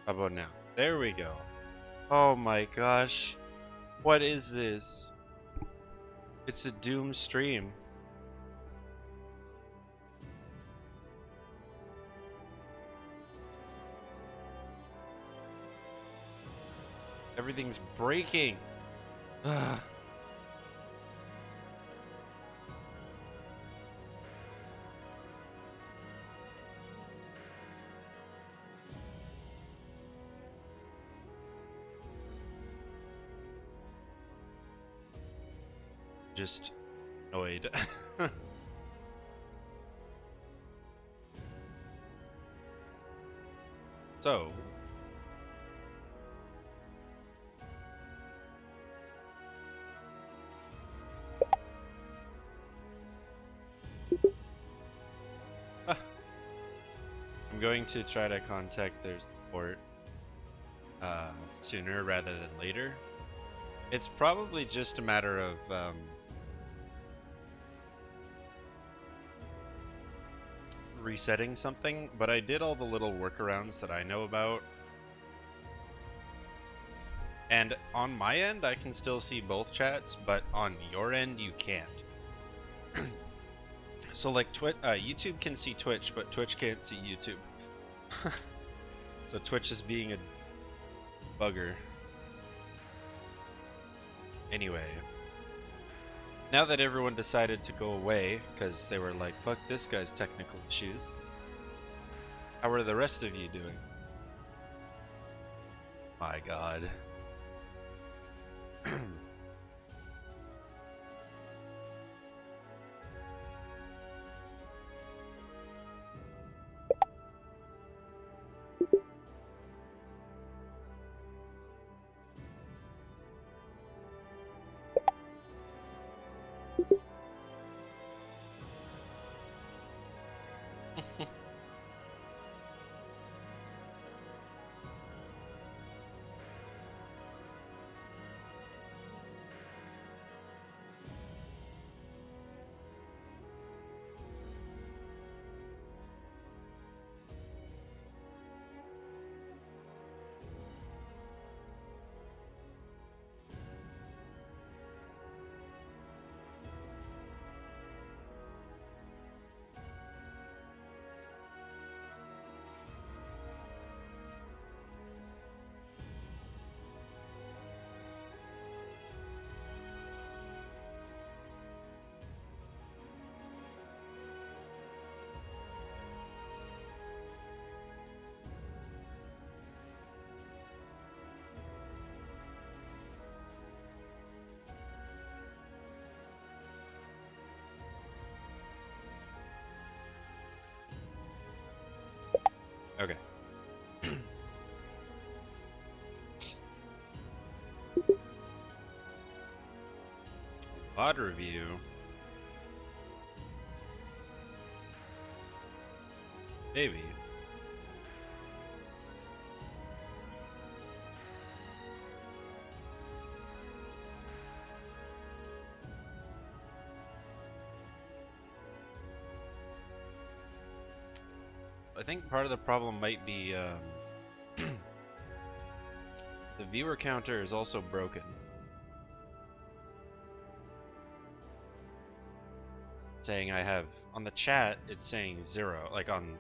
How about now? There we go. Oh my gosh. What is this? It's a Doom stream. Everything's breaking. Ugh. Just annoyed. So, I'm going to try to contact their support sooner rather than later. It's probably just a matter of resetting something, but I did all the little workarounds that I know about. And on my end, I can still see both chats, but on your end, you can't. So like YouTube can see Twitch, but Twitch can't see YouTube. So Twitch is being a bugger. Anyway, now that everyone decided to go away because they were like, fuck this guy's technical issues, how are the rest of you doing? My god. Okay. VOD review. Maybe. I think part of the problem might be the viewer counter is also broken. Saying I have on the chat, it's saying 0, like on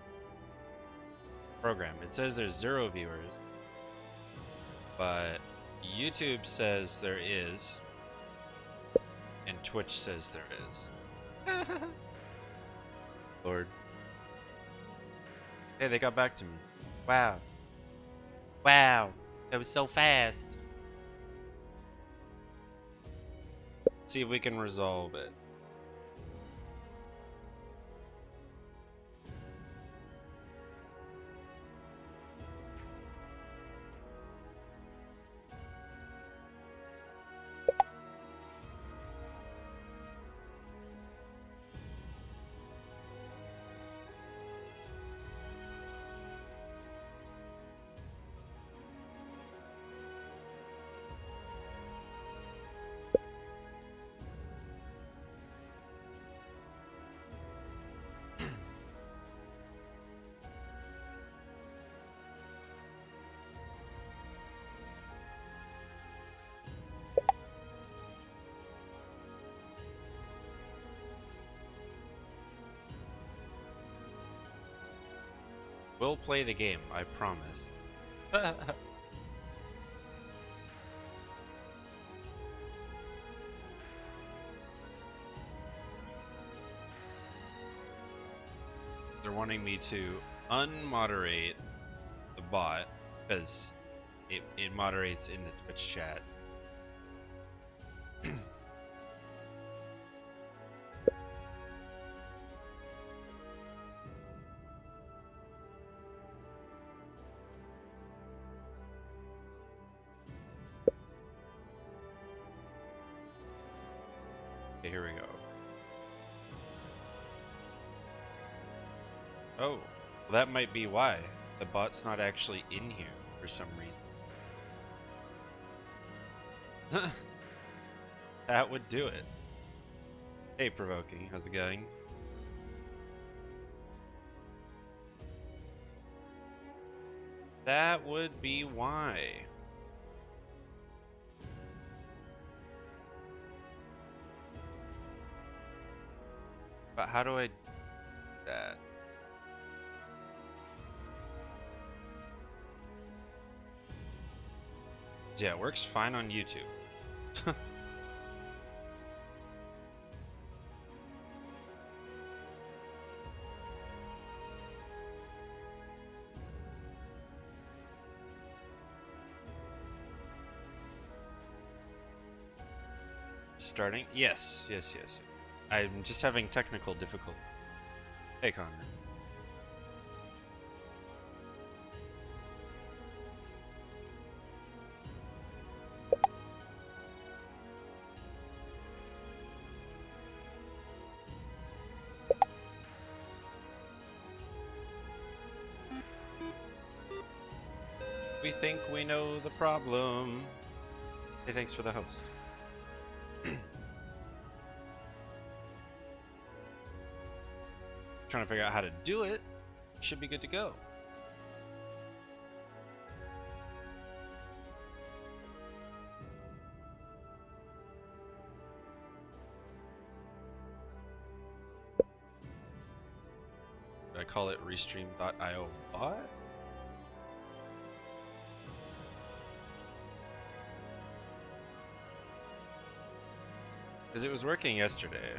program it says there's 0 viewers, but YouTube says there is and Twitch says there is. Lord. Hey, they got back to me. Wow. Wow. That was so fast. See if we can resolve it. will play the game, I promise. They're wanting me to unmoderate the bot because it moderates in the Twitch chat. Okay, here we go. Oh, well, that might be why the bot's not actually in here for some reason. That would do it. Hey, Provoking, how's it going? That would be why. But how do I do that? Yeah, it works fine on YouTube. Starting? Yes, yes, yes. I'm just having technical difficulty. Hey, Connor. We think we know the problem. Hey, thanks for the host. Trying to figure out how to do it. Should be good to go. I call it restream.io bot? Because it was working yesterday.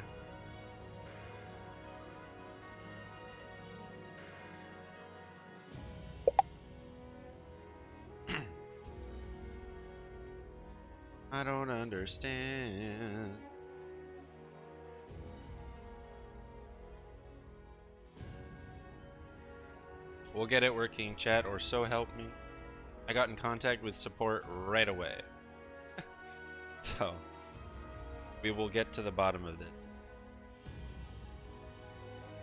I don't understand. We'll get it working, chat, or so help me. I got in contact with support right away. So, we will get to the bottom of it.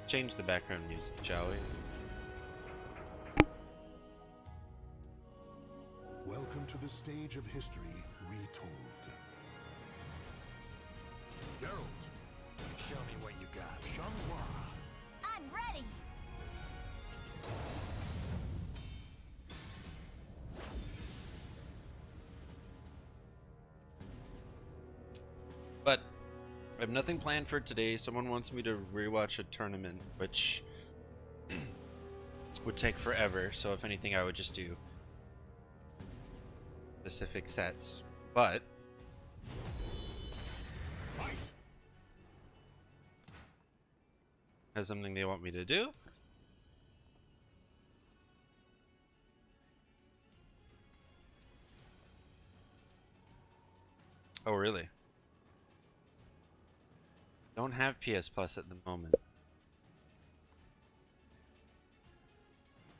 Change the background music, shall we? Welcome to the stage of history retold. Geralt, show me what you got. Shanghua. I'm ready! But I have nothing planned for today. Someone wants me to rewatch a tournament, which would take forever. So if anything, I would just do specific sets. But has something they want me to do. Oh, really? Don't have PS Plus at the moment.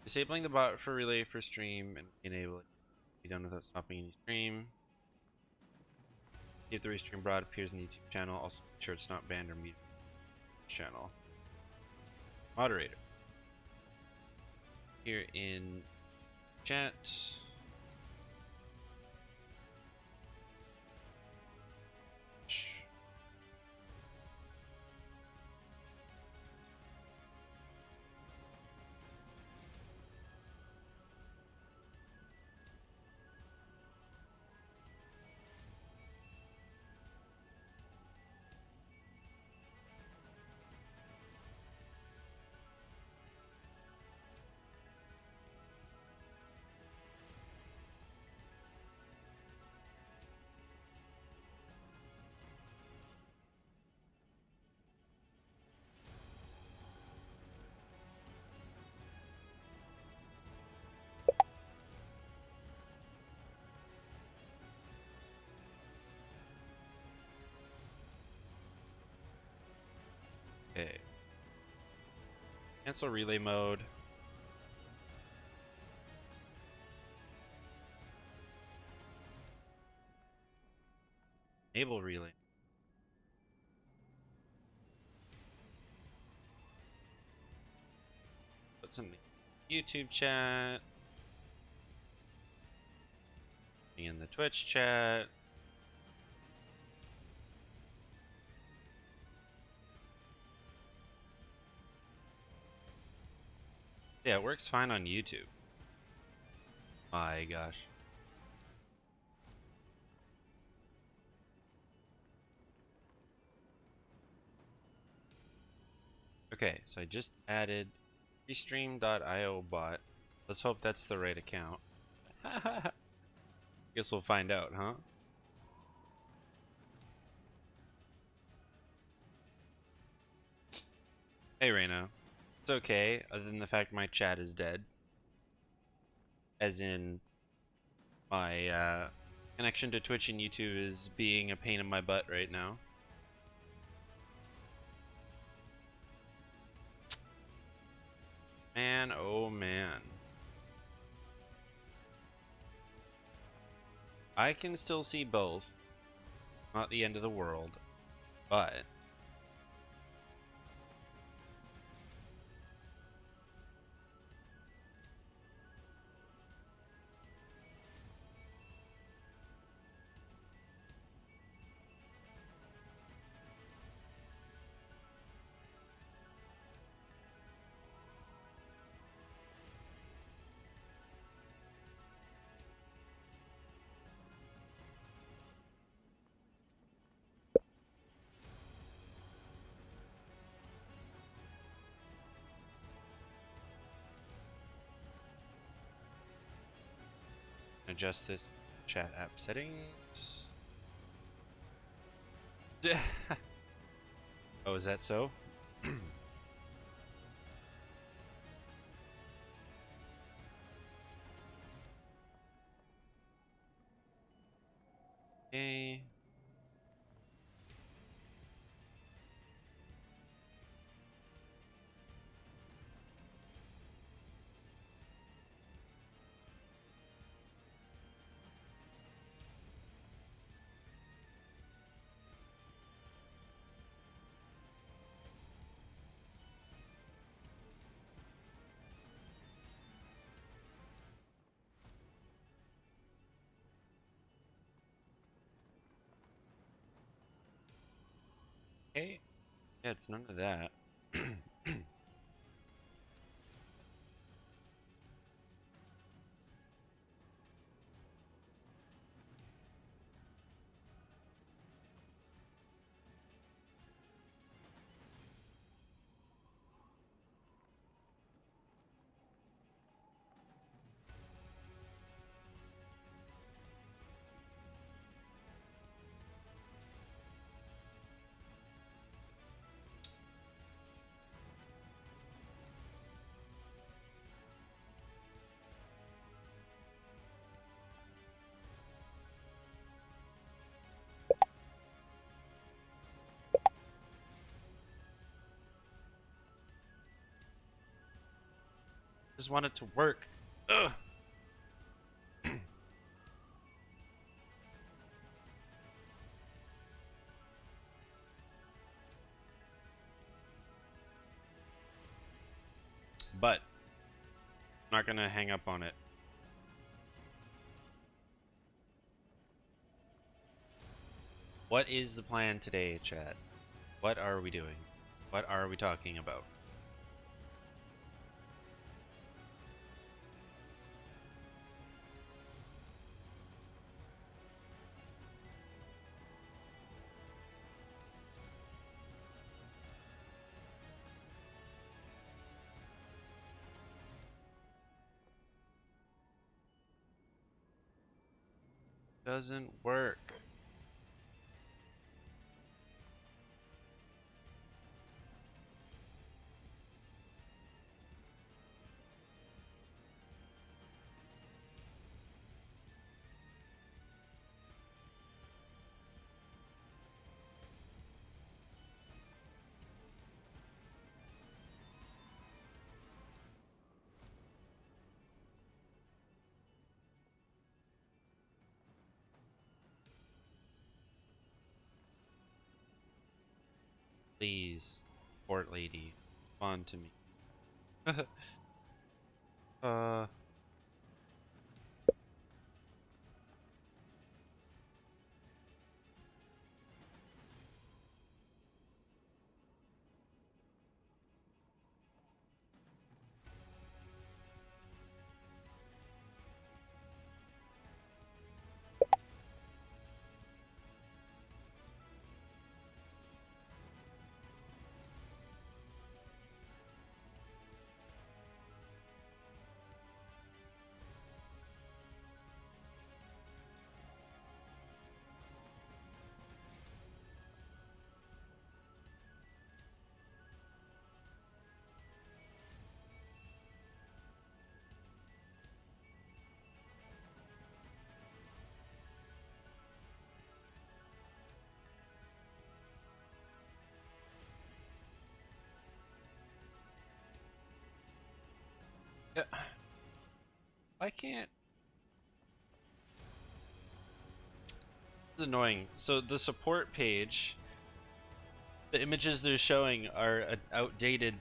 Disabling the bot for relay for stream and enable it to be done without stopping any stream. If the restream bot appears in the YouTube channel, also make sure it's not banned or muted channel. Moderator. Here in chat. Okay. Cancel relay mode. Enable relay. Put something in YouTube chat. In the Twitch chat. Yeah, it works fine on YouTube. My gosh. Okay, so I just added restream.io bot. Let's hope that's the right account. Guess we'll find out, huh? Hey, Reyna. It's okay, other than the fact my chat is dead. As in, my connection to Twitch and YouTube is being a pain in my butt right now. Man, oh man. I can still see both. Not the end of the world, but adjust this chat app settings. Oh, is that so? Okay. Okay. Yeah, it's none of that. Just want it to work. Ugh. But I'm not gonna hang up on it. What is the plan today, chat? What are we doing? What are we talking about? Doesn't work. Please, support lady, respond to me. uh. Yeah. I can't. This is annoying. So the support page, the images they're showing are an outdated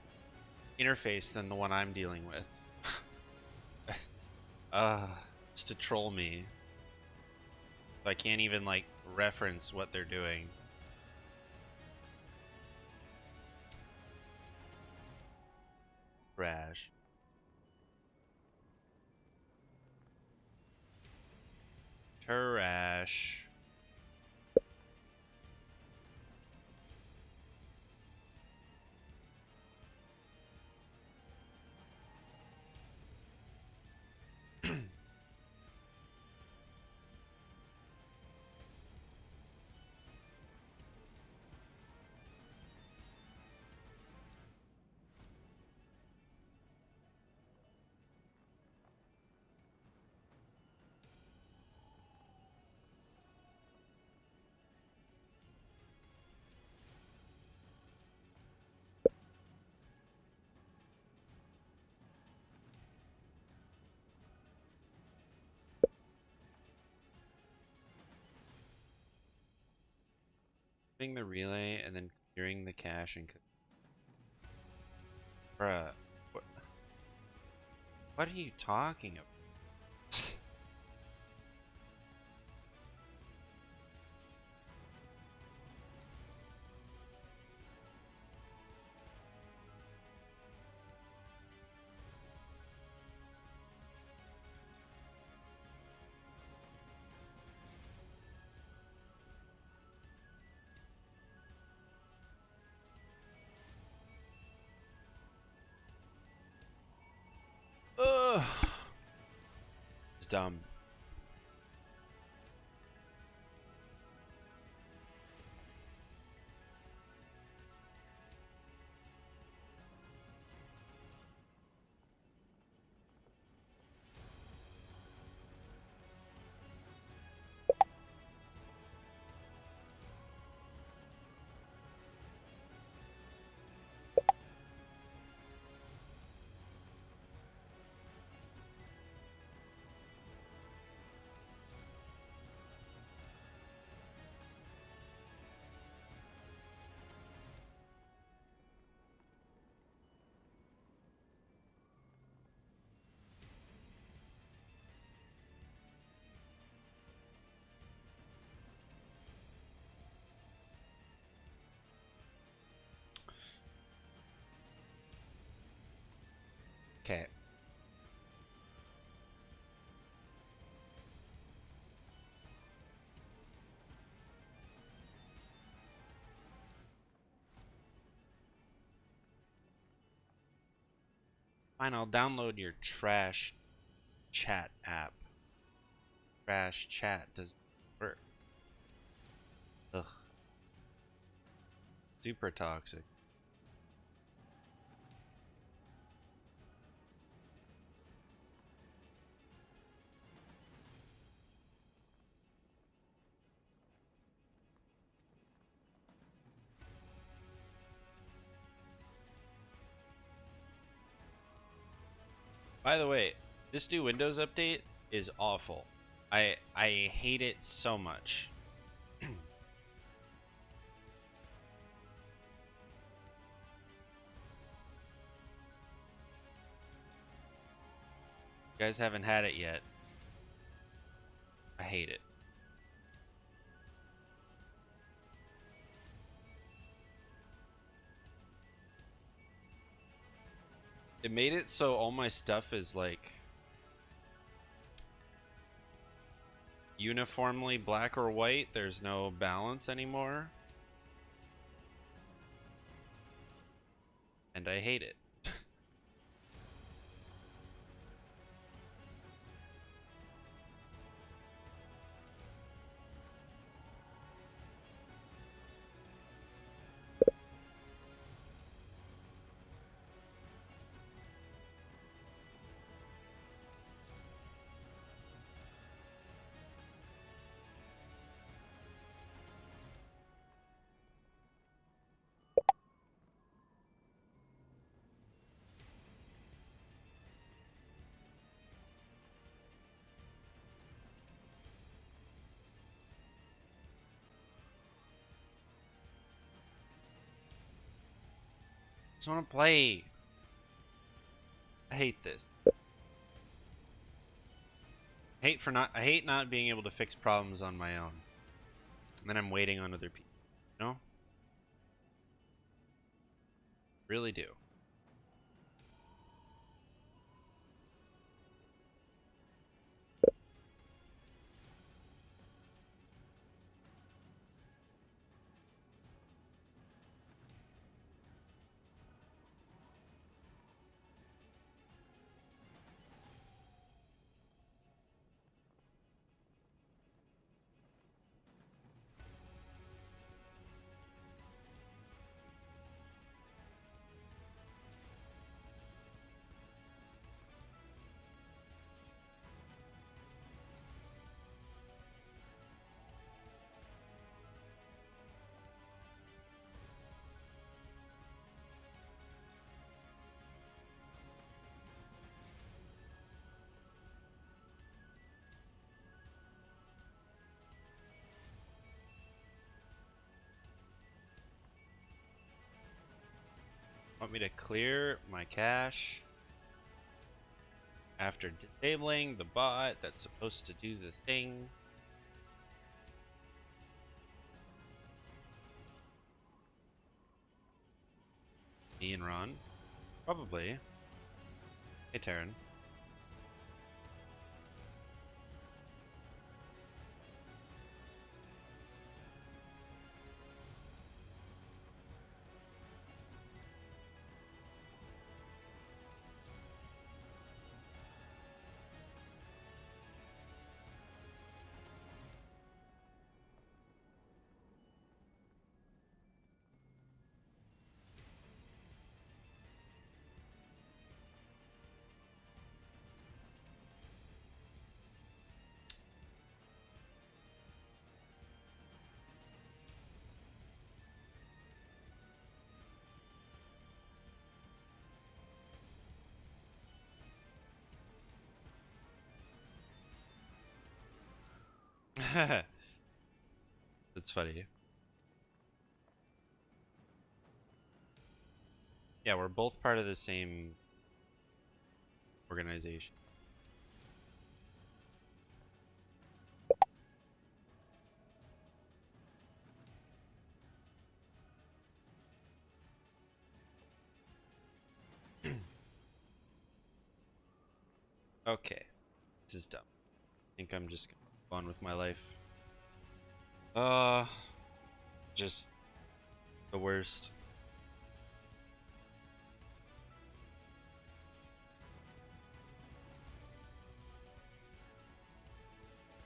interface than the one I'm dealing with. Uh, just to troll me. I can't even like reference what they're doing. Trash. Trash. Doing the relay and then clearing the cache and bruh, what are you talking about? Ugh. It's dumb. Okay. Fine, I'll download your trash chat app. Trash chat doesn't work. Ugh. Super toxic. By the way, this new Windows update is awful. I hate it so much. You guys haven't had it yet. I hate it. It made it so all my stuff is like uniformly black or white. There's no balance anymore. And I hate it. I just want to play. I hate this. I hate not being able to fix problems on my own. And then I'm waiting on other people. You know? Really do. Want me to clear my cache after disabling the bot that's supposed to do the thing? Me and Ron? Probably. Hey, Taryn. That's funny. Yeah, we're both part of the same organization. Okay, this is dumb. I think I'm just gonna move on with my life. Just the worst.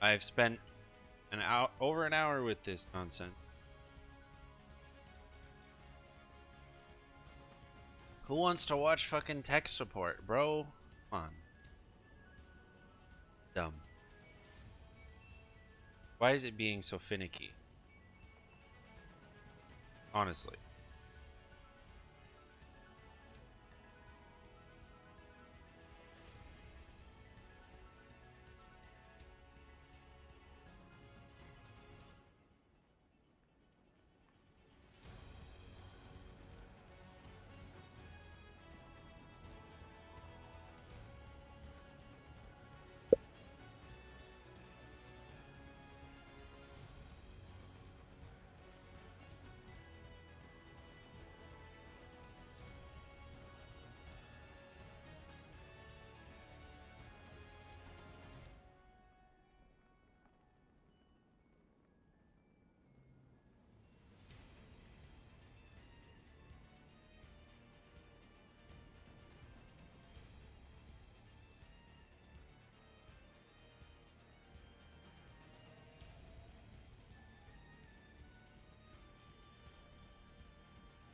I've spent over an hour with this nonsense. Who wants to watch fucking tech support, bro? Come on. Dumb. Why is it being so finicky? Honestly.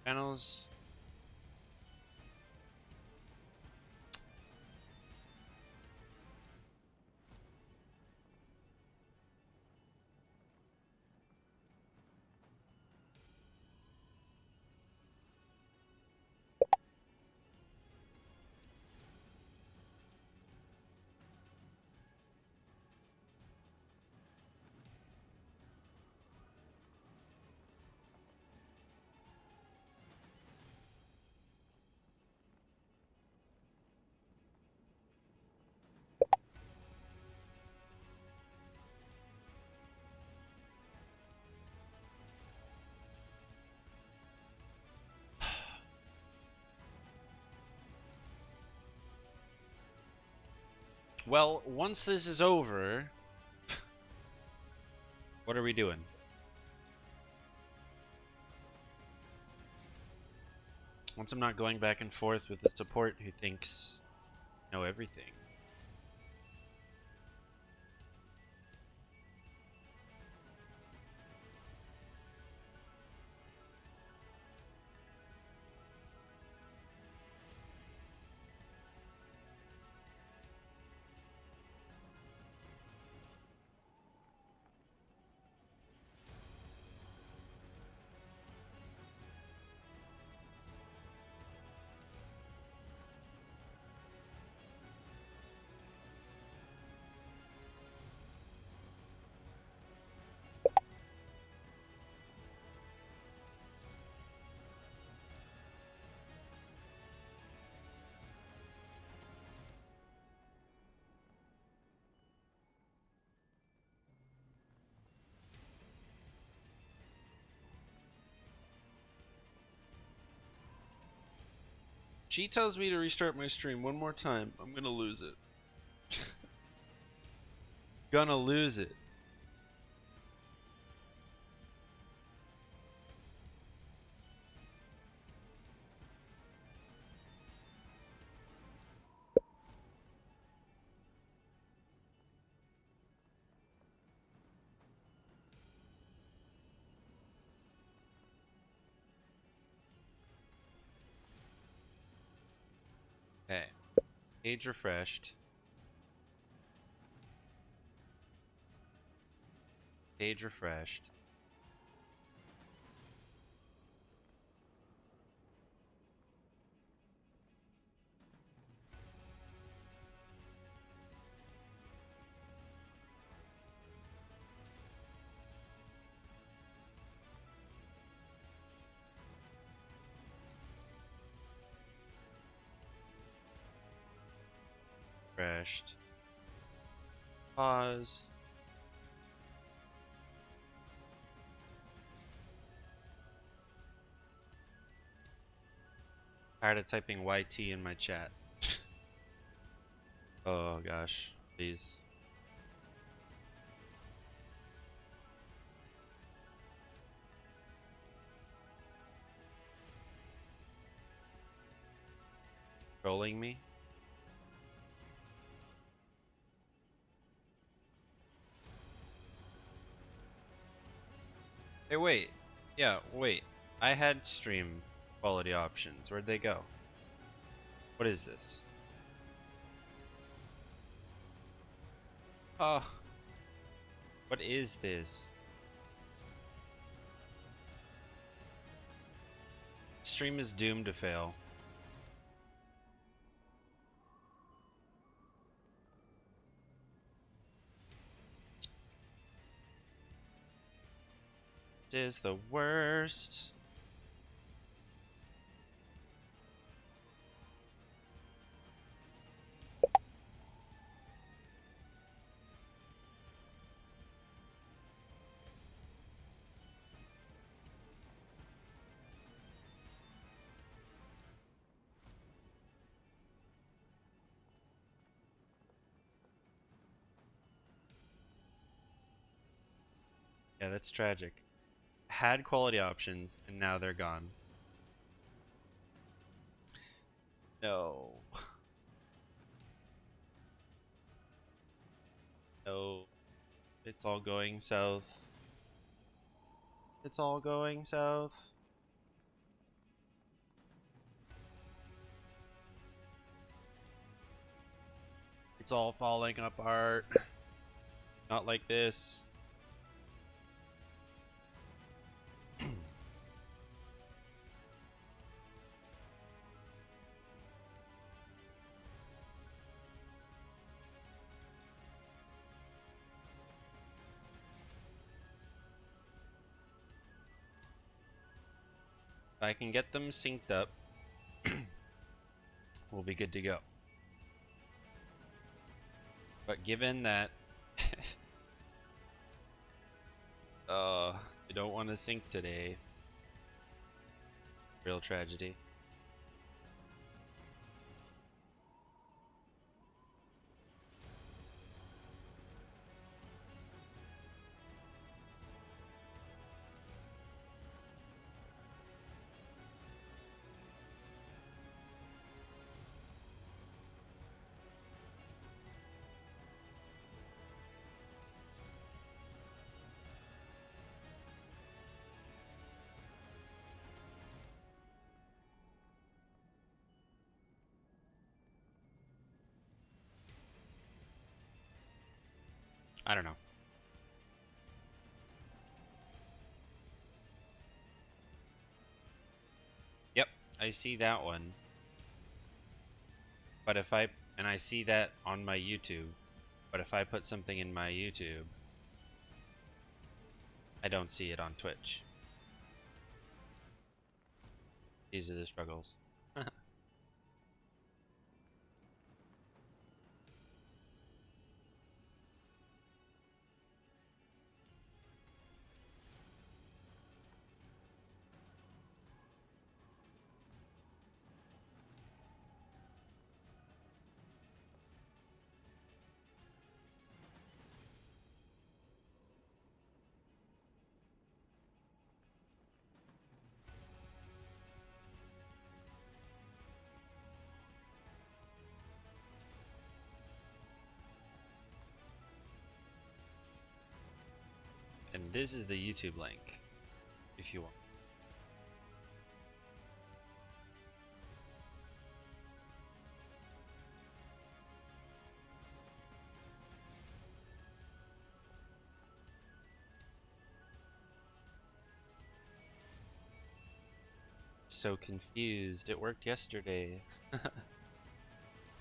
Panels. Well, once this is over, what are we doing? Once I'm not going back and forth with the support who thinks know everything. She tells me to restart my stream one more time. I'm gonna lose it. Gonna lose it. Okay. Page refreshed. Page refreshed. Refreshed. Pause. Tired of typing YT in my chat. Oh gosh, please. Trolling me? Hey, wait. Yeah, wait. I had stream quality options. Where'd they go? What is this? Oh. What is this? Stream is doomed to fail. This is the worst. Yeah, that's tragic. Had quality options and now they're gone. No. No. It's all going south. It's all going south. It's all falling apart. Not like this. If I can get them synced up, we'll be good to go. But given that I don't want to sync today, real tragedy. I don't know. Yep, I see that one. But if I, and I see that on my YouTube, but if I put something in my YouTube, I don't see it on Twitch. These are the struggles. And this is the YouTube link, if you want. So confused. It worked yesterday.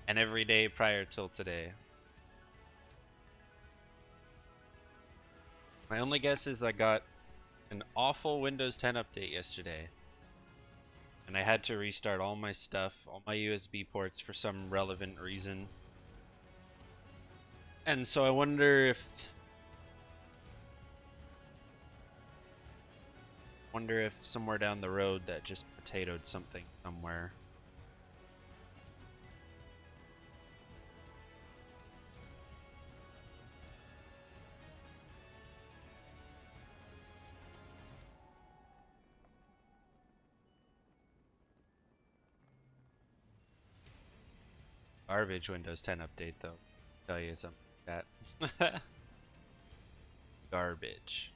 And every day prior till today. My only guess is I got an awful Windows 10 update yesterday. And I had to restart all my stuff, all my USB ports for some relevant reason. And so I wonder if somewhere down the road that just potatoed something somewhere. Garbage Windows 10 update though. Tell you something like that. Garbage.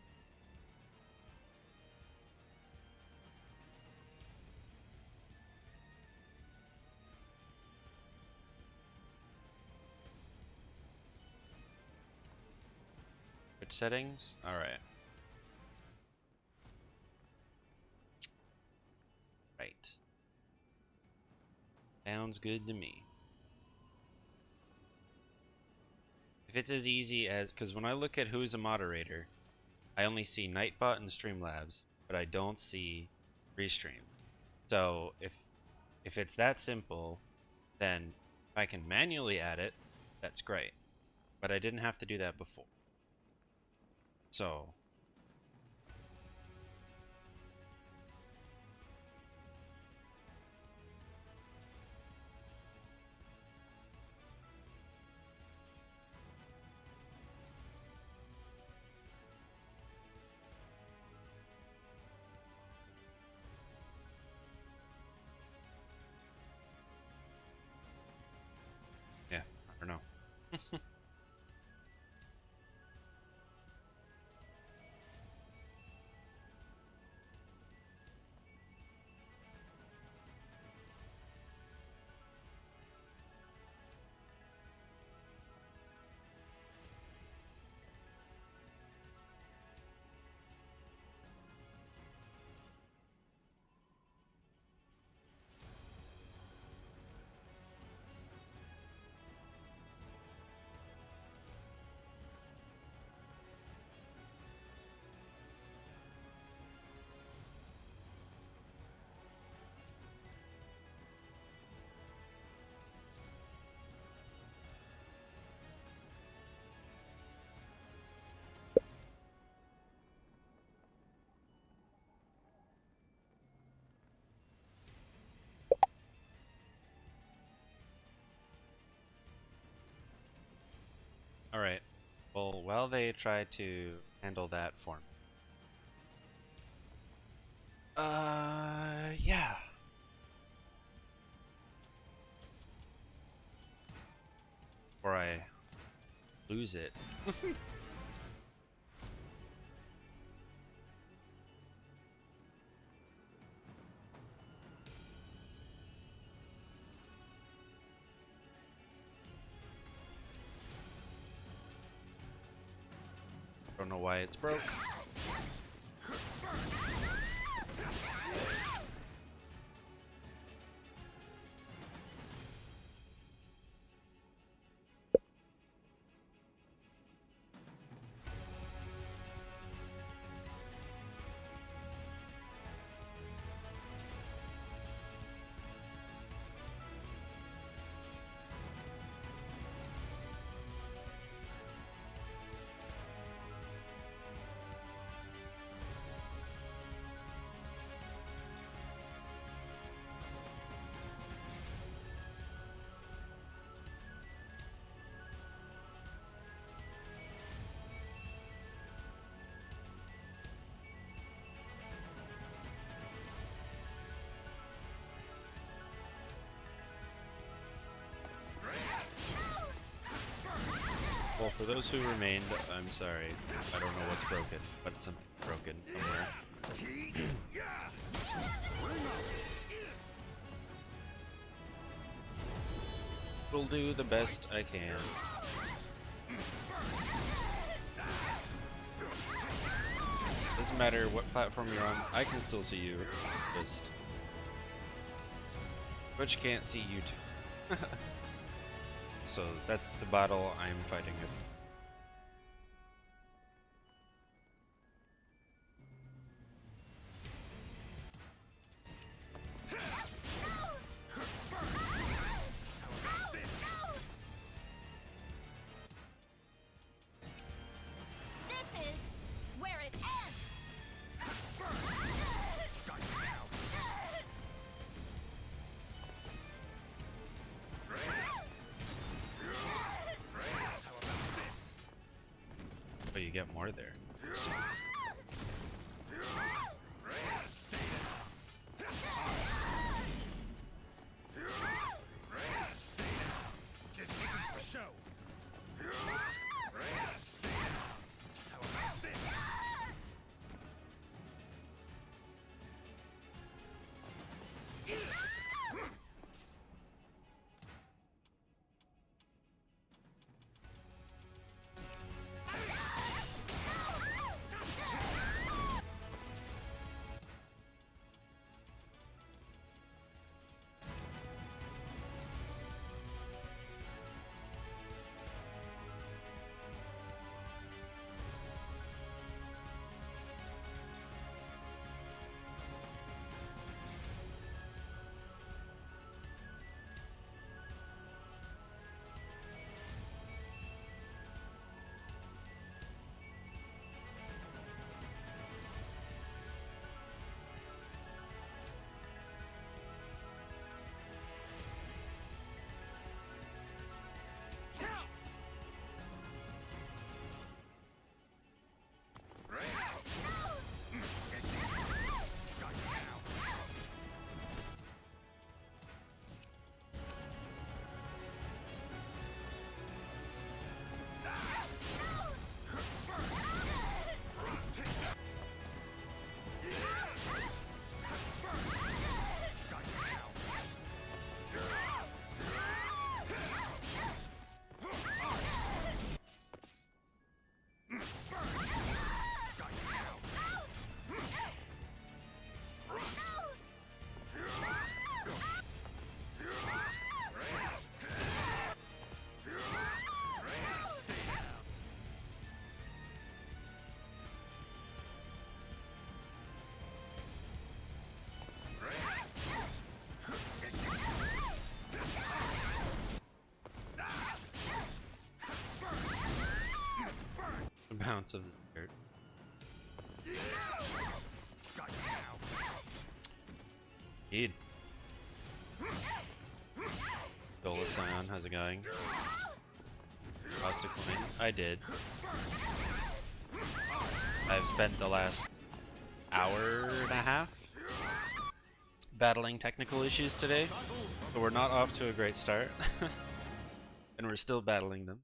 Which settings? Alright. Right. Sounds good to me. If it's as easy as, because when I look at who's a moderator, I only see Nightbot and Streamlabs, but I don't see Restream. So if it's that simple, then if I can manually add it, that's great. But I didn't have to do that before. So yeah, I don't know. Alright. Well, while they try to handle that for me. Yeah. Or I lose it. Don't know why it's broke. Well, for those who remained, I'm sorry. I don't know what's broken, but it's something broken somewhere. Will do the best I can. Doesn't matter what platform you're on, I can still see you. Just Twitch can't see you too. So that's the battle I'm fighting. This is where it ends. Oh, you get more there. Bounce of the dirt. Indeed. Dola Scion, how's it going? Lost a coin. I did. I've spent the last hour and a half battling technical issues today, so we're not off to a great start. And we're still battling them.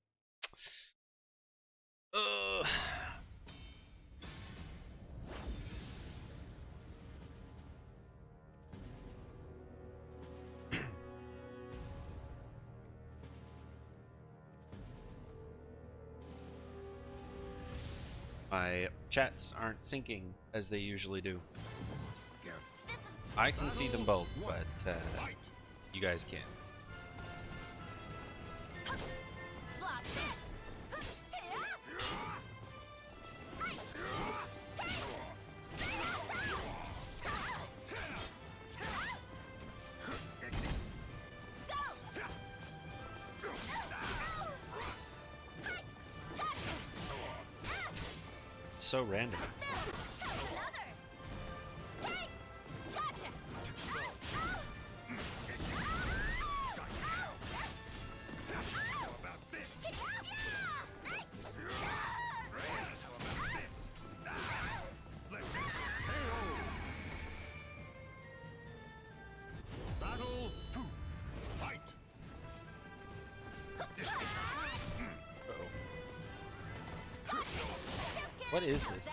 Ugh. My chats aren't syncing as they usually do. I can see them both, but you guys can't. Block this. So random. What is this?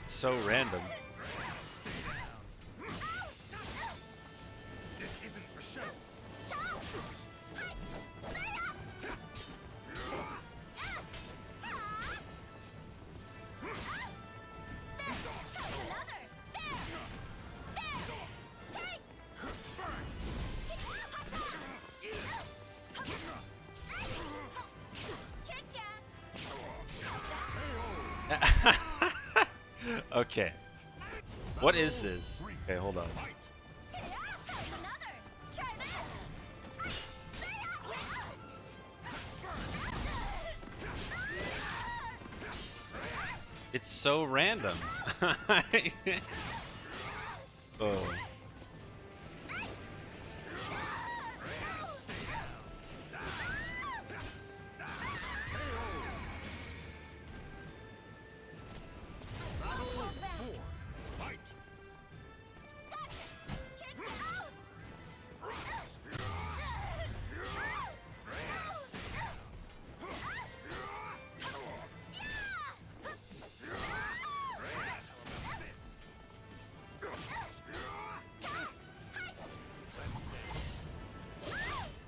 So random. Okay. What is this? Okay, hold on. It's so random. Oh.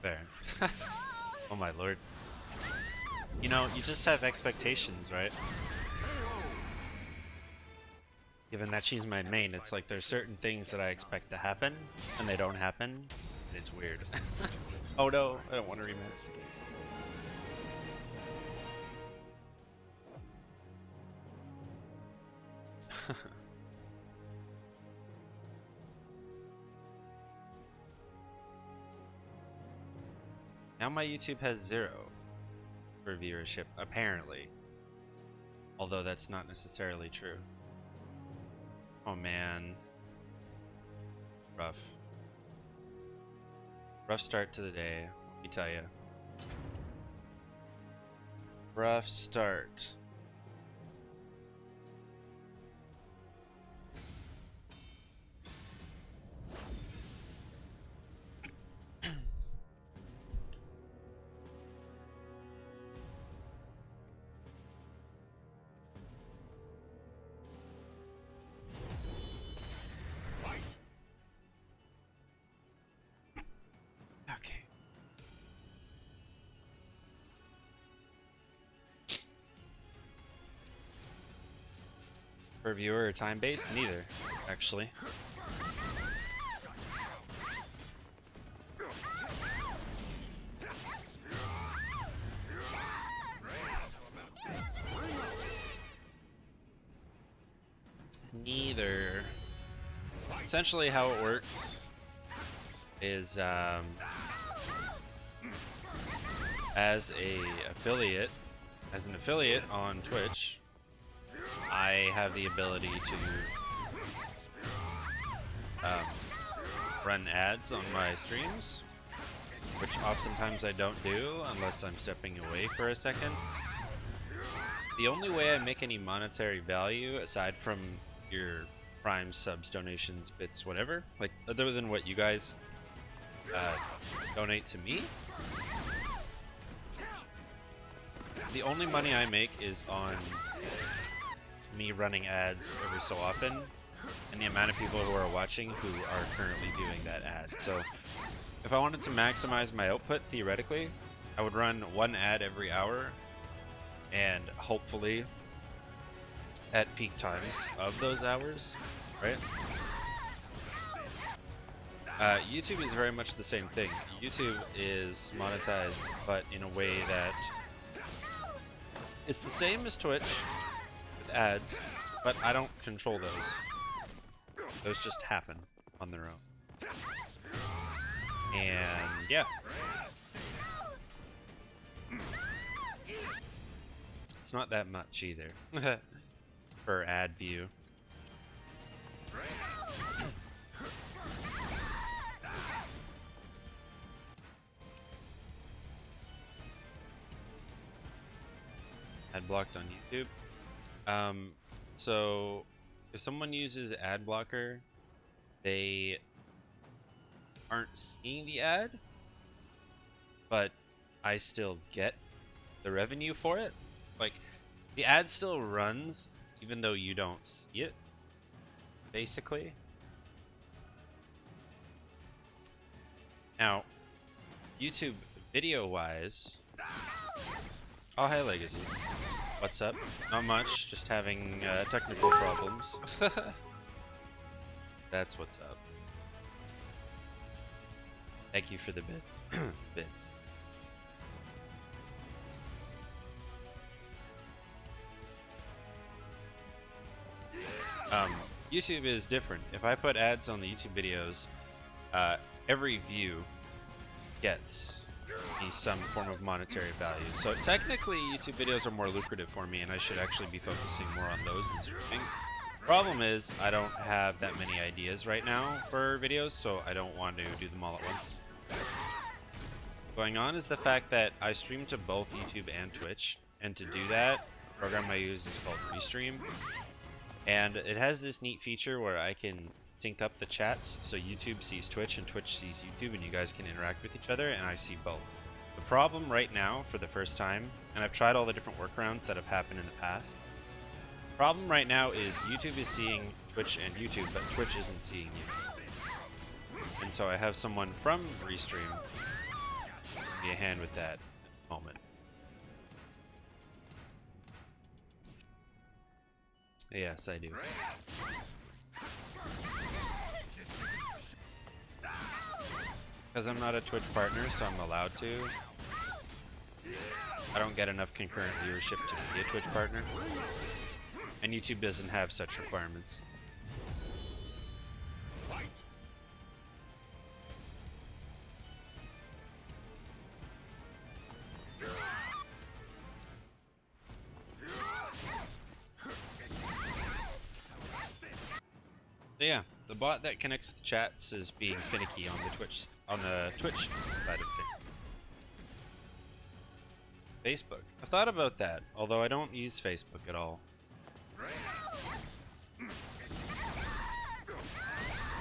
Fair. Oh my lord. You know, you just have expectations, right? Given that she's my main, it's like there's certain things that I expect to happen, and they don't happen, and it's weird. Oh no, I don't want to rematch. Now my YouTube has 0 for viewership, apparently. Although that's not necessarily true. Oh man. Rough. Rough start to the day, let me tell you. Rough start. Okay. Per viewer or time based? Neither, actually. Neither. Essentially how it works is as an affiliate on Twitch, I have the ability to run ads on my streams, which oftentimes I don't do unless I'm stepping away for a second. The only way I make any monetary value, aside from your Prime subs, donations, bits, whatever, like other than what you guys donate to me, the only money I make is on me running ads every so often, and the amount of people who are watching who are currently viewing that ad. So if I wanted to maximize my output, theoretically, I would run one ad every hour, and hopefully at peak times of those hours, right? YouTube is very much the same thing. YouTube is monetized, but in a way that it's the same as Twitch with ads, but I don't control those. Those just happen on their own. And yeah. It's not that much either per ad view. Ad blocked on YouTube. So if someone uses ad blocker, they aren't seeing the ad, but I still get the revenue for it. Like, the ad still runs even though you don't see it, basically. Now, YouTube video wise, oh hi Legacy, what's up? Not much, just having technical problems. That's what's up. Thank you for the bits. YouTube is different. If I put ads on the YouTube videos, every view gets me some form of monetary value. So technically YouTube videos are more lucrative for me, and I should actually be focusing more on those than streaming. Problem is, I don't have that many ideas right now for videos, so I don't want to do them all at once. Going on is the fact that I stream to both YouTube and Twitch, and to do that, the program I use is called Restream. And it has this neat feature where I can sync up the chats, so YouTube sees Twitch and Twitch sees YouTube, and you guys can interact with each other, and I see both. The problem right now, for the first time, and I've tried all the different workarounds that have happened in the past, the problem right now is YouTube is seeing Twitch and YouTube, but Twitch isn't seeing you. And so I have someone from Restream give me a hand with that moment. Yes, I do. Because I'm not a Twitch partner, so I'm allowed to. I don't get enough concurrent viewership to be a Twitch partner. And YouTube doesn't have such requirements. So yeah, the bot that connects the chats is being finicky on the Twitch side of things. Facebook. I thought about that, although I don't use Facebook at all.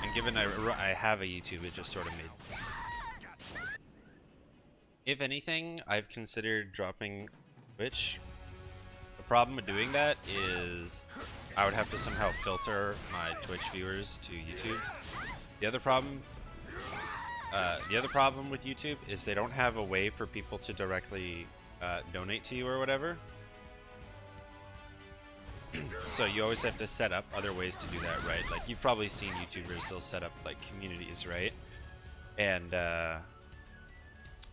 And given I have a YouTube, it just sort of made sense. If anything, I've considered dropping Twitch. The problem with doing that is I would have to somehow filter my Twitch viewers to YouTube. The other problem with YouTube is they don't have a way for people to directly donate to you or whatever. So you always have to set up other ways to do that, right? Like, you've probably seen YouTubers, they'll set up like communities, right? And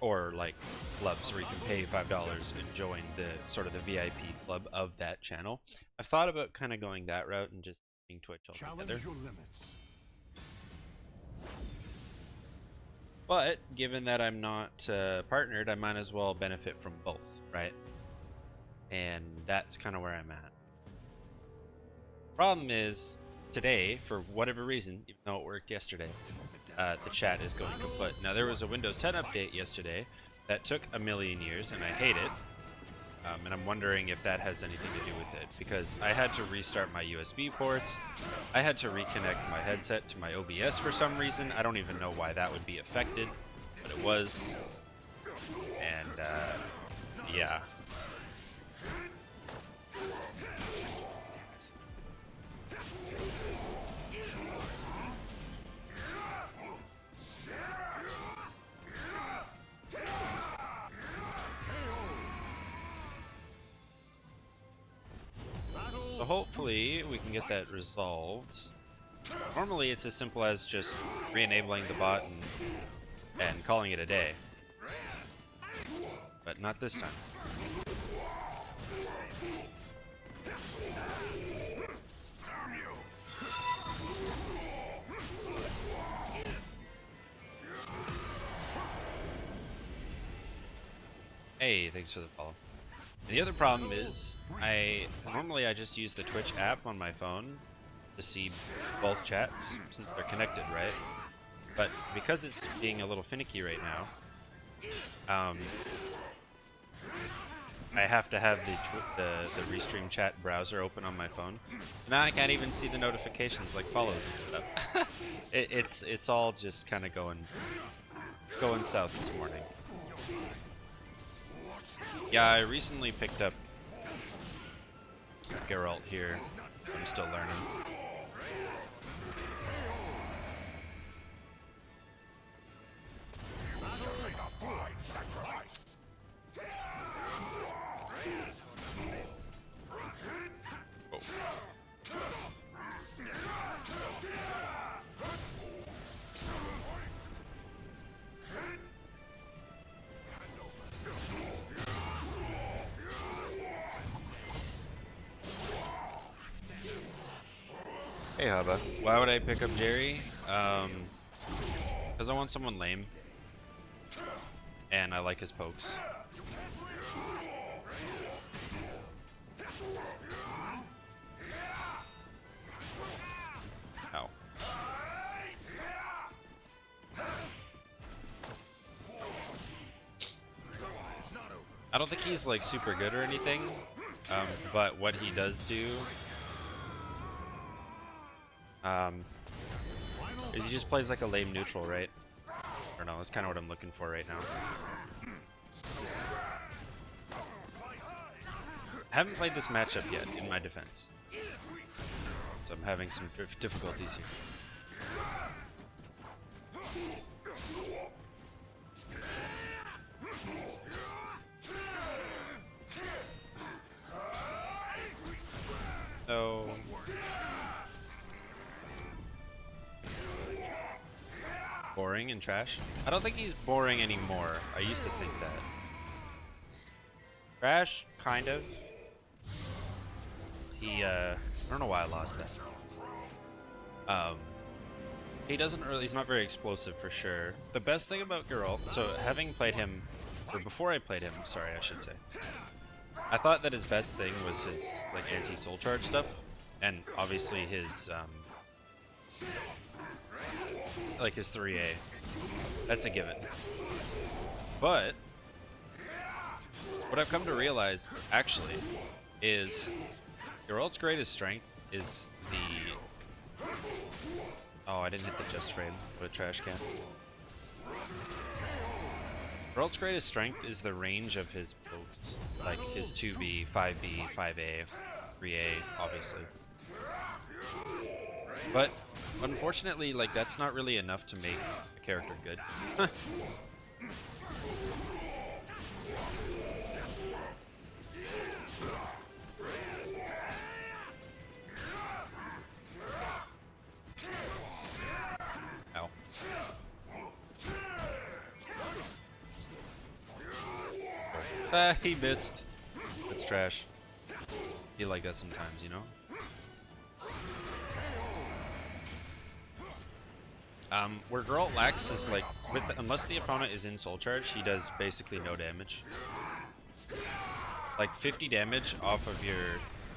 or like clubs where you can pay $5 and join the sort of the VIP club of that channel. I've thought about kind of going that route and just using Twitch altogether. Challenge your limits. But given that I'm not partnered, I might as well benefit from both, right? And that's kind of where I'm at. Problem is, today, for whatever reason, even though it worked yesterday, the chat is going kaput. Now there was a Windows 10 update yesterday that took a million years, and I hate it. And I'm wondering if that has anything to do with it, because I had to restart my USB ports. I had to reconnect my headset to my OBS for some reason. I don't even know why that would be affected, but it was. And yeah. So hopefully we can get that resolved. Normally it's as simple as just re-enabling the bot and calling it a day. But not this time. Hey, thanks for the follow. And the other problem is, normally I just use the Twitch app on my phone to see both chats since they're connected, right? But because it's being a little finicky right now, I have to have the Restream chat browser open on my phone. Now I can't even see the notifications like follows and stuff. It's all just kind of going south this morning. Yeah, I recently picked up Geralt here. I'm still learning. Hey Hubba, why would I pick up Jerry? Because I want someone lame. And I like his pokes. Ow. I don't think he's like super good or anything, but what he does do is he just plays like a lame neutral, right? Or no, that's kind of what I'm looking for right now. I haven't played this matchup yet, in my defense. So I'm having some difficulties here. So... boring and trash? I don't think he's boring anymore. I used to think that. Trash, kind of. I don't know why I lost that. He doesn't really, he's not very explosive for sure. The best thing about Geralt, so having played him, or before I played him, sorry I should say, I thought that his best thing was his like anti-soul charge stuff, and obviously his like his 3A. That's a given. But what I've come to realize actually is Geralt's greatest strength is the... Oh, I didn't hit the just frame. What a trash can. Geralt's greatest strength is the range of his pokes. Like his 2B, 5B, 5A, 3A, obviously. But unfortunately, like that's not really enough to make a character good. Ow. Ah, he missed. That's trash. Be like that sometimes, you know? Where Geralt lacks is like, unless the opponent is in soul charge, he does basically no damage. Like 50 damage off of your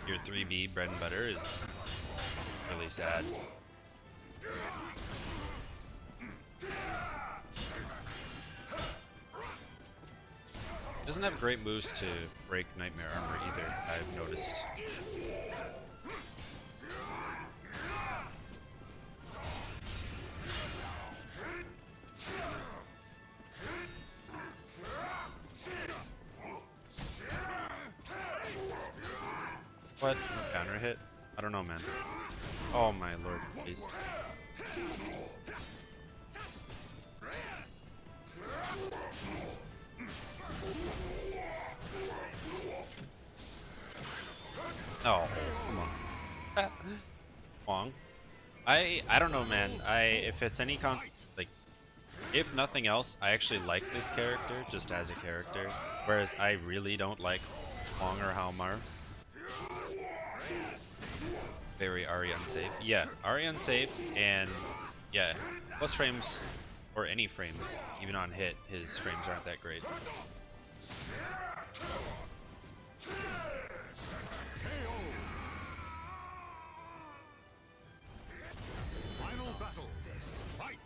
3B bread and butter is really sad. Doesn't have great moves to break Nightmare Armor either, I've noticed. What? No counter hit? I don't know, man. Oh my lord, please. Oh, come on. Wong. I don't know, man. If it's any like, if nothing else, I actually like this character just as a character, whereas I really don't like Wong or Halmar. Very Ari unsafe. Yeah, Ari unsafe, and yeah, plus frames or any frames, even on hit, his frames aren't that great. Final battle. Fight.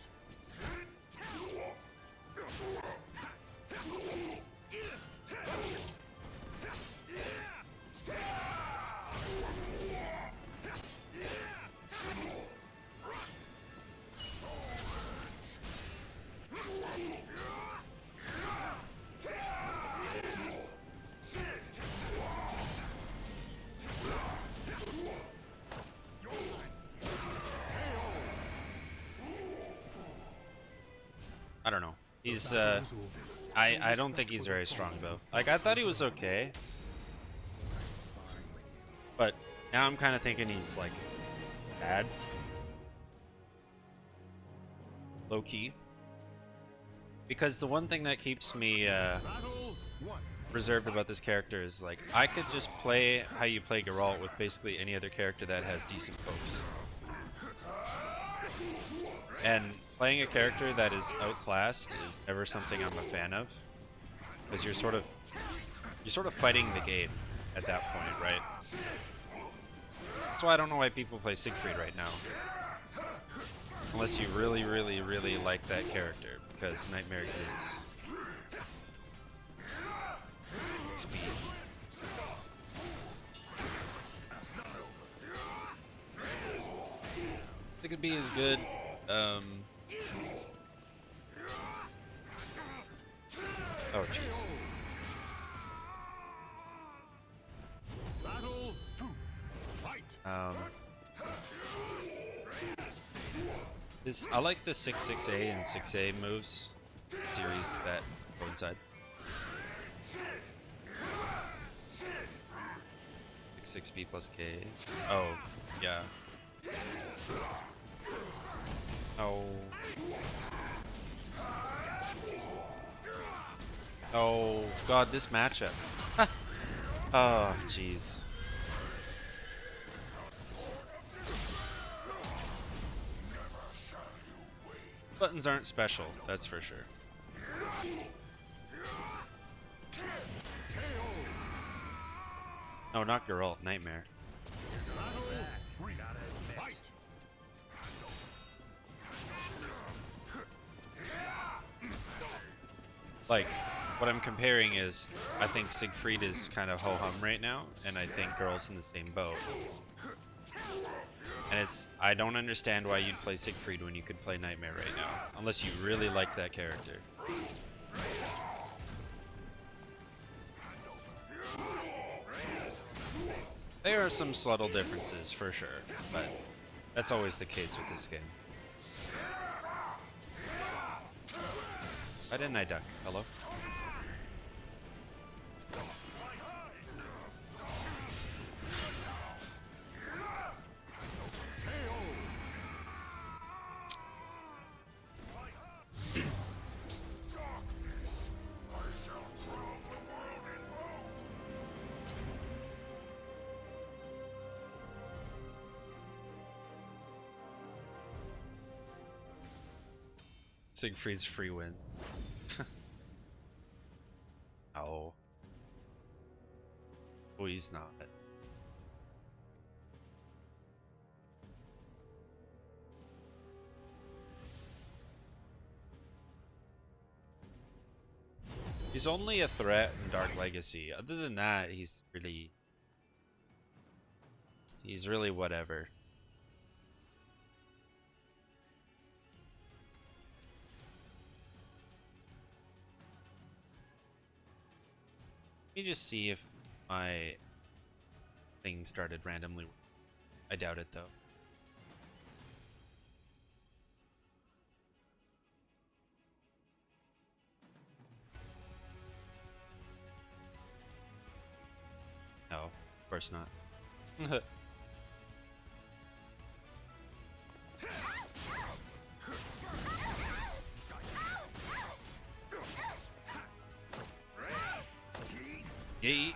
I don't know. He's I don't think he's very strong though. Like I thought he was okay, but now I'm kind of thinking he's like bad, low key. Because the one thing that keeps me Battle 1. reserved about this character is like I could just play how you play Geralt with basically any other character that has decent pokes. And playing a character that is outclassed is never something I'm a fan of, because you're sort of fighting the game at that point, right? That's why I don't know why people play Siegfried right now, unless you really, really, really like that character, because Nightmare exists. Speed. 6B is good. Oh jeez. Battle 2. Fight. I like the 6-6A and 6A moves series that coincide. 6B plus K. Oh, yeah. Oh. Oh god, this matchup. Oh, jeez. Buttons aren't special, that's for sure. No, not Geralt, Nightmare. Fight. Like, what I'm comparing is, I think Siegfried is kind of ho-hum right now, and I think Geralt's in the same boat. And I don't understand why you'd play Siegfried when you could play Nightmare right now, unless you really like that character. There are some subtle differences for sure, but that's always the case with this game. Why didn't I duck? Hello? Siegfried's free win. Oh. Oh, he's not. He's only a threat in Dark Legacy. Other than that, he's really whatever. Let me just see if my thing started randomly. I doubt it though. No, of course not. Yeet.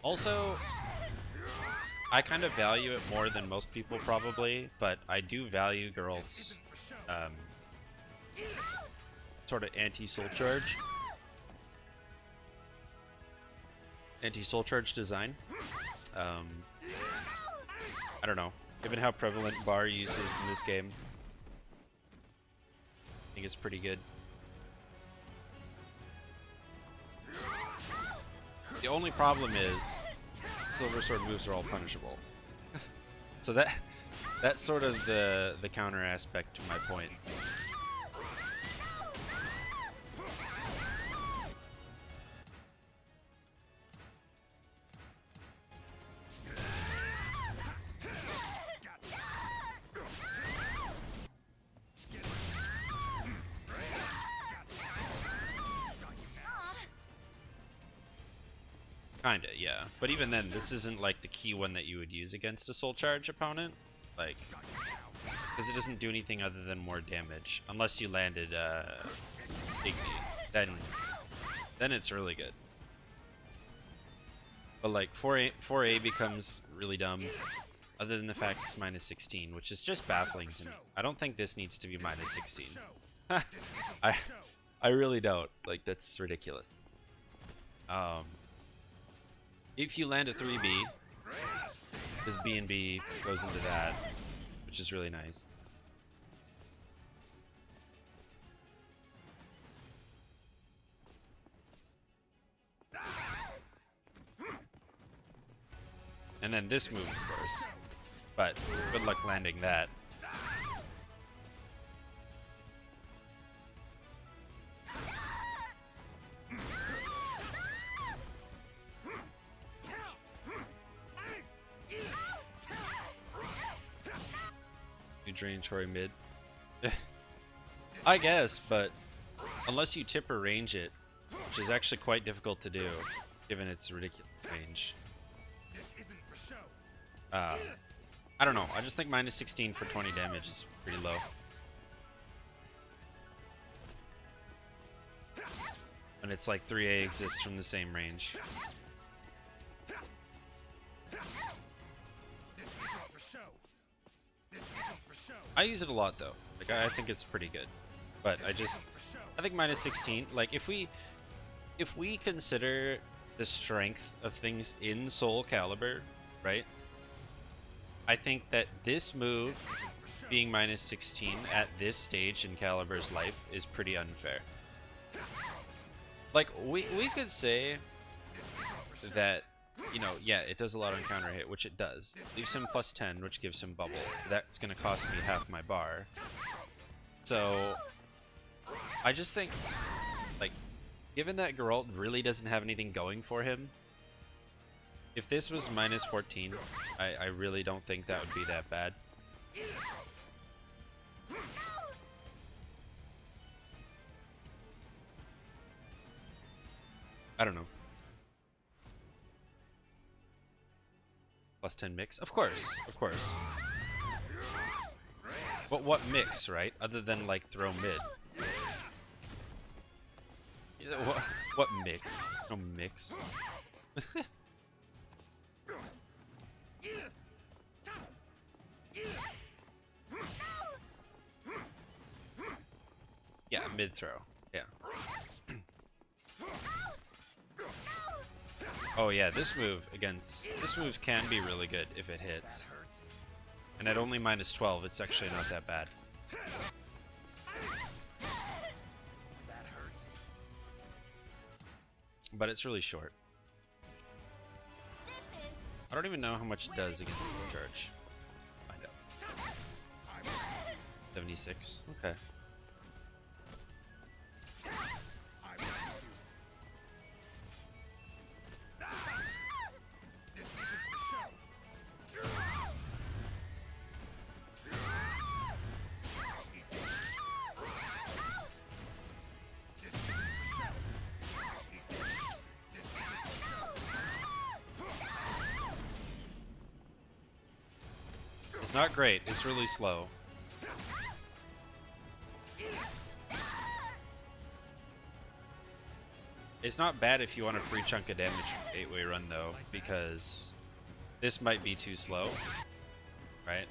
Also, I kind of value it more than most people probably, but I do value Geralt's sort of anti-soul charge design. I don't know. Given how prevalent bar use is in this game, I think it's pretty good. The only problem is Silver Sword moves are all punishable. So that's sort of the counter aspect to my point. Kinda, yeah. But even then, this isn't like the key one that you would use against a soul charge opponent. Like, because it doesn't do anything other than more damage. Unless you landed Igni. Then it's really good. But like 4A becomes really dumb. Other than the fact it's minus 16, which is just baffling to me. I don't think this needs to be minus 16. I really don't. Like, that's ridiculous. If you land a 3B, this B and B goes into that, which is really nice. And then this move, of course. But good luck landing that. You drain Troy mid. I guess, but unless you tip or range it, which is actually quite difficult to do, given its ridiculous range. I don't know. I just think minus 16 for 20 damage is pretty low. And it's like 3A exists from the same range. I use it a lot though. Like I think it's pretty good. But I think minus 16, like if we consider the strength of things in Soul Calibur, right? I think that this move being minus 16 at this stage in Calibur's life is pretty unfair. Like we could say that, you know, yeah, it does a lot on counter hit, which it does. Leaves him plus 10, which gives him bubble. That's gonna cost me half my bar. So I just think, like, given that Geralt really doesn't have anything going for him, if this was minus 14, I really don't think that would be that bad. I don't know. Plus 10 mix? Of course, of course. But what mix, right? Other than like throw mid. You know, what mix? No mix. Yeah, mid throw. Yeah. Oh yeah, this move can be really good if it hits. And at only minus 12, it's actually not that bad. That hurt. But it's really short. This is I don't even know how much it does against full charge. Find out. 76. Okay. It's not great. It's really slow. It's not bad if you want a free chunk of damage from 8-way run though, because this might be too slow, right?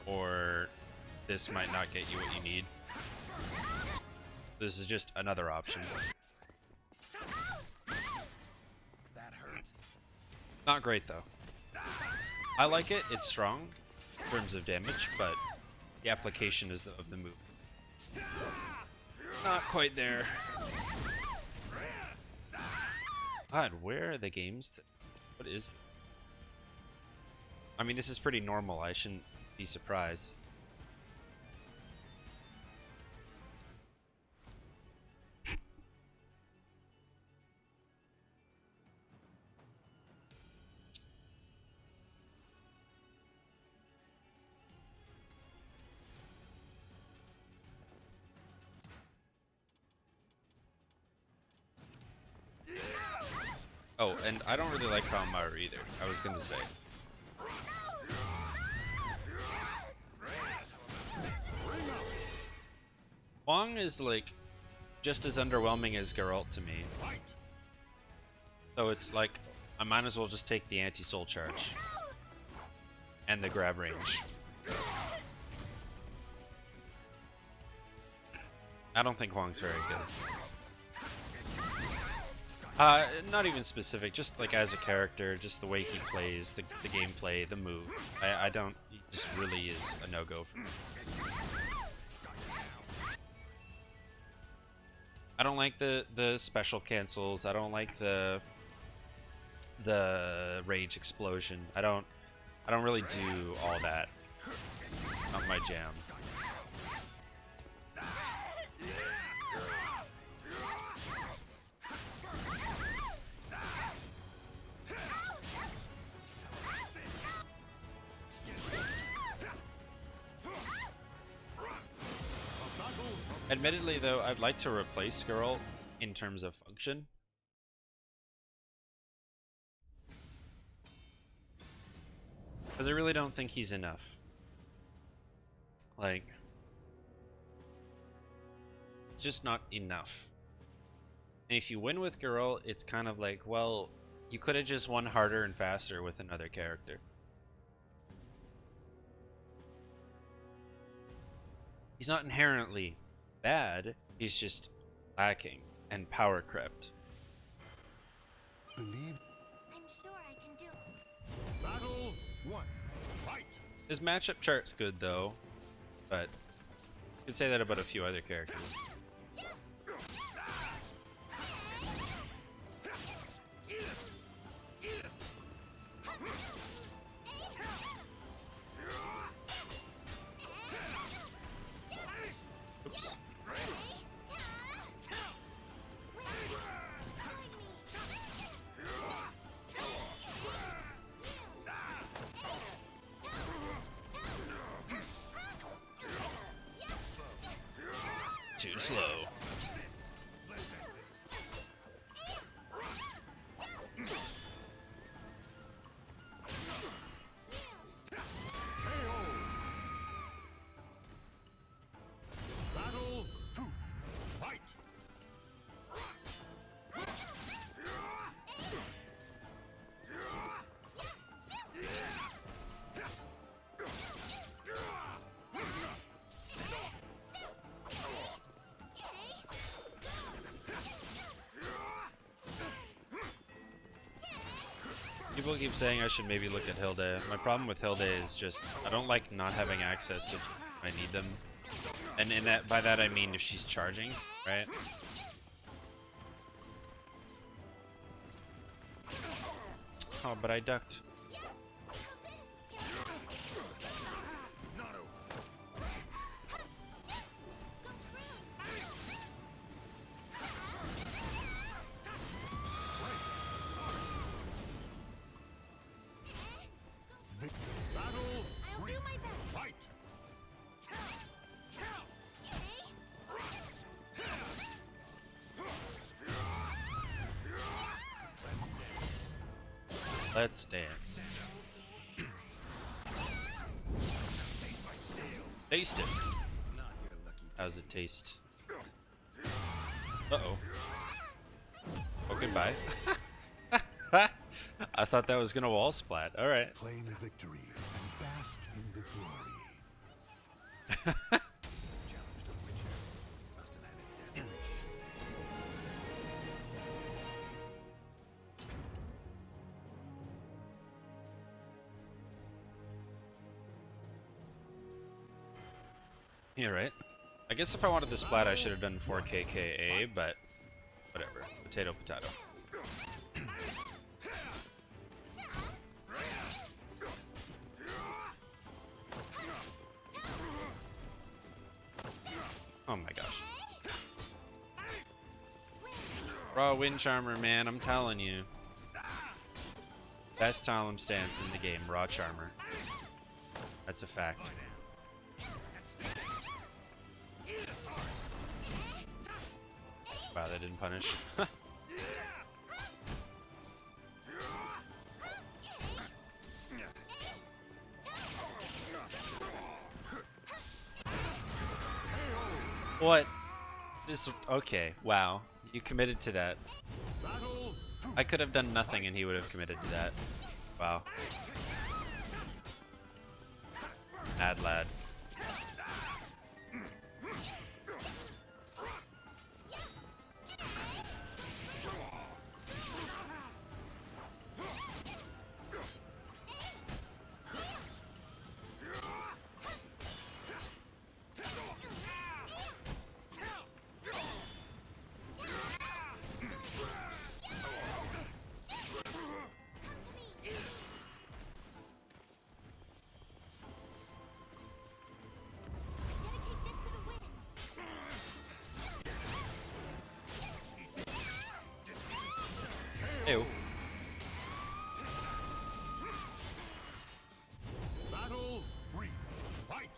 Or this might not get you what you need. This is just another option. That hurt. Not great though. I like it, it's strong in terms of damage, but the application is of the move. Not quite there. God, where are the games? What is? I mean, this is pretty normal. I shouldn't be surprised. Oh, and I don't really like Palmaru either. I was gonna say. Huang is like just as underwhelming as Geralt to me. So it's like I might as well just take the anti-soul charge and the grab range. I don't think Huang's very good. Not even specific, just like as a character, just the way he plays, the gameplay, the move. I don't, he just really is a no-go for me. I don't like the special cancels, I don't like the rage explosion. I don't really do all that. Not my jam. Admittedly though, I'd like to replace Geralt in terms of function. Because I really don't think he's enough. Like, just not enough. And if you win with Geralt, it's kind of like, well, you could have just won harder and faster with another character. He's not inherently bad, he's just lacking and power crept. Believe. I'm sure I can do it. Battle 1. Fight. His matchup chart's good though, but you could say that about a few other characters. Oops. Too slow. Battle 2. Fight. People keep saying I should maybe look at Hilde. My problem with Hilde is just I don't like not having access to when I need them. And in that by that I mean if she's charging, right? Oh, but I ducked. I'll do my best. Fight! Let's dance. Taste it. How's it taste? Uh-oh. Oh, goodbye. I thought that was gonna wall splat. Alright. Claim victory and bask in the glory. Yeah, right. I guess if I wanted the splat, I should have done 4K KA, but whatever. Potato, potato. Oh my gosh. Raw Wind Charmer, man, I'm telling you. Best Talon stance in the game, Raw Charmer. That's a fact. Wow, that didn't punish. What? Just okay. Wow, you committed to that. I could have done nothing and he would have committed to that. Wow. Mad lad. Ew. Battle 3. Fight!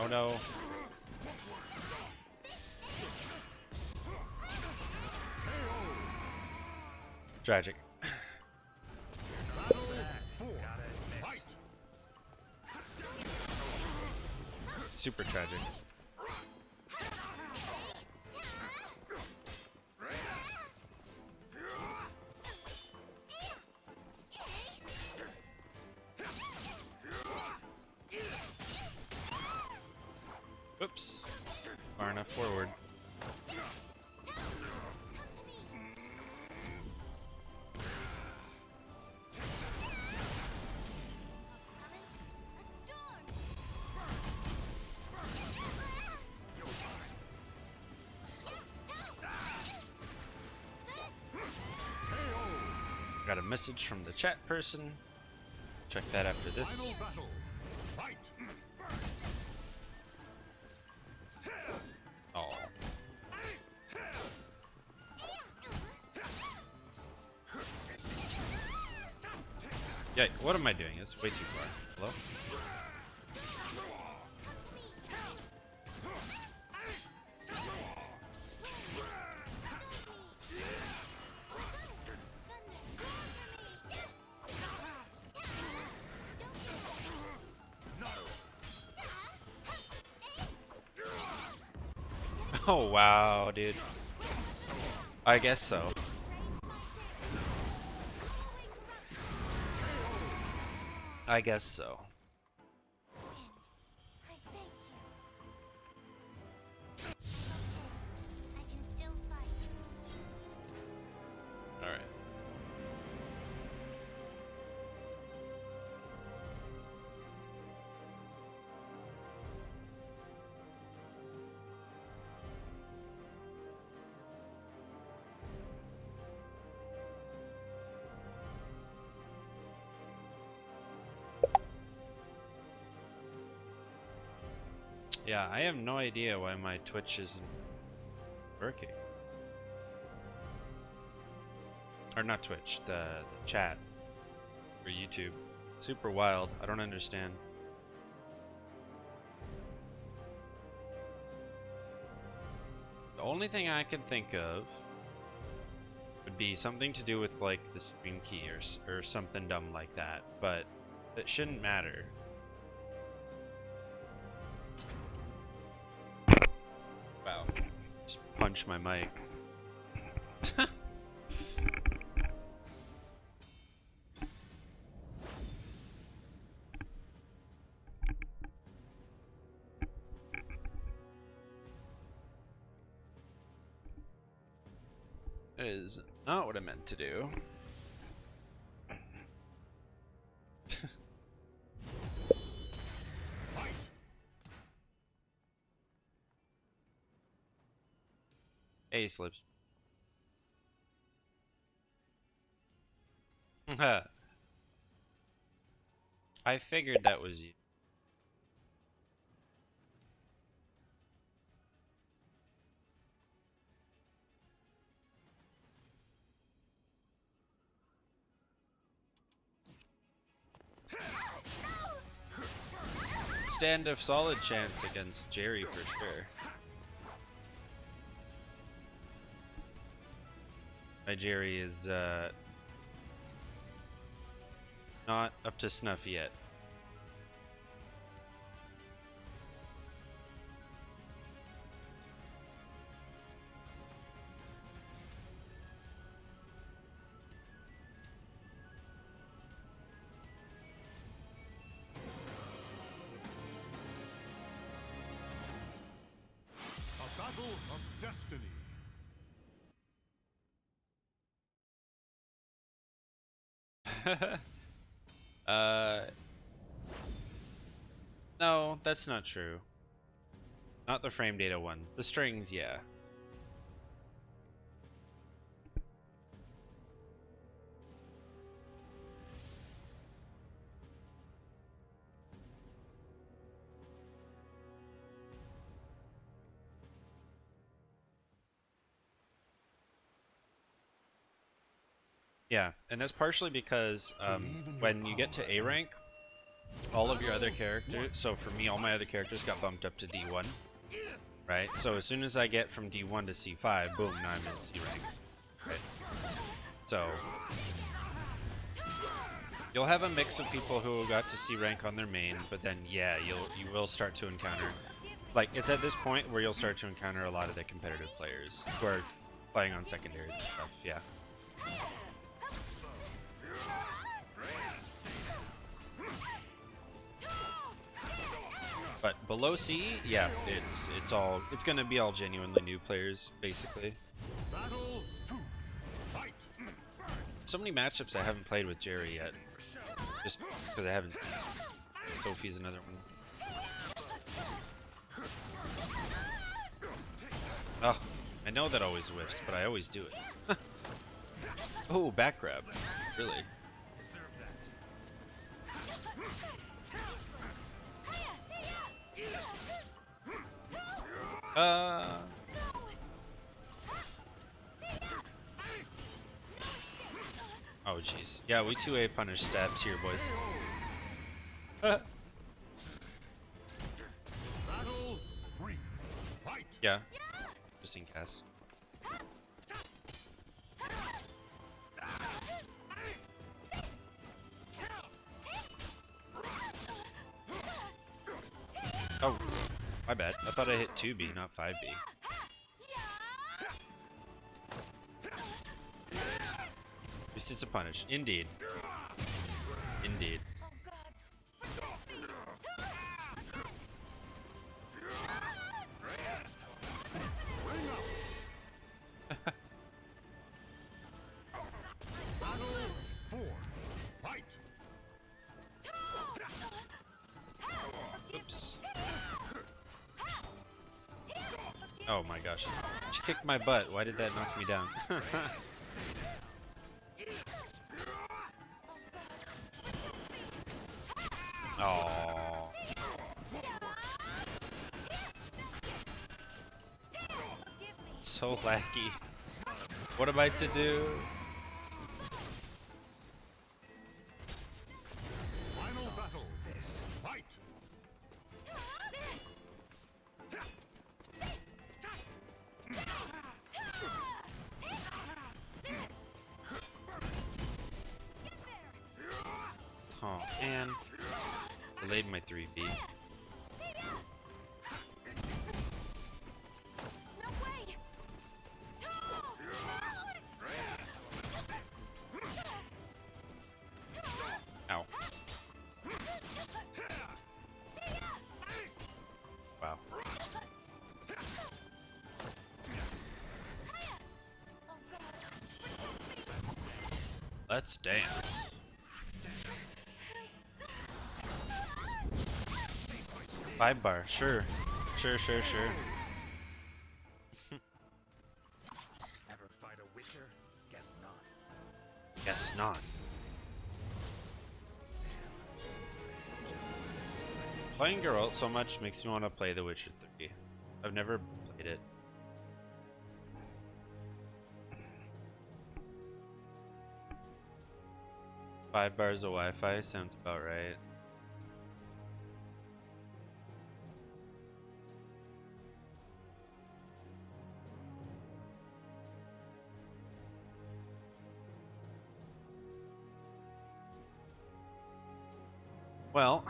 Oh no. Tragic. Battle 4. Fight! Super tragic. Whoops. Far enough forward. Got a message from the chat person. Check that after this. Final battle. Fight! Oh. Yeah, what am I doing? It's way too far. Hello? Oh wow, dude. I guess so. I guess so. I thank you. Okay, I can still fight. All right. Yeah, I have no idea why my Twitch isn't working. Or not Twitch, the chat for YouTube. Super wild. I don't understand. The only thing I can think of would be something to do with like the stream key or something dumb like that, but it shouldn't matter. Wow. Just punch my mic. That is not what I meant to do. Hey, Slips. I figured that was you. Stand a solid chance against Jerry for sure. My Jerry is not up to snuff yet. A battle of destiny. No, that's not true. Not the frame data one. The strings, yeah. Yeah, and that's partially because when you get to A rank, all of your other characters, so for me, all my other characters got bumped up to D1, right? So as soon as I get from D1 to C5, boom, now I'm in C rank, right? So you'll have a mix of people who got to C rank on their main, but then yeah, you will start to encounter, like it's at this point where you'll start to encounter a lot of the competitive players who are playing on secondaries and stuff, yeah. But below C, yeah, it's gonna be all genuinely new players, basically. Battle to fight. So many matchups I haven't played with Jerry yet, just because I haven't seen. Sophie's another one. Oh, I know that always whiffs, but I always do it. Oh, back grab, really? Oh jeez. Yeah, we 2A punish stabs here, boys. Battle 3. Fight. Yeah. Just in case. Oh, my bad. I thought I hit 2B, not 5B. it's a punish. Indeed. Indeed. Oh gods, protect me! Battle 4. Fight! Oops. Oh my gosh. She kicked my butt. Why did that knock me down? Oh. So laggy. What am I to do? Final battle. Fight! Oh, and delayed my 3B. No way! Ow. Wow. Let's dance. 5 bar, sure. Sure. Ever fight a witcher? Guess not. Guess not. Playing Geralt so much makes me want to play The Witcher 3. I've never played it. Five bars of Wi-Fi sounds about right. Well,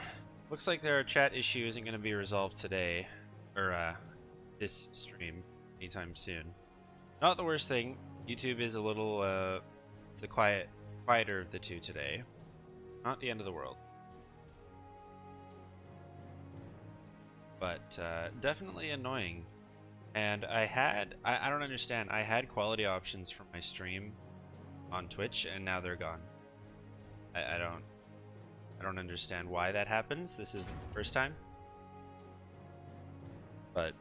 looks like their chat issue isn't going to be resolved today, or this stream, anytime soon. Not the worst thing. YouTube is a little, it's the quieter of the two today. Not the end of the world. But definitely annoying. And I don't understand. I had quality options for my stream on Twitch, and now they're gone. I don't understand why that happens. This isn't the first time. But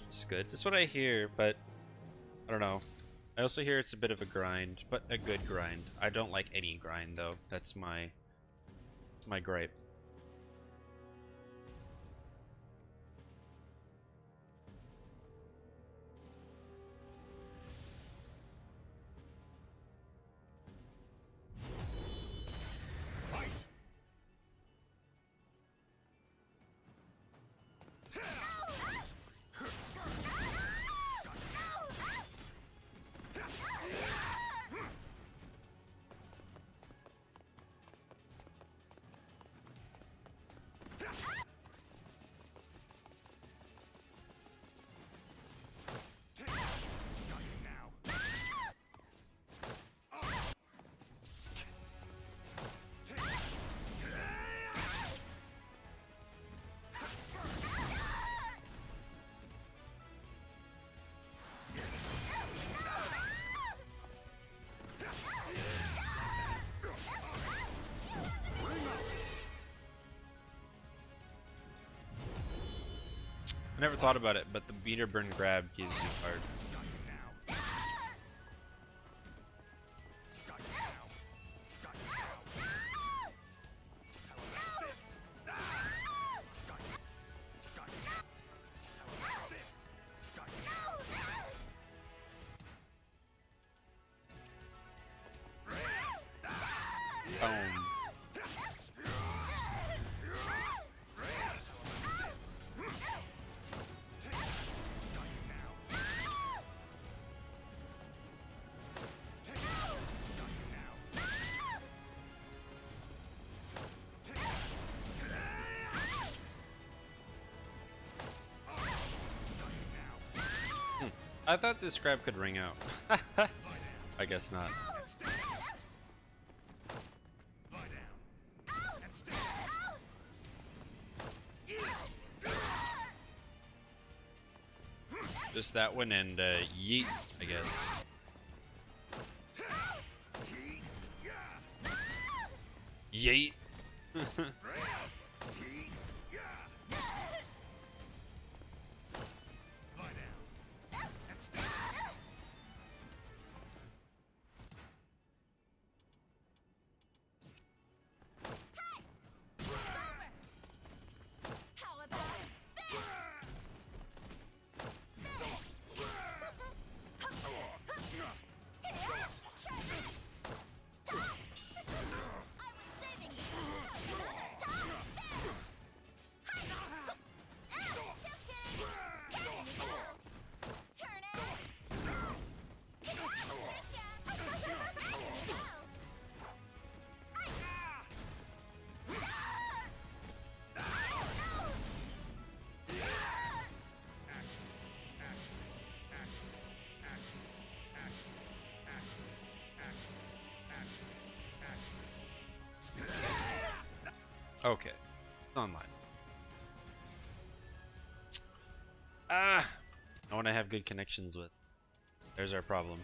it's good. That's what I hear, but I don't know. I also hear it's a bit of a grind, but a good grind. I don't like any grind though. That's my gripe. Fight! Got you now. I never thought about it, but the beater burn grab gives you hard. Got you now. Got you now. Got you now. How about this? Got you. Got you. How about this? Got you. Boom. I thought this grab could ring out. I guess not. Just that one and yeet, I guess. Yeet. How about this? Okay. It's online. Ah! I want to have good connections with. There's our problem.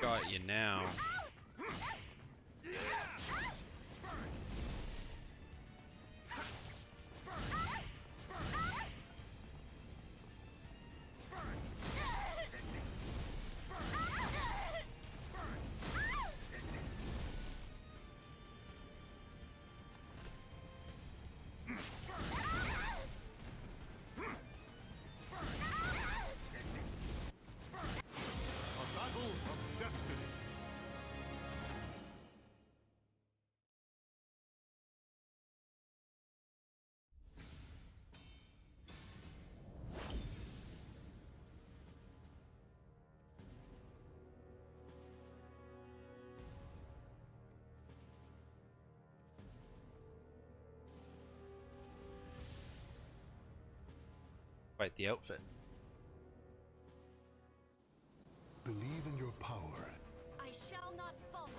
Got you now. A battle of destiny. Quite the outfit. Believe in your power. I shall not falter,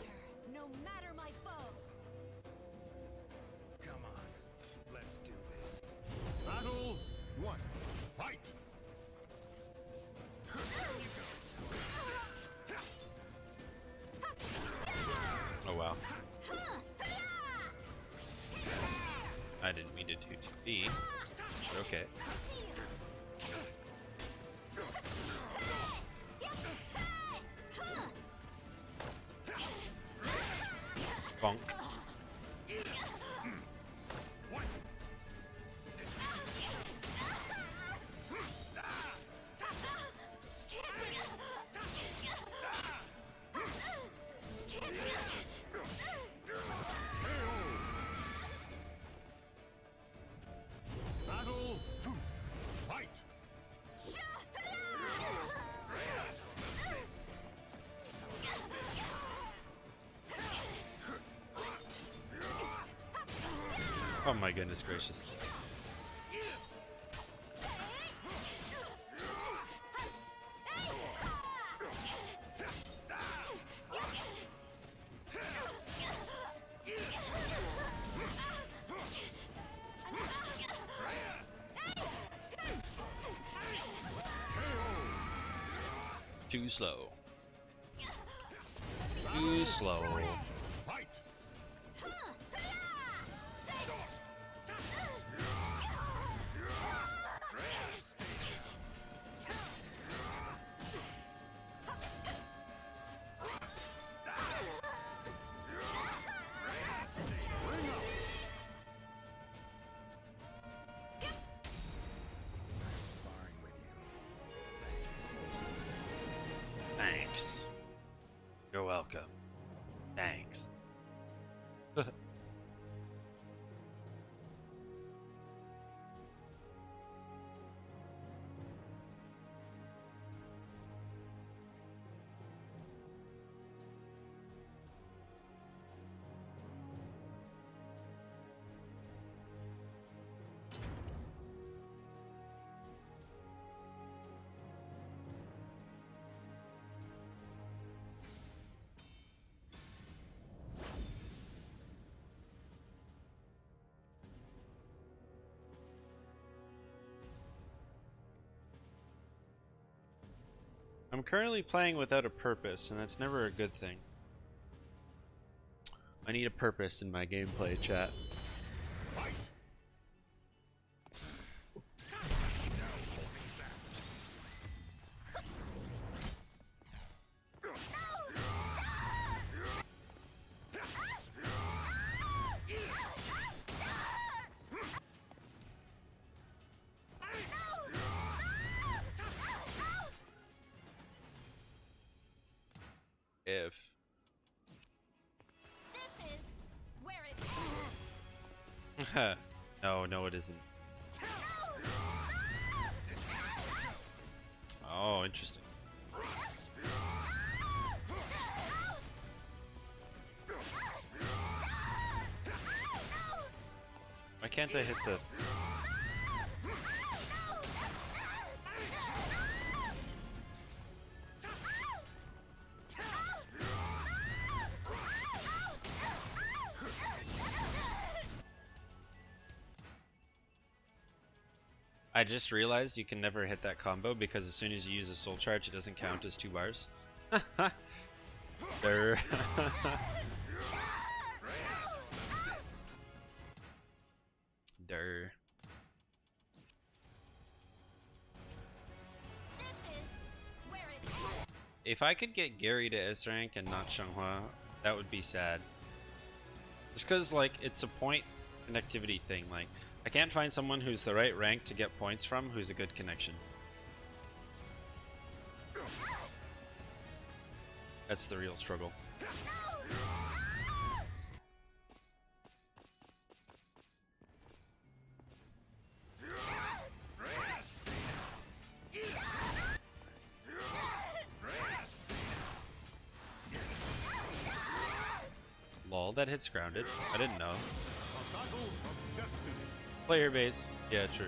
no matter my foe. Come on, let's do this. Battle 1. Fight! Oh wow. I didn't mean it to be. But okay. Bonk. Battle 2. Fight! Oh my goodness gracious. Too slow. Too slow. Fight! Sparring with you. I'm currently playing without a purpose, and that's never a good thing. I need a purpose in my gameplay, chat. Fight! If This is where it ends. no, it isn't. Oh, interesting. Why can't I hit the... I just realized you can never hit that combo because as soon as you use a soul charge, it doesn't count as 2 bars. There. Durr. This is where it ends. If I could get Gary to S rank and not Xianghua, that would be sad. Just cause like it's a point connectivity thing. Like I can't find someone who's the right rank to get points from who's a good connection. That's the real struggle. Lol, that hits grounded. I didn't know. A battle of destiny. Player base. Yeah, true.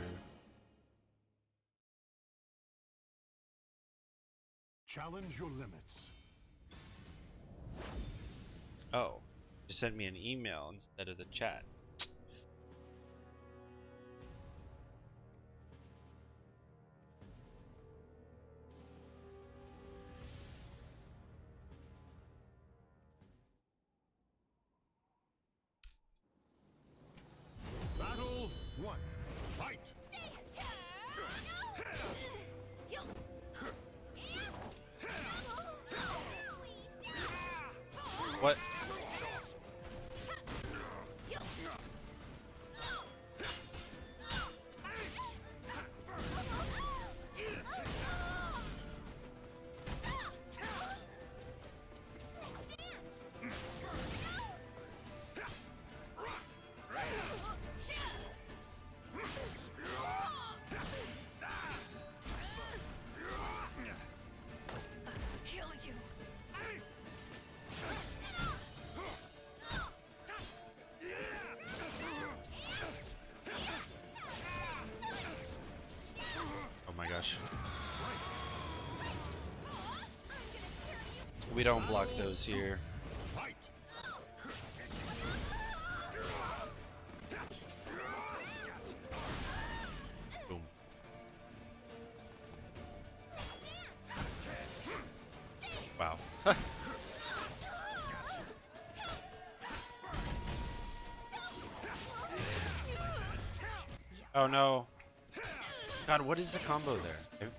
Challenge your limits. Oh, you sent me an email instead of the chat. Battle 1. Fight! What? Kill you. Oh my gosh. We don't block those here. Fight! Boom. Wow. Oh no. God, what is the combo there?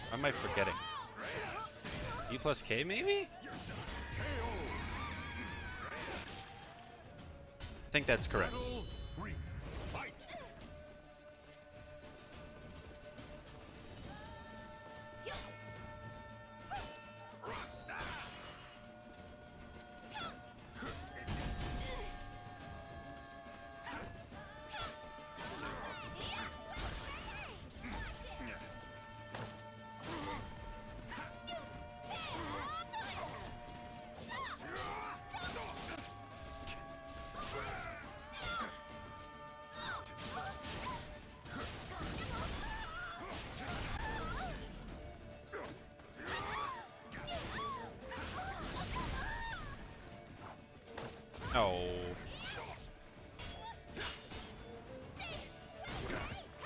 Why am I forgetting? E plus K maybe? I think that's correct. Battle 3. Fight! Oh.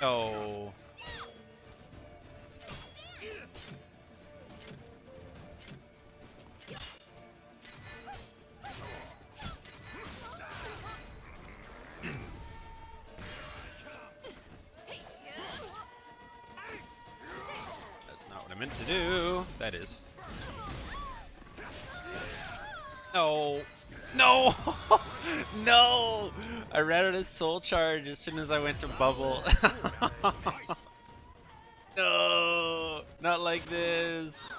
Oh. That's not what I meant to do. That is. No. No. No. I ran out of soul charge as soon as I went to bubble. No. Not like this.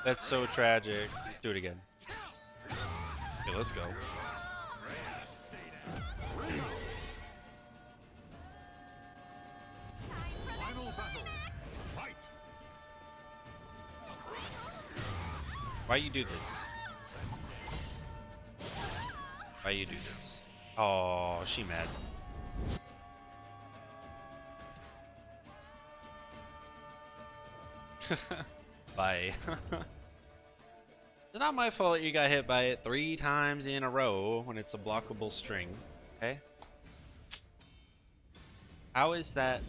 That's so tragic. Let's do it again. Okay, let's go. Final battle. Fight. Why you do this? Why you do this? Oh, she mad. Bye. It's not my fault you got hit by it 3 times in a row when it's a blockable string. Okay? How is that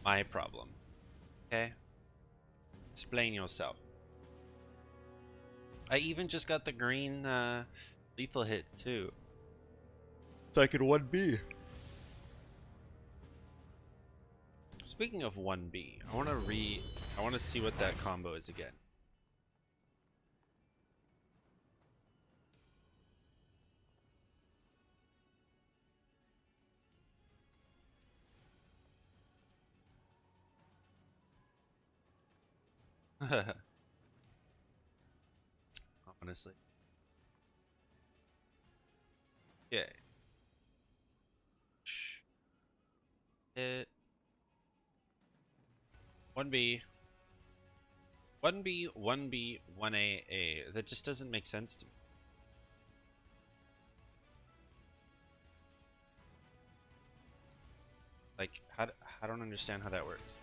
my problem? Okay? Explain yourself. I even just got the green lethal hits too. So I could 1B. Speaking of 1B, I want to see what that combo is again. Honestly. Okay. Hit 1B. 1B, 1B, 1A. That just doesn't make sense to me. Like, I don't understand how that works.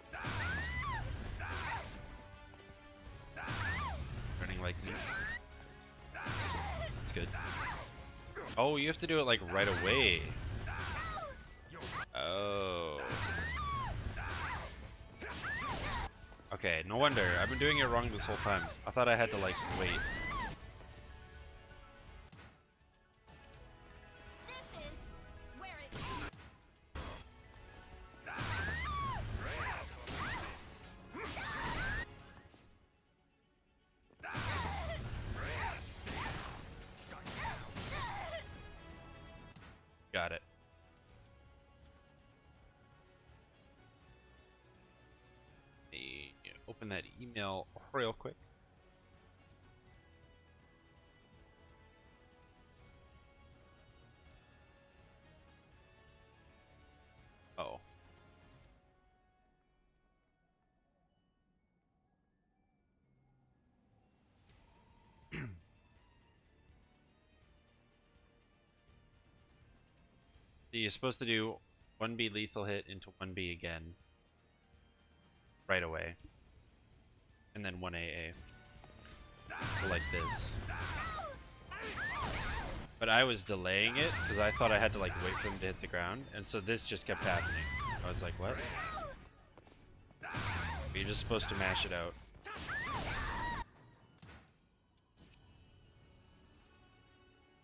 Running like me. It's good. Oh, you have to do it like right away. Oh. Okay, no wonder. I've been doing it wrong this whole time. I thought I had to like wait. This is where it ends. Got it. Let me open that email real quick. Oh. So you're supposed to do 1B lethal hit into 1B again. Right away. And then 1AA. Like this. But I was delaying it because I thought I had to like wait for him to hit the ground. And so this just kept happening. I was like, what? You're just supposed to mash it out.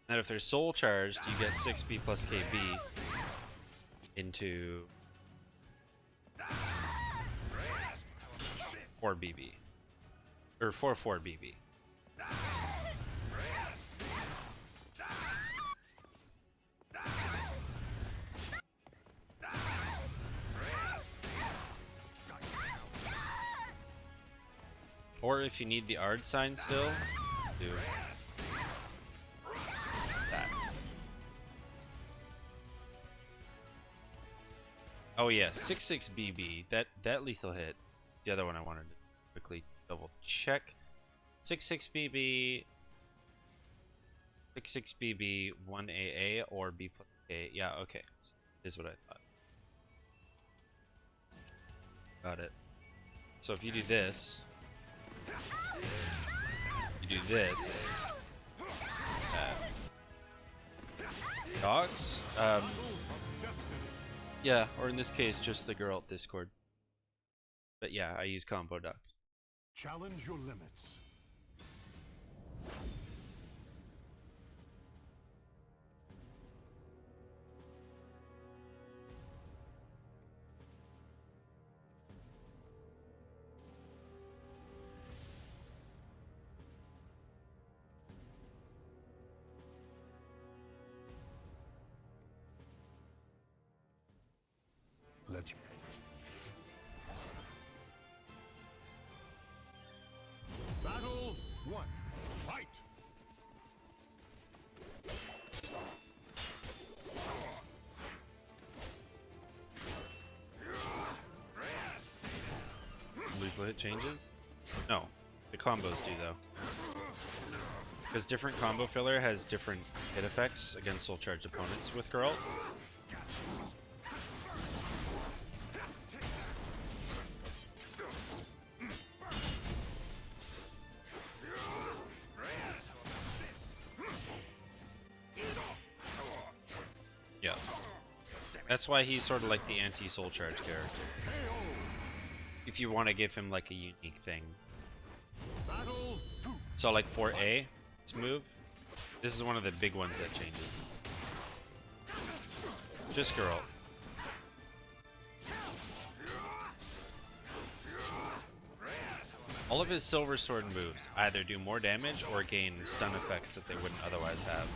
And if they're soul charged, you get 6B plus KB into 4BB. Or 4BB. Or if you need the ARD sign still, do that. Oh yeah, 66BB. That lethal hit. The other one I wanted to quickly double check. 66BB, 66BB, 1AA, or B plus A. Yeah, okay. Is what I thought. Got it. So if you do this, you do this, docs. Battle of destiny. Yeah, or in this case, just the girl at Discord. But yeah, I use combo docs. Challenge your limits. Let you. Battle 1. Fight! Lethal hit changes? No, the combos do though. Because different combo filler has different hit effects against soul charged opponents with Geralt. Yeah. That's why he's sort of like the anti-soul charge character. If you want to give him like a unique thing. Battle 2. So like for A, its move, this is one of the big ones that changes. Just Geralt. All of his Silver Sword moves either do more damage or gain stun effects that they wouldn't otherwise have.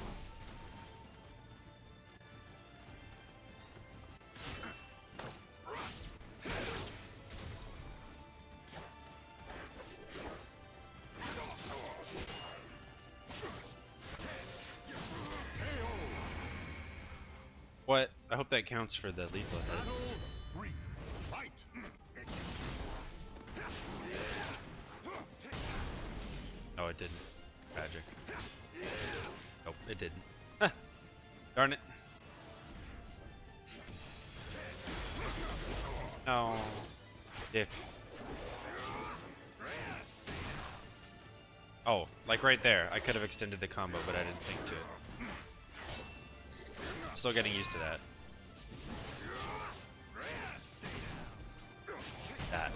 What? I hope that counts for the lethal hit. Battle 3. Fight! No, it didn't. Tragic. Nope, it didn't. Huh. Darn it. No. Dick. Oh, like right there. I could have extended the combo, but I didn't think to it. Still getting used to that. That.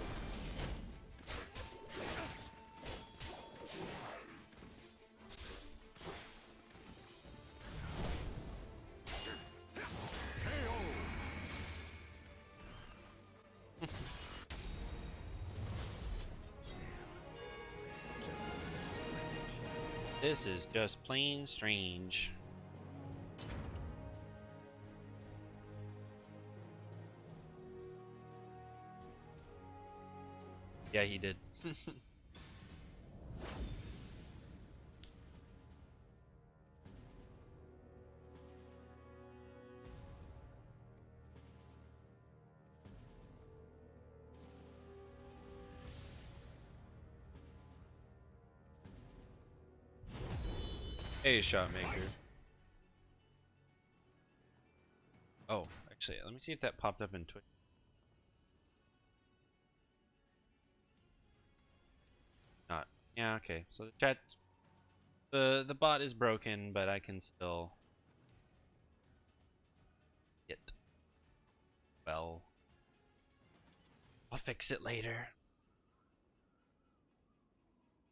This is just plain strange. Yeah, he did. Hey, Shotmaker. Oh, actually, let me see if that popped up in Twitch. Not. Yeah, okay. So the chat, the bot is broken, but I can still get. Well, I'll fix it later.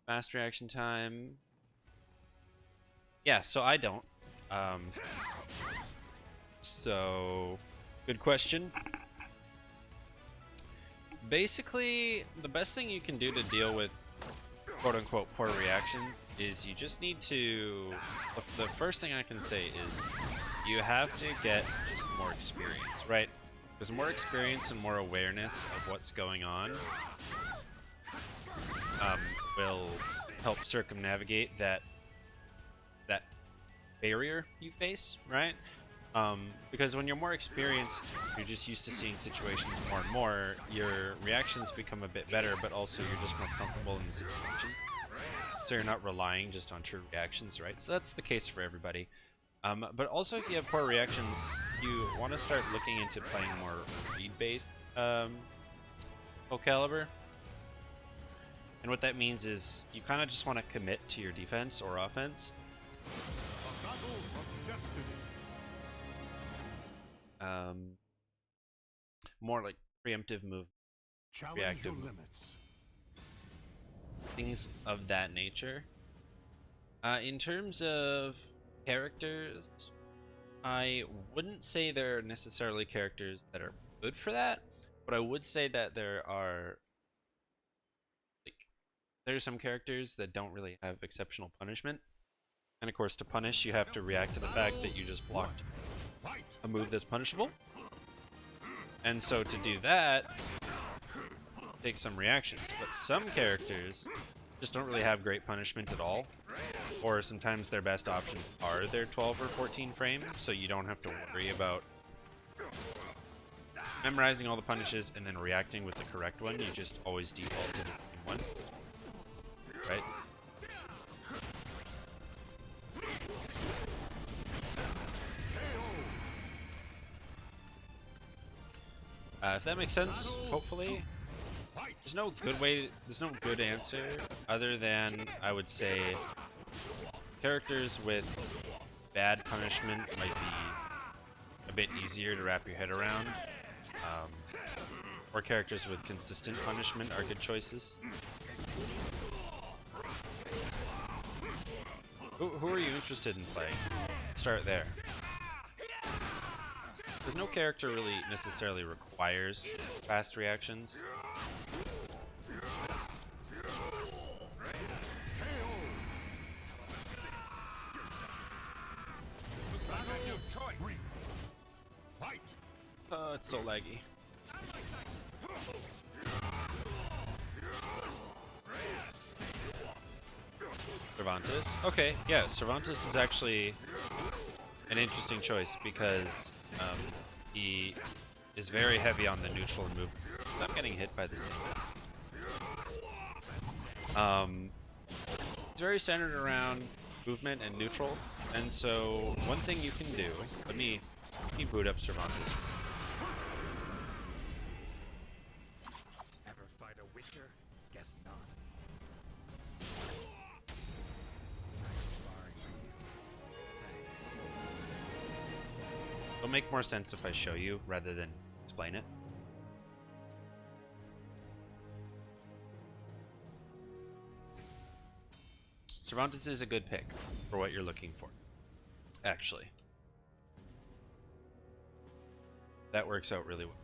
Fast reaction time. Yeah, so I don't. So, good question. Basically, the best thing you can do to deal with quote-unquote poor reactions is you just need to... The first thing I can say is you have to get just more experience, right? Because more experience and more awareness of what's going on will help circumnavigate that barrier you face, right? Because when you're more experienced, you're just used to seeing situations more and more, your reactions become a bit better, but also you're just more comfortable in the situation. So you're not relying just on true reactions, right? So that's the case for everybody. But also if you have poor reactions, you want to start looking into playing more read-based full caliber. And what that means is you kind of just want to commit to your defense or offense. A battle of destiny. um, more like preemptive move, Challenge reactive your move, limits. things of that nature. In terms of characters, I wouldn't say there are necessarily characters that are good for that, but I would say that there are some characters that don't really have exceptional punishment. And of course, to punish, you have to react to the fact that you just blocked Fight. a move that's punishable. And so to do that, take some reactions. But some characters just don't really have great punishment at all. Or sometimes their best options are their 12 or 14 frame, so you don't have to worry about memorizing all the punishes and then reacting with the correct one. You just always default to the same one. Right? If that makes sense, hopefully. There's no good way, there's no good answer other than, I would say, characters with bad punishment might be a bit easier to wrap your head around. Or characters with consistent punishment are good choices. Who are you interested in playing? Start there. Because no character really necessarily requires fast reactions. Fight. Oh, it's so laggy. Cervantes. Okay, yeah, Cervantes is actually an interesting choice because he is very heavy on the neutral move. I'm getting hit by the same. It's very centered around movement and neutral, and so one thing you can do. Let me boot up Cervantes. Ever fight a witcher? Guess not. Sparring for you. Thanks. It'll make more sense if I show you rather than explain it. Cervantes is a good pick for what you're looking for, actually. That works out really well.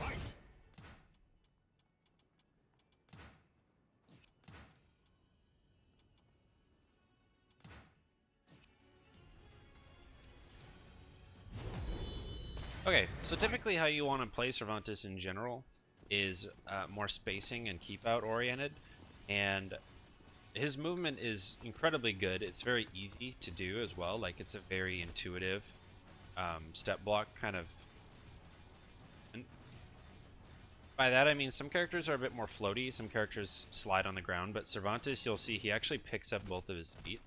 Fight. Okay, so typically how you want to play Cervantes in general is more spacing and keep out oriented, and his movement is incredibly good. It's very easy to do as well, like it's a very intuitive step block kind of. And by that I mean some characters are a bit more floaty, some characters slide on the ground, but Cervantes, you'll see he actually picks up both of his feet.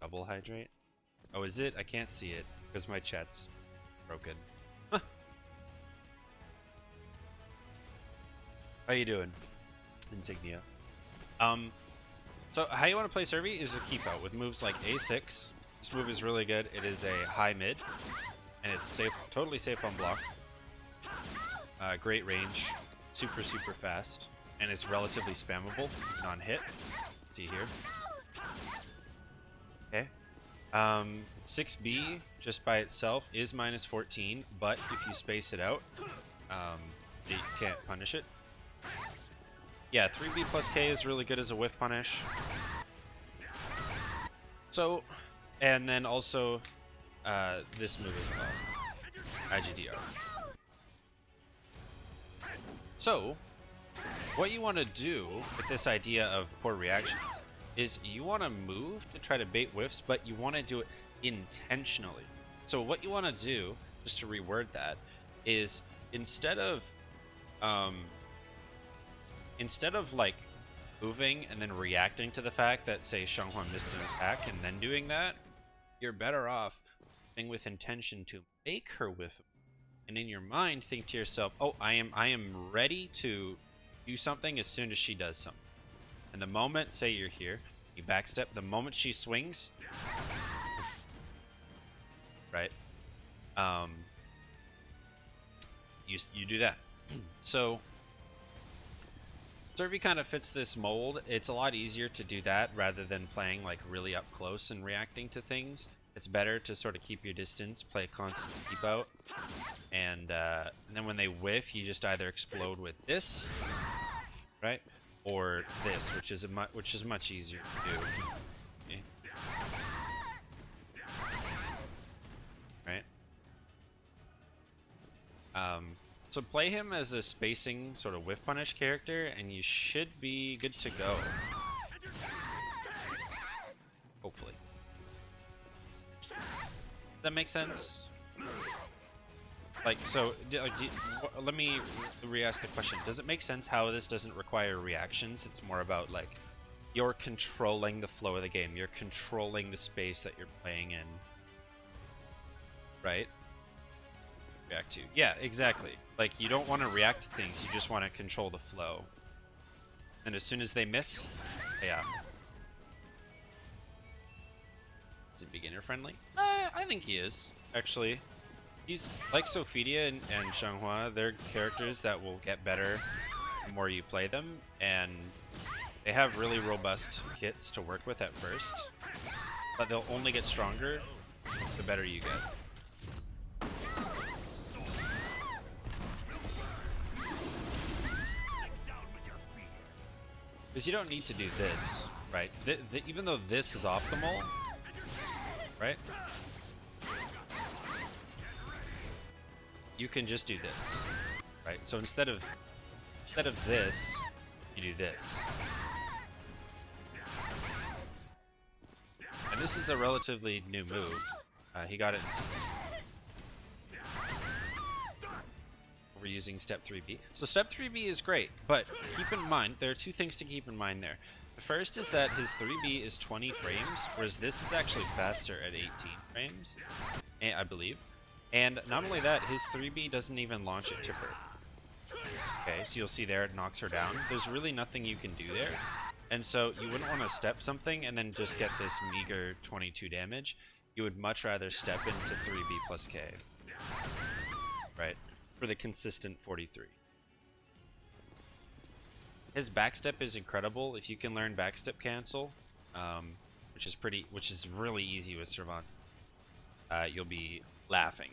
Double hydrate? Oh, is it? I can't see it because my chat's broken. Huh. How you doing, Insignia? So how you want to play Servi is a keep out with moves like A6. This move is really good. It is a high mid, and it's safe, totally safe on block. Great range, super fast, and it's relatively spammable on hit. See here. Okay. 6B just by itself is -14, but if you space it out, you can't punish it. Yeah, 3B plus K is really good as a whiff punish. So, and then also this move as well, IGDR. So, what you want to do with this idea of poor reactions is you want to move to try to bait whiffs, but you want to do it intentionally. So what you want to do, just to reword that, is instead of like moving and then reacting to the fact that, say, Xianghua missed an attack and then doing that, you're better off moving with intention to make her whiff, and in your mind think to yourself, oh, I am ready to do something as soon as she does something. And the moment, say you're here, you backstep, the moment she swings, right? You do that. So Survey kind of fits this mold. It's a lot easier to do that rather than playing like really up close and reacting to things. It's better to sort of keep your distance, play a constant keep out, and then when they whiff, you just either explode with this, right, or this, which is much easier to do. Okay. Right. So play him as a spacing sort of whiff punish character, and you should be good to go. Hopefully. Does that make sense? Like, so, let me re-ask the question. Does it make sense how this doesn't require reactions? It's more about, like, you're controlling the flow of the game. You're controlling the space that you're playing in. Right? React to. Yeah, exactly. Like, you don't want to react to things. You just want to control the flow. And as soon as they miss, yeah. Is it beginner friendly? I think he is, actually. He's like Sophidia and Xianghua. They're characters that will get better the more you play them, and they have really robust kits to work with at first, but they'll only get stronger the better you get. Because you don't need to do this, right? Even though this is optimal, right? You can just do this, right? So instead of this, you do this. And this is a relatively new move. He got it over using step 3B. So step 3B is great, but keep in mind, there are two things to keep in mind there. The first is that his 3B is 20 frames, whereas this is actually faster at 18 frames, I believe. And not only that, his 3B doesn't even launch at tipper. Okay, so you'll see there it knocks her down. There's really nothing you can do there. And so you wouldn't want to step something and then just get this meager 22 damage. You would much rather step into 3B plus K. Right? For the consistent 43. His backstep is incredible. If you can learn backstep cancel, which is really easy with Servant, you'll be laughing.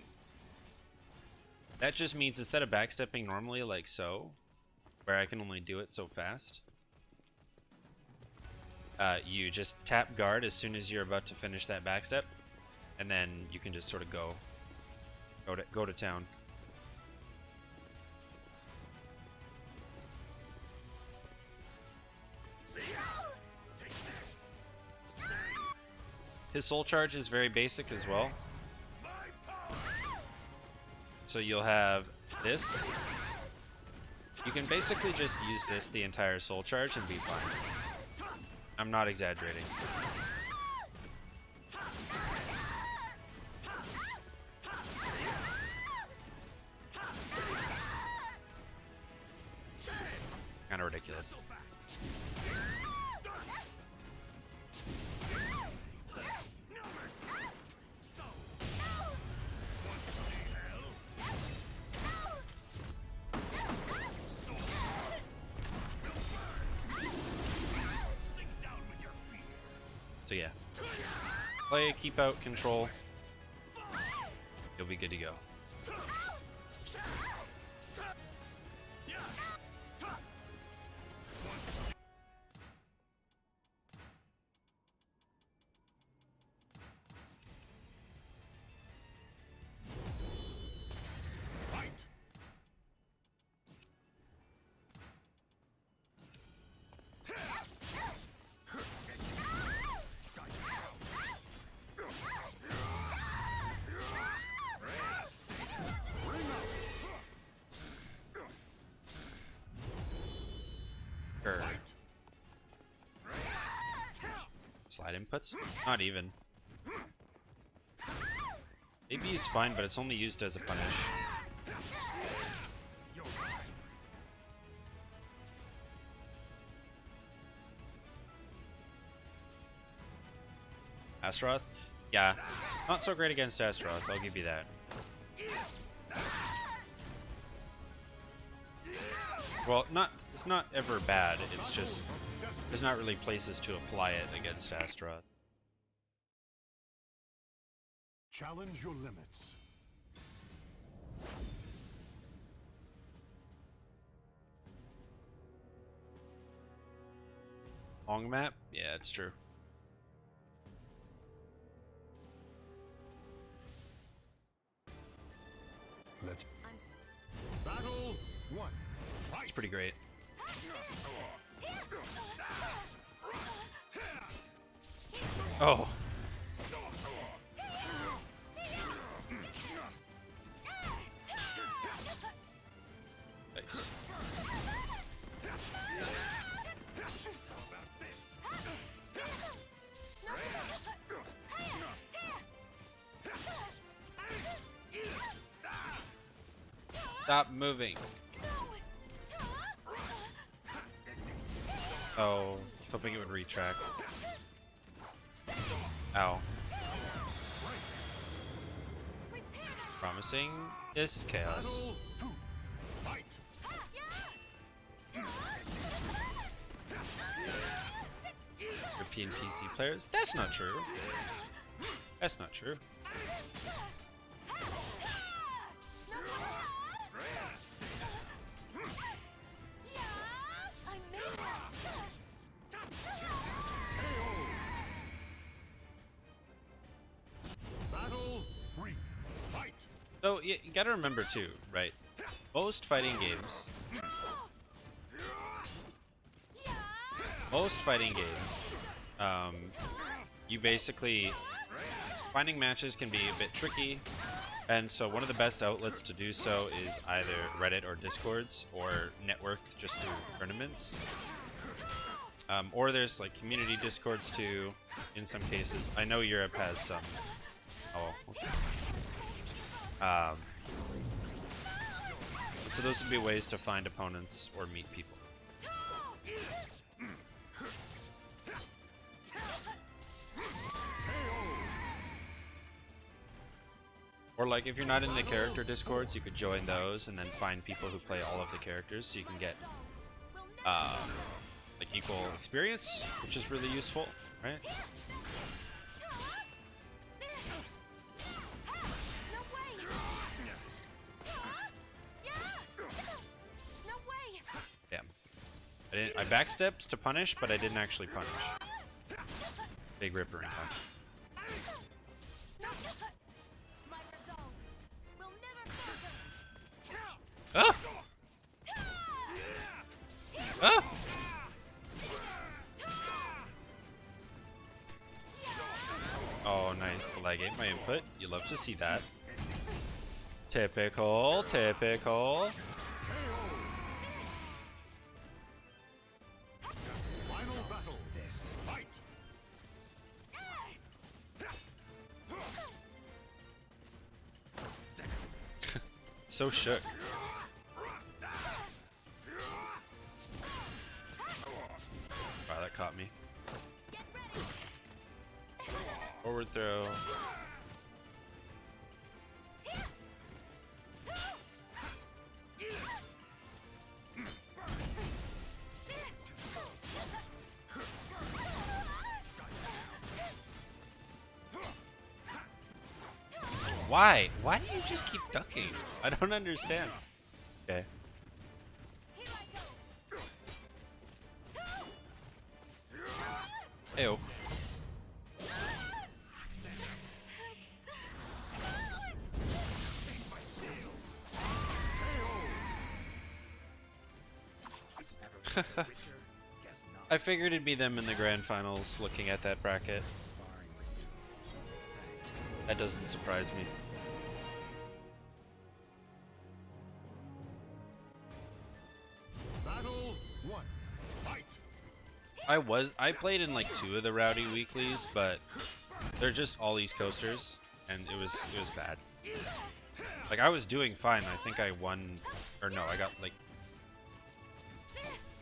That just means instead of backstepping normally like so, where I can only do it so fast, you just tap guard as soon as you're about to finish that backstep, and then you can just sort of go to town. His soul charge is very basic as well. So you'll have this. You can basically just use this the entire soul charge and be fine. I'm not exaggerating. Kind of ridiculous. So yeah, play, keep out, control, you'll be good to go. Slide inputs? Not even. AB is fine, but it's only used as a punish. Astaroth. Yeah, not so great against Astaroth, I'll give you that. Well, it's not ever bad, it's just there's not really places to apply it against Astaroth. Challenge your limits. Long map? Yeah, it's true. Let battle one. Fight. It's pretty great. Oh. Nice. Stop moving. Oh, hoping it would retract. Ow. Promising. This is chaos. Battle two. Fight. European PC players? That's not true. That's not true. Battle three. Fight. So you gotta remember too, right? Most fighting games, you basically finding matches can be a bit tricky, and so one of the best outlets to do so is either Reddit or Discords or networked just through tournaments. Or there's like community Discords too, in some cases. I know Europe has some. Oh, okay. So those would be ways to find opponents or meet people. Or like if you're not in the character Discords, you could join those and then find people who play all of the characters, so you can get like equal experience, which is really useful, right? Yeah. I backstepped to punish, but I didn't actually punish. Big ripper and punch. Ah! Ah! Oh, nice. The lag ate my input. You love to see that. Typical, typical. Final battle. This. Fight. So shook. Wow, that caught me. Forward throw. Why? Why do you just keep ducking? I don't understand. Okay. Ew. I figured it'd be them in the grand finals looking at that bracket. That doesn't surprise me. Battle one. Fight. I played in like 2 of the Rowdy weeklies, but they're just all East Coasters, and it was bad. Like I was doing fine. I think I won, or no, I got like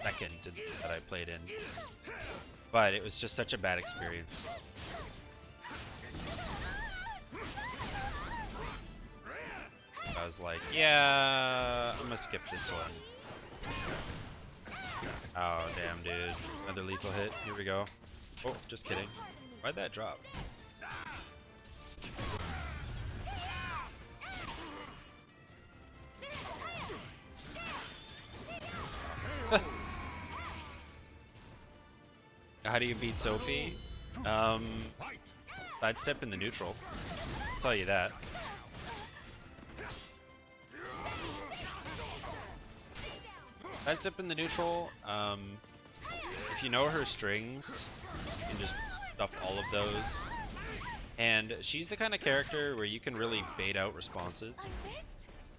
second that I played in, but it was just such a bad experience. I was like, yeah, I'm gonna skip this one. Oh, damn, dude. Another lethal hit. Here we go. Oh, just kidding. Why'd that drop? How do you beat Sophie? Sidestep in the neutral. I'll tell you that. Sidestep in the neutral. If you know her strings, you can just stuff all of those. And she's the kind of character where you can really bait out responses.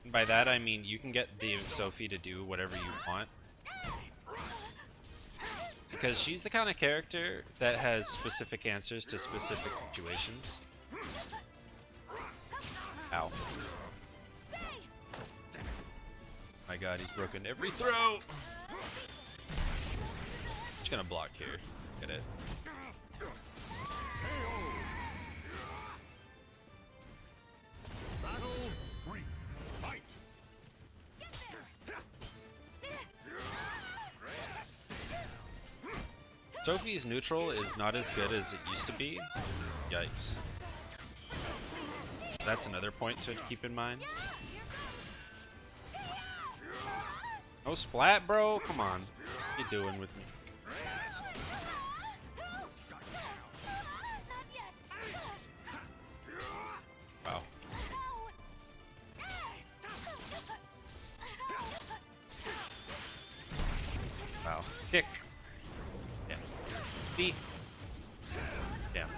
And by that I mean you can get the Sophie to do whatever you want. Because she's the kind of character that has specific answers to specific situations. Ow. My god, he's broken every throw! Just gonna block here. Get it. Battle 3. Fight. Sophie's neutral is not as good as it used to be. Yikes. That's another point to keep in mind. No splat, bro? Come on. What you doing with me? Wow. Wow. Kick. Yeah. B. Damn.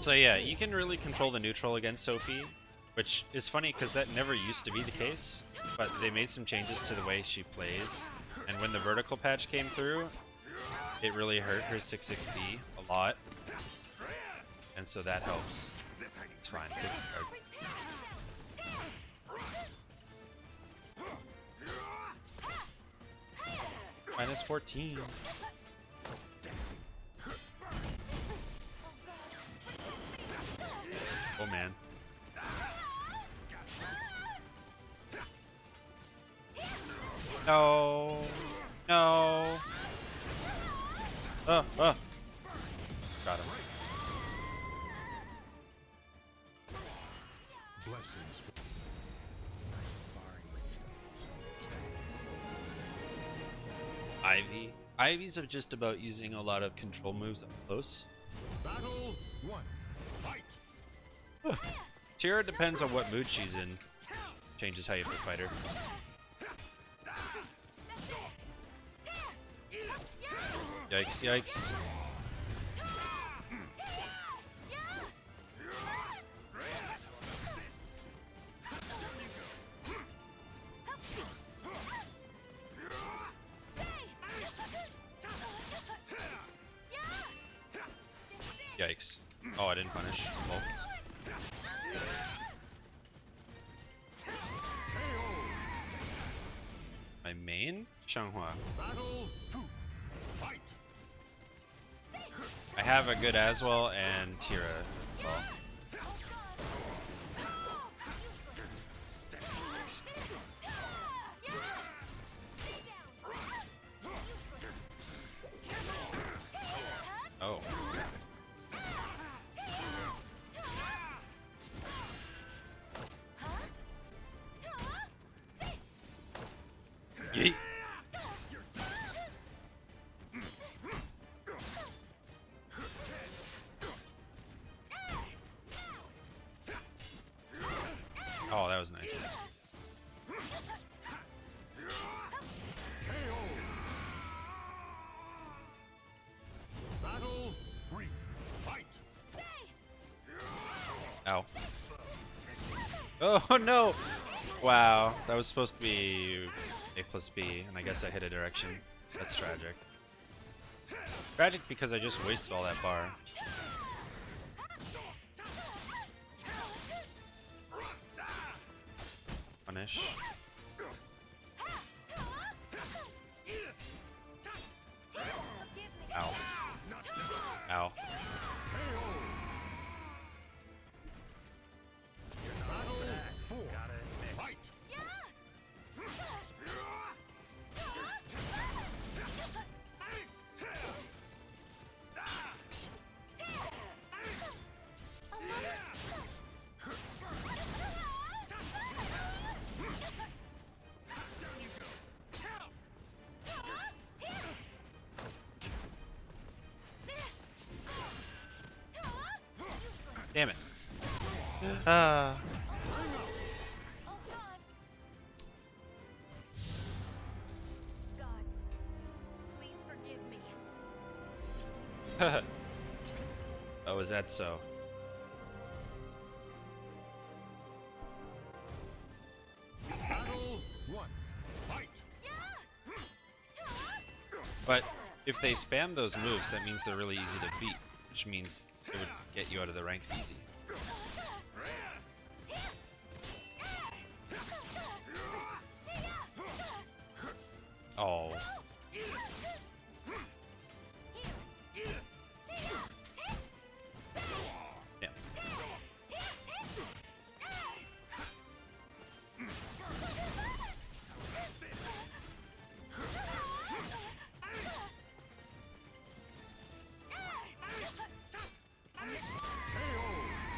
So yeah, you can really control the neutral against Sophie, which is funny because that never used to be the case, but they made some changes to the way she plays, and when the vertical patch came through, it really hurt her 6-6B a lot, and so that helps. It's fine. Take the card. Minus 14. Oh man. No. No. Got him. Blessings. Ivy. Ivy's are just about using a lot of control moves up close. Battle 1. Fight. Tira depends on what mood she's in. Changes how you have to fight her. Yikes, yikes. Yikes. Oh, I didn't punish. Well. My main? Shanghua. Battle 2. Fight. I have a good Aswell and Tira as well. Oh. Yeet. Oh, that was nice. Battle 3. Fight. Ow. Oh no! Wow, that was supposed to be A plus B, and I guess I hit a direction. That's tragic. Tragic because I just wasted all that bar. Punish. Ow. Ow. Battle 4. Fight! Damn it. Oh gods. Gods, please forgive me. Oh, is that so? Battle 1. Fight! But if they spam those moves, that means they're really easy to beat, which means it would get you out of the ranks easy. Oh. Damn.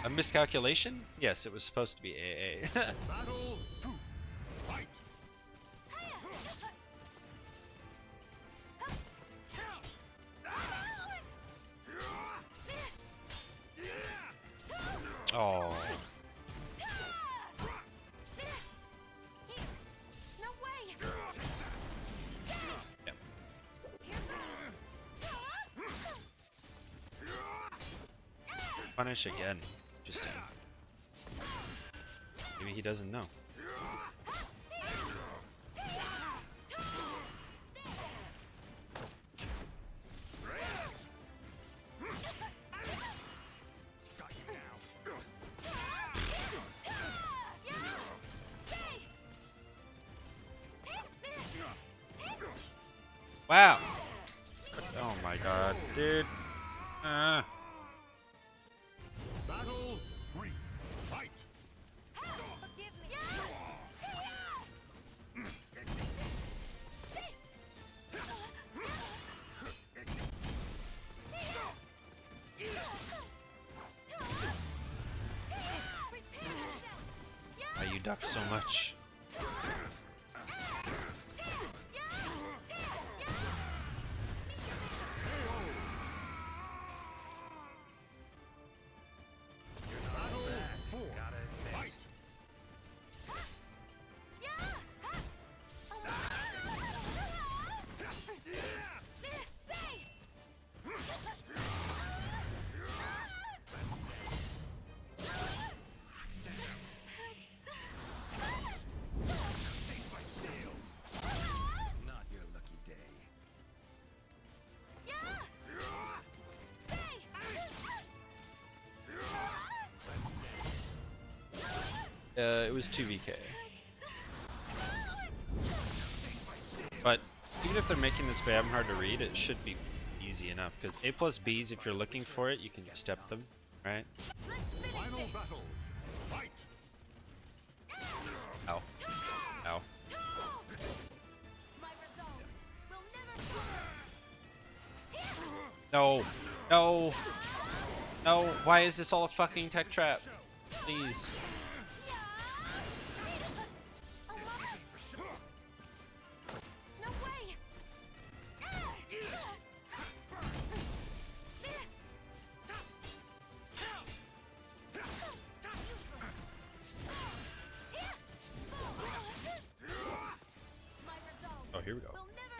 A miscalculation? Yes, it was supposed to be AA. Battle 2. Fight! Oh. No way. Yep. Punish again. Interesting. Maybe he doesn't know. Wow. Oh my god, dude. Battle 3. Fight! Forgive me. Why you duck so much? Battle 4. Fight! Not your lucky day. It was 2VK. But even if they're making the spam hard to read, it should be easy enough. Because A plus Bs, if you're looking for it, you can step them, right? Let's finish Final this. battle. Fight! Ow. Ow. My resolve will never No. No. No. Why is this all a fucking tech trap? Please. No way. My resolve Oh, here we go. will never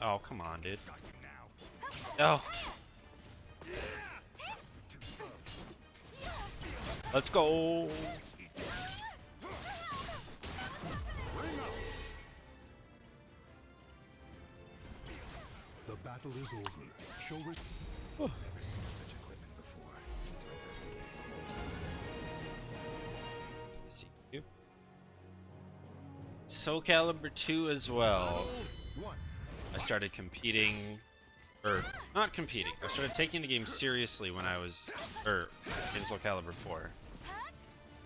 Oh, come on, dude. No. Let's go. The battle is over. Show it. Never seen such equipment before. Need to investigate. See you. Soul Calibur 2 as well. One. I started competing, or not competing. I started taking the game seriously when I was, in Soul Calibur 4,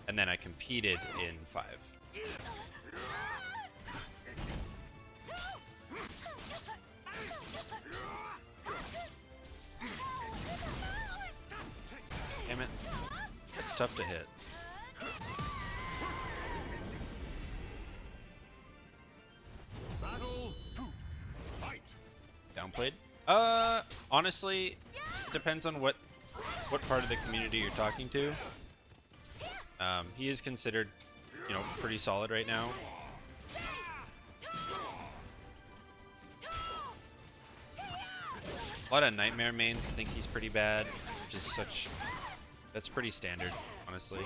and then I competed in 5. Damn it, it's tough to hit. Battle 2. Fight. Downplayed? Honestly, it depends on what part of the community you're talking to. He is considered, you know, pretty solid right now. A lot of Nightmare mains think he's pretty bad, which is that's pretty standard, honestly.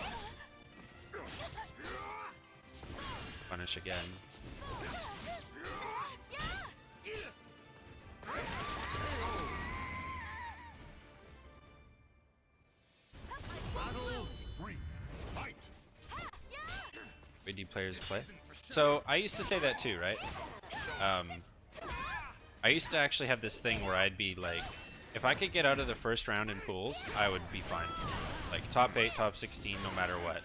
Punish again. Battle 3. Fight. Where do players play? So I used to say that too, right? I used to actually have this thing where I'd be like, if I could get out of the first round in pools, I would be fine. Like top 8, top 16, no matter what.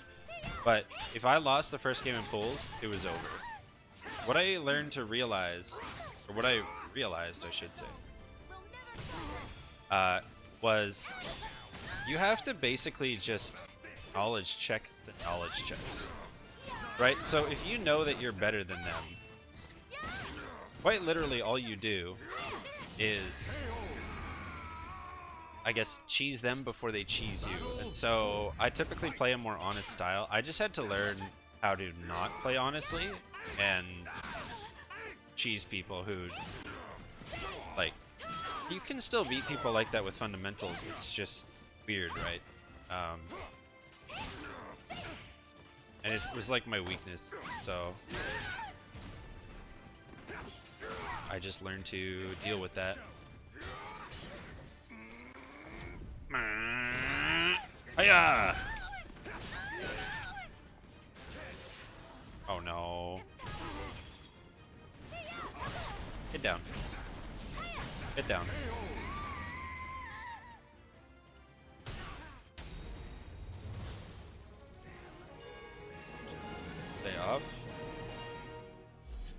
But if I lost the first game in pools, it was over. What I learned to realize, or what I realized, I should say, was you have to basically just knowledge check the knowledge checks. Right? So if you know that you're better than them, quite literally all you do is, I guess, cheese them before they cheese you. And so I typically play a more honest style. I just had to learn how to not play honestly and cheese people who, like, you can still beat people like that with fundamentals. It's just weird, right? And it was like my weakness, so I just learned to deal with that. Hiya! Oh no. Get down. Get down. Day off?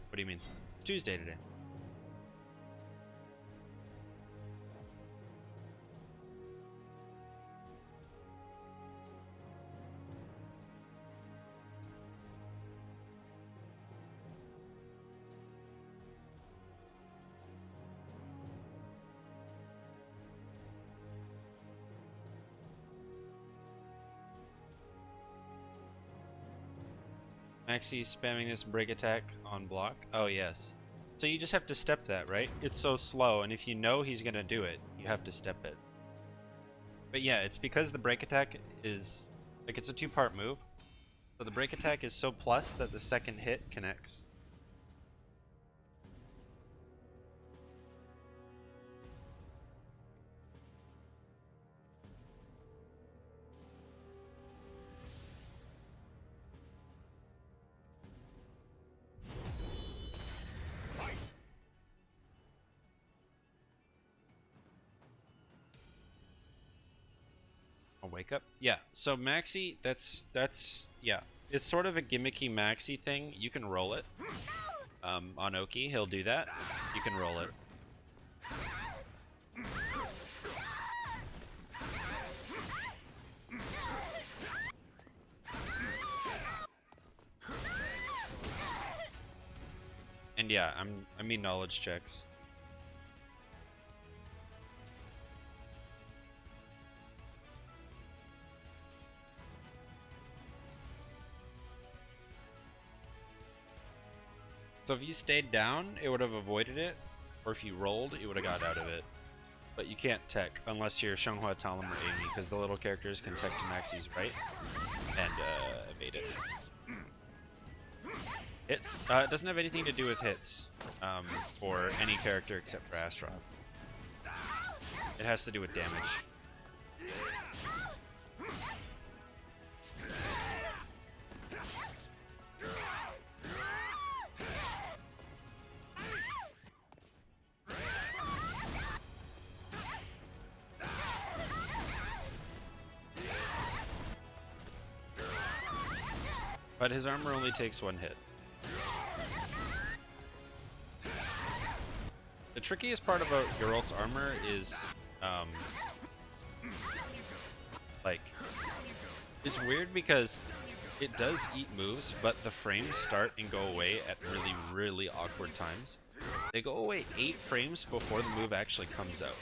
What do you mean? It's Tuesday today. Maxi spamming this break attack on block. Oh yes. So you just have to step that, right? It's so slow, and if you know he's gonna do it, you have to step it. But yeah, it's because the break attack is, like, it's a two-part move. So the break attack is so plus that the second hit connects. A wake up? Yeah. So Maxi, that's yeah. It's sort of a gimmicky Maxi thing. You can roll it. On Oki, he'll do that. You can roll it. And yeah, I mean knowledge checks. So if you stayed down, it would have avoided it, or if you rolled, it would have got out of it. But you can't tech unless you're Xianghua Talon or Amy, because the little characters can tech to Maxi's right and evade it. Hits. It doesn't have anything to do with hits for any character except for Astaroth. It has to do with damage. but his armor only takes 1 hit. The trickiest part about Geralt's armor is, like, it's weird because it does eat moves, but the frames start and go away at really, really awkward times. They go away 8 frames before the move actually comes out.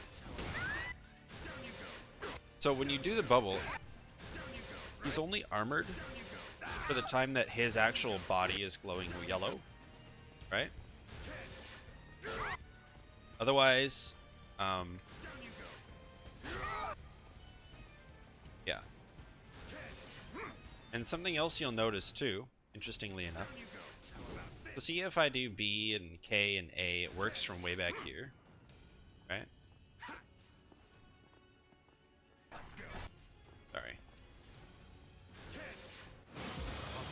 So when you do the bubble, he's only armored for the time that his actual body is glowing yellow, right? Otherwise, yeah. And something else you'll notice too, interestingly enough. So see if I do B and K and A, it works from way back here, right? Sorry.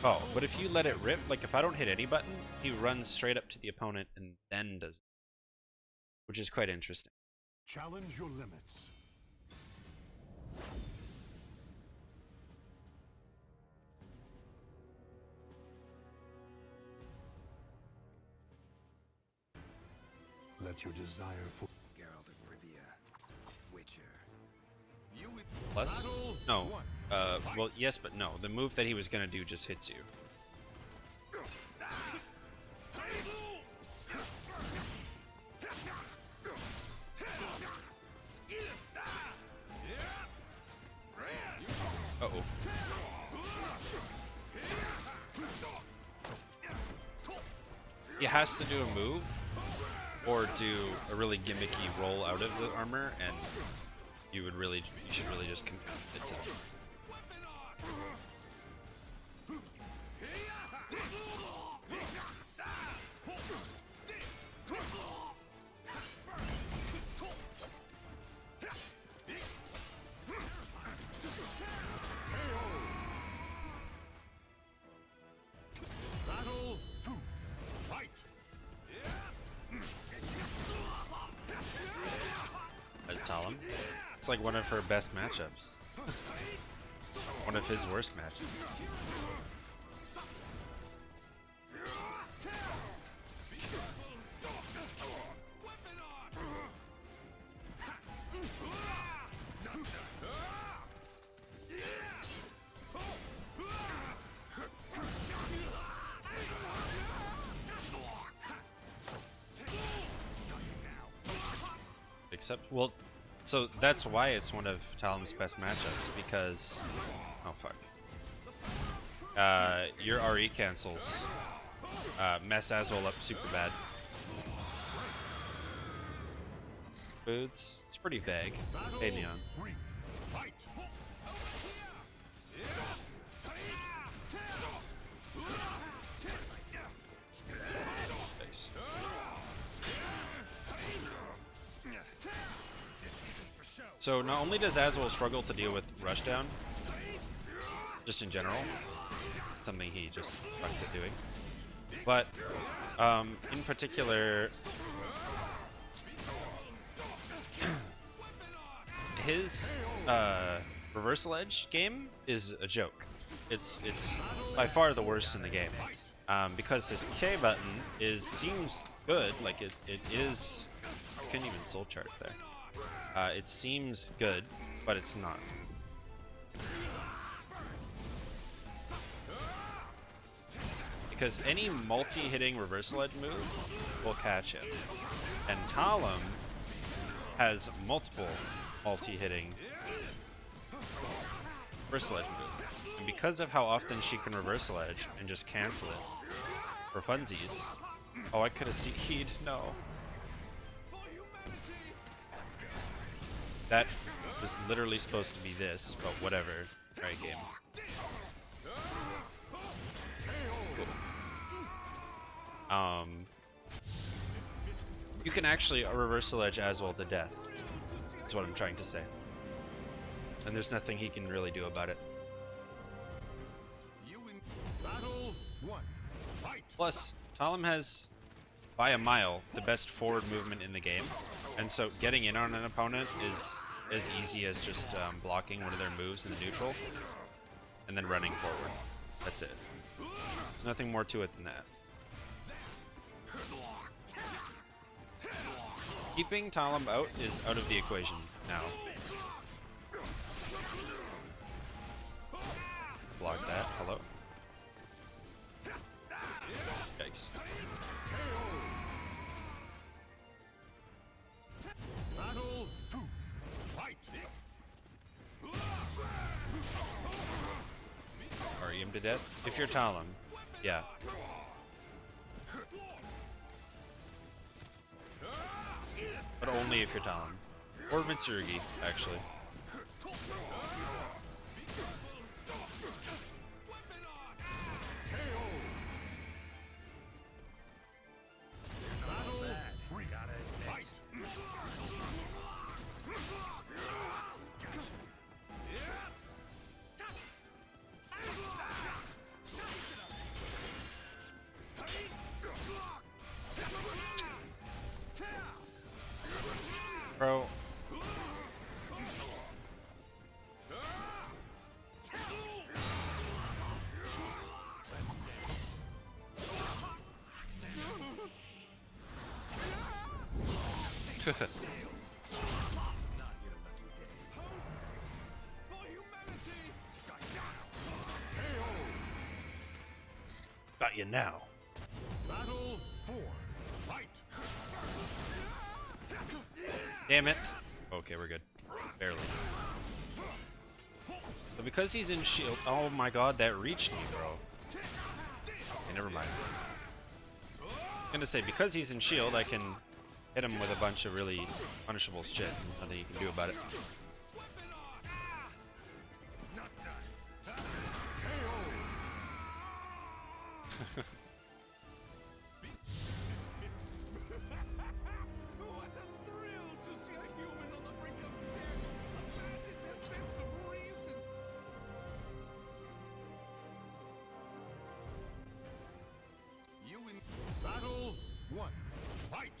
Oh, but if you let it rip, like if I don't hit any button, he runs straight up to the opponent and then does it, which is quite interesting. Challenge your limits. Let your desire for Geralt of Rivia, Witcher. You would Plus? No. Well, yes, but no. The move that he was gonna do just hits you. Uh-oh. He has to do a move or do a really gimmicky roll out of the armor, and you should really just confound it to them. battle 2. Fight. As Talim. It's like one of her best matchups. One of his worst matchups. Except, well, so that's why it's one of Talim's best matchups, because, oh fuck, your RE cancels mess Azul up super bad. Boots, it's pretty vague. Hey Neon. 3. Fight. Thanks. So not only does Azul struggle to deal with rushdown, just in general, something he just sucks at doing, but in particular, his reversal edge game is a joke. It's by far the worst in the game, because his K button seems good, like it is. I couldn't even soul chart there. It seems good, but it's not. Because any multi-hitting reversal edge move will catch him. And Talim has multiple multi-hitting reversal edge moves. And because of how often she can reversal edge and just cancel it for funsies. Oh, I could have CK'd. No. That was literally supposed to be this, but whatever. Right, game. Cool. You can actually reversal edge Azul to death. That's what I'm trying to say. And there's nothing he can really do about it. Battle 1. Fight. Plus, Talim has, by a mile, the best forward movement in the game. And so getting in on an opponent is as easy as just blocking one of their moves in the neutral and then running forward. That's it. There's nothing more to it than that. Keeping Talum out is out of the equation now. Block that. Hello. Yikes. Battle 2. Fight. Are you him to death? If you're Talum, yeah. But only if you're Talon. Or Mitsurugi, actually. Bro. Got you now. Battle 4. Fight. Damn it. Okay, we're good. Barely. So because he's in shield. Oh my god, that reached me, bro. Okay, never mind. I'm gonna say because he's in shield, I can hit him with a bunch of really punishable shit. Nothing you can do about it. What a thrill to see a human on the brink of death, abandon their sense of reason. You in Battle 1. Fight.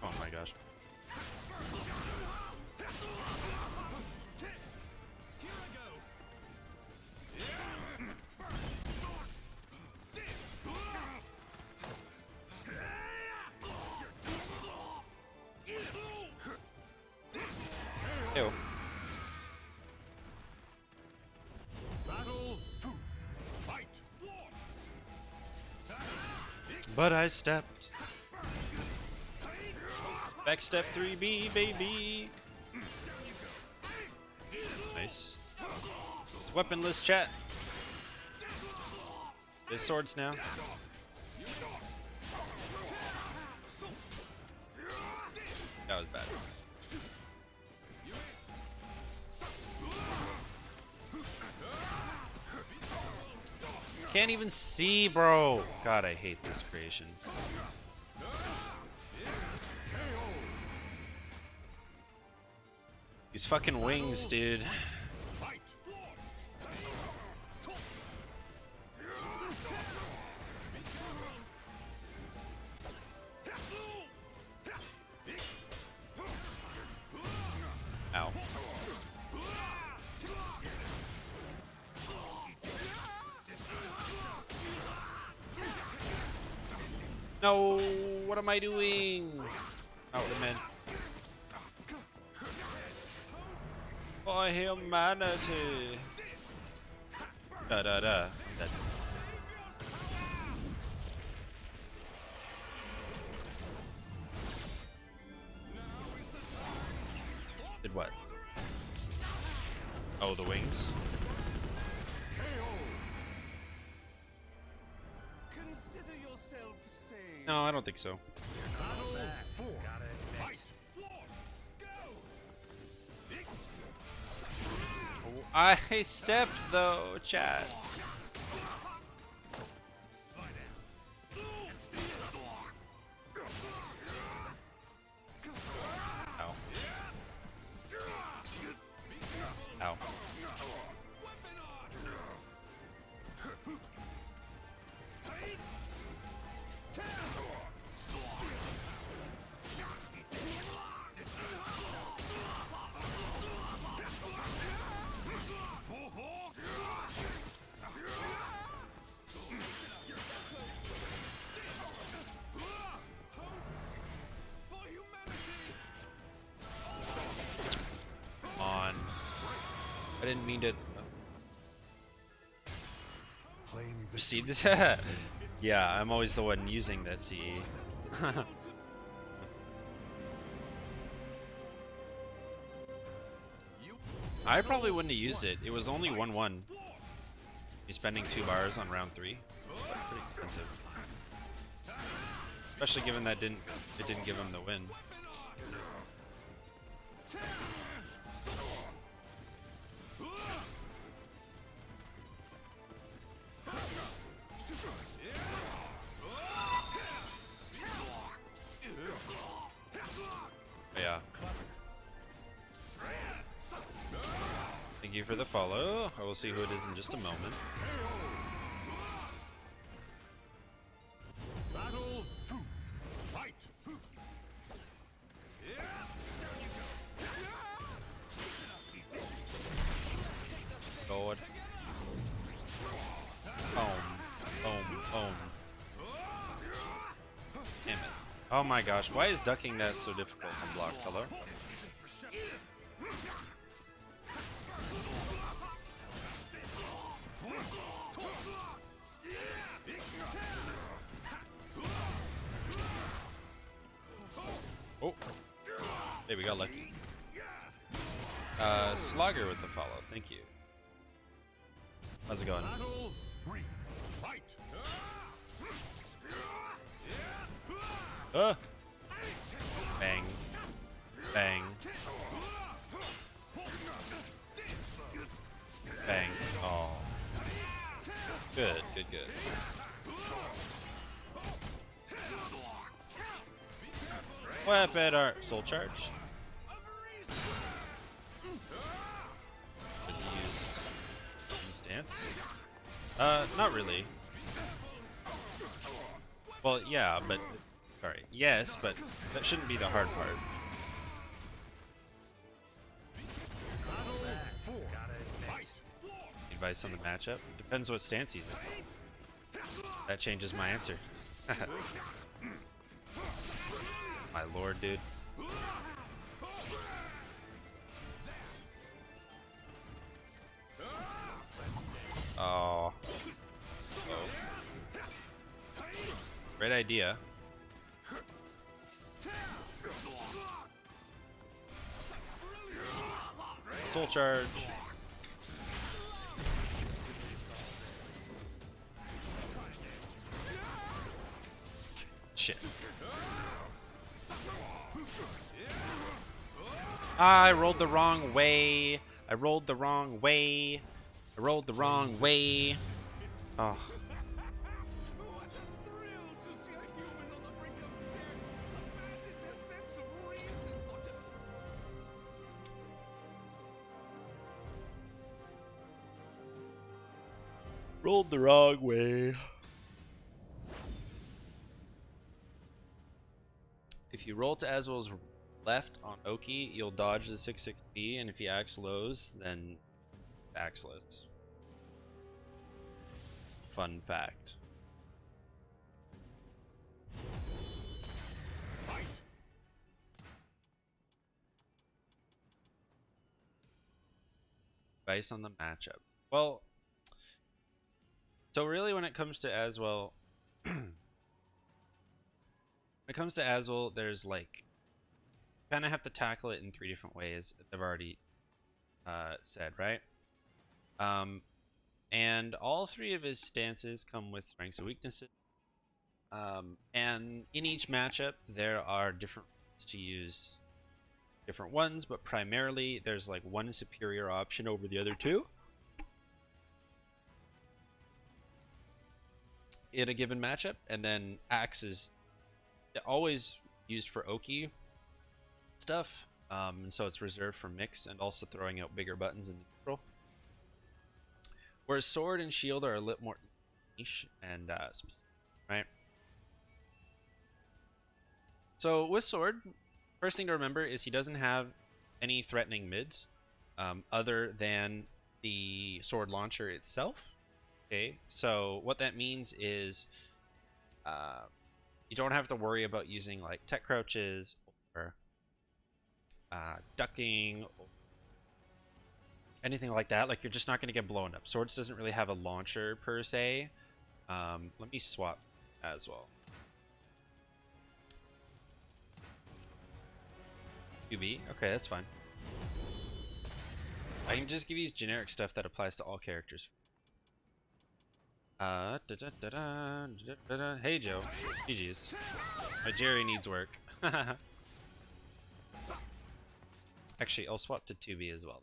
Oh my gosh. Here I go. Ew. Battle 2. Fight. But I stepped. Backstep 3B, baby. Nice. It's weaponless, chat. There's swords now. That was bad. Can't even see, bro. God, I hate this creation. These fucking wings, dude. Fight. Ow. No, what am I doing? Out the man. For humanity. Da da da. Dead. Did what? Oh, the wings. Consider yourself saved. No, I don't think so. Battle 4. Fight. I stepped though, chat. didn't mean to Claim receive victory. this. Yeah, I'm always the one using that CE. I probably wouldn't have used it. It was only 1-1. He's spending 2 bars on round 3. Pretty expensive. Especially given that it didn't give him the win. But yeah. Thank you for the follow. I will see who it is in just a moment. Battle 2. Fight. Lord. Boom. Boom. Boom. Damn it. Oh my gosh, why is ducking that so difficult on block? Hello? Oh. Hey, we got lucky. Slogger with the follow, thank you. How's it going? Battle 3. Fight. Bang. Bang. Bang. Oh. Good, good, good. Weapon art. Soul charge. Did he use stance? Not really. Well, yeah, but sorry. Yes, but that shouldn't be the hard part. Advice on the matchup? Depends what stance he's in. That changes my answer. My lord, dude. Oh. Great idea. Soul charge. Shit. I rolled the wrong way. I rolled the wrong way. I rolled the wrong way. Oh. What a thrill to see a human on the brink of death abandon their sense of reason for just Rolled the wrong way. If you roll to Aswell's left on Oki, you'll dodge the 6-6B, and if he acts lows, then axeless. Fun fact. Advice on the matchup. Well, so really when it comes to Aswell, when it comes to Aswell, there's like, kind of have to tackle it in 3 different ways, as I've already said, right? And all 3 of his stances come with strengths and weaknesses. And in each matchup, there are different ways to use different ones, but primarily there's like one superior option over the other 2 in a given matchup, and then Axe is always used for Oki stuff, and so it's reserved for mix and also throwing out bigger buttons in neutral. Whereas Sword and Shield are a little more niche and specific, right? So with Sword, first thing to remember is he doesn't have any threatening mids other than the Sword launcher itself. Okay, so what that means is you don't have to worry about using like tech crouches or ducking or anything like that, like you're just not going to get blown up. Swords doesn't really have a launcher per se. Let me swap as well. 2B, okay, that's fine. I can just give you generic stuff that applies to all characters. Hey Joe, GG's. My Jerry needs work. Actually, I'll swap to 2B as well.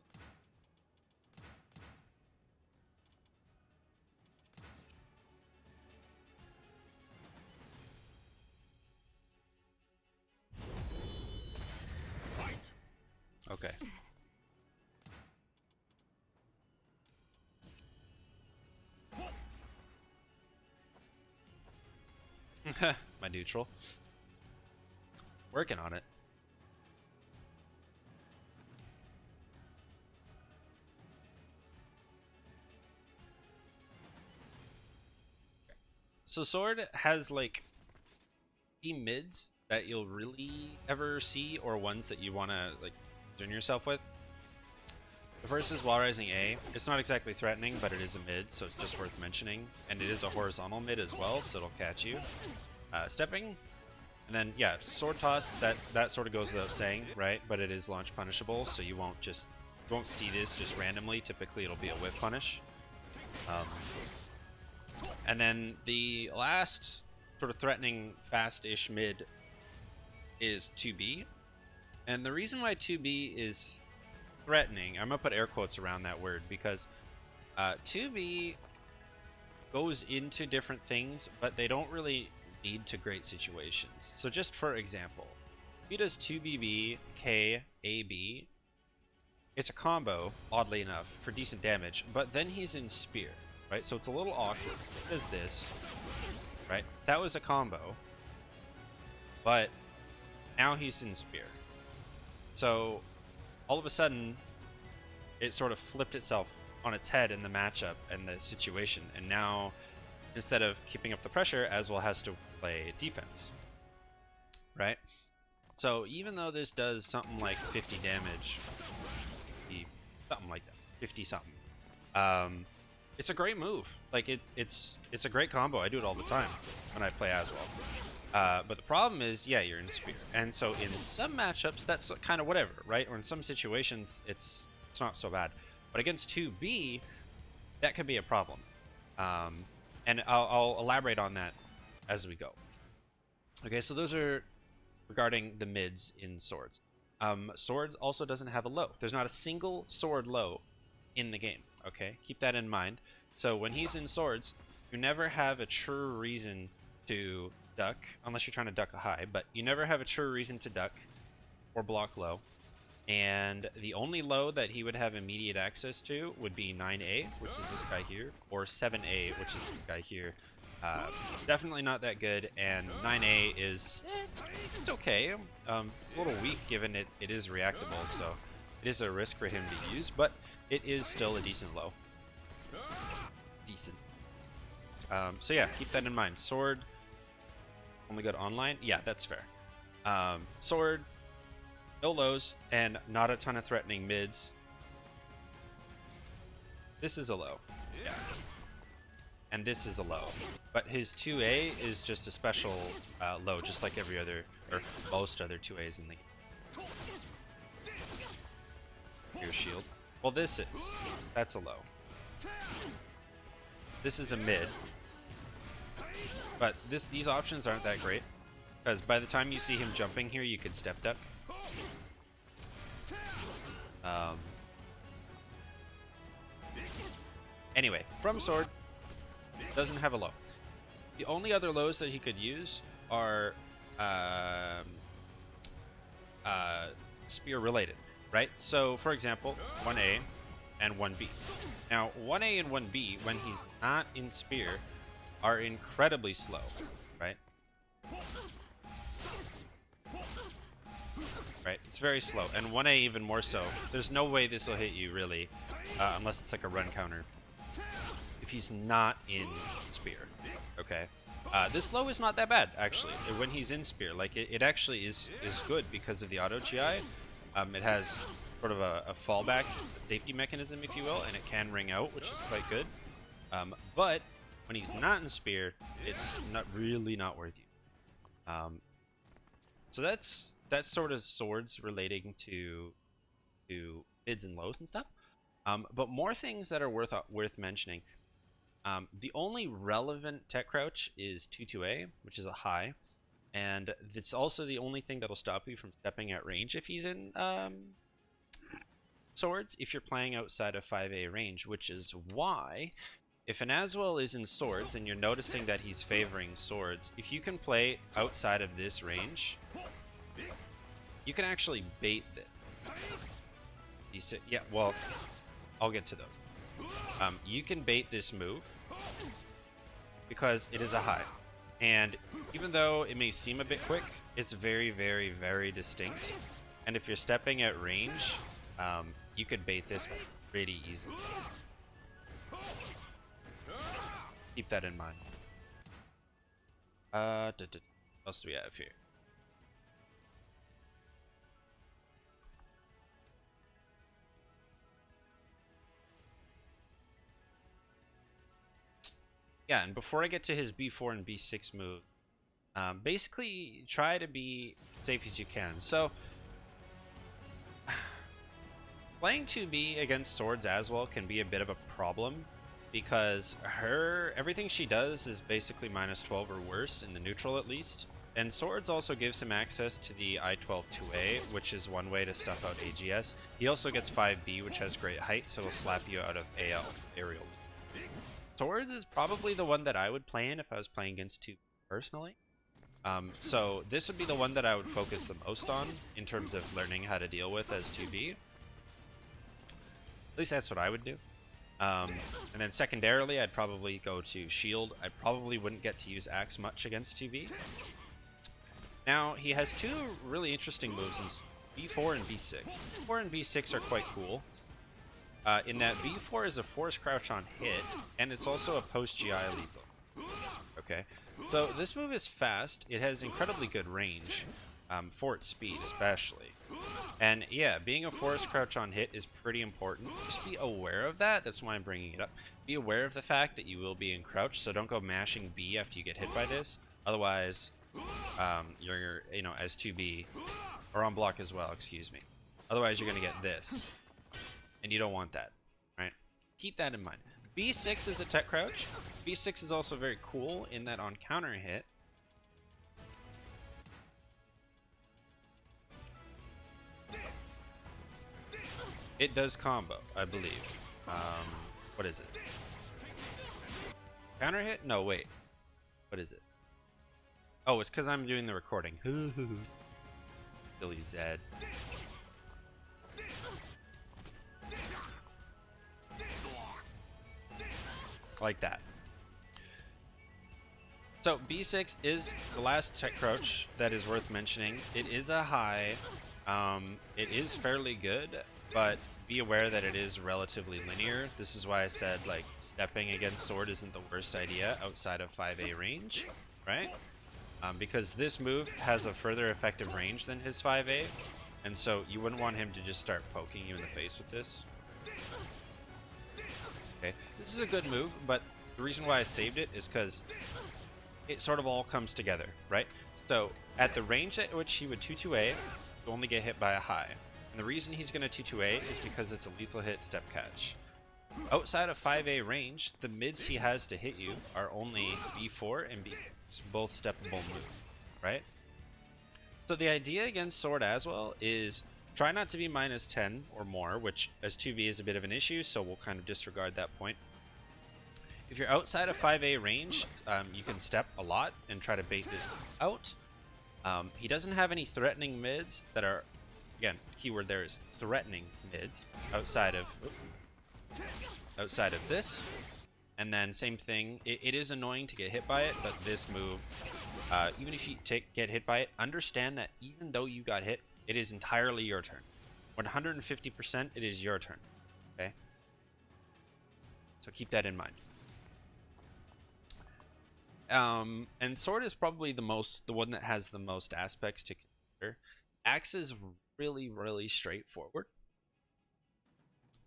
Okay. My neutral. Working on it. So Sword has like the mids that you'll really ever see, or ones that you want to like concern yourself with. The first is Wall Rising A. It's not exactly threatening, but it is a mid, so it's just worth mentioning. And it is a horizontal mid as well, so it'll catch you. Stepping, and then yeah, Sword Toss, that sort of goes without saying, right? But it is launch punishable, so you won't see this just randomly. Typically it'll be a whip punish. And then the last sort of threatening fast-ish mid is 2B. And the reason why 2B is threatening, I'm gonna put air quotes around that word, because 2B goes into different things, but they don't really lead to great situations. So just for example, if he does 2BB, K, AB, it's a combo, oddly enough, for decent damage, but then he's in Spear, right? So it's a little awkward. He does this, right? That was a combo, but now he's in Spear. So all of a sudden, it sort of flipped itself on its head in the matchup and the situation, and now instead of keeping up the pressure, Aswell has to play defense, right? So even though this does something like 50 damage, something like that, 50 something, it's a great move. Like it's a great combo. I do it all the time when I play Aswell. But the problem is, yeah, you're in Spear, and so in some matchups that's kind of whatever, right? Or in some situations it's not so bad. But against 2B, that could be a problem. And I'll elaborate on that as we go. Okay, so those are regarding the mids in Swords. Swords also doesn't have a low. There's not a single sword low in the game, okay? Keep that in mind. So when he's in Swords, you never have a true reason to duck, unless you're trying to duck a high, but you never have a true reason to duck or block low. And the only low that he would have immediate access to would be 9A, which is this guy here, or 7A, which is this guy here. Definitely not that good, and 9A is, it's okay. It's a little weak given it is reactable, so it is a risk for him to use, but it is still a decent low. Decent. So yeah, keep that in mind. Sword, only good online? Yeah, that's fair. Sword, no lows, and not a ton of threatening mids. This is a low. Yeah. And this is a low. But his 2A is just a special low, just like every other, or most other 2As in the game. Here's shield. Well, this is. That's a low. This is a mid. But these options aren't that great, because by the time you see him jumping here, you could step duck. Anyway, from Sword, doesn't have a low. The only other lows that he could use are Spear related, right? So, for example, 1A and 1B. Now, 1A and 1B, when he's not in Spear, are incredibly slow, right? Right, it's very slow, and 1A even more so. There's no way this will hit you, really, unless it's like a run counter, if he's not in Spear, okay? This low is not that bad, actually, when he's in Spear. Like, it actually is good because of the auto GI. It has sort of a fallback safety mechanism, if you will, and it can ring out, which is quite good. But when he's not in spear, it's not really not worth you. So that's sort of swords relating to mids and lows and stuff. But more things that are worth mentioning. The only relevant tech crouch is 2-2A, which is a high, and it's also the only thing that'll stop you from stepping at range if he's in swords, if you're playing outside of 5A range, which is why if an Aswell is in swords and you're noticing that he's favoring swords, if you can play outside of this range, you can actually bait this. Yeah, well, I'll get to those. You can bait this move because it is a high. And even though it may seem a bit quick, it's very, very, very distinct. And if you're stepping at range, you could bait this pretty easily. Keep that in mind. What else do we have here? Yeah, and before I get to his B4 and B6 move, basically try to be safe as you can. So, playing 2B against swords as well can be a bit of a problem because everything she does is basically -12 or worse in the neutral at least. And swords also gives him access to the I-12 2A, which is one way to stuff out AGS. He also gets 5B, which has great height, so it'll slap you out of AL, aerial. Swords is probably the one that I would play in if I was playing against 2 personally. So this would be the one that I would focus the most on in terms of learning how to deal with as 2B. At least that's what I would do. And then secondarily, I'd probably go to shield. I probably wouldn't get to use axe much against 2B. Now, he has two really interesting moves in B4 and B6. B4 and B6 are quite cool. In that B4 is a force crouch on hit, and it's also a post-GI lethal. Okay, so this move is fast. It has incredibly good range, for its speed especially. And yeah, being a force crouch on hit is pretty important. Just be aware of that. That's why I'm bringing it up. Be aware of the fact that you will be in crouch, so don't go mashing B after you get hit by this. Otherwise, you're, as 2B, or on block as well, excuse me. Otherwise, you're going to get this. And you don't want that, right? Keep that in mind. B6 is a tech crouch. B6 is also very cool in that on counter hit, it does combo, I believe. What is it? Counter hit? No, wait. What is it? Oh, it's because I'm doing the recording. Silly Zedd. Like that. So B6 is the last tech crouch that is worth mentioning. It is a high. It is fairly good, but be aware that it is relatively linear. This is why I said like stepping against sword isn't the worst idea outside of 5A range, right? Because this move has a further effective range than his 5A, and so you wouldn't want him to just start poking you in the face with this. Okay, this is a good move, but the reason why I saved it is because it sort of all comes together, right? So at the range at which he would 2-2A, you only get hit by a high. And the reason he's going to 2-2A is because it's a lethal hit step catch. Outside of 5A range, the mids he has to hit you are only B4 and B6, both steppable moves, right? So the idea against sword as well is try not to be -10 or more, which as 2B is a bit of an issue, so we'll kind of disregard that point. If you're outside of 5A range, you can step a lot and try to bait this out. He doesn't have any threatening mids that are, again, keyword there is threatening mids outside of this. And then same thing, it is annoying to get hit by it, but this move, even if you get hit by it, understand that even though you got hit, it is entirely your turn. 150%, it is your turn. Okay? So keep that in mind. And sword is probably the one that has the most aspects to consider. Axe is really, really straightforward.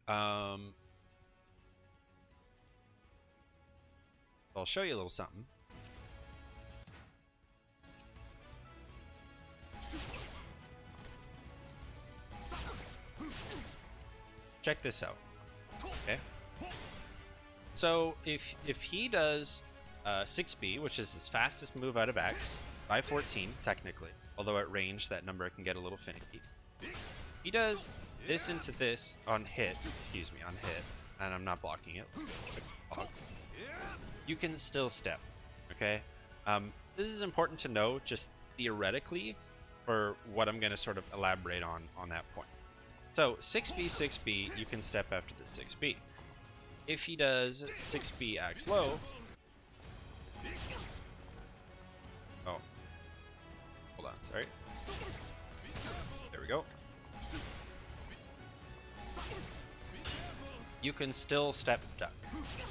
I'll show you a little something. Check this out. Okay. So if he does 6B, which is his fastest move out of X, by 14 technically, although at range that number can get a little finicky. He does this into this on hit, excuse me, on hit, and I'm not blocking it. Let's go block. You can still step, okay? This is important to know just theoretically for what I'm going to sort of elaborate on that point. So 6B, 6B, you can step after the 6B. If he does 6B axe low, oh, hold on, sorry. There we go. You can still step duck,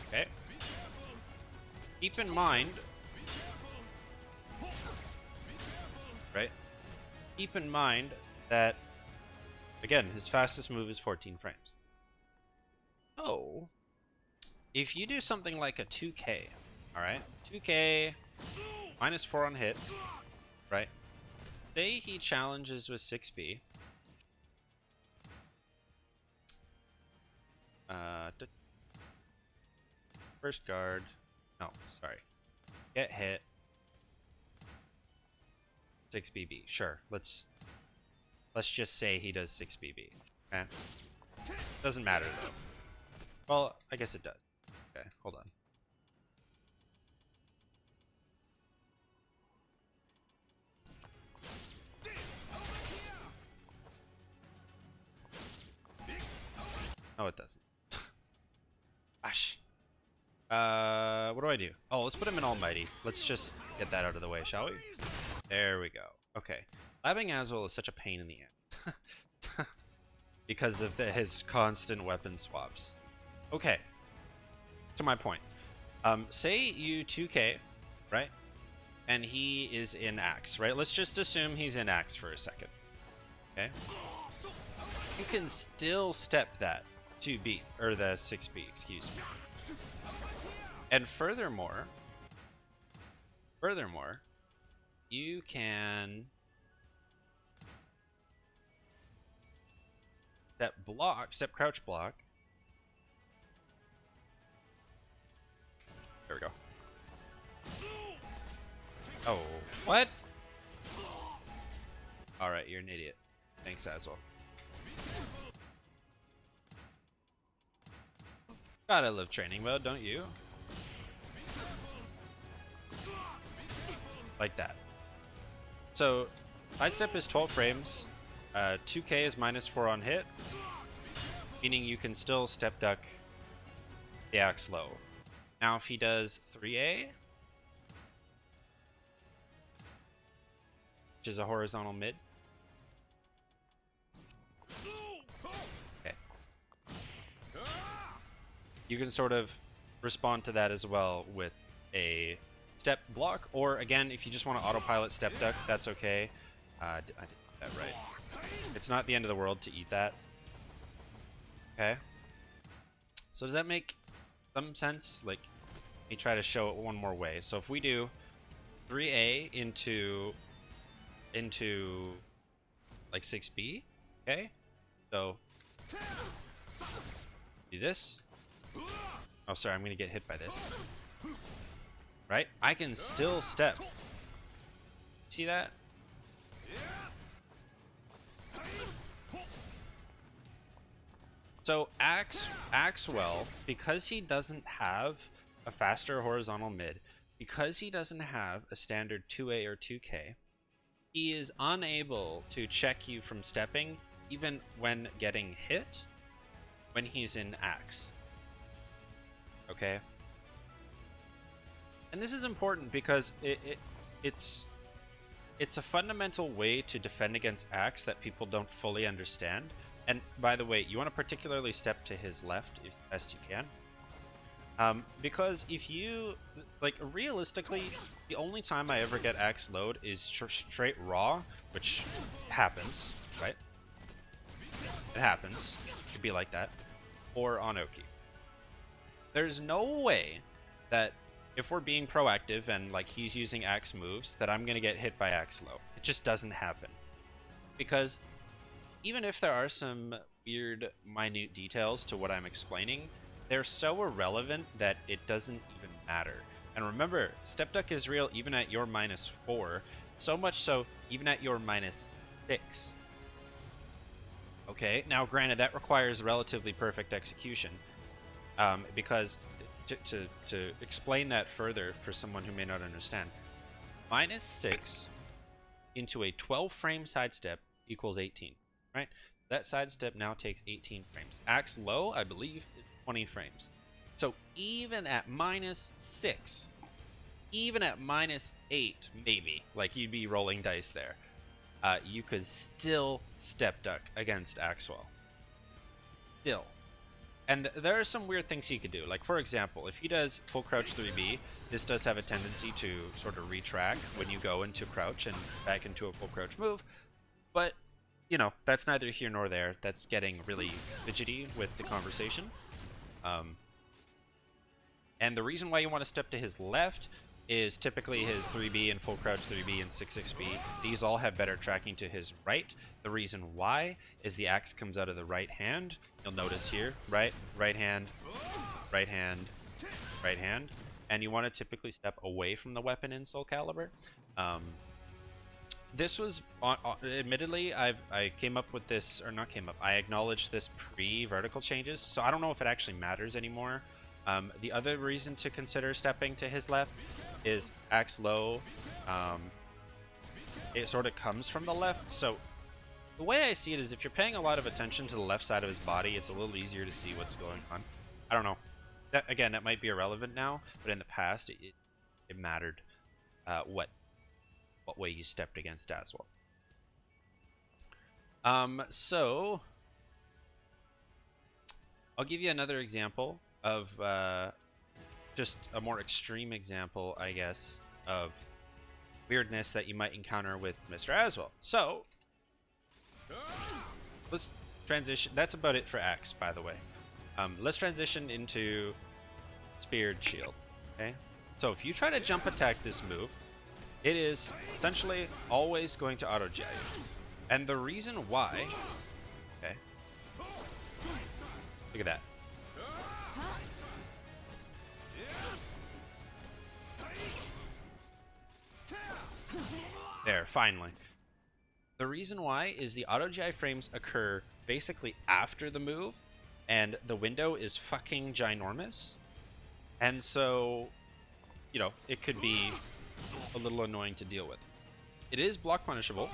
okay? Keep in mind, right? Keep in mind that, again, his fastest move is 14 frames. So, if you do something like a 2K, alright? 2K, -4 on hit, right? Say he challenges with 6B. First guard. No, sorry. Get hit. 6BB. Sure. Let's just say he does 6BB. Okay. Doesn't matter though. Well, I guess it does. Okay, hold on. No, it doesn't. Gosh. What do I do? Oh, let's put him in Almighty. Let's just get that out of the way, shall we? There we go. Okay. Labbing Azul is such a pain in the ass. Because of his constant weapon swaps. Okay. To my point. Say you 2K, right? And he is in Axe, right? Let's just assume he's in Axe for a second. Okay? You can still step that 2B, or the 6B, excuse me. And furthermore, you can step crouch block. There we go. Oh, what? Alright, you're an idiot. Thanks, Azul. God, I love training mode, don't you? Like that. So, high step is 12 frames. 2K is -4 on hit, meaning you can still step duck the axe low. Now, if he does 3A, which is a horizontal mid. Okay. You can sort of respond to that as well with a step block, or again, if you just want to autopilot step duck, that's okay. I did that right. It's not the end of the world to eat that. Okay. So does that make some sense? Like, let me try to show it one more way. So if we do 3A into like 6B, okay? So do this. Oh, sorry, I'm gonna get hit by this. Right? I can still step. See that? So Axwell, because he doesn't have a faster horizontal mid, because he doesn't have a standard 2A or 2K, he is unable to check you from stepping even when getting hit when he's in Axe. Okay? And this is important because it's a fundamental way to defend against Axe that people don't fully understand. And by the way, you want to particularly step to his left if best you can. Because if you, like, realistically, the only time I ever get Axe load is straight raw, which happens, right? It happens. It could be like that. or on Oki. There's no way that if we're being proactive and like he's using axe moves that I'm gonna get hit by axe low. It just doesn't happen. Because even if there are some weird minute details to what I'm explaining, they're so irrelevant that it doesn't even matter. And remember, step duck is real even at your -4, so much so even at your -6. Okay, now granted that requires relatively perfect execution, because to explain that further for someone who may not understand, -6 into a 12 frame sidestep equals 18, right? That sidestep now takes 18 frames. Axe low, I believe, is 20 frames. So even at -6, even at -8, maybe, like you'd be rolling dice there, you could still step duck against Axwell. Still. And there are some weird things he could do. Like, for example, if he does full crouch 3B, this does have a tendency to sort of retract when you go into crouch and back into a full crouch move. But, you know, that's neither here nor there. That's getting really fidgety with the conversation. And the reason why you want to step to his left is typically his 3B and full crouch 3B and 6-6B. These all have better tracking to his right. The reason why is the axe comes out of the right hand. You'll notice here, right hand, right hand, right hand. And you want to typically step away from the weapon in Soul Calibur. This was, admittedly, I came up with this, or not came up, I acknowledged this pre-vertical changes, so I don't know if it actually matters anymore. The other reason to consider stepping to his left is axe low. It sort of comes from the left, so the way I see it is if you're paying a lot of attention to the left side of his body, it's a little easier to see what's going on. I don't know. Again, that might be irrelevant now, but in the past, it mattered what way you stepped against Aswell. So I'll give you another example of just a more extreme example, I guess, of weirdness that you might encounter with Mr. Aswell. So let's transition. That's about it for Axe, by the way. Let's transition into Speared Shield. Okay, so if you try to jump attack this move, it is essentially always going to auto-gi. And the reason why, okay, look at that. There, finally. The reason why is the auto-gi frames occur basically after the move, and the window is fucking ginormous. And so, you know, it could be a little annoying to deal with. It is block punishable,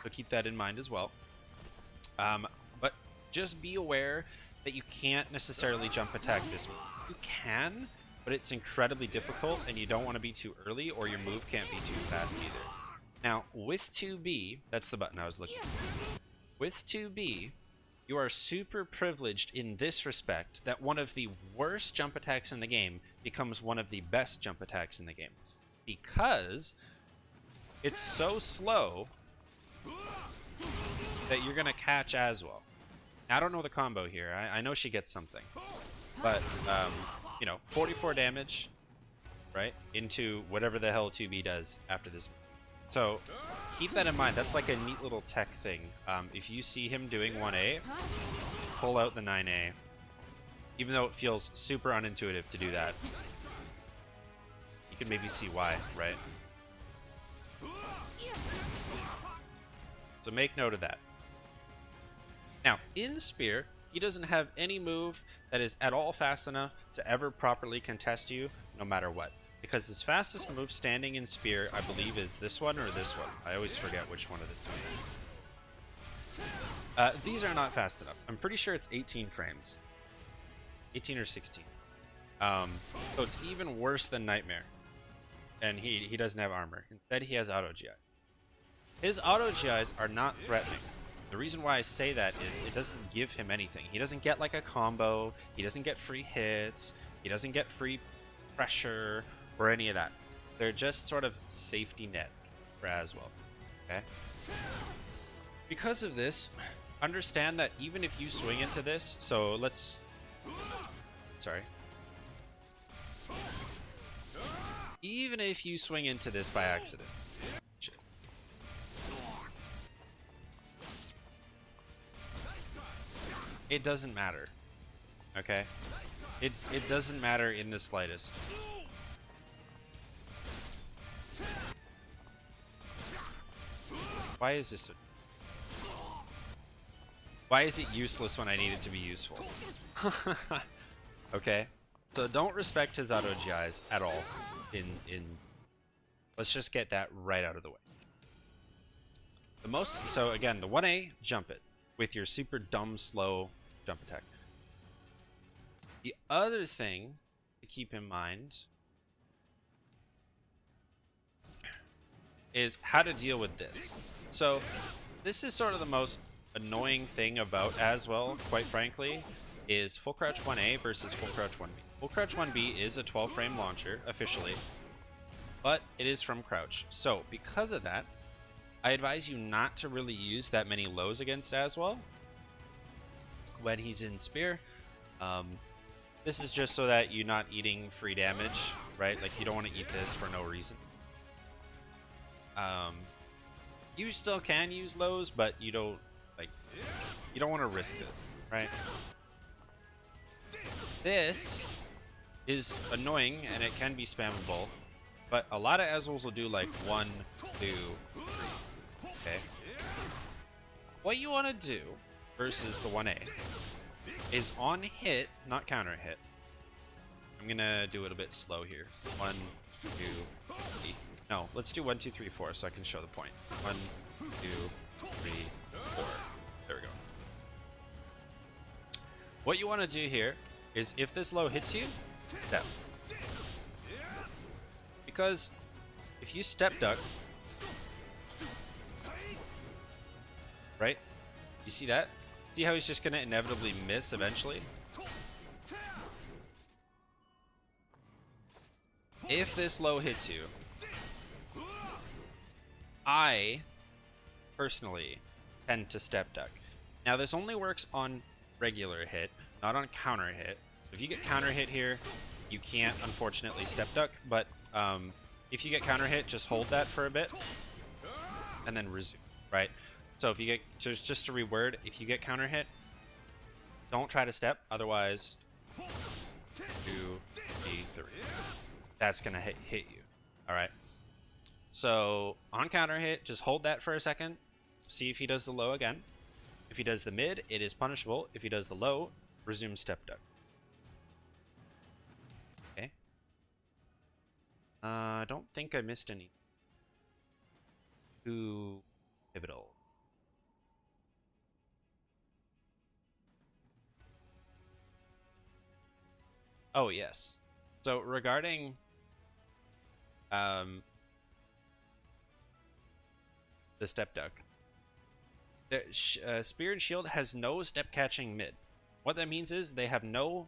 so keep that in mind as well. But just be aware that you can't necessarily jump attack this move. You can, but it's incredibly difficult, and you don't want to be too early, or your move can't be too fast either. Now, with 2B, that's the button I was looking for. With 2B, you are super privileged in this respect that one of the worst jump attacks in the game becomes one of the best jump attacks in the game. Because it's so slow that you're going to catch Aswell. I don't know the combo here. I know she gets something. But, you know, 44 damage, right, into whatever the hell 2B does after this. So keep that in mind. That's like a neat little tech thing. If you see him doing 1A, pull out the 9A. Even though it feels super unintuitive to do that. You can maybe see why, right? So make note of that. Now, in Spear, he doesn't have any move that is at all fast enough to ever properly contest you, no matter what. Because his fastest move standing in Spear, I believe, is this one or this one. I always forget which one of the two. These are not fast enough. I'm pretty sure it's 18 frames. 18 or 16. So it's even worse than Nightmare. And he doesn't have armor. Instead, he has auto-gi. His auto-gis are not threatening. The reason why I say that is it doesn't give him anything. He doesn't get like a combo. He doesn't get free hits. He doesn't get free pressure or any of that. They're just sort of safety net for Aswell. Okay? Because of this, understand that even if you swing into this, so let's, sorry. Even if you swing into this by accident, shit. It doesn't matter, okay? It doesn't matter in the slightest. Why is this? Why is it useless when I need it to be useful? Okay, so don't respect his auto GIs at all. Let's just get that right out of the way. So again, the 1A, jump it with your super dumb slow jump attack. The other thing to keep in mind is how to deal with this. So this is sort of the most annoying thing about as well, quite frankly, is full crouch 1A versus full crouch 1B. Full crouch 1B is a 12 frame launcher officially, but it is from crouch. So because of that, I advise you not to really use that many lows against Aswell when he's in spear. This is just so that you're not eating free damage, right? Like you don't want to eat this for no reason. You still can use lows, but you don't want to risk it, right? This is annoying and it can be spammable, but a lot of Aswells will do like 1, 2, 3. Okay. What you want to do versus the 1A is on hit, not counter hit. I'm gonna do it a bit slow here. 1, 2, 3. No, let's do 1, 2, 3, 4 so I can show the point. 1, 2, 3, 4. There we go. What you want to do here is if this low hits you, step. Because if you step duck, right? You see that? See how he's just gonna inevitably miss eventually? If this low hits you, I personally tend to step duck. Now this only works on regular hit, not on counter hit. So if you get counter hit here, you can't unfortunately step duck, but if you get counter hit, just hold that for a bit and then resume, right? So if you get, just to reword, if you get counter hit, don't try to step, otherwise 2, 3, 3. That's gonna hit you. Alright. So on counter hit, just hold that for a second. See if he does the low again. If he does the mid, it is punishable. If he does the low, resume step duck. Okay. I don't think I missed any. Too pivotal. Oh yes. So regarding the step duck, the Spear and Shield has no step catching mid. What that means is there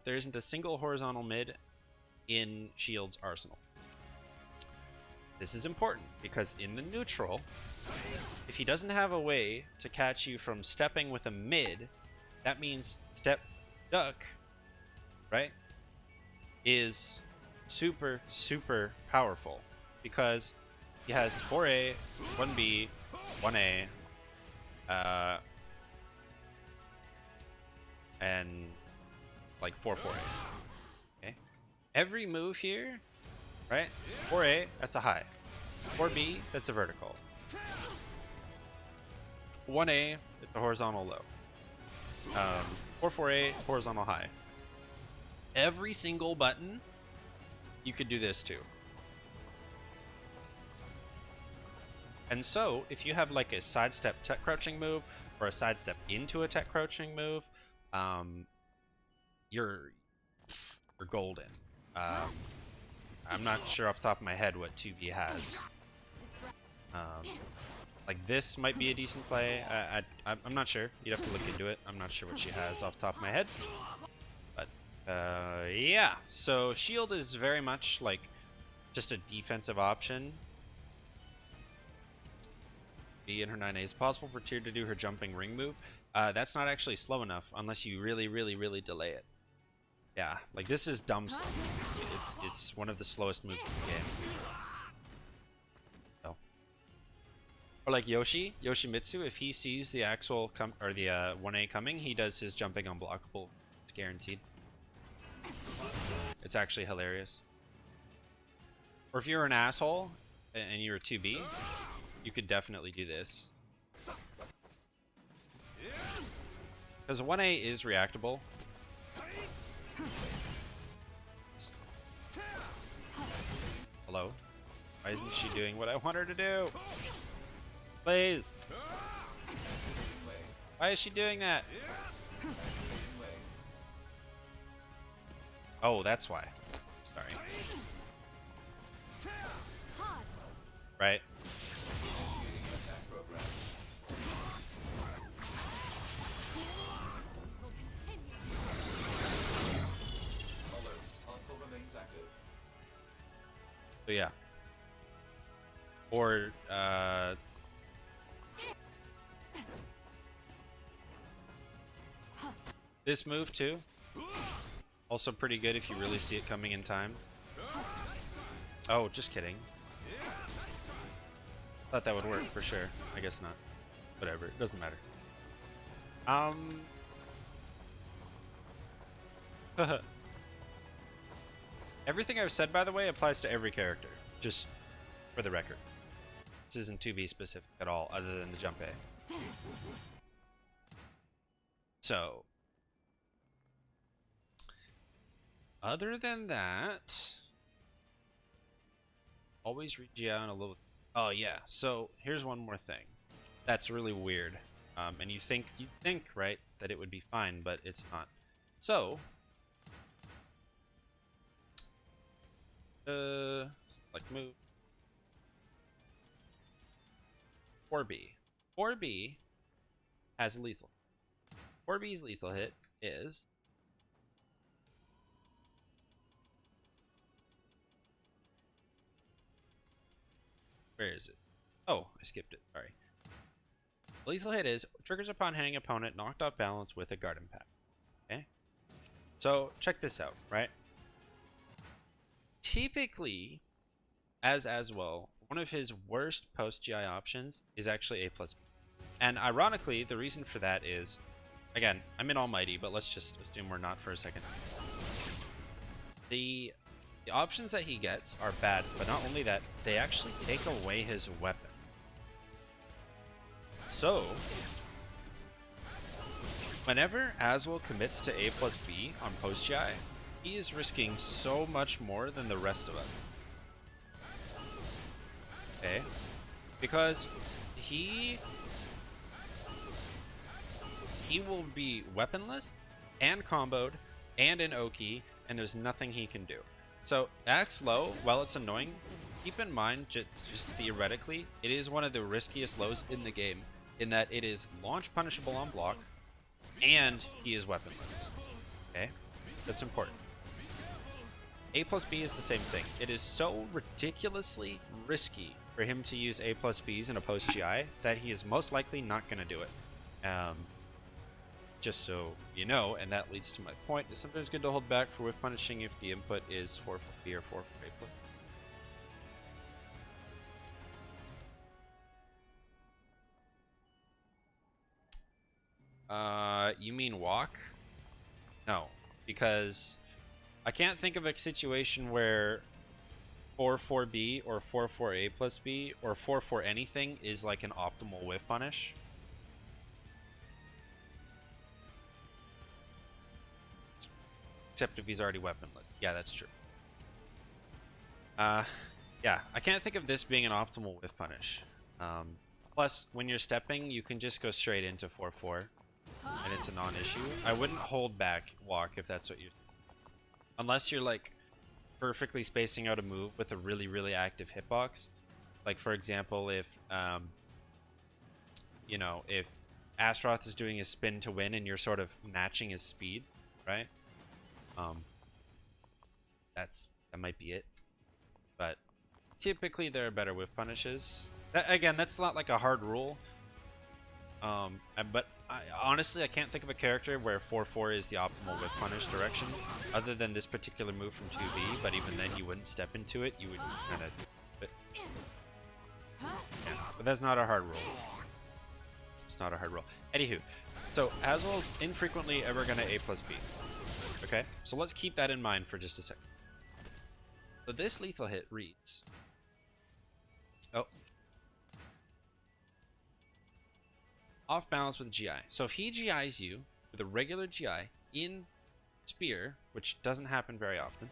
isn't a single horizontal mid in Shield's arsenal. This is important because in the neutral, if he doesn't have a way to catch you from stepping with a mid, that means step duck, right, is super, super powerful because he has 4A, 1B, 1A, and like 4-4A. Okay, every move here, right? 4A, that's a high. 4B, that's a vertical. 1A, it's a horizontal low. 4-4A, horizontal high. Every single button, you could do this too. And so, if you have like a sidestep tech crouching move or a sidestep into a tech crouching move, you're golden. I'm not sure off the top of my head what 2B has. Like this might be a decent play. I'm not sure. You'd have to look into it. I'm not sure what she has off the top of my head. But yeah. So shield is very much like just a defensive option. B in her 9A. It's possible for Tyr to do her jumping ring move. That's not actually slow enough unless you really, really, really delay it. Yeah, like this is dumb slow. It's one of the slowest moves in the game. So. Or like Yoshimitsu, if he sees the actual or the 1A coming, he does his jumping unblockable. It's guaranteed. It's actually hilarious. Or if you're an asshole and you're a 2B, you could definitely do this. Because 1A is reactable. Hello? Why isn't she doing what I want her to do? Please! Why is she doing that? Oh, that's why. Sorry. Right. So yeah. Or this move too. Also pretty good if you really see it coming in time. Oh, just kidding. Thought that would work for sure. I guess not. Whatever, it doesn't matter. Everything I've said, by the way, applies to every character. Just for the record. This isn't 2B specific at all, other than the jump A. So, other than that, always reach out a little. Oh yeah. So here's one more thing. That's really weird. And you'd think right that it would be fine, but it's not. So, like move 4B. 4B has lethal. 4B's lethal hit is where is it? Oh, I skipped it. Sorry. Lethal hit is triggers upon hitting opponent knocked off balance with a guard impact. Okay. So check this out, right? Typically, as well, one of his worst post GI options is actually A+. And ironically, the reason for that is, again, I'm in Almighty, but let's just assume we're not for a second. The options that he gets are bad, but not only that, they actually take away his weapon. So, whenever Aswell commits to A+B on post GI, he is risking so much more than the rest of us. Okay? Because he will be weaponless and comboed and in Oki, and there's nothing he can do. So axe low, while it's annoying, keep in mind just theoretically, it is one of the riskiest lows in the game, in that it is launch punishable on block, and he is weaponless. Okay? That's important. A+B is the same thing. It is so ridiculously risky for him to use A+Bs in a post GI that he is most likely not going to do it. Just so you know, and that leads to my point, it's sometimes good to hold back for whiff punishing if the input is 4/B or 4/A+. You mean walk? No, because I can't think of a situation where 4/4B or 4/4A+B or 4/4 anything is like an optimal whiff punish. Except if he's already weaponless. Yeah, that's true. Yeah, I can't think of this being an optimal whiff punish. Plus, when you're stepping, you can just go straight into 4/4, and it's a non-issue. I wouldn't hold back walk if that's what you're... Unless you're, like, perfectly spacing out a move with a really, really active hitbox. Like, for example, if, you know, if Astroth is doing his spin to win and you're sort of matching his speed, right? That might be it. But typically there are better whiff punishes. That, again, that's not like a hard rule. But honestly, I can't think of a character where 4-4 is the optimal whip punish direction, other than this particular move from 2B. But even then, you wouldn't step into it. You would kind of. Yeah, but that's not a hard rule. It's not a hard rule. Anywho, so Aswell's infrequently ever gonna A plus B. Okay, so let's keep that in mind for just a second. So this lethal hit reads. Oh. Off balance with GI. So if he GIs you with a regular GI in Spear, which doesn't happen very often,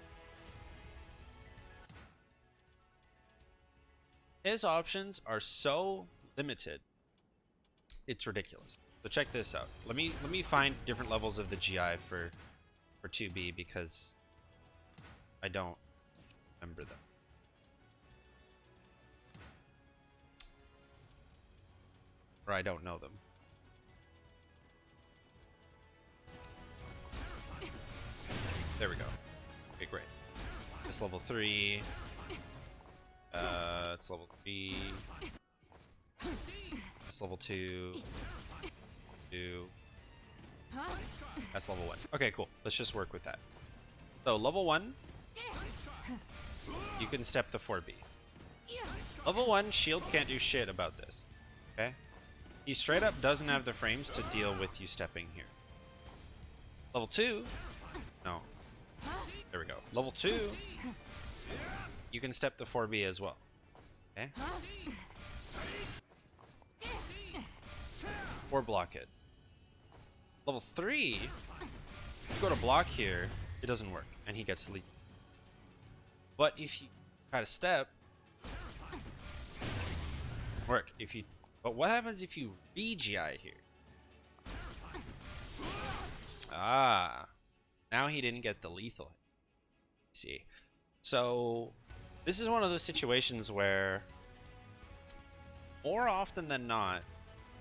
his options are so limited, it's ridiculous. So check this out. Let me find different levels of the GI for 2B because I don't remember them. Or I don't know them. There we go. Okay, great. It's level 3. It's level 3. It's level 2. 2. That's level 1. Okay, cool. Let's just work with that. So level 1, you can step the 4B. Level 1, shield can't do shit about this. Okay? He straight up doesn't have the frames to deal with you stepping here. Level 2, no. There we go. Level 2, you can step the 4B as well. Okay? Or block it. Level 3, you go to block here, it doesn't work, and he gets lethal. But if you try to step, work. But what happens if you re-GI here? Ah, now he didn't get the lethal hit. See, so this is one of those situations where, more often than not,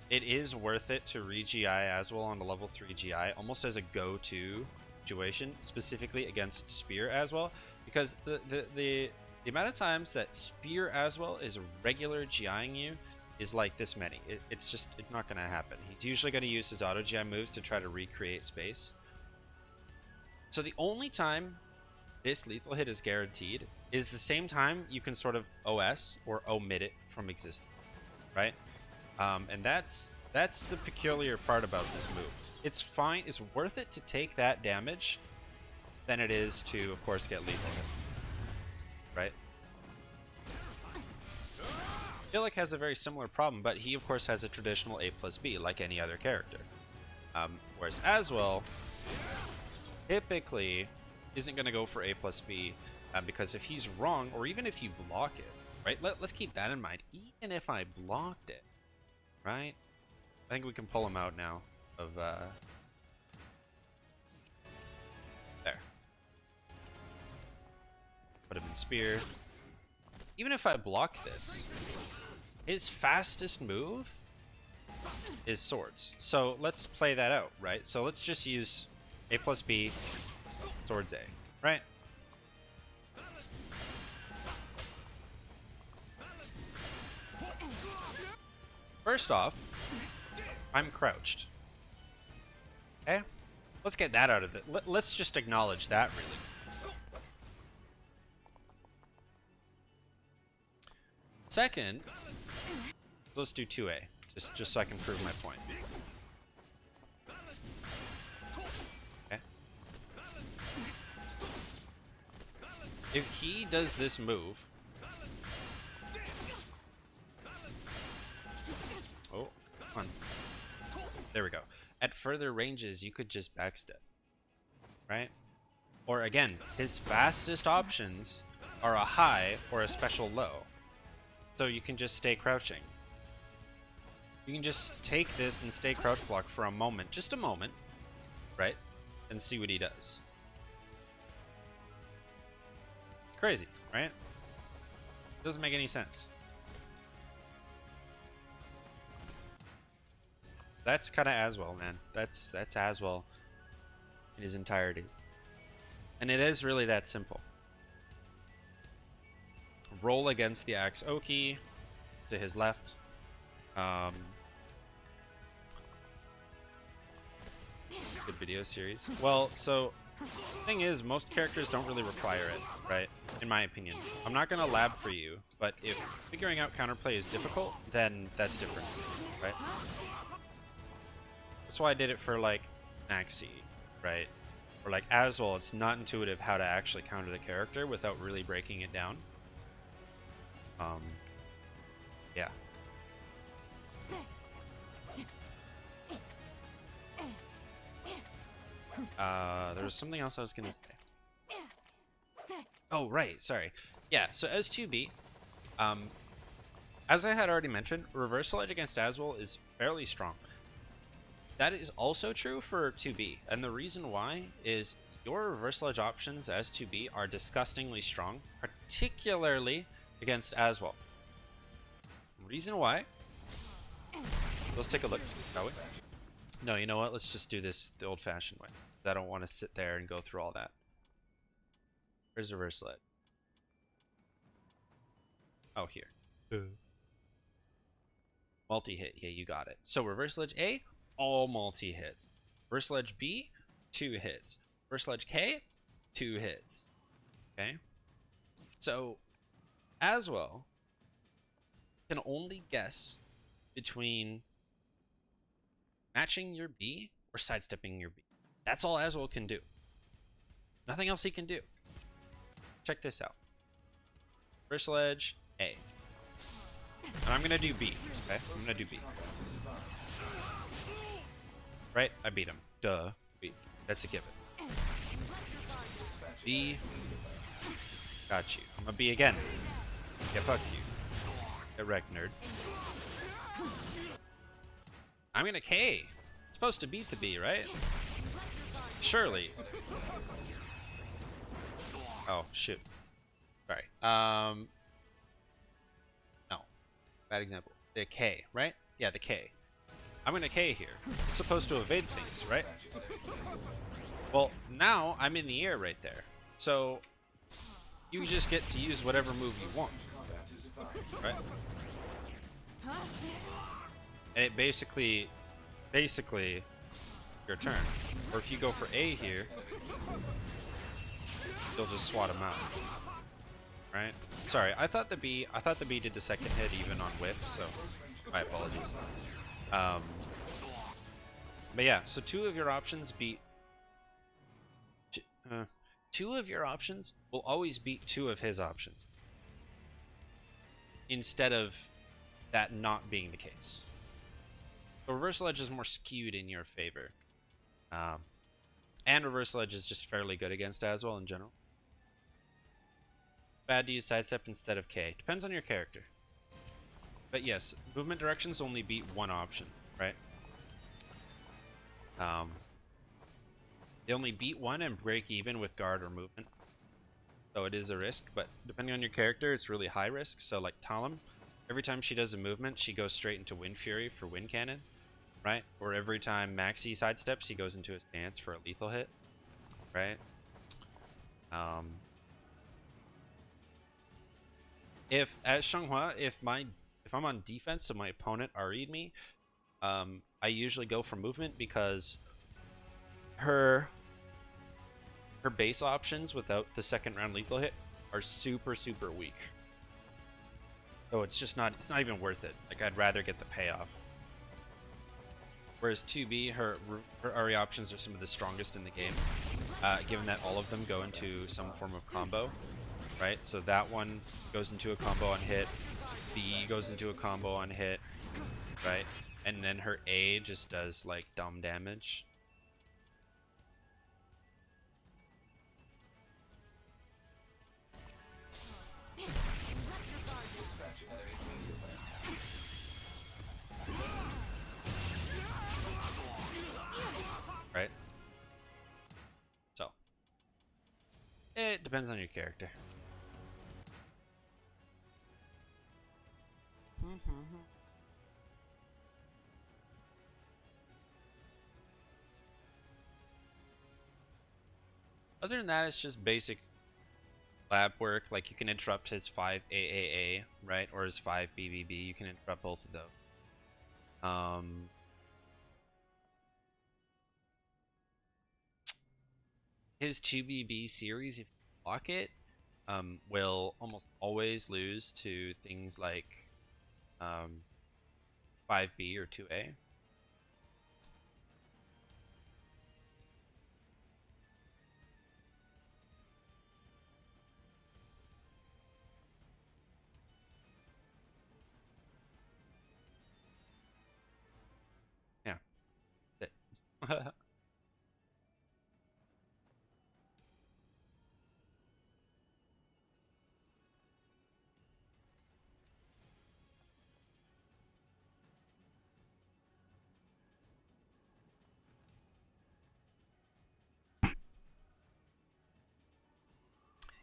it is worth it to re-GI as well on the level 3 GI, almost as a go-to situation, specifically against Spear as well, because the amount of times that Spear as well is regular GIing you is like this many. It's not going to happen. He's usually going to use his auto GI moves to try to recreate space. So the only time this lethal hit is guaranteed is the same time you can sort of OS or omit it from existing, right? And that's the peculiar part about this move. It's fine. It's worth it to take that damage than it is to, of course, get lethal hit, right? Illic has a very similar problem, but he, of course, has a traditional A plus B like any other character. Whereas Aswell typically isn't going to go for A plus B because if he's wrong, or even if you block it, right? Let's keep that in mind. Even if I blocked it, right? I think we can pull him out now of there. Put him in Spear. Even if I block this, his fastest move is Swords. So let's play that out, right? So let's just use A plus B, Swords A, right? First off, I'm crouched. Okay? Let's get that out of it. Let's just acknowledge that, really. Second, let's do 2A, just so I can prove my point. Okay. If he does this move, oh, come on. There we go. At further ranges, you could just backstep, right? Or again, his fastest options are a high or a special low. So you can just stay crouching. You can just take this and stay crouch block for a moment, just a moment, right? And see what he does. Crazy, right? Doesn't make any sense. That's kind of Aswell, man. That's Aswell in his entirety. And it is really that simple. Roll against the Axe Oki, to his left. Good video series. Well, so the thing is, most characters don't really require it, right? In my opinion. I'm not gonna lab for you, but if figuring out counterplay is difficult, then that's different, right? That's why I did it for like Maxi, right? Or like Aswell, it's not intuitive how to actually counter the character without really breaking it down. Yeah. There was something else I was gonna say. Oh, right, sorry. Yeah, so as 2B, as I had already mentioned, Reversal Edge against Aswell is fairly strong. That is also true for 2B, and the reason why is your Reversal Edge options as 2B are disgustingly strong, particularly against Aswell. Reason why? Let's take a look, shall we? No, you know what? Let's just do this the old-fashioned way. I don't want to sit there and go through all that. Where's Reversal Edge? Oh, here. Multi-hit. Yeah, you got it. So Reversal Edge A, all multi-hits. Reversal Edge B, 2 hits. Reversal Edge K, 2 hits. Okay? So, Aswell can only guess between matching your B or sidestepping your B. That's all Aswell can do. Nothing else he can do. Check this out. Reversal Edge A. And I'm gonna do B, okay? I'm gonna do B. Right? I beat him. Duh. B. That's a given. B. Got you. I'm gonna B again. Yeah, fuck you. Get wrecked, nerd. I'm gonna K. Supposed to beat the B, right? Surely. Oh, shoot. Sorry. No. Bad example. The K, right? Yeah, the K. I'm gonna K here. It's supposed to evade things, right? Well, now I'm in the air right there. So, you just get to use whatever move you want. Right? And it basically, your turn. Or if you go for A here, you'll just swat him out. Right? Sorry, I thought the B did the second hit even on whip, so my apologies. But yeah, so two of your options will always beat two of his options, instead of that not being the case. So Reversal Edge is more skewed in your favor. And Reversal Edge is just fairly good against Aswell in general. Bad to use sidestep instead of K. Depends on your character. But yes, movement directions only beat one option, right? They only beat one and break even with guard or movement. So it is a risk, but depending on your character, it's really high risk. So like Talim, every time she does a movement, she goes straight into Wind Fury for Wind Cannon, right? Or every time Maxi sidesteps, he goes into his stance for a lethal hit, right? If as Xianghua, if I'm on defense, so my opponent RE'd me, I usually go for movement because her base options without the second round lethal hit are super weak. So it's not even worth it. Like, I'd rather get the payoff. Whereas 2B, her RE options are some of the strongest in the game, given that all of them go into some form of combo, right? So that one goes into a combo on hit, B goes into a combo on hit, right? And then her A just does like dumb damage. Right? So, it depends on your character. Other than that, it's just basic lab work. Like you can interrupt his 5 AAA, right, or his 5 BBB. You can interrupt both of those. His 2BB series, if you block it, will almost always lose to things like 5B or 2A. Yeah.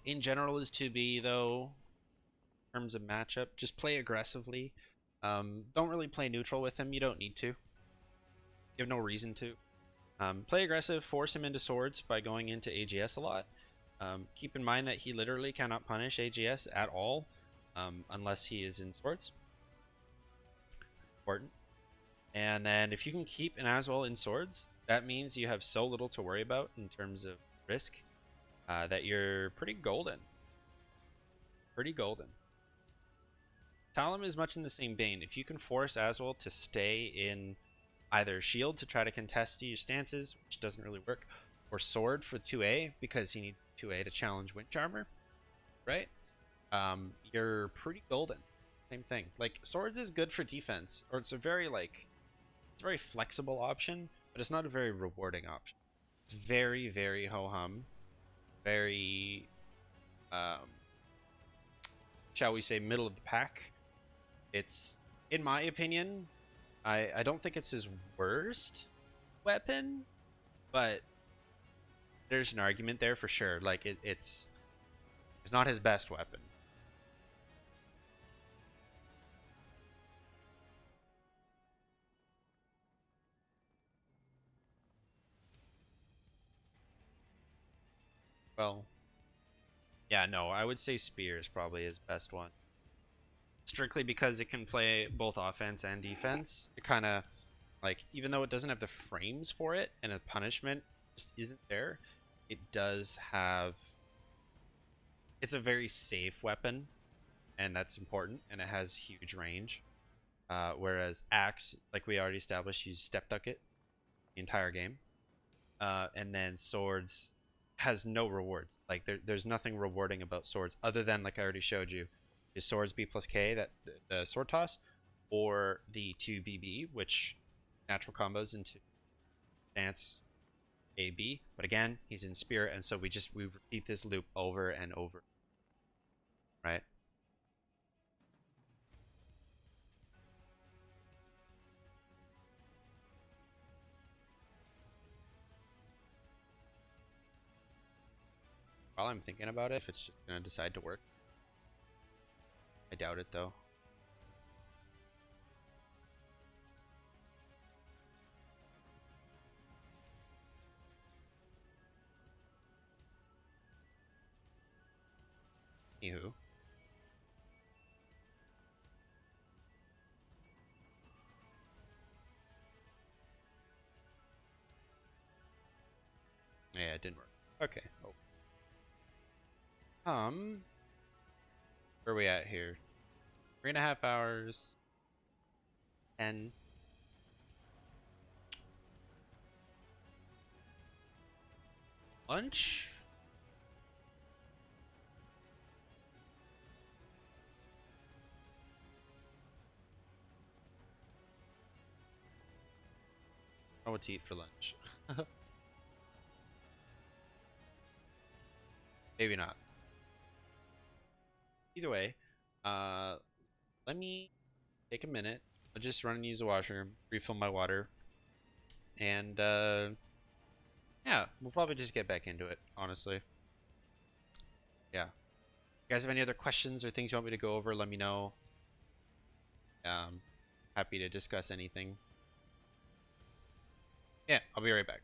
In general, is 2B though, in terms of matchup, just play aggressively. Don't really play neutral with him. You don't need to. You have no reason to. Play aggressive, force him into swords by going into AGS a lot. Keep in mind that he literally cannot punish AGS at all unless he is in swords. That's important. And then if you can keep an Aswell in swords, that means you have so little to worry about in terms of risk that you're pretty golden. Pretty golden. Talon is much in the same vein. If you can force Aswell to stay in either shield to try to contest your stances, which doesn't really work, or sword for 2A because he needs 2A to challenge Winch Armor, right? You're pretty golden. Same thing. Like swords is good for defense, or it's a very flexible option, but it's not a very rewarding option. It's very, very ho-hum, very, shall we say, middle of the pack. It's, in my opinion, I don't think it's his worst weapon, but there's an argument there for sure. Like it's not his best weapon. Well, yeah, no, I would say spear is probably his best one. Strictly because it can play both offense and defense. It kind of, like, even though it doesn't have the frames for it and a punishment just isn't there, it does have, it's a very safe weapon, and that's important, and it has huge range. Whereas Axe, like we already established, you step duck it the entire game. And then swords has no rewards. Like there's nothing rewarding about swords other than, like I already showed you, is swords B plus K, that the sword toss, or the 2BB, which natural combos into stance AB. But again, he's in spirit, and so we repeat this loop over and over, right? While I'm thinking about it, if it's just gonna decide to work, I doubt it though. Anywho. Yeah, it didn't work. Okay. Oh. Where are we at here? 3.5 hours. 10. Lunch? Oh, what to eat for lunch? Maybe not. Either way, let me take a minute. I'll just run and use the washroom, refill my water, and yeah, we'll probably just get back into it, honestly. Yeah. You guys have any other questions or things you want me to go over, let me know. Happy to discuss anything. Yeah, I'll be right back.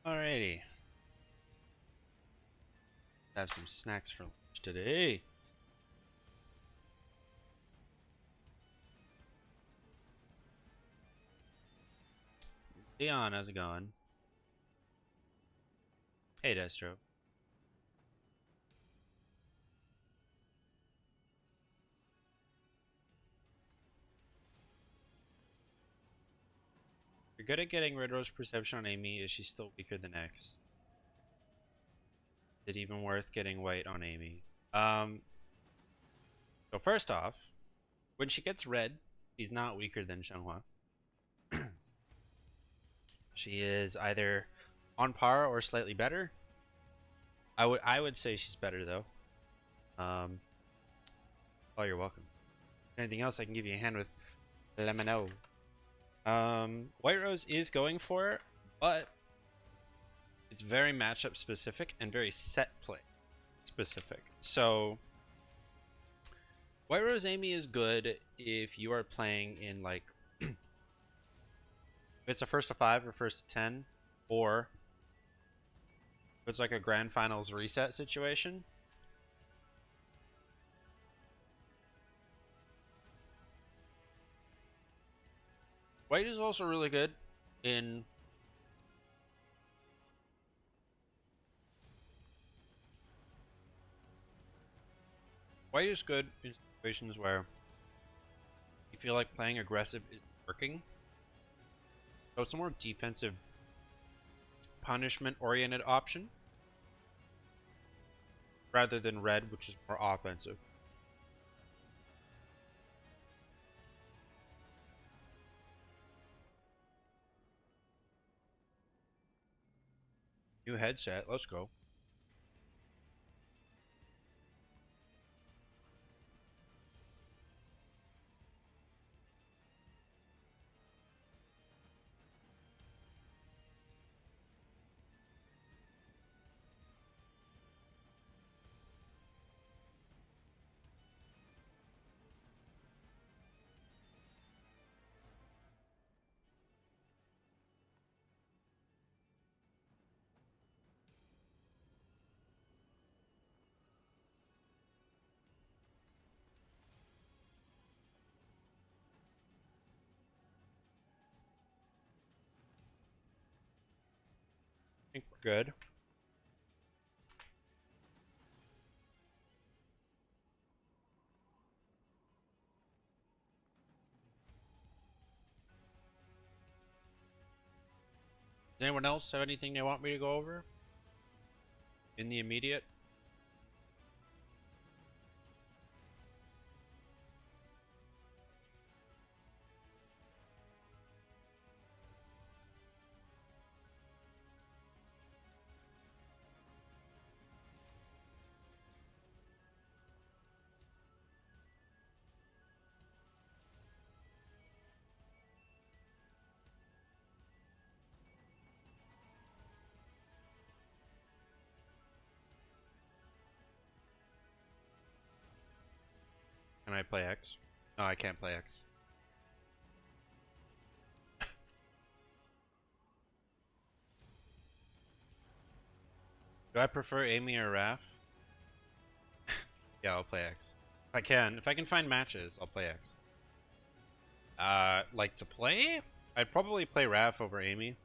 Alrighty. Have some snacks for lunch today. Leon, how's it going? Hey, Destro. You're good at getting Red Rose perception on Amy. Is she still weaker than X? Is it even worth getting White on Amy? So first off, when she gets red, she's not weaker than Xianghua. She is either on par or slightly better. I would say she's better though. Oh, you're welcome. Anything else I can give you a hand with? Let me know. White Rose is going for it, but it's very matchup specific and very set play specific. So White Rose Amy is good if you are playing in like if it's a first to 5 or first to 10, or if it's like a grand finals reset situation. White is also really good in White is good in situations where you feel like playing aggressive is working. So it's a more defensive, punishment-oriented option rather than red, which is more offensive. New headset, let's go. I think we're good. Does anyone else have anything they want me to go over in the immediate? Can I play X? No, I can't play X. Do I prefer Amy or Raph? Yeah, I'll play X. If I can find matches, I'll play X. Like to play? I'd probably play Raph over Amy.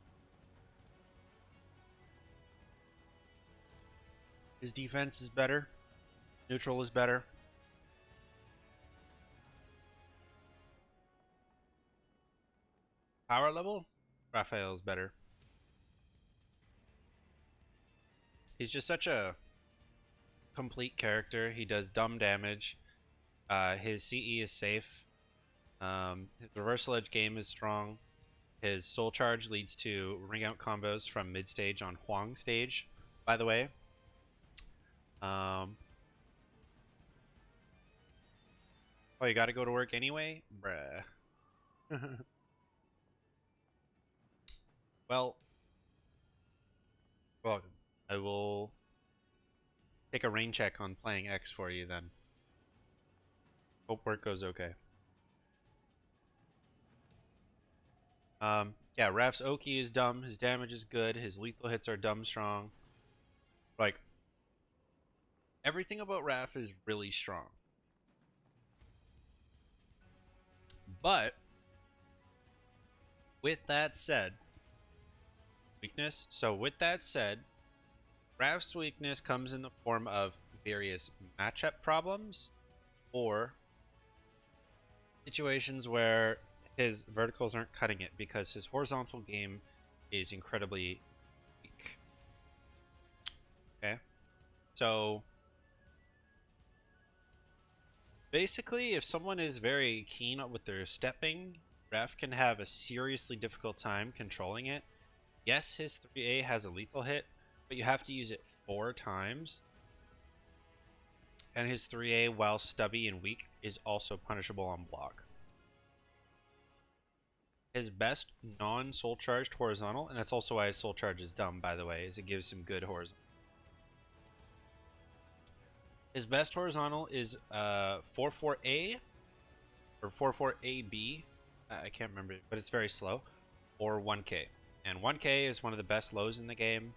His defense is better. Neutral is better. Power level? Raphael is better. He's just such a complete character. He does dumb damage. His CE is safe. His reversal edge game is strong. His soul charge leads to ring out combos from mid stage on Huang stage, by the way. Oh, you gotta go to work anyway? Bruh. Well, welcome. I will take a rain check on playing X for you then. Hope work goes okay. Yeah, Raph's Oki is dumb. His damage is good. His lethal hits are dumb strong. Like, everything about Raph is really strong. But, with that said, weakness. So, with that said, Raph's weakness comes in the form of various matchup problems or situations where his verticals aren't cutting it because his horizontal game is incredibly weak. Okay? So, basically, if someone is very keen with their stepping, Raph can have a seriously difficult time controlling it. Yes, his 3A has a lethal hit, but you have to use it 4 times. And his 3A, while stubby and weak, is also punishable on block. His best non-soul charged horizontal, and that's also why his soul charge is dumb, by the way, is it gives him good horizontal. His best horizontal is 4-4A or 4-4AB. I can't remember, but it's very slow. Or 1K. And 1K is one of the best lows in the game.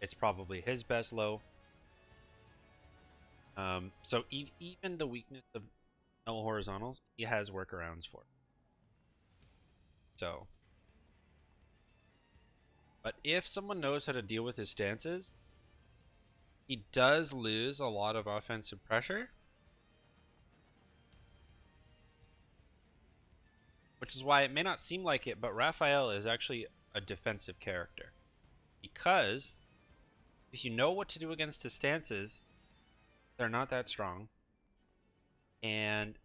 It's probably his best low. So even the weakness of no horizontals, he has workarounds for. So, but if someone knows how to deal with his stances, he does lose a lot of offensive pressure, which is why it may not seem like it, but Raphael is actually a defensive character. Because if you know what to do against his stances, they're not that strong. And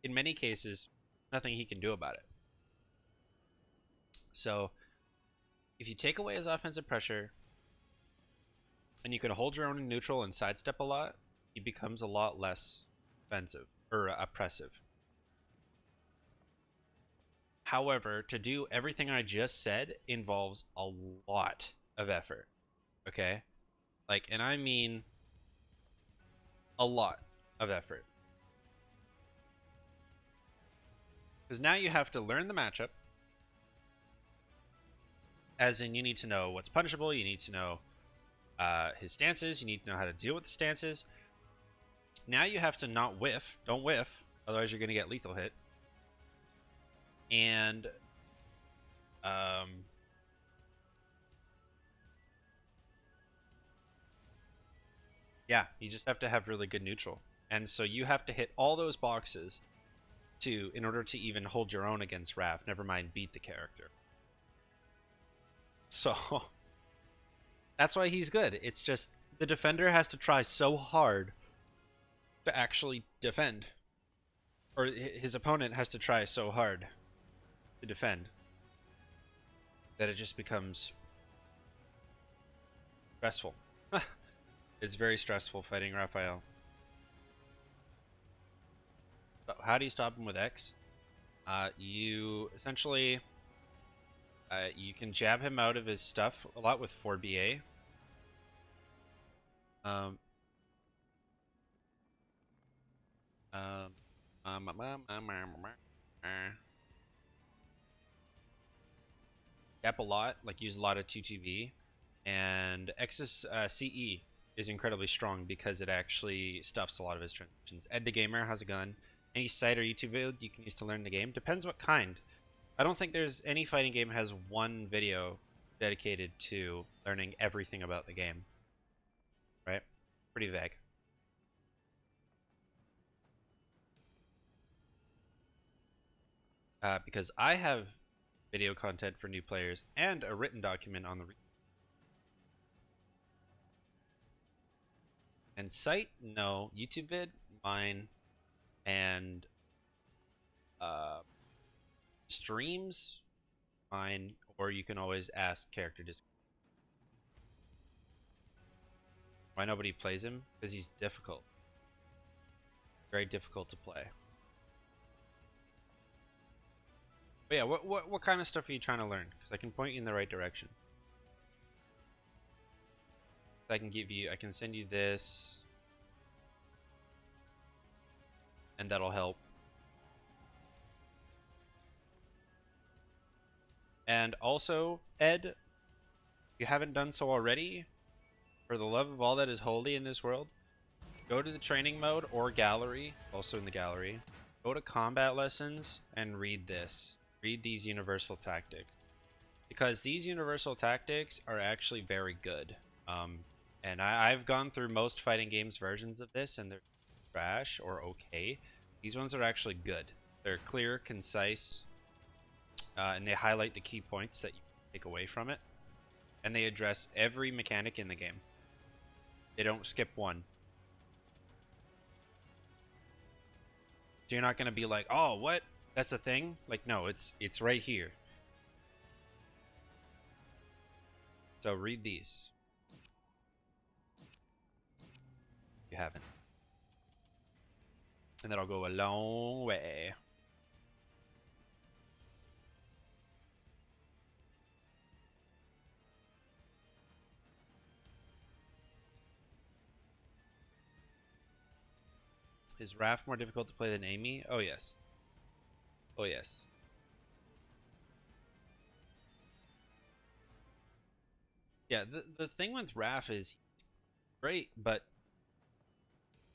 in many cases, nothing he can do about it. So if you take away his offensive pressure, and you can hold your own in neutral and sidestep a lot, he becomes a lot less offensive or oppressive. However, to do everything I just said involves a lot of effort. Okay? Like, and I mean a lot of effort. Because now you have to learn the matchup. As in, you need to know what's punishable, you need to know his stances, you need to know how to deal with the stances. Now you have to not whiff. Don't whiff, otherwise you're going to get lethal hit. And yeah, you just have to have really good neutral. And so you have to hit all those boxes in order to even hold your own against Raph, never mind beat the character. So that's why he's good. It's just the defender has to try so hard to actually defend. Or his opponent has to try so hard to defend that it just becomes stressful. It's very stressful fighting Raphael. So how do you stop him with X? You essentially you can jab him out of his stuff a lot with 4BA. Um, Jab a lot, like use a lot of 2TV, and X's CE is incredibly strong because it actually stuffs a lot of his transitions. Ed the Gamer has a gun. Any site or YouTube video you can use to learn the game. Depends what kind. I don't think there's any fighting game has one video dedicated to learning everything about the game. Right? Pretty vague. Because I have video content for new players and a written document on the and site, no. YouTube vid, mine, and streams, mine, or you can always ask character Discord. Why nobody plays him? Because he's difficult. Very difficult to play. But yeah, what kind of stuff are you trying to learn? Because I can point you in the right direction. I can send you this, and that'll help. And also, Ed, if you haven't done so already, for the love of all that is holy in this world, go to the training mode or gallery, also in the gallery. Go to combat lessons and read this. Read these universal tactics. Because these universal tactics are actually very good. And I've gone through most fighting games versions of this and they're trash or okay. These ones are actually good. They're clear, concise, and they highlight the key points that you take away from it. And they address every mechanic in the game. They don't skip one. So you're not going to be like, oh, what? That's a thing? Like, no, it's right here. So read these. If you haven't. And that'll go a long way. Is Raph more difficult to play than Amy? Oh yes. Oh yes. Yeah, the thing with Raph is great, but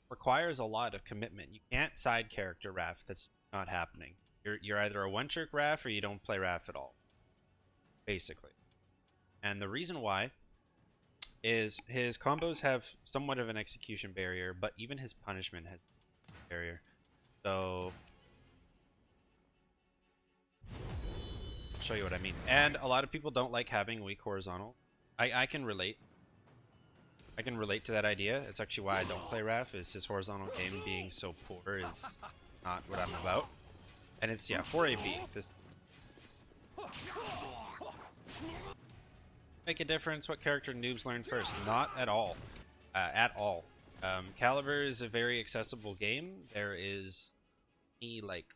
requires a lot of commitment. You can't side character Raph. That's not happening. You're either a one-trick Raph or you don't play Raph at all. Basically. And the reason why is his combos have somewhat of an execution barrier, but even his punishment has a barrier. So I'll show you what I mean. And a lot of people don't like having weak horizontal. I can relate. I can relate to that idea. It's actually why I don't play Raph, is his horizontal game being so poor is not what I'm about. And it's, yeah, 4AB. This make a difference what character noobs learn first. Not at all. At all. Caliber is a very accessible game. There is like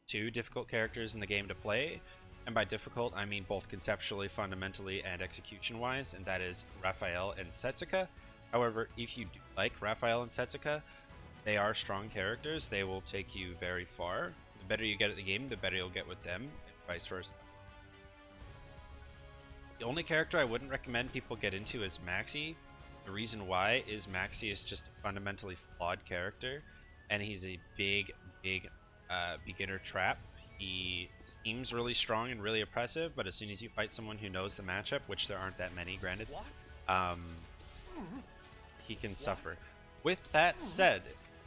2 difficult characters in the game to play. And by difficult, I mean both conceptually, fundamentally, and execution-wise, and that is Raphael and Setsuka. However, if you do like Raphael and Setsuka, they are strong characters. They will take you very far. The better you get at the game, the better you'll get with them, and vice versa. The only character I wouldn't recommend people get into is Maxi. The reason why is Maxi is just a fundamentally flawed character, and he's a big beginner trap. He seems really strong and really oppressive, but as soon as you fight someone who knows the matchup, which there aren't that many, granted, he can suffer. With that said,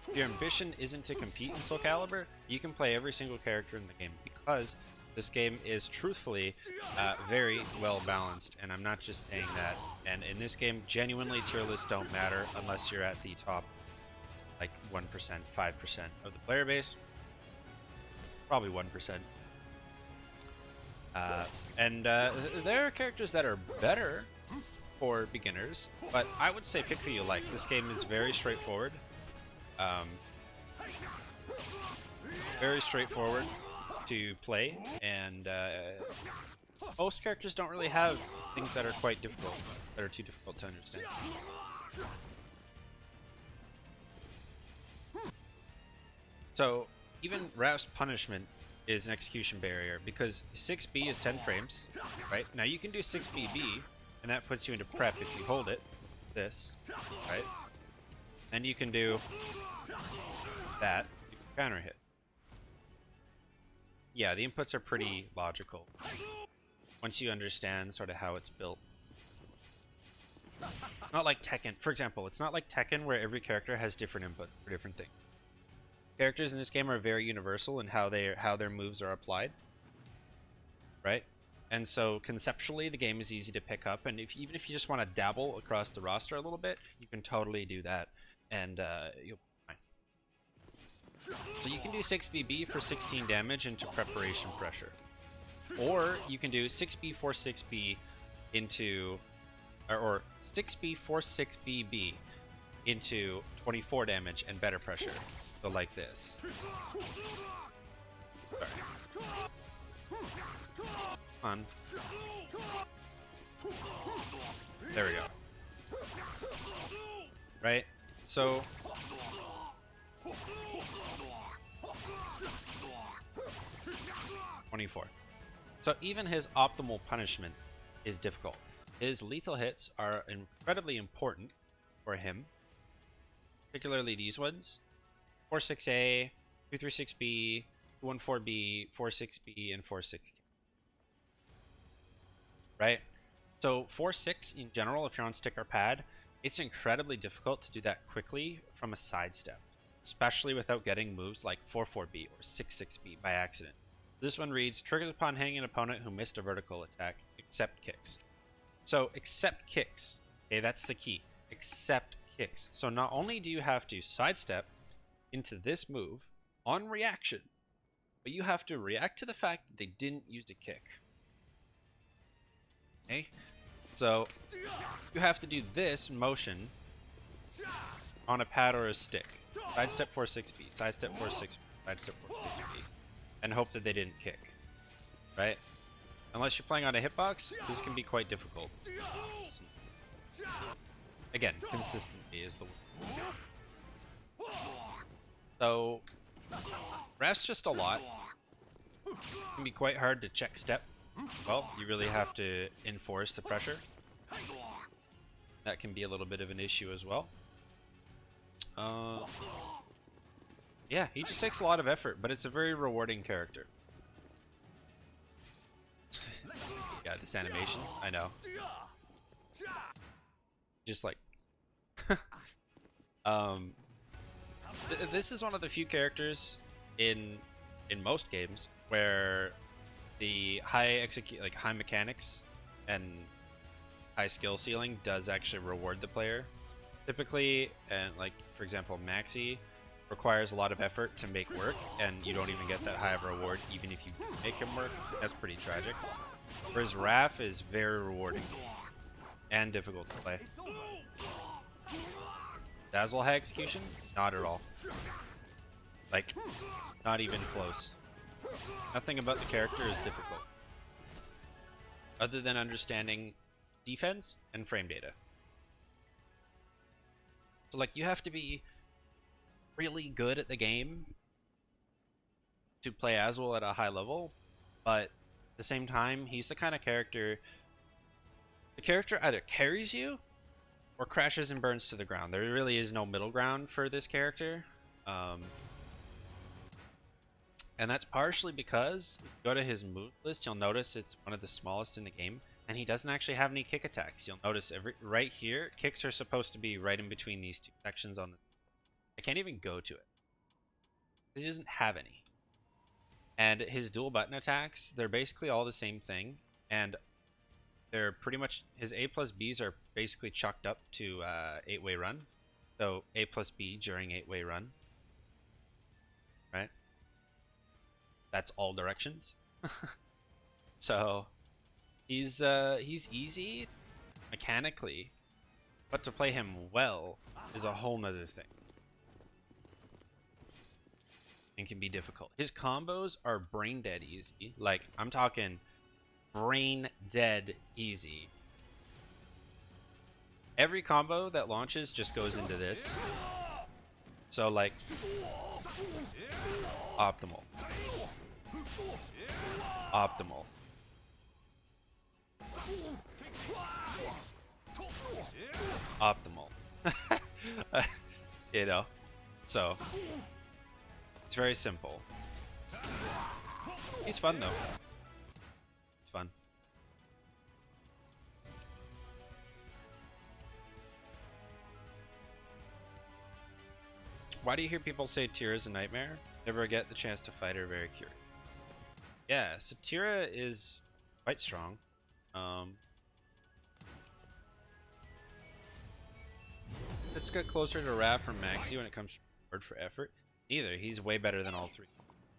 if your ambition isn't to compete in Soul Calibur, you can play every single character in the game, because this game is truthfully very well balanced, and I'm not just saying that. And in this game, genuinely tier lists don't matter unless you're at the top like 1%, 5% of the player base. Probably 1%. There are characters that are better for beginners, but I would say pick who you like. This game is very straightforward. Very straightforward to play, and most characters don't really have things that are quite difficult, that are too difficult to understand. So even Raph's punishment is an execution barrier, because 6B is 10 frames, right? Now you can do 6BB, and that puts you into prep if you hold it, this, right? And you can do that, you can counter hit. Yeah, the inputs are pretty logical once you understand sort of how it's built. Not like Tekken, for example, it's not like Tekken where every character has different input for different things. Characters in this game are very universal in how their moves are applied, right? And so conceptually, the game is easy to pick up, and even if you just want to dabble across the roster a little bit, you can totally do that, and you'll be fine. So you can do 6BB for 16 damage into preparation pressure, or you can do 6B 46B into, or 6B 46BB into 24 damage and better pressure. So like this. Sorry. Come on. There we go. Right? So 24. So even his optimal punishment is difficult. His lethal hits are incredibly important for him, particularly these ones: 46A, 236B, 214B, 46B, and 46K. Right? So 4-6 in general, if you're on stick or pad, it's incredibly difficult to do that quickly from a sidestep, especially without getting moves like 4-4B or 6-6B by accident. This one reads, triggers upon hitting an opponent who missed a vertical attack, except kicks. So except kicks, okay, that's the key. Except kicks. So not only do you have to sidestep into this move on reaction, but you have to react to the fact that they didn't use a kick. Okay? So you have to do this motion on a pad or a stick. Sidestep 4-6B, sidestep 4-6B, sidestep 4-6B, and hope that they didn't kick. Right? Unless you're playing on a hitbox, this can be quite difficult. Again, consistency is the word. So, Raph's just a lot. It can be quite hard to check step. Well, you really have to enforce the pressure. That can be a little bit of an issue as well. Yeah, he just takes a lot of effort, but it's a very rewarding character. Yeah, this animation, I know. Just like... this is one of the few characters in most games where the high mechanics and high skill ceiling does actually reward the player. Typically, and like for example, Maxi requires a lot of effort to make work, and you don't even get that high of a reward even if you make him work. That's pretty tragic. Whereas Raph is very rewarding and difficult to play. Dazzle high execution? Not at all. Like, not even close. Nothing about the character is difficult, other than understanding defense and frame data. So like, you have to be really good at the game to play Aswell at a high level, but at the same time, he's the kind of character, the character either carries you or crashes and burns to the ground. There really is no middle ground for this character. And that's partially because if you go to his move list, you'll notice it's one of the smallest in the game, and he doesn't actually have any kick attacks. You'll notice right here, kicks are supposed to be right in between these two sections on the... I can't even go to it, because he doesn't have any. And his dual button attacks, they're basically all the same thing, and they're pretty much... his A plus Bs are basically chucked up to 8-way run. So A plus B during 8-way run. Right? That's all directions. So he's easy mechanically, but to play him well is a whole nother thing, and can be difficult. His combos are brain dead easy. Like, I'm talking brain dead easy. Every combo that launches just goes into this. So like, optimal. Optimal. Optimal. You know, so it's very simple. He's fun though. It's fun. Why do you hear people say Tira is a nightmare? Never get the chance to fight her, very curious. Yeah, so Tira is quite strong. Let's get closer to Raph or Maxi when it comes to reward for effort. Neither, he's way better than all three.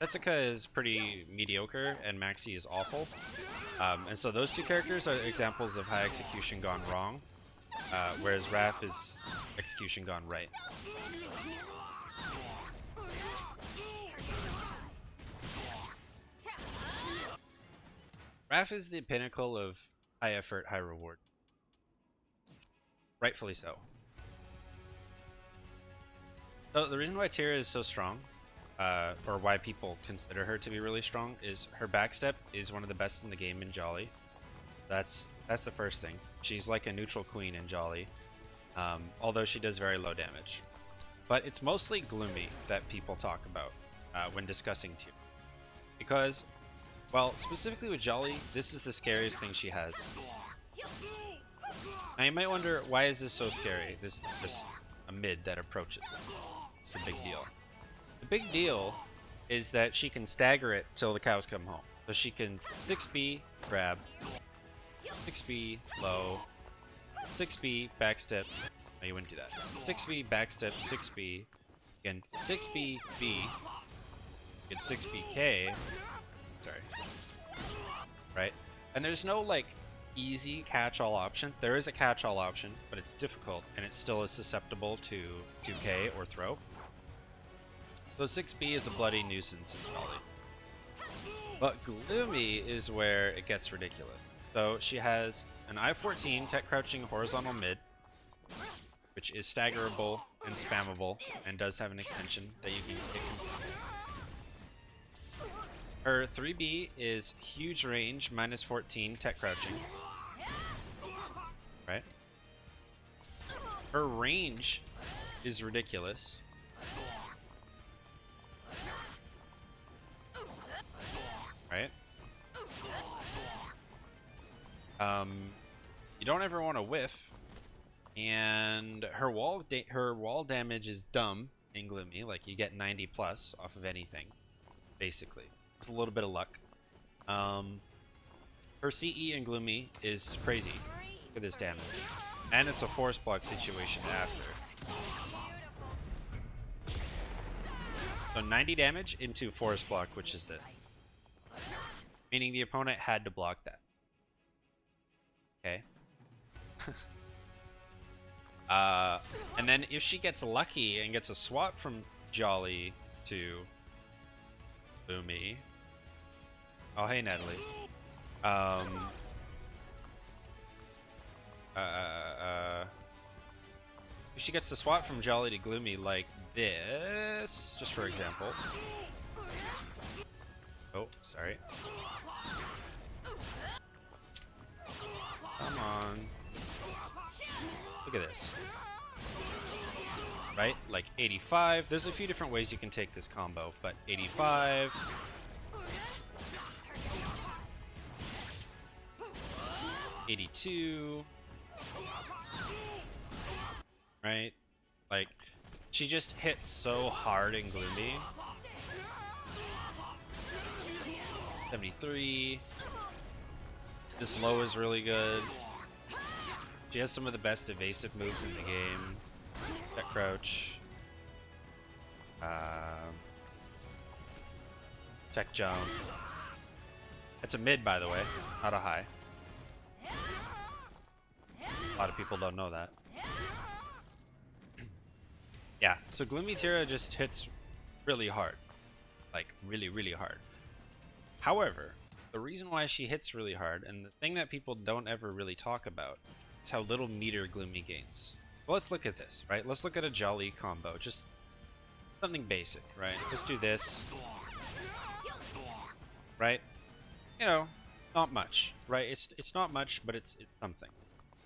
Setsuka is pretty mediocre and Maxi is awful. And so those two characters are examples of high execution gone wrong, whereas Raph is execution gone right. Raph is the pinnacle of high effort, high reward. Rightfully so. So the reason why Tira is so strong or why people consider her to be really strong, is her backstep is one of the best in the game in Jolly. That's the first thing. She's like a neutral queen in Jolly, although she does very low damage. But it's mostly Gloomy that people talk about when discussing tier. Because, well, specifically with Jolly, this is the scariest thing she has. Now you might wonder, why is this so scary? This is just a mid that approaches. It's a big deal. The big deal is that she can stagger it till the cows come home. So she can 6B, grab, 6B, low, 6B, backstep. No, you wouldn't do that. 6B, backstep, 6B. Again, 6B, B. Get 6B, K. Sorry. Right? And there's no, like, easy catch-all option. There is a catch-all option, but it's difficult, and it still is susceptible to 2K or throw. So 6B is a bloody nuisance in Jolly. But Gloomy is where it gets ridiculous. So she has an I-14 tech crouching horizontal mid, which is staggerable and spammable, and does have an extension that you can kick. Her 3B is huge range, -14 tech crouching. Right? Her range is ridiculous. Right? You don't ever want to whiff, and her wall damage is dumb in Gloomy. Like, you get 90 plus off of anything, basically. With a little bit of luck. Her CE in Gloomy is crazy for this damage, and it's a force block situation after. So 90 damage into force block, which is this, meaning the opponent had to block that. Okay. And then if she gets lucky and gets a swap from Jolly to Gloomy. Oh, hey, Natalie. If she gets the swap from Jolly to Gloomy like this, just for example. Oh, sorry. Come on. Look at this. Right? Like 85. There's a few different ways you can take this combo, but 85. $82. Right? Like, she just hits so hard in Gloomy. 73. This low is really good. She has some of the best evasive moves in the game. That crouch. Tech jump. That's a mid, by the way, not a high. A lot of people don't know that. Yeah, so Gloomy Tira just hits really hard. Like, really, really hard. However, the reason why she hits really hard, and the thing that people don't ever really talk about, is how little meter Gloomy gains. So let's look at this, right? Let's look at a Jolly combo, just something basic, right? Let's do this. Right? You know, not much, right? It's not much, but it's something.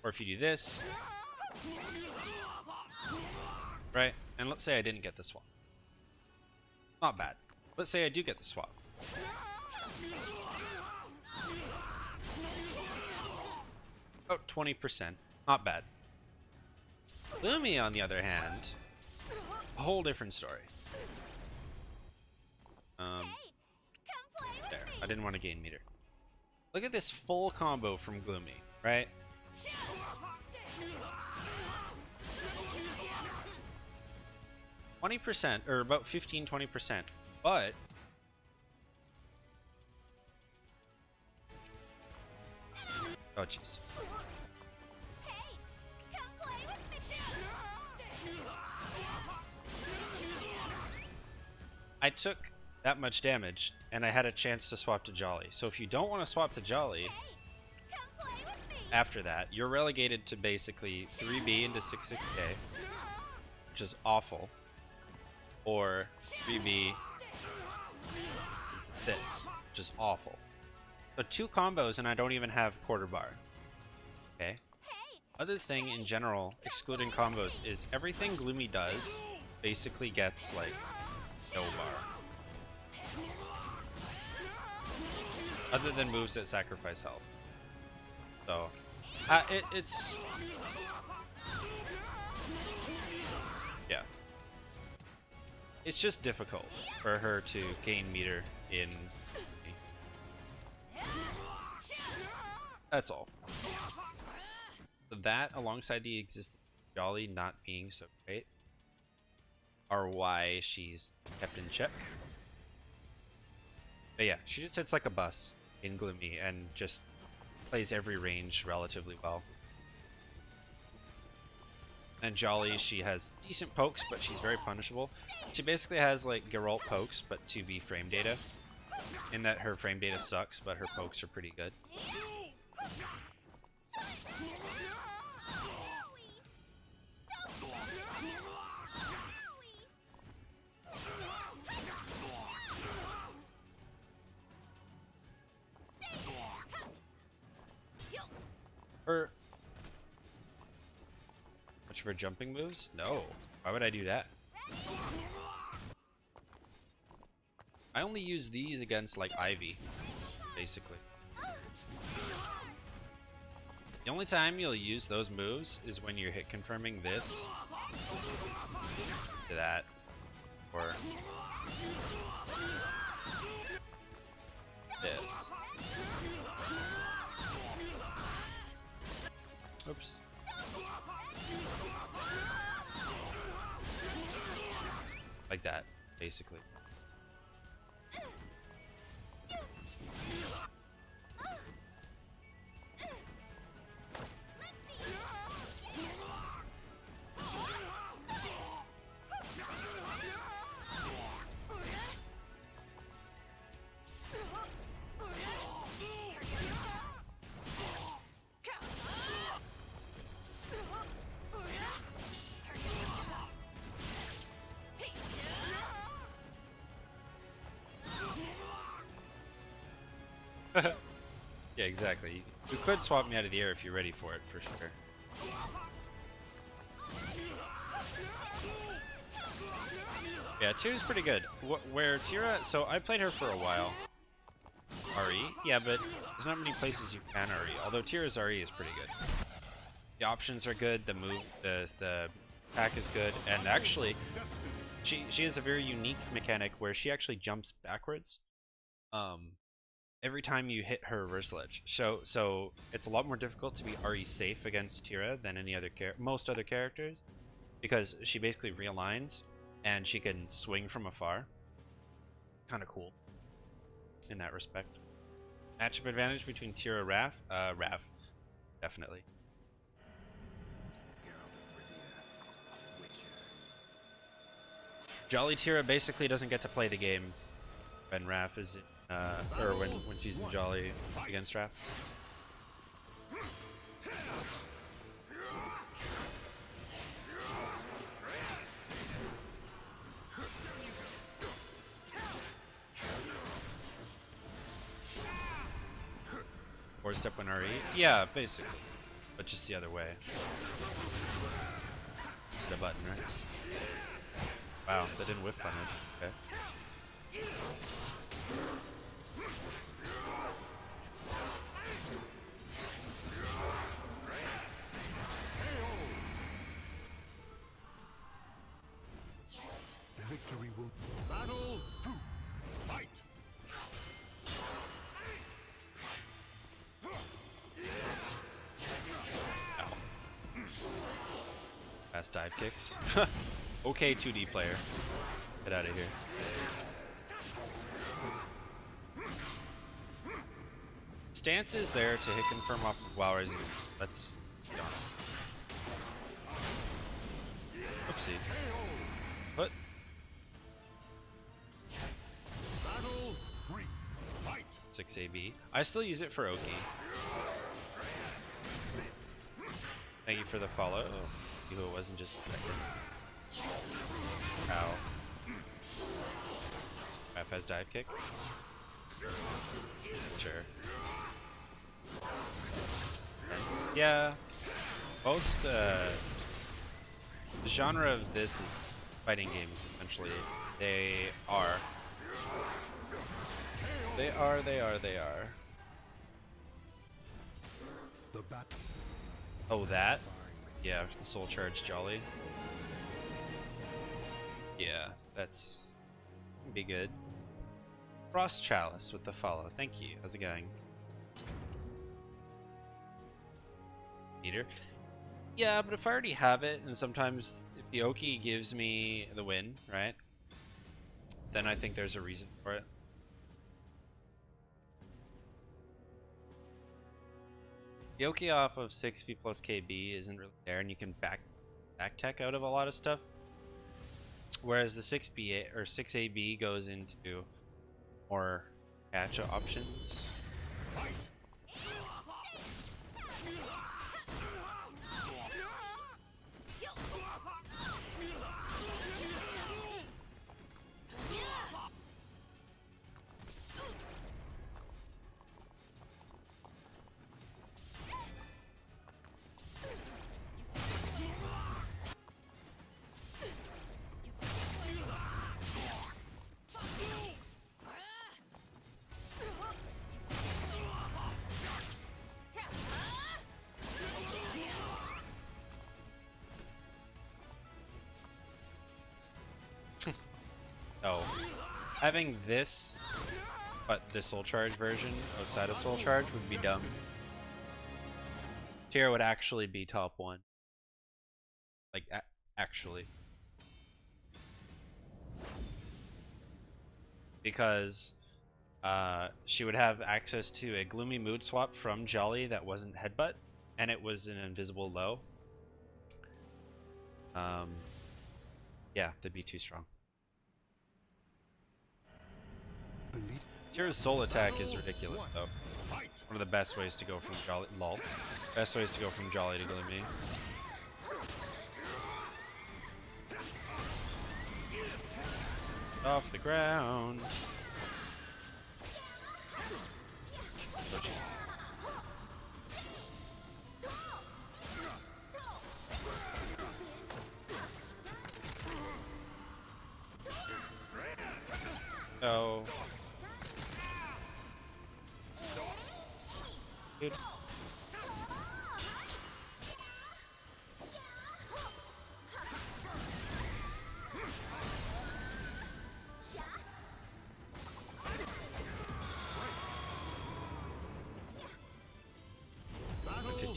Or if you do this, right? And let's say I didn't get the swap. Not bad. Let's say I do get the swap. Oh, 20%. Not bad. Gloomy, on the other hand, a whole different story. There. I didn't want to gain meter. Look at this full combo from Gloomy, right? %, or about 15-20%, but oh jeez. I took that much damage, and I had a chance to swap to Jolly. So if you don't want to swap to Jolly, after that, you're relegated to basically 3B into 66K, which is awful, or 3B this, which is awful. So 2 combos and I don't even have quarter bar. Okay. Other thing in general, excluding combos, is everything Gloomy does basically gets like no bar. Other than moves that sacrifice health. So, it's... yeah. It's just difficult for her to gain meter in... That's all. So that, alongside the existing Jolly not being so great, are why she's kept in check. But yeah, she just hits like a bus in Gloomy and just plays every range relatively well. And Jolly, she has decent pokes, but she's very punishable. She basically has like Geralt pokes, but 2v frame data. In that her frame data sucks, but her pokes are pretty good. Her... much for jumping moves? No. Why would I do that? I only use these against like Ivy, basically. The only time you'll use those moves is when you're hit confirming this to that, or this. Oops. Like that, basically. Yeah, exactly. You could swap me out of the air if you're ready for it, for sure. Yeah, Tira's pretty good. Where Tira, so I played her for a while. RE? Yeah, but there's not many places you can RE, although Tira's RE is pretty good. The options are good, the move, the attack is good, and actually, she has a very unique mechanic where she actually jumps backwards. Every time you hit her reversal edge. So it's a lot more difficult to be RE safe against Tira than any other most other characters, because she basically realigns and she can swing from afar. Kind of cool in that respect. Matchup advantage between Tira and Raph? Raph, definitely. Jolly Tira basically doesn't get to play the game when Raph is in, or when she's in Jolly against Raph. Or step 1 RE? Yeah, basically. But just the other way. Hit a button, right? Wow, that didn't whip punish. Okay. Victory will battle to fight. Ow. Fast dive kicks. Okay, 2D player. Get out of here. Stance is there to hit confirm off of WoW Rising. Let's be honest. Oopsie. What? Battle 3. Fight. 6 AB. I still use it for Oki. Thank you for the follow. You it wasn't just Ow. Raph has dive kick. Sure. Yeah. Most the genre of this is fighting games essentially. They are. They are. The bat. Oh, that? Yeah, the soul charge jolly. Yeah, that's be good. Frost Chalice with the follow. Thank you. How's it going? Meter? Yeah, but if I already have it, and sometimes if the Oki gives me the win, right? Then I think there's a reason for it. The Oki off of 6B plus KB isn't really there, and you can back tech out of a lot of stuff. Whereas the 6B or 6AB goes into more gacha options. Oh, having this, but the Soul Charge version outside of Soul Charge would be dumb. Tier would actually be top 1. Like, actually. Because she would have access to a Gloomy Mood swap from Jolly that wasn't Headbutt, and it was an invisible low. Yeah, that'd be too strong. Tira's soul attack is ridiculous though. One of the best ways to go from Jolly lol. Best ways to go from Jolly to Gloomy. Off the ground. Oh, jeez. Oh. Dude.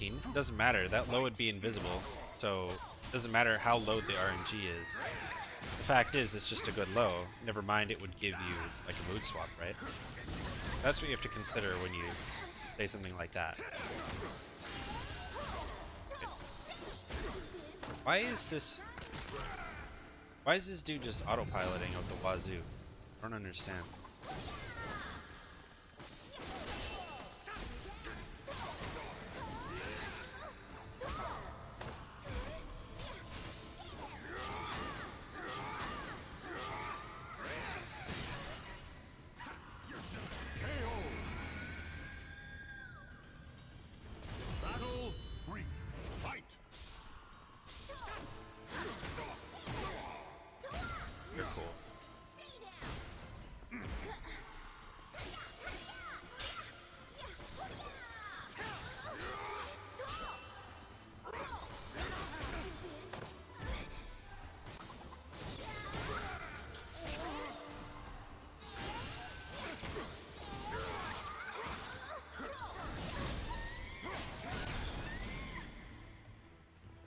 It doesn't matter, that low would be invisible, so it doesn't matter how low the RNG is. The fact is, it's just a good low. Never mind, it would give you like a mood swap, right? That's what you have to consider when you say something like that. Why is this dude just autopiloting out the wazoo? I don't understand.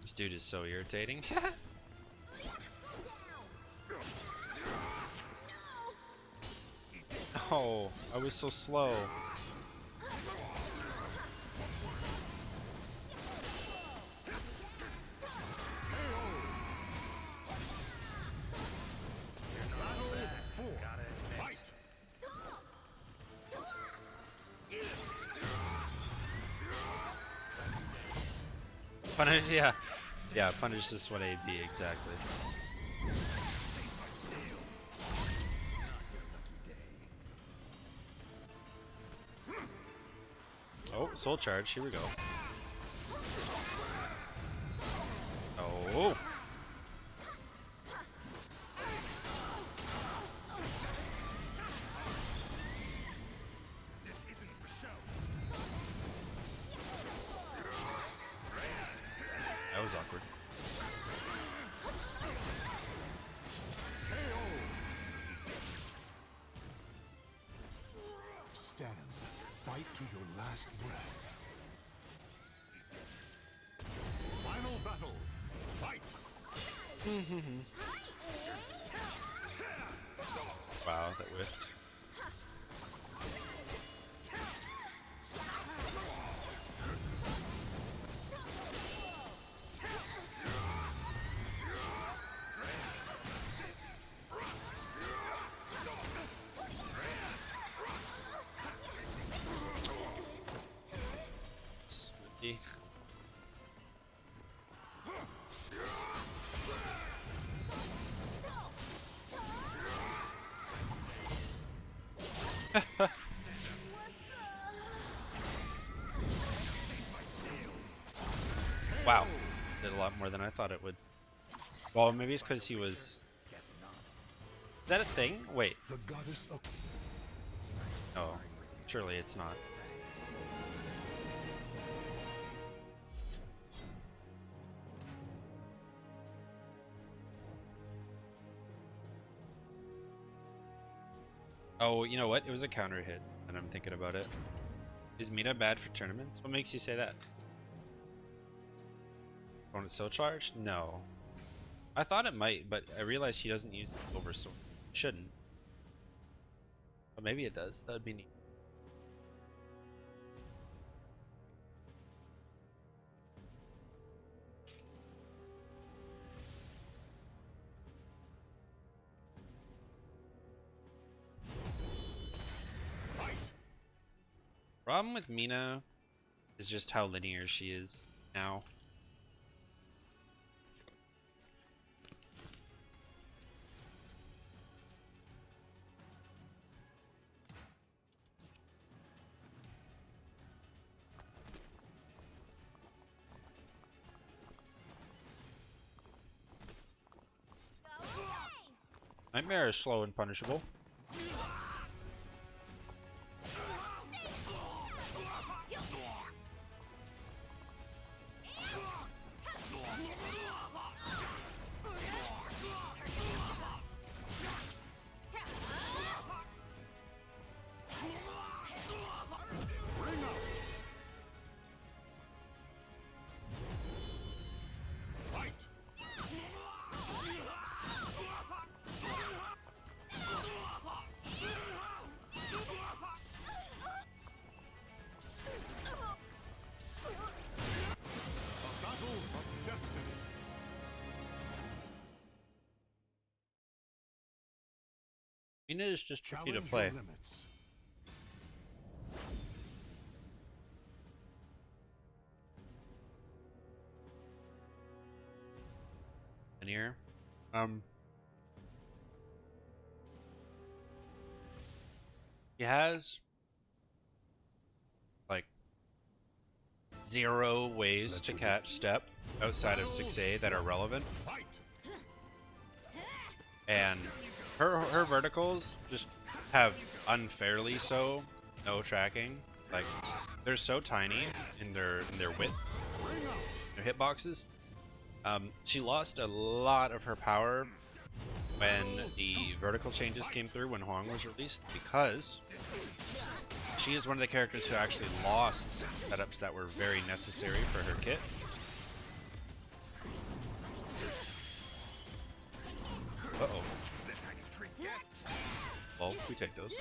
This dude is so irritating. Oh, I was so slow. Punish, yeah, punish this one AB exactly. Oh, soul charge. Here we go. Oh. This isn't for show. That was awkward. Stand. Fight to your last breath. Final battle. Fight. Wow, that whiffed. Smithy. Wow, did a lot more than I thought it would. Well, maybe it's because he was. Guess not. Is that a thing? Wait. The goddess of Oh, surely it's not. Oh, you know what? It was a counter hit, and I'm thinking about it. Is Mina bad for tournaments? What makes you say that? Opponent so charged? No. I thought it might, but I realized he doesn't use the oversword. Shouldn't. But maybe it does. That would be neat. Problem with Mina is just how linear she is now. Nightmare is slow and punishable. Mina is just tricky to challenge play. your limits. Linear. He has like 0 ways to catch step outside of 6A that are relevant, Fight. and her verticals just have unfairly so no tracking. Like they're so tiny in their width, their hitboxes. She lost a lot of her power when the vertical changes came through when Huang was released, because she is one of the characters who actually lost setups that were very necessary for her kit. Uh-oh. Well, we take those.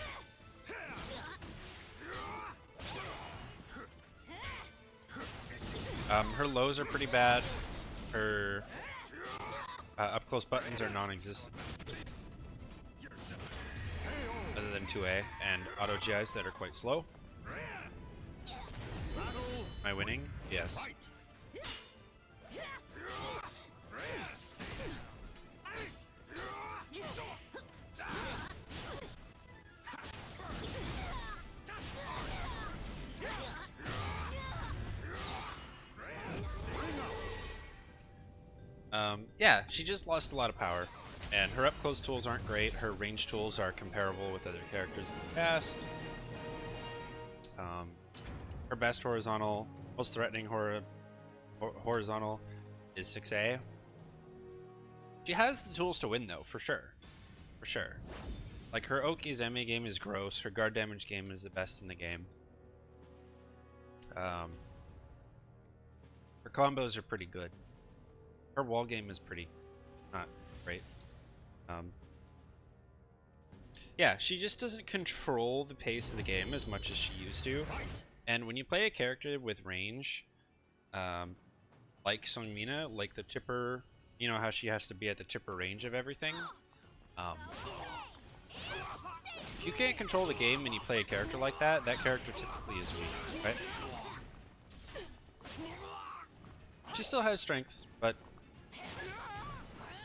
Her lows are pretty bad. Her up-close buttons are non-existent. Other than 2A and auto GIs that are quite slow. Am I winning? Yes. Yeah, she just lost a lot of power. And her up close tools aren't great. Her range tools are comparable with other characters in the past. Her best horizontal, most threatening horizontal is 6A. She has the tools to win though, for sure. For sure. Like her Oki's MA game is gross, her guard damage game is the best in the game. Her combos are pretty good. Her wall game is pretty not great. Yeah, she just doesn't control the pace of the game as much as she used to. And when you play a character with range, like Songmina, like the tipper, you know how she has to be at the tipper range of everything. You can't control the game when you play a character like that. That character typically is weak, right? She still has strengths, but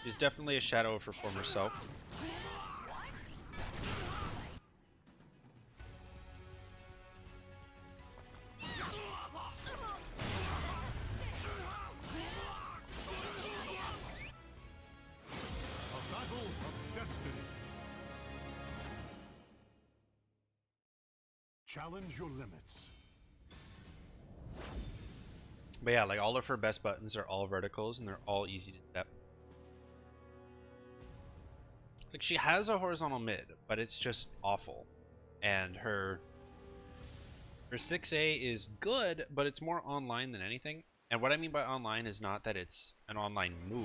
she's definitely a shadow of her former self. A battle of destiny. Challenge your limits. But yeah, like all of her best buttons are all verticals and they're all easy to step. Like she has a horizontal mid, but it's just awful. And her 6A is good, but it's more online than anything. And what I mean by online is not that it's an online move,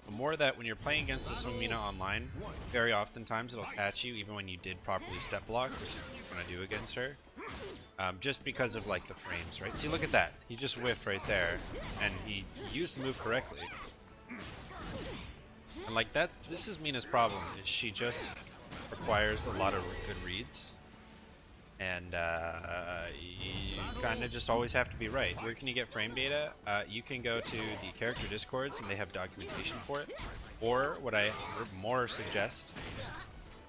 but more that when you're playing against a Songmina online, very oftentimes it'll catch you even when you did properly step block, which is what I'm gonna do against her. Just because of like the frames, right? See, look at that. He just whiffed right there, and he used the move correctly. And like that, this is Mina's problem. Is she just requires a lot of good reads, and you kind of just always have to be right. Where can you get frame data? You can go to the character discords, and they have documentation for it. Or what I more suggest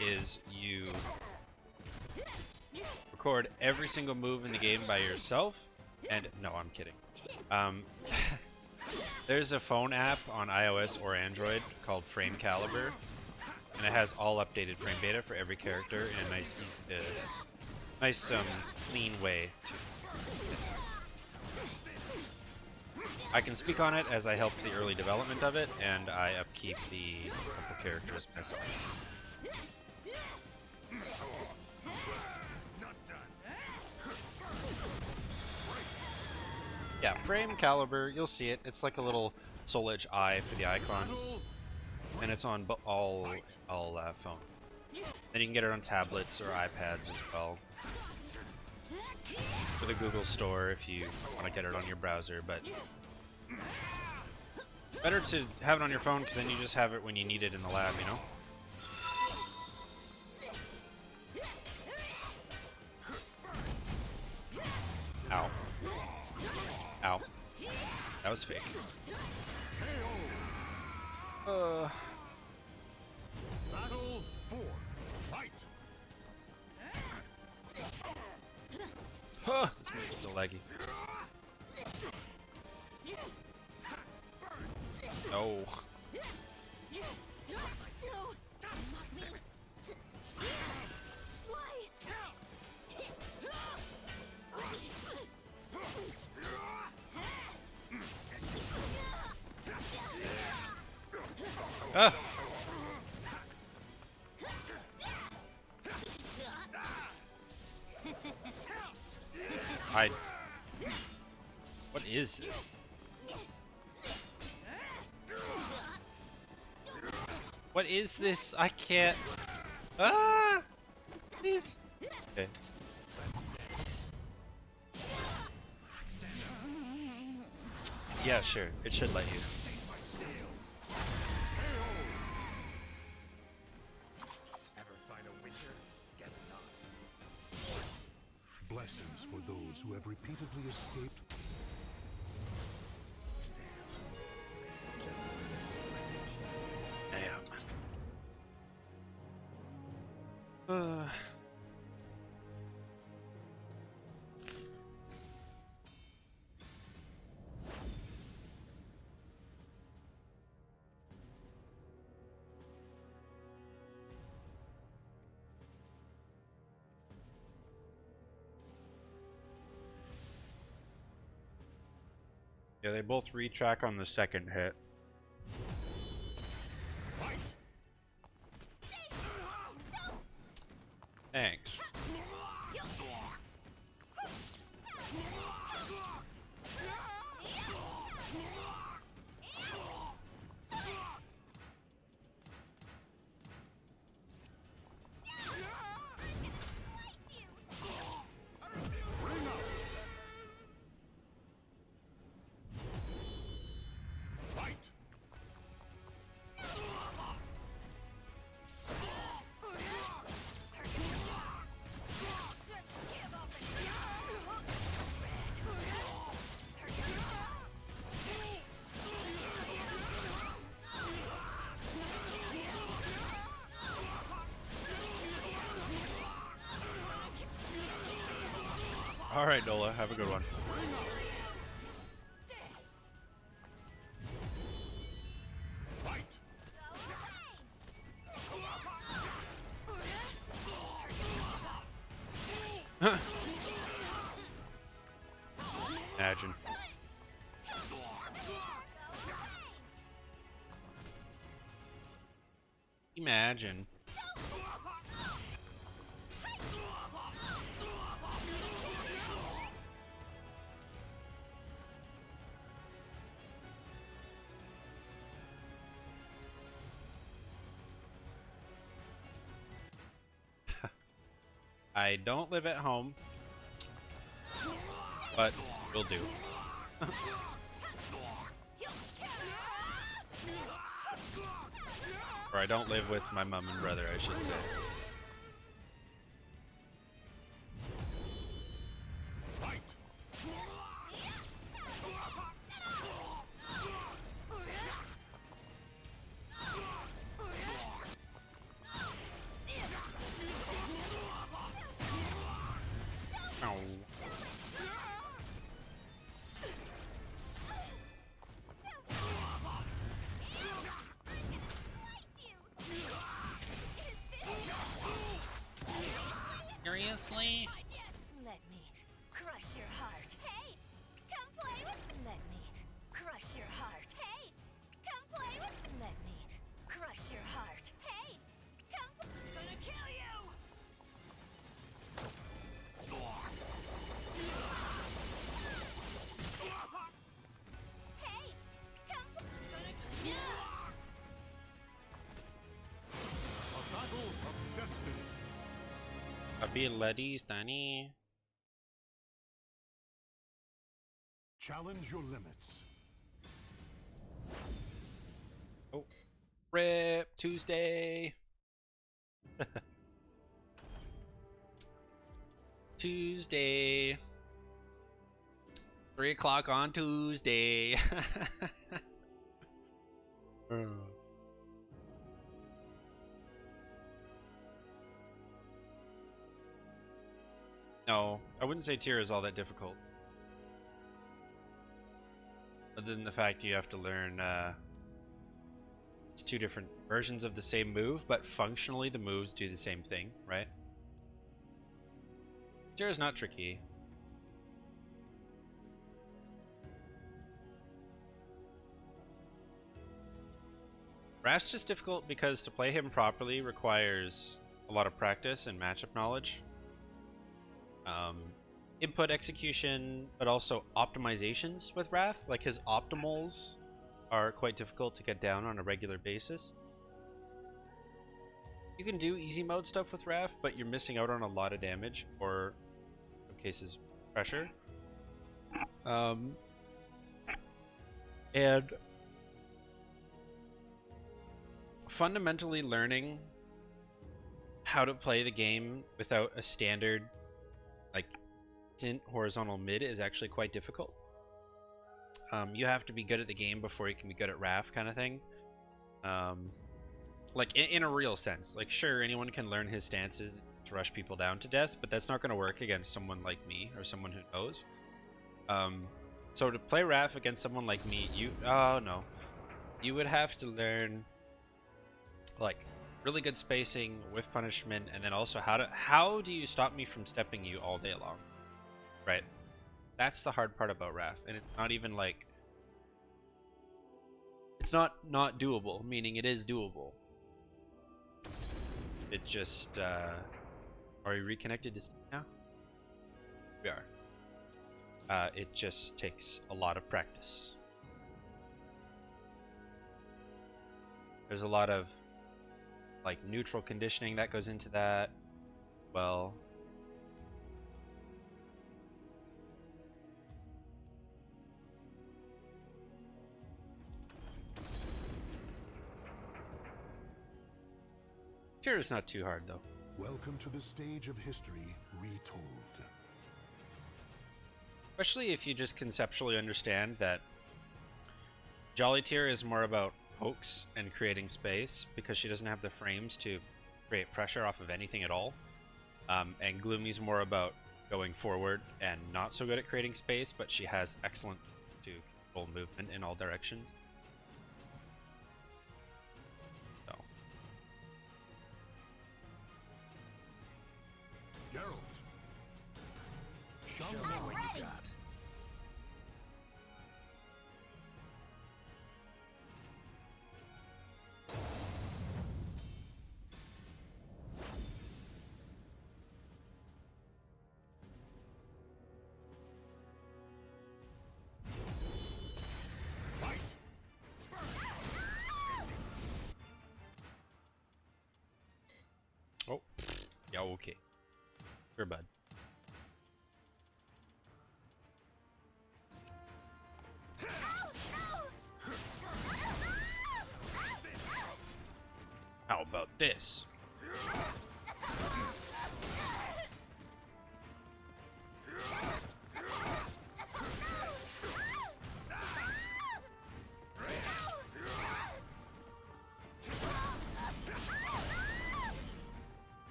is you record every single move in the game by yourself. And no, I'm kidding. There's a phone app on iOS or Android called Frame Caliber, and it has all updated frame data for every character in a nice, clean way. I can speak on it as I helped the early development of it, and I upkeep the couple characters myself. Yeah, Frame Caliber, you'll see it. It's like a little Soul Edge eye for the icon, and it's on all phone. Then you can get it on tablets or iPads as well. For the Google Store if you want to get it on your browser, but better to have it on your phone because then you just have it when you need it in the lab, you know? Ow. Ow. That was fake. Battle 4. Fight. Huh, this move's a laggy. No. Ah! What is this? What is this? I can't. Ah! Please. Okay. Yeah, sure. It should let you. Ever find a winter? Guess not. Blessings for those who have repeatedly escaped. Damn. Yeah, they both retrack on the second hit. Thanks. All right, Nola, have a good one. Imagine. Imagine. I don't live at home, but will do. Or I don't live with my mom and brother, I should say. Ow. Seriously? Let me crush your heart. Hey, come play with. Let me crush your heart. Hey, come play with. Let me crush your heart. Hey, come. Gonna kill you. Hey, come. Gonna. A battle of destiny. Abilities, Danny. Challenge your limits. Oh, RIP Tuesday. Tuesday. 3 o'clock on Tuesday. No, I wouldn't say tier is all that difficult. Other than the fact you have to learn it's 2 different versions of the same move, but functionally the moves do the same thing, right? Tier is not tricky. Rast's just difficult because to play him properly requires a lot of practice and matchup knowledge. Input execution, but also optimizations with Wrath. Like his optimals are quite difficult to get down on a regular basis. You can do easy mode stuff with Wrath, but you're missing out on a lot of damage, or in some cases pressure. And fundamentally learning how to play the game without a standard like horizontal mid is actually quite difficult. You have to be good at the game before you can be good at Wrath, kind of thing. Like in a real sense. Like sure, anyone can learn his stances to rush people down to death, but that's not going to work against someone like me or someone who knows. So to play Wrath against someone like me, you would have to learn like really good spacing with punishment, and then also how do you stop me from stepping you all day long, right? That's the hard part about Wrath, and it's not even like It's not doable, meaning it is doable. It just, are we reconnected to Steam now? We are. It just takes a lot of practice. There's a lot of, like, neutral conditioning that goes into that. Well, sure, it's not too hard though. Welcome to the stage of history retold. Especially if you just conceptually understand that Jolly Tier is more about pokes and creating space because she doesn't have the frames to create pressure off of anything at all. And Gloomy's more about going forward and not so good at creating space, but she has excellent to control movement in all directions. So. Geralt. Show I'm me what ready. you got. Oh. Yeah, okay. Sure, bud. How about this?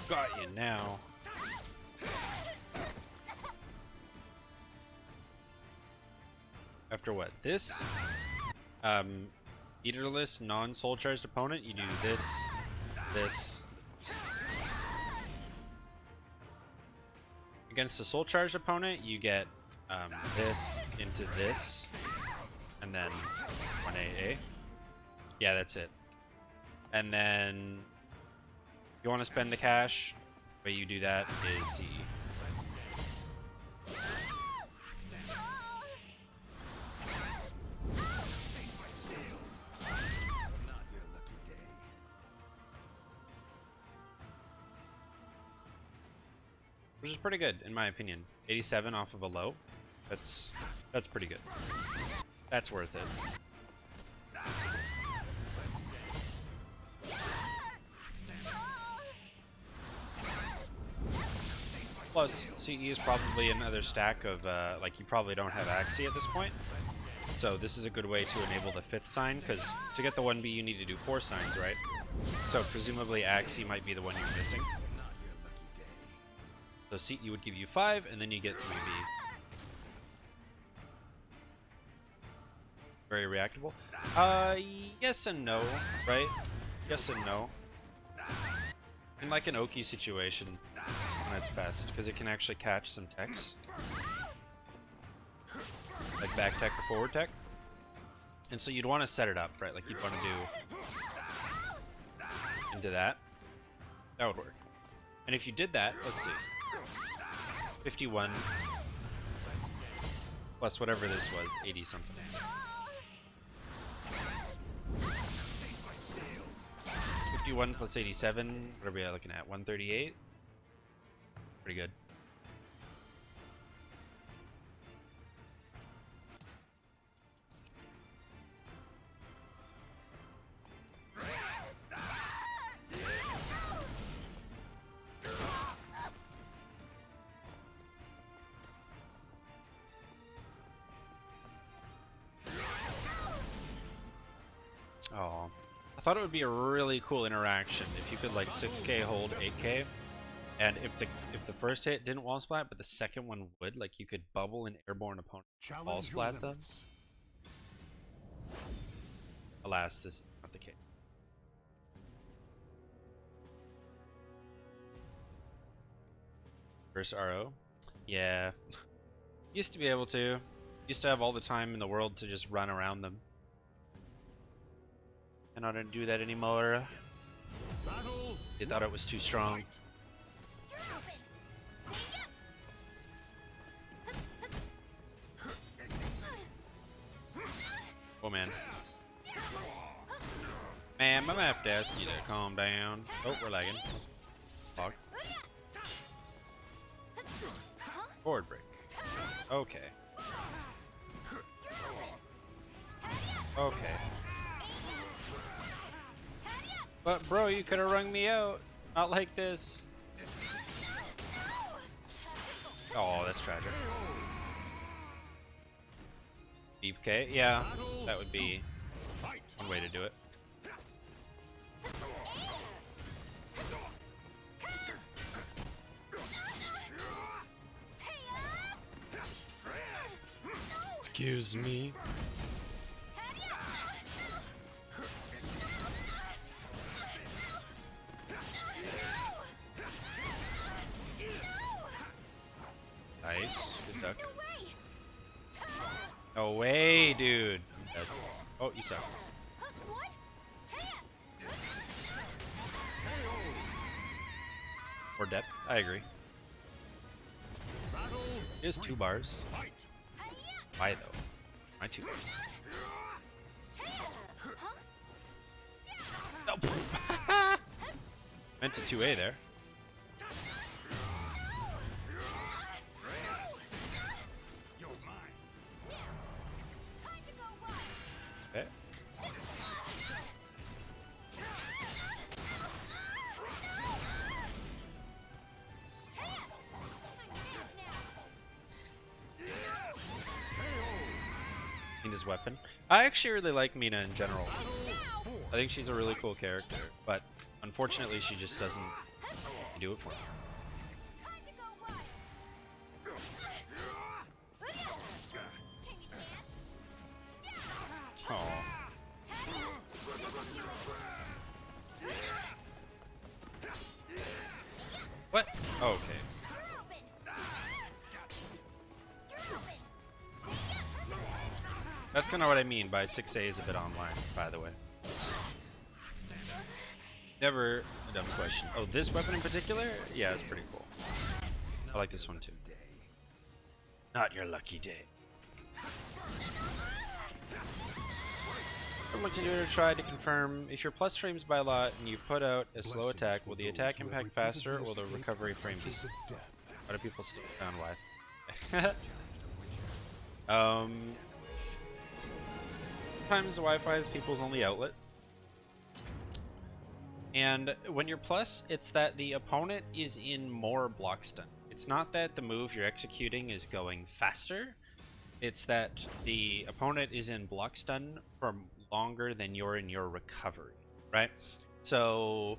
Got you now. After what? This? Leaderless, non-soul charged opponent, you do this, this. Against a soul charged opponent, you get this into this, and then 1AA. Yeah, that's it. And then if you want to spend the cash, the way you do that is C. Which is pretty good, in my opinion. 87 off of a low. That's pretty good. That's worth it. Plus, CE is probably another stack of, like, you probably don't have Axie at this point. So this is a good way to enable the 5th sign, because to get the 1B you need to do 4 signs, right? So presumably Axie might be the one you're missing. So CE would give you 5, and then you get 3B. Very reactable. Yes and no, right? Yes and no. In like an Oki situation, when it's best, because it can actually catch some techs. Like back tech or forward tech. And so you'd want to set it up, right? Like you'd want to do into that. That would work. And if you did that, let's see. 51 plus whatever this was, 80 something. 51 plus 87, what are we looking at? 138? Pretty good. I thought it would be a really cool interaction if you could like 6K hold 8K, and if the first hit didn't wall splat, but the second one would, like you could bubble an airborne opponent wall Challenge your splat them. limits. Alas, this is not the case. First RO? Yeah. Used to be able to. Used to have all the time in the world to just run around them. And I don't do that anymore. Battle. They thought it was too strong. You're open. See ya. Oh man. Man, I'm gonna have to ask you to calm down. Oh, we're lagging. Log. Forward break. Okay. Okay. But bro, you could have rung me out. Not like this. Oh, that's tragic. Deep K? Yeah, that would be one way to do it. Excuse me. Nice. Good duck. No way, dude. I'm dead. Oh, you suck. What? Or dead. I agree. It is 2 bars. Why though? My 2 bars. No. Meant to 2A there. Okay. Mina's weapon. I actually really like Mina in general. I think she's a really cool character, but unfortunately she just doesn't do it for me. Oh. What? Oh, okay. That's kind of what I mean by 6A is a bit online, by the way. Never a dumb question. Oh, this weapon in particular? Yeah, it's pretty cool. I like this one too. Not your lucky day. I'm looking to try to confirm if your plus frames by lot and you put out a slow attack, will the attack impact faster or will the recovery frame be? Why do people still found Wi-Fi? Sometimes the Wi-Fi is people's only outlet. And when you're plus, it's that the opponent is in more block stun. It's not that the move you're executing is going faster. It's that the opponent is in block stun for longer than you're in your recovery, right? So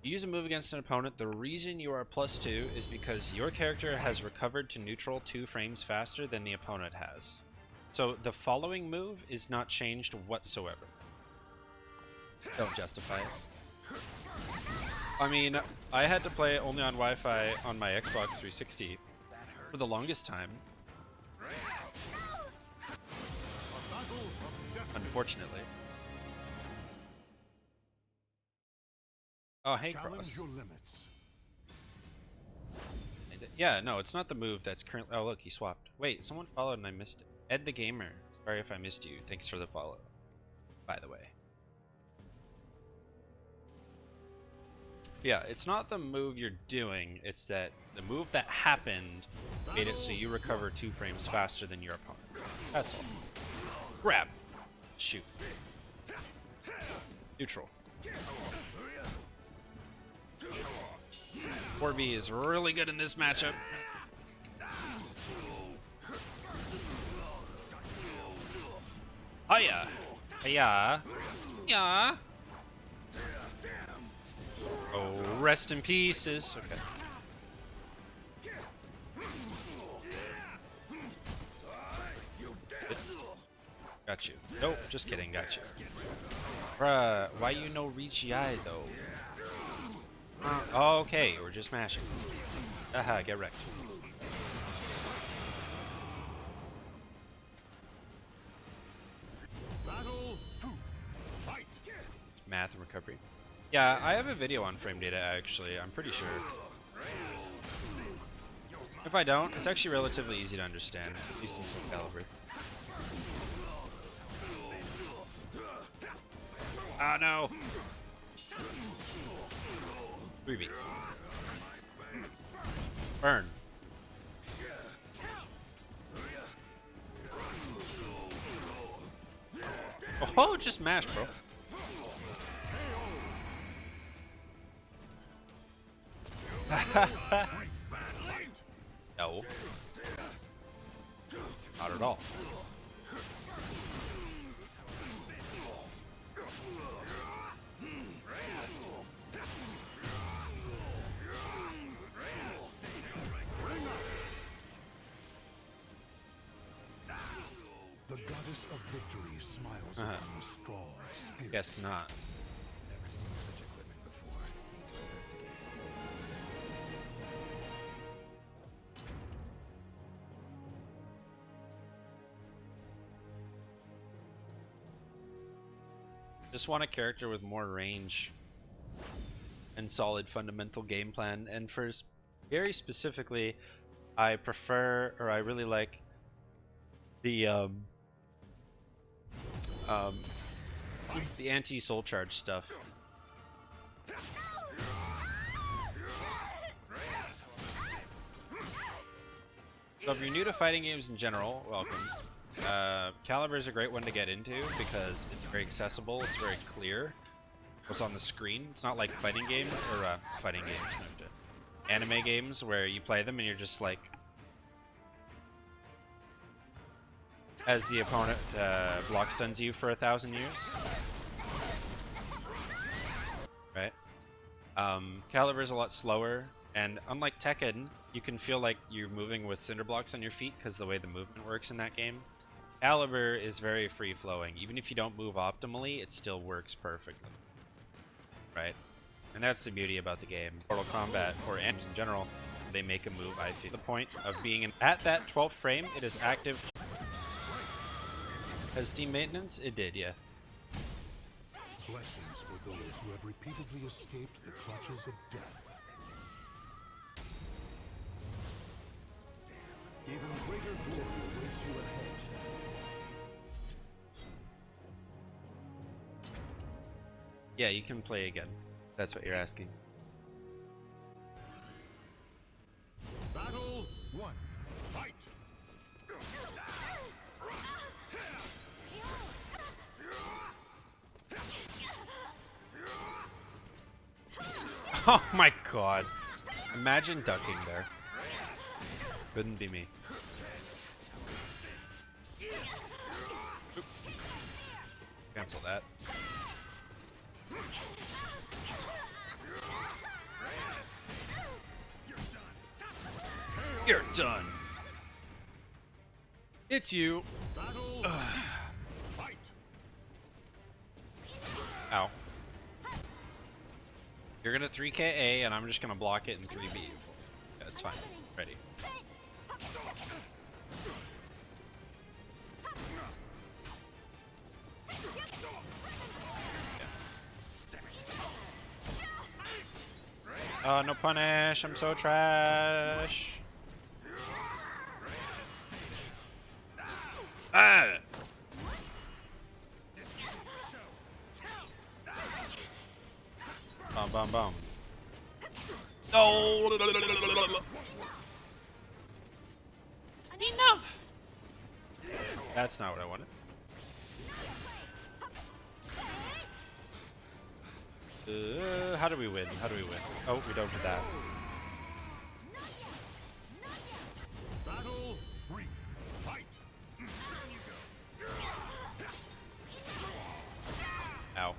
you use a move against an opponent, the reason you are +2 is because your character has recovered to neutral 2 frames faster than the opponent has. So the following move is not changed whatsoever. Don't justify it. I mean, I had to play it only on Wi-Fi on my Xbox 360 for the longest time. Unfortunately. Oh, hey, Cross. Challenge your limits. Yeah, no, it's not the move that's currently... Oh, look, he swapped. Wait, someone followed and I missed it. Ed the Gamer. Sorry if I missed you. Thanks for the follow, by the way. Yeah, it's not the move you're doing, it's that the move that happened made it so you recover 2 frames faster than your opponent. That's all. Grab. Shoot. Neutral. 4B is really good in this matchup. Hiya! Hiya! Yeah. Oh, rest in pieces. Okay. Got you. Nope, just kidding. Got you. Bruh, why you no reach eye though? Oh, okay, we're just mashing. Aha, get wrecked. Battle 2. Fight. Math and recovery. Yeah, I have a video on frame data actually, I'm pretty sure. If I don't, it's actually relatively easy to understand, at least in Soul Calibur. Oh no! 3v. Burn. Oh, just mash, bro. No. Not at all. The goddess of victory smiles upon the strong spirit. Guess not. Never seen such equipment before. Need to investigate. Just want a character with more range and solid fundamental game plan, and for very specifically, I prefer, or I really like the anti-soul charge stuff. So if you're new to fighting games in general, welcome. Calibur is a great one to get into because it's very accessible, it's very clear what's on the screen. It's not like fighting games, or fighting games, anime games where you play them and you're just like, as the opponent block stuns you for 1,000 years. Right? Calibur is a lot slower, and unlike Tekken, you can feel like you're moving with cinder blocks on your feet because the way the movement works in that game. Calibur is very free-flowing. Even if you don't move optimally, it still works perfectly. Right? And that's the beauty about the game. Mortal Kombat, or games in general, they make a move, I feel. The point of being at that 12th frame, it is active. As Steam maintenance, it did, yeah. Blessings for those who have repeatedly escaped the clutches of death. Even greater glory awaits you ahead. Yeah, you can play again. That's what you're asking. Battle 1. Fight. Oh my god. Imagine ducking there. Couldn't be me. Oop. Cancel that. You're done. It's you. Battle. Fight. Ow. You're gonna 3KA and I'm just gonna block it in 3B. That's fine. Ready. Oh, no punish. I'm so trash. Ah! Bum bum bum. No! Enough! That's not what I wanted. How do we win? How do we win? Oh, we don't do that. Battle 3. Fight. Ow.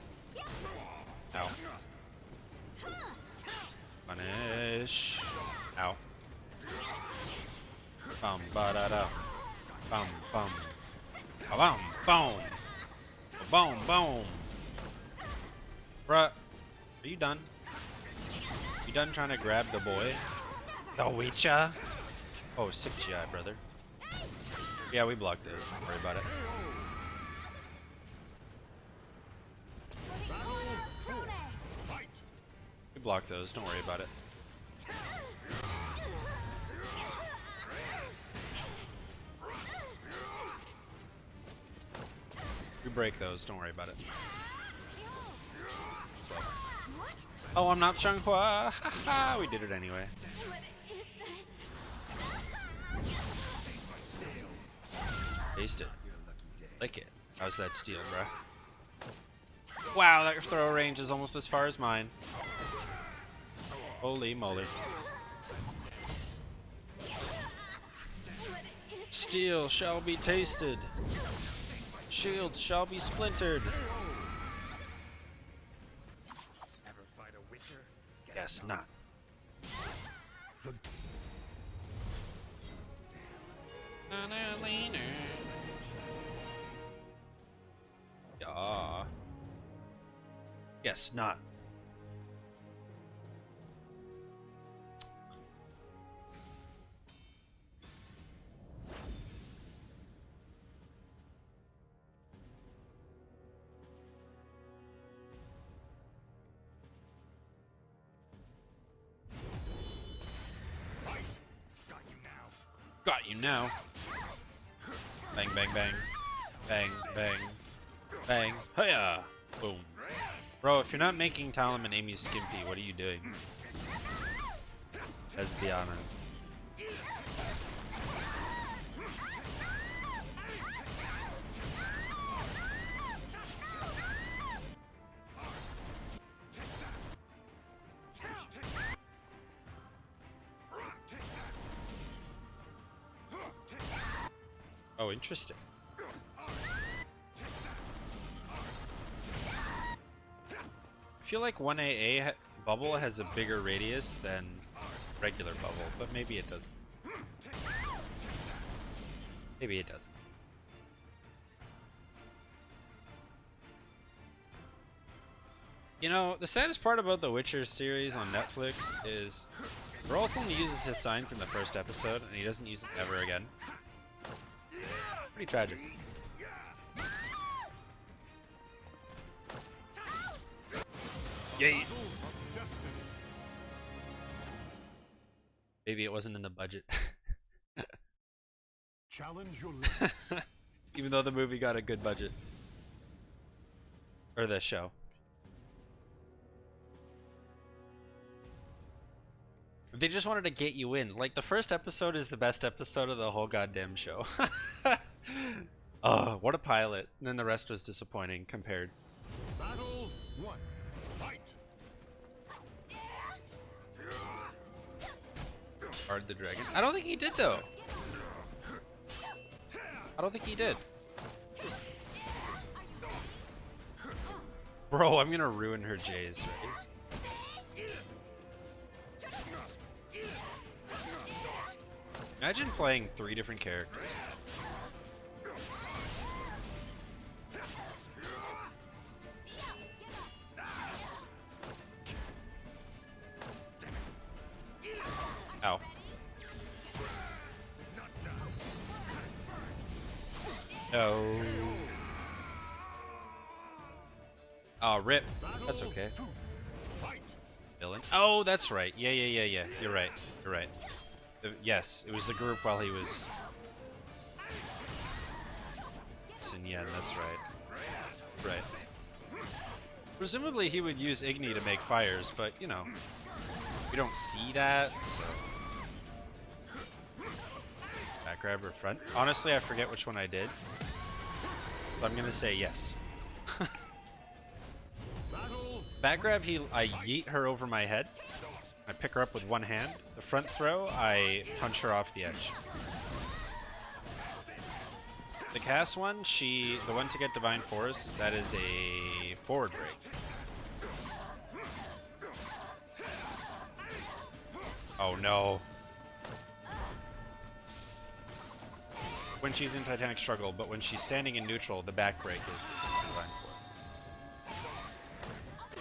Bum ba da da. Bum bum. Bum boom. Boom boom. Bruh, are you done? You done trying to grab the boy? The Witcher? Oh, sick GI, brother. Yeah, we blocked this. Don't worry about it. We blocked those. Don't worry about it. We break those. Don't worry about it. So. Oh, I'm not Changhua. Haha, we did it anyway. Taste it. Lick it. How's that steel, bruh? Wow, that throw range is almost as far as mine. Holy moly. Steel shall be tasted. Shields shall be splintered. Ever fight a witcher? Guess not. Yeah. Guess not. Got you now. Bang, bang, bang. Bang, bang. Bang. Hiya! Boom. Bro, if you're not making Talon and Amy skimpy, what are you doing? Let's be honest. Oh, interesting. I feel like 1AA bubble has a bigger radius than regular bubble, but maybe it doesn't. Maybe it doesn't. You know, the saddest part about the Witcher series on Netflix is Geralt only uses his signs in the first episode, and he doesn't use them ever again. Pretty tragic. Yay! Maybe it wasn't in the budget. Challenge your limits. Even though the movie got a good budget. Or the show. They just wanted to get you in. Like, the first episode is the best episode of the whole goddamn show. Oh, what a pilot. And then the rest was disappointing compared. Battle 1. Fight. Guard the dragon. I don't think he did, though. I don't think he did. Bro, I'm gonna ruin her J's. Ready? Imagine playing 3 different characters. Ow. No. Oh, rip. That's okay. Villain. Oh, that's right. Yeah. You're right. You're right. Yes, it was the group while he was. And yeah, that's right. Right. Presumably he would use Igni to make fires, but you know, we don't see that, so. Back grab or front? Honestly, I forget which one I did. But I'm gonna say yes. Back grab, I yeet her over my head. I pick her up with one hand. The front throw, I punch her off the edge. The cast one, the one to get Divine Force, that is a forward break. Oh no. when she's in Titanic Struggle, but when she's standing in neutral, the back break is designed for.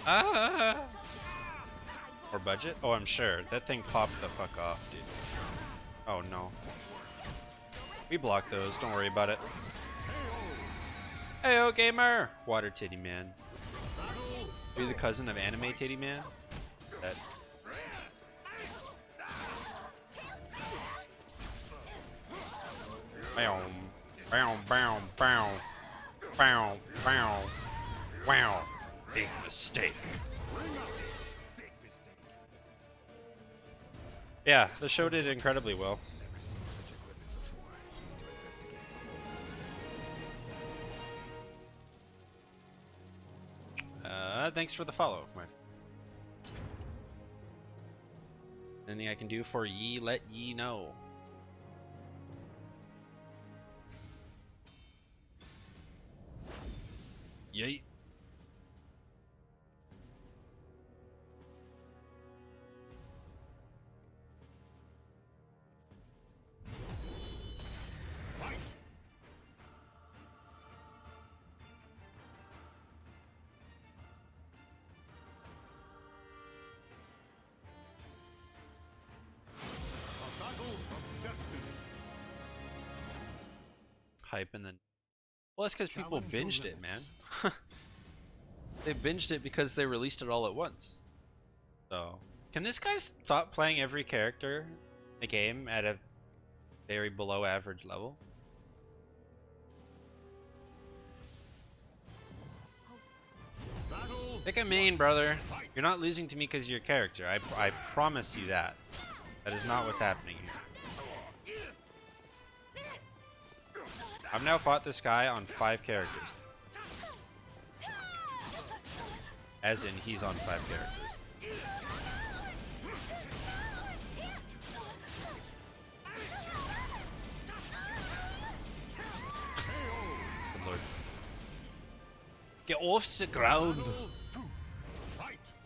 Ah! Or budget? Oh, I'm sure. That thing popped the fuck off, dude. Oh no. We block those, don't worry about it. Heyo, gamer! Water Titty Man. Are you the cousin of Anime Titty Man? That. Bow, bow, bow, bow, bow, bow, wow. Big mistake. Yeah, the show did incredibly well. Thanks for the follow, my. Anything I can do for ye, let ye know. Yeet. Hype and then. Well, that's because people binged it, man. They binged it because they released it all at once. So, can this guy stop playing every character in the game at a very below average level? Pick a main, brother. You're not losing to me because of your character. I promise you that. That is not what's happening here. I've now fought this guy on 5 characters. As in, he's on 5 characters. Good lord. Get off the ground!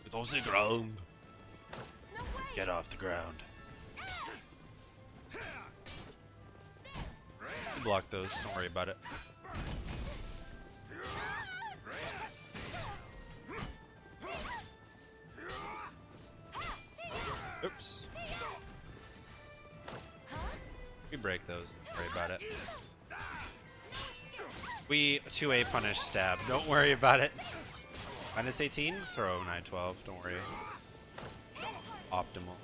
Get off the ground! Get off the ground. Block those, don't worry about it. Oops. We break those, don't worry about it. We 2A punish stab, don't worry about it. Minus 18, throw 912, don't worry. Optimal.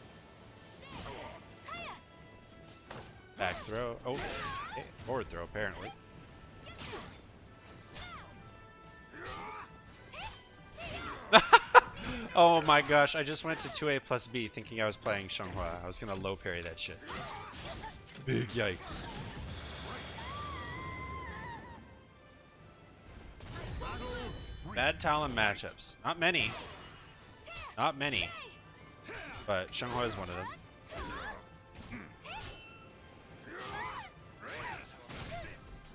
Back throw. Oh, okay. Forward throw apparently. Oh my gosh, I just went to 2A plus B thinking I was playing Xianghua. I was gonna low parry that shit. Big yikes. Bad Talon matchups. Not many. Not many. But Xianghua is one of them.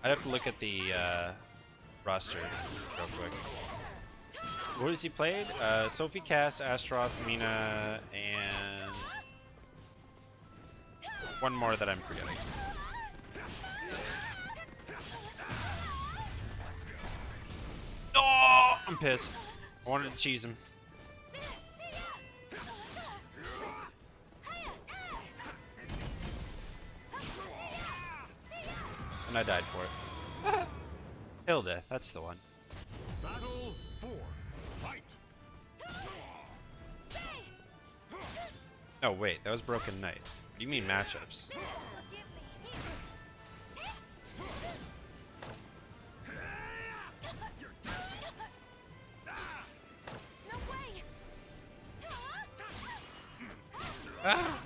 I'd have to look at the roster real quick. What has he played? Sophie, Cass, Astaroth, Mina, and one more that I'm forgetting. Oh, I'm pissed. I wanted to cheese him. And I died for it. Hilda, that's the one. Battle 4. Fight. Oh wait, that was Broken Knight. What do you mean matchups? Ah!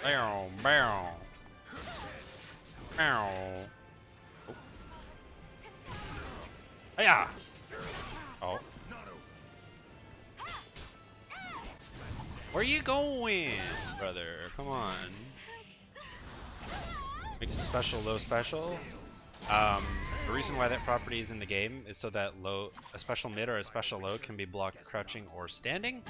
Bow, bow. Bow. Oh. Hiya! Oh. Where you going, brother? Come on. Makes a special low special. The reason why that property is in the game is so that a special mid or a special low can be blocked crouching or standing.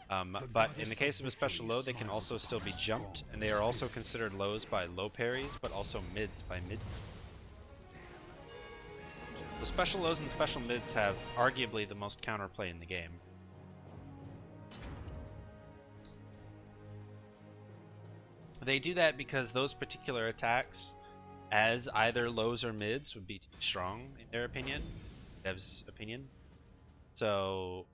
But in the case of a special low, they can also still be jumped, and they are also considered lows by low parries, but also mids by mid. The special lows and special mids have arguably the most counterplay in the game. They do that because those particular attacks, as either lows or mids, would be too strong in their opinion, dev's opinion. So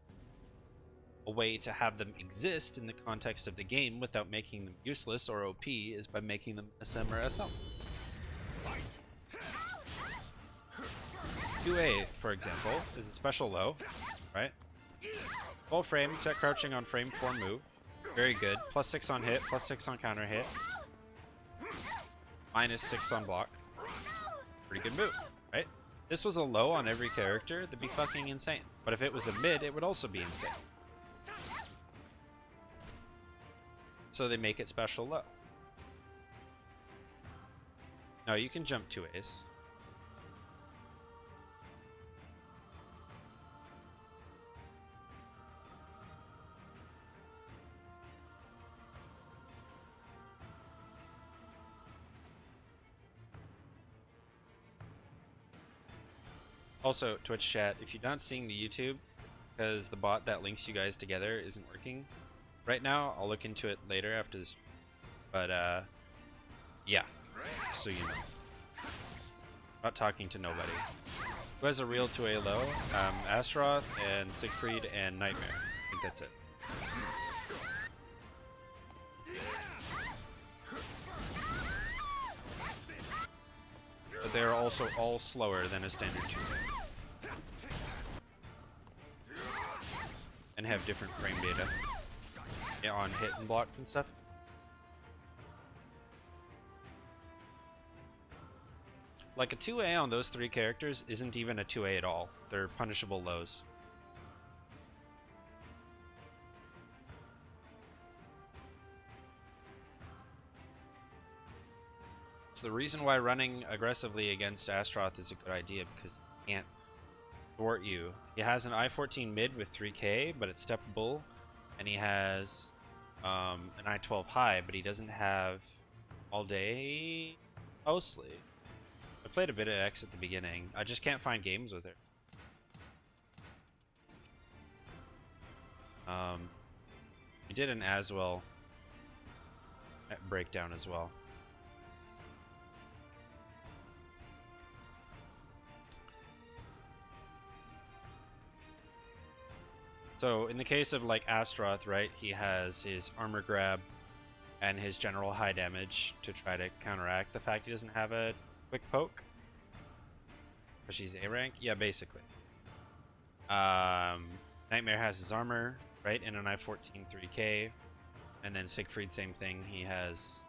a way to have them exist in the context of the game without making them useless or OP is by making them SM or SM. 2A, for example, is a special low, right? Full frame, tech crouching on frame 4 move. Very good. +6 on hit, +6 on counter hit. -6 on block. Pretty good move, right? This was a low on every character, that'd be fucking insane. But if it was a mid, it would also be insane. So they make it special low. Now you can jump 2As. Also, Twitch chat, if you're not seeing the YouTube, because the bot that links you guys together isn't working right now, I'll look into it later after this. But, yeah, so you know. Not talking to nobody. Who has a real 2A low? Astaroth and Siegfried and Nightmare. I think that's it. But they are also all slower than a standard 2A. And have different frame data, yeah, on hit and block and stuff. Like a 2A on those 3 characters isn't even a 2A at all. They're punishable lows. So the reason why running aggressively against Astaroth is a good idea, because he can't thwart you. He has an I-14 mid with 3k, but it's steppable, and he has an I-12 high, but he doesn't have all day mostly. I played a bit of X at the beginning. I just can't find games with it. We did an Aswell breakdown as well. So in the case of like Astaroth, right, he has his armor grab and his general high damage to try to counteract the fact he doesn't have a quick poke. Because she's A rank? Yeah, basically. Nightmare has his armor, right, and an I-14 3k. And then Siegfried, same thing, he has...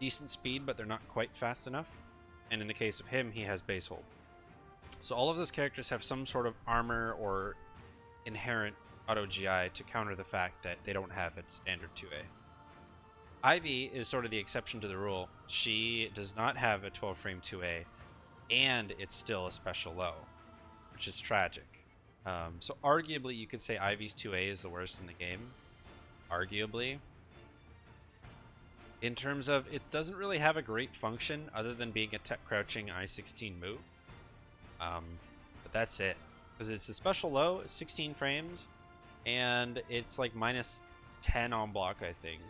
decent speed, but they're not quite fast enough. And in the case of him, he has base hold. So all of those characters have some sort of armor or inherent auto GI to counter the fact that they don't have a standard 2A. Ivy is sort of the exception to the rule. She does not have a 12 frame 2A, and it's still a special low, which is tragic. So arguably you could say Ivy's 2A is the worst in the game. Arguably. In terms of, it doesn't really have a great function other than being a tech crouching I-16 move. But that's it. Because it's a special low, 16 frames, and it's like -10 on block, I think.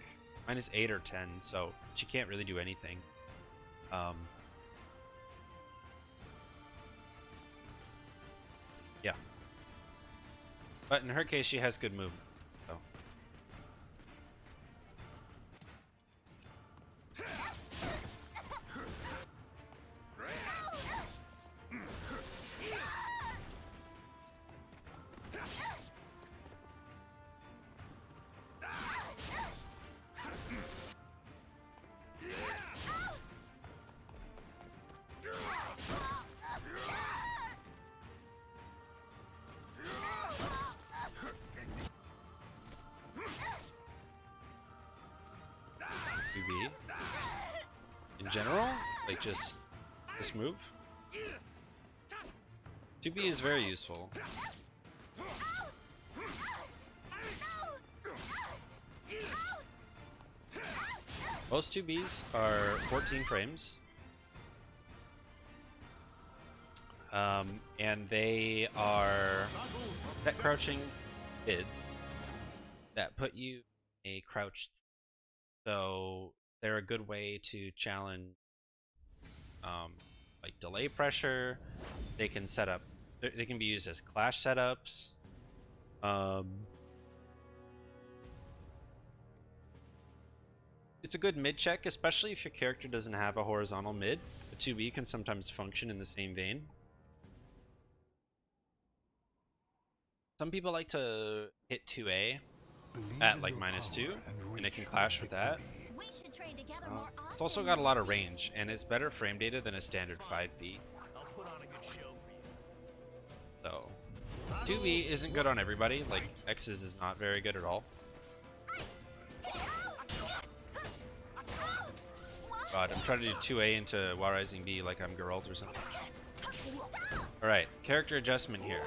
-8 or 10, so she can't really do anything. Yeah. But in her case, she has good movement. So. In general, like just this move. 2B is very useful. Most 2Bs are 14 frames. And they are set crouching bids that put you in a crouched. So they're a good way to challenge like delay pressure. They can set up. They can be used as clash setups. It's a good mid check, especially if your character doesn't have a horizontal mid. A 2B can sometimes function in the same vein. Some people like to hit 2A at like -2, and it can clash with that. We should train together more often. It's also got a lot of range, and it's better frame data than a standard 5B. I'll put on a good show for you. So 2B isn't good on everybody. Like X's is not very good at all. God, I'm trying to do 2A into Wild Rising B like I'm Geralt or something. Alright, character adjustment here.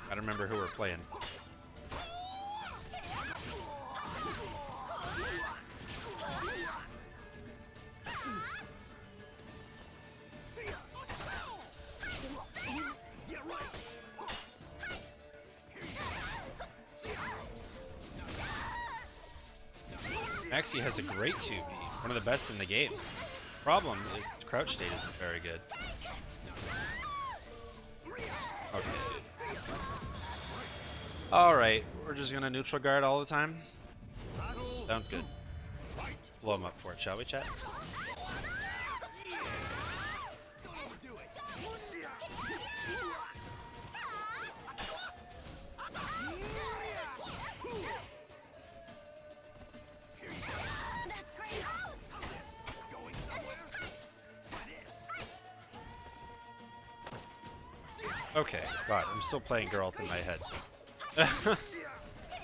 Gotta remember who we're playing. Maxi has a great 2B, one of the best in the game. Problem is crouch state isn't very good. Okay. Alright, we're just gonna neutral guard all the time. Sounds good. Blow him up for it, shall we, chat? That's great. Okay, God, I'm still playing Geralt in my head.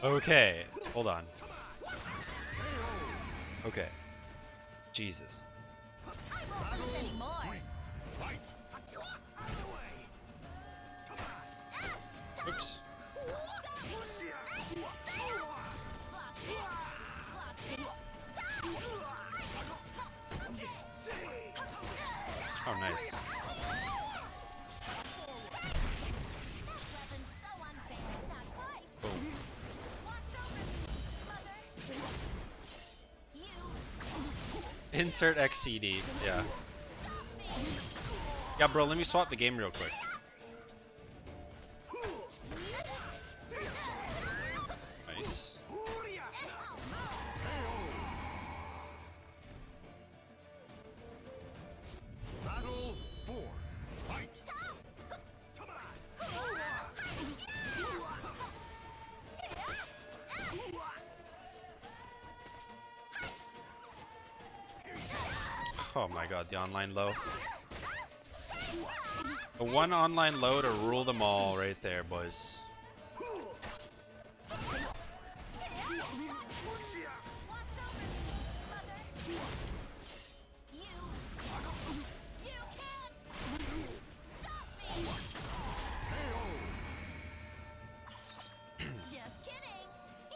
Okay, hold on. Okay. Jesus. I won't lose anymore. Oops. Oh, nice. Boom. Insert XCD, yeah. Yeah, bro, let me swap the game real quick. Nice. Battle 4. Fight. Oh my god, the online low. The one online low to rule them all right there, boys.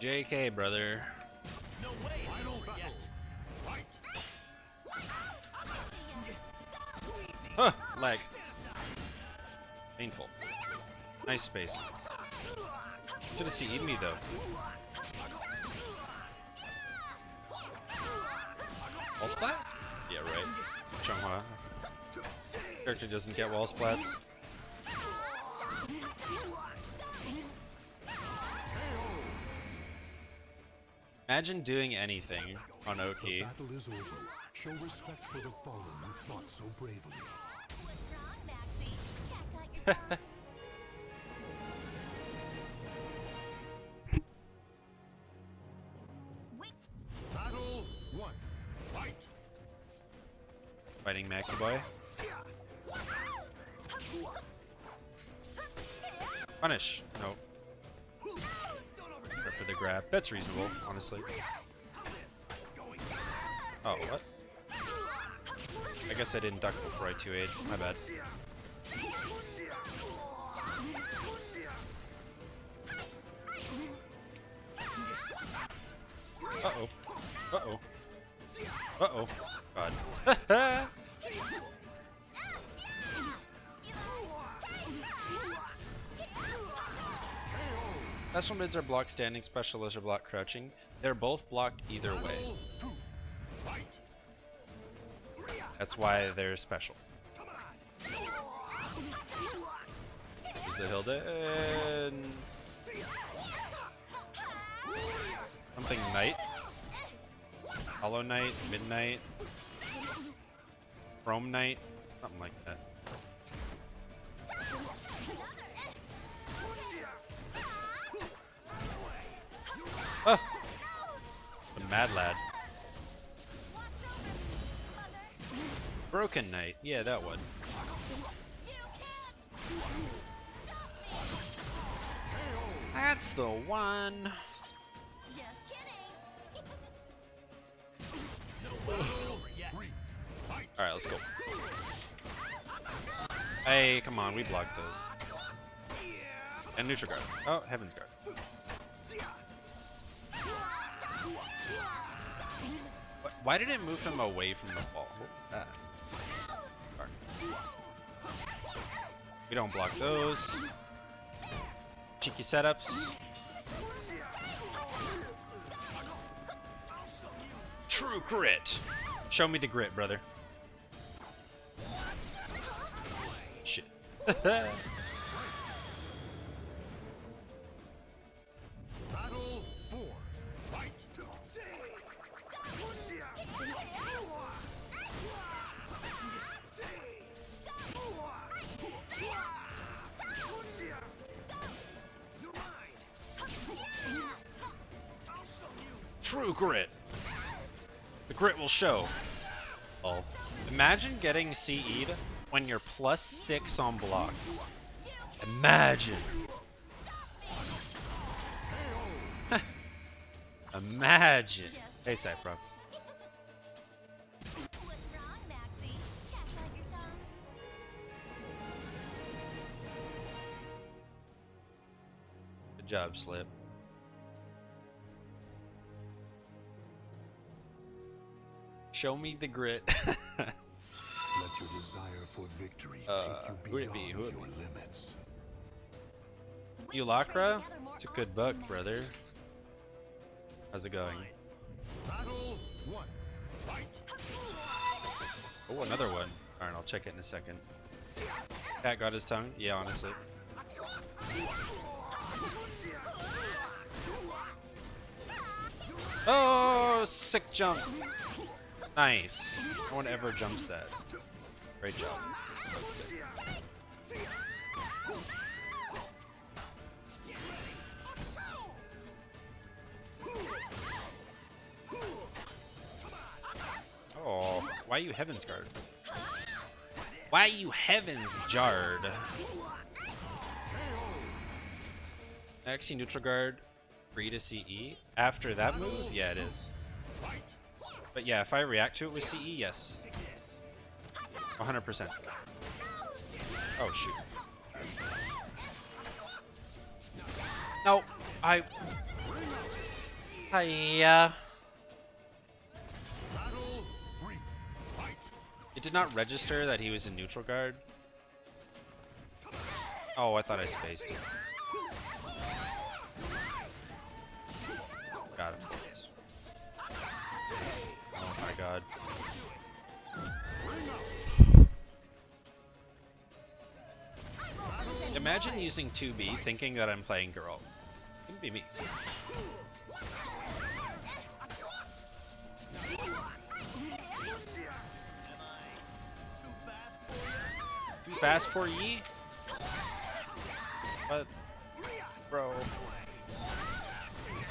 JK, brother. No way, it's not over yet. Huh, lag. Painful. Nice space. Should have CE'd me though. Wall splat? Yeah, right. Chunghua. Character doesn't get wall splats. Imagine doing anything on Oki. The battle is over. Show respect for the fallen who fought so bravely. What's wrong, Maxie? Cat got your Wait. Battle 1. Fight. Fighting Maxi Boy. Punish. Nope. Go for the grab. That's reasonable, honestly. Oh, what? I guess I didn't duck before I 2-8'd. My bad. Uh-oh. Uh-oh. Uh-oh. God. Special mids are blocked standing, specialists are blocked crouching. They're both blocked either way. That's why they're special. Use the Hilda and something Knight. Hollow Knight, Midnight, Chrome Knight, something like that. Oh! The Mad Lad. Broken Knight, yeah, that one. That's the one. Alright, let's go. Hey, come on, we blocked those. And neutral guard. Oh, Heaven's Guard. Why did it move him away from the wall? What was that? We don't block those. Cheeky setups. True grit. Show me the grit, brother. Shit. True grit. The grit will show. Oh. Imagine getting CE'd when you're +6 on block. Imagine. Imagine. Hey, Cyprox. Good job, Slip. Show me the grit. Let your desire for victory take you beyond your limits. Ulacra? It's a good buck, brother. How's it going? Oh, another one. Alright, I'll check it in a second. Cat got his tongue? Yeah, honestly. Oh, sick jump. Nice. No one ever jumps that. Great job. That was sick. Oh, why are you Heaven's Guard? Why are you Heaven's Jarred? Actually, neutral guard, free to CE. After that move, yeah, it is. But yeah, if I react to it with CE, yes. 100%. Oh, shoot. No, it did not register that he was in neutral guard. Oh, I thought I spaced it. Got him. Oh my god. Imagine using 2B thinking that I'm playing girl. Couldn't be me. Too fast for ye? But, bro.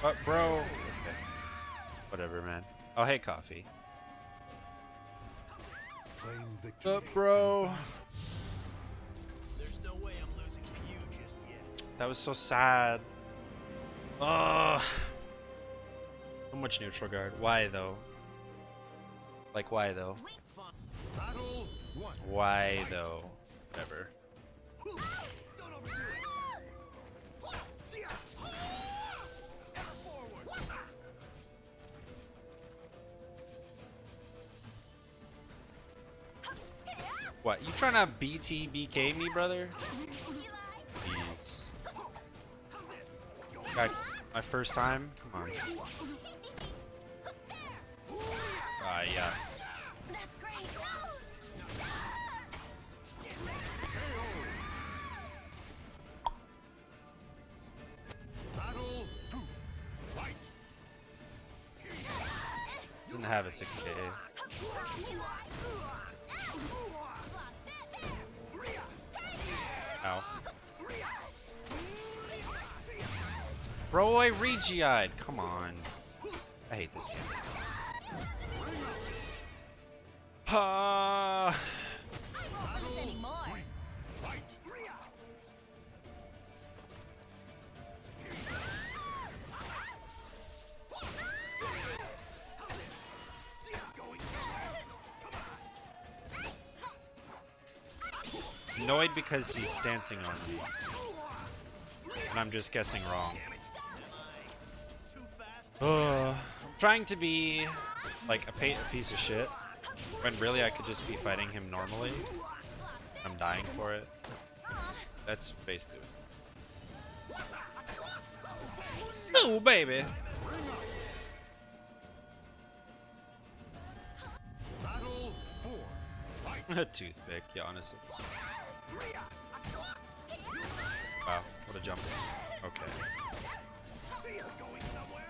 But, bro. Okay. Whatever, man. Oh, hey, coffee. But, bro. There's no way I'm losing to you just yet. That was so sad. Oh. So much neutral guard. Why, though? Like, why, though? Battle Why though? Whatever. Don't overdo it. See ya. Ever forward. What? You trying to BTBK me, brother? Jeez. How's this? God, my first time? Come on. Yeah. That's great. Battle 2. Fight. Doesn't have a 60k. Ow. Bro, I Regi'd. Come on. I hate this game. I won't lose anymore. Fight. Annoyed because he's stancing on me. And I'm just guessing wrong. I'm trying to be like a piece of shit, when really I could just be fighting him normally. I'm dying for it. That's basically what's oh baby! Battle 4. Fight. A toothpick, yeah, honestly. Wow, what a jump. Okay. Going somewhere?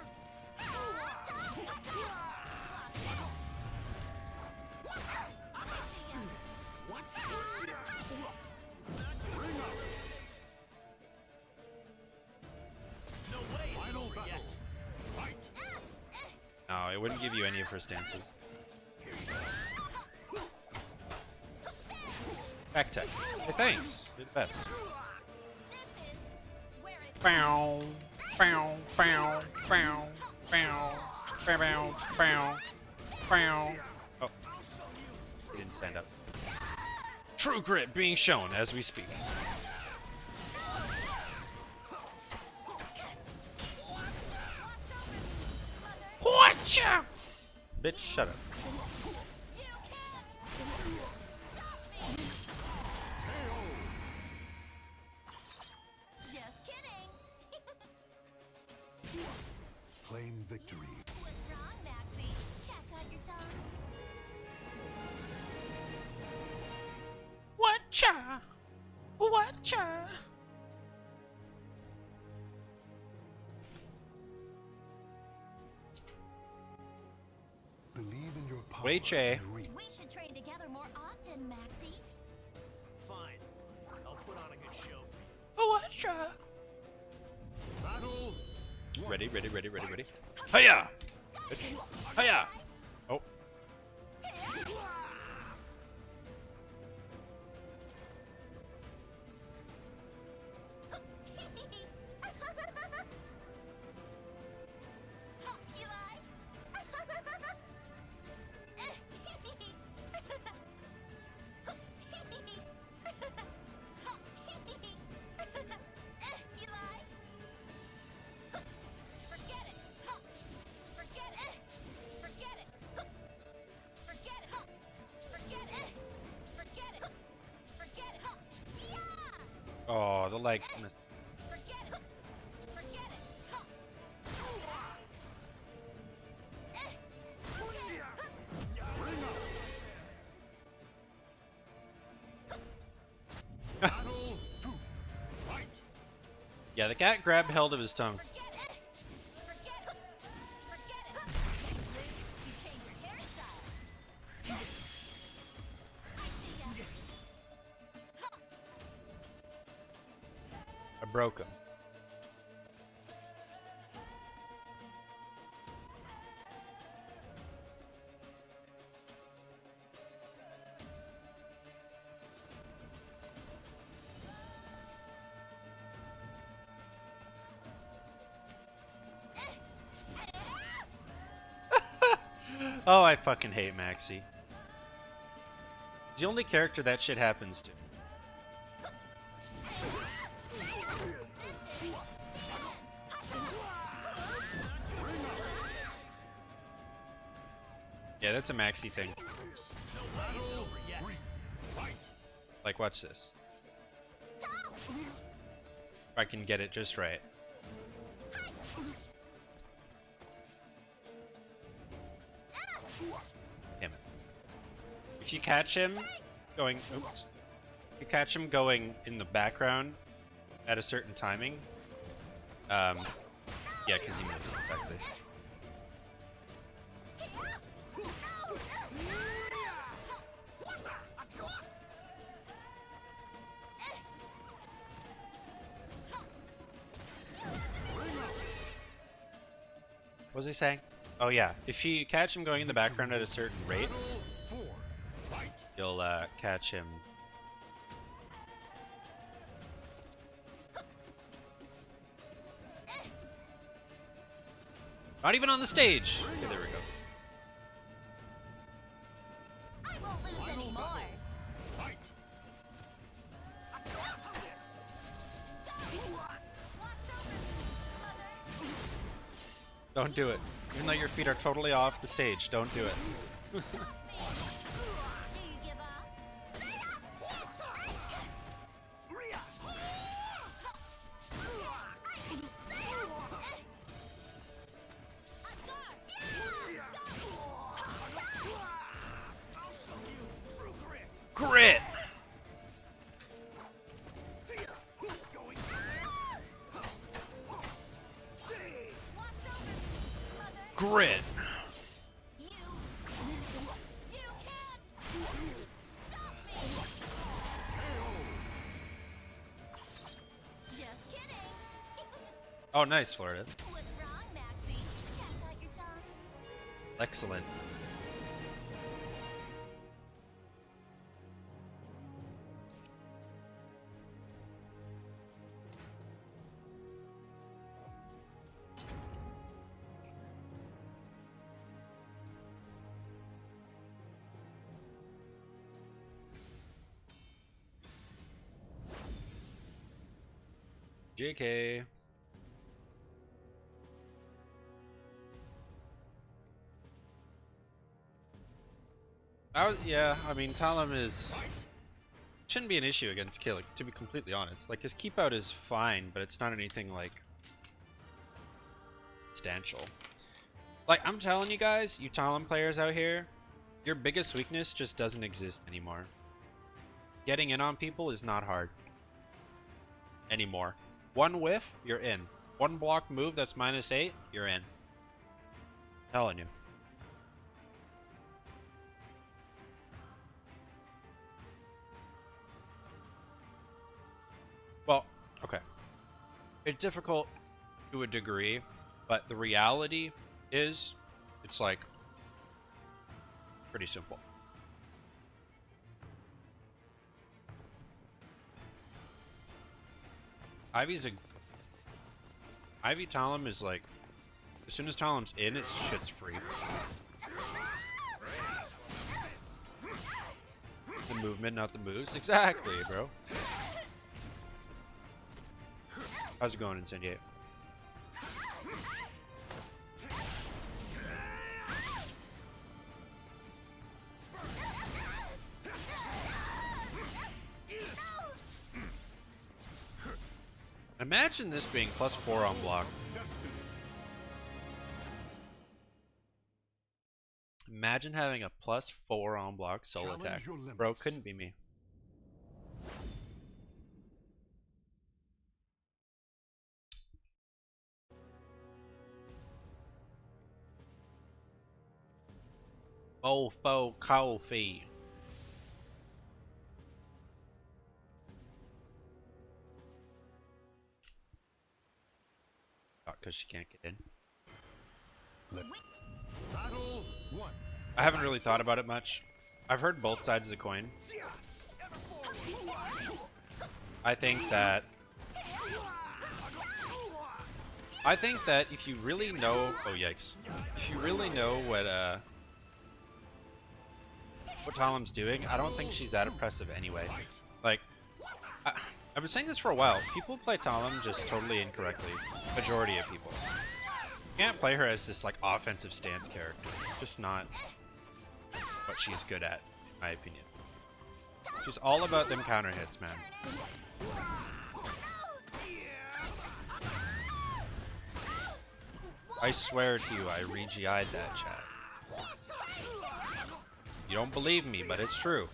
Final battle. Fight. No, it wouldn't give you any of her stances. Back tech. Hey, thanks. You're the best. Bow, bow, bow, bow, bow, bow, bow, bow, bow. Oh, he didn't stand up. True grit being shown as we speak. Whatcha? Bitch, shut up. Just kidding. Claim victory. What's wrong, Maxie? Cat got your tongue? Whatcha? Whatcha? Believe in your power. Wait, Che. and reach. We should train together more often, Maxie. Fine. I'll put on a good show for you. Whatcha? Battle 1. Ready, ready, ready, ready, ready. Hiya! Bitch. Hiya! Oh. Oh, the leg. Battle 2. Fight. Yeah, the cat grabbed held of his tongue. I broke him. Oh, I fucking hate Maxie. the only character that shit happens to. Yeah, that's a maxi thing. Like, watch this. If I can get it just right. Damn it. If you catch him going, oops. If you catch him going in the background at a certain timing, yeah, because he moves, exactly. What was he saying? Oh yeah, if you catch him going in the background at a certain rate, you'll catch him. Not even on the stage! Okay, there we go. I won't lose anymore. Don't do it. Even though your feet are totally off the stage, don't do it. Do you give up? Grit! Grit! You can't stop me. Just kidding. Oh, nice, Florida. What's wrong, Maxie? Can't bite your tongue. Excellent. JK. Yeah, I mean, Talon shouldn't be an issue against Killick, to be completely honest. Like, his keep out is fine, but it's not anything, like, substantial. Like, I'm telling you guys, you Talon players out here, your biggest weakness just doesn't exist anymore. Getting in on people is not hard. Anymore. One whiff, you're in. One block move that's -8, you're in. Telling you. Well, okay. It's difficult to a degree, but the reality is, it's like, pretty simple. Ivy Talon is like, as soon as Talon's in, it's shit's free. The movement, not the moves. Exactly, bro. How's it going in San Diego? Imagine this being +4 on block. Imagine having a +4 on block solo attack. Bro, couldn't be me. Mofo coffee. Because she can't get in. Battle 1. I haven't really thought about it much. I've heard both sides of the coin. I think that if you really know, oh yikes, if you really know what what Talim's doing, I don't think she's that impressive anyway. Like, I've been saying this for a while. People play Talim just totally incorrectly. Majority of people. You can't play her as this like offensive stance character. Just not what she's good at, in my opinion. She's all about them counter hits, man. I swear to you, I re-GI'd that chat. You don't believe me, but it's true.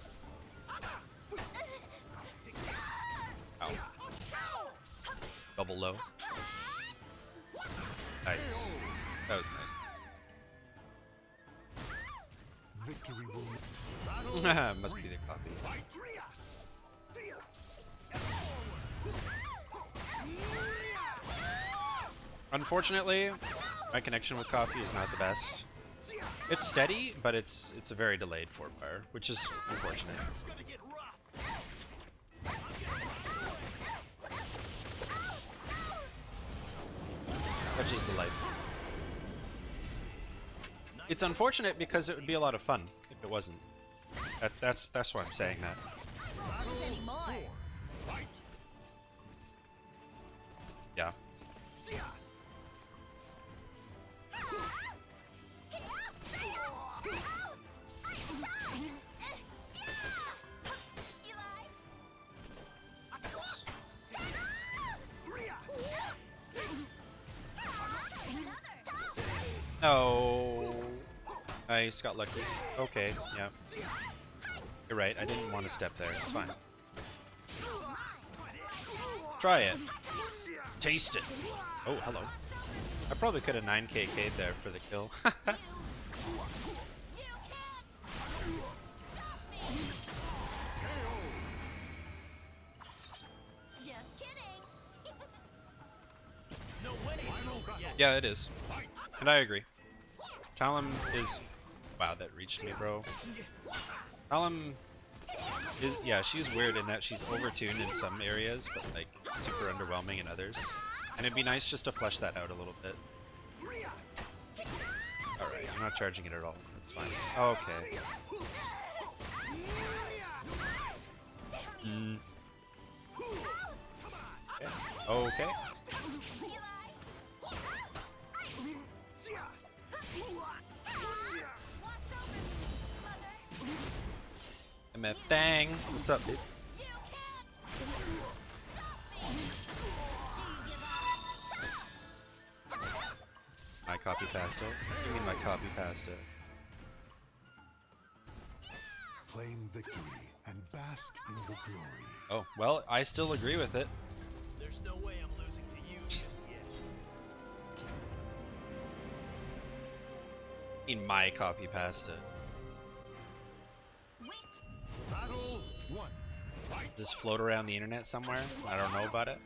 Ow. Double low. Nice. That was nice. Victory will Must be the copy. Unfortunately, my connection with coffee is not the best. It's steady, but it's a very delayed fortfire, which is unfortunate. Such is the life. It's unfortunate because it would be a lot of fun if it wasn't. That's why I'm saying that. Yeah. Oh, nice, got lucky. Okay, yeah. You're right, I didn't want to step there, it's fine. Try it. Taste it. Oh, hello. I probably could have 9k K'd there for the kill. Yeah, it is. And I agree. Talim is... Wow, that reached me, bro. Talim is... Yeah, she's weird in that she's overtuned in some areas, but like super underwhelming in others. And it'd be nice just to flesh that out a little bit. Alright, I'm not charging it at all. That's fine. Okay. Okay. MF what's up, dude? I copy pasta? What do you mean I copy pasta? claim victory and bask in the glory. Oh, well, I still agree with it. There's no way I'm losing to you just yet. In my copy pasta. Battle one. Does this float around the internet somewhere? I don't know about it.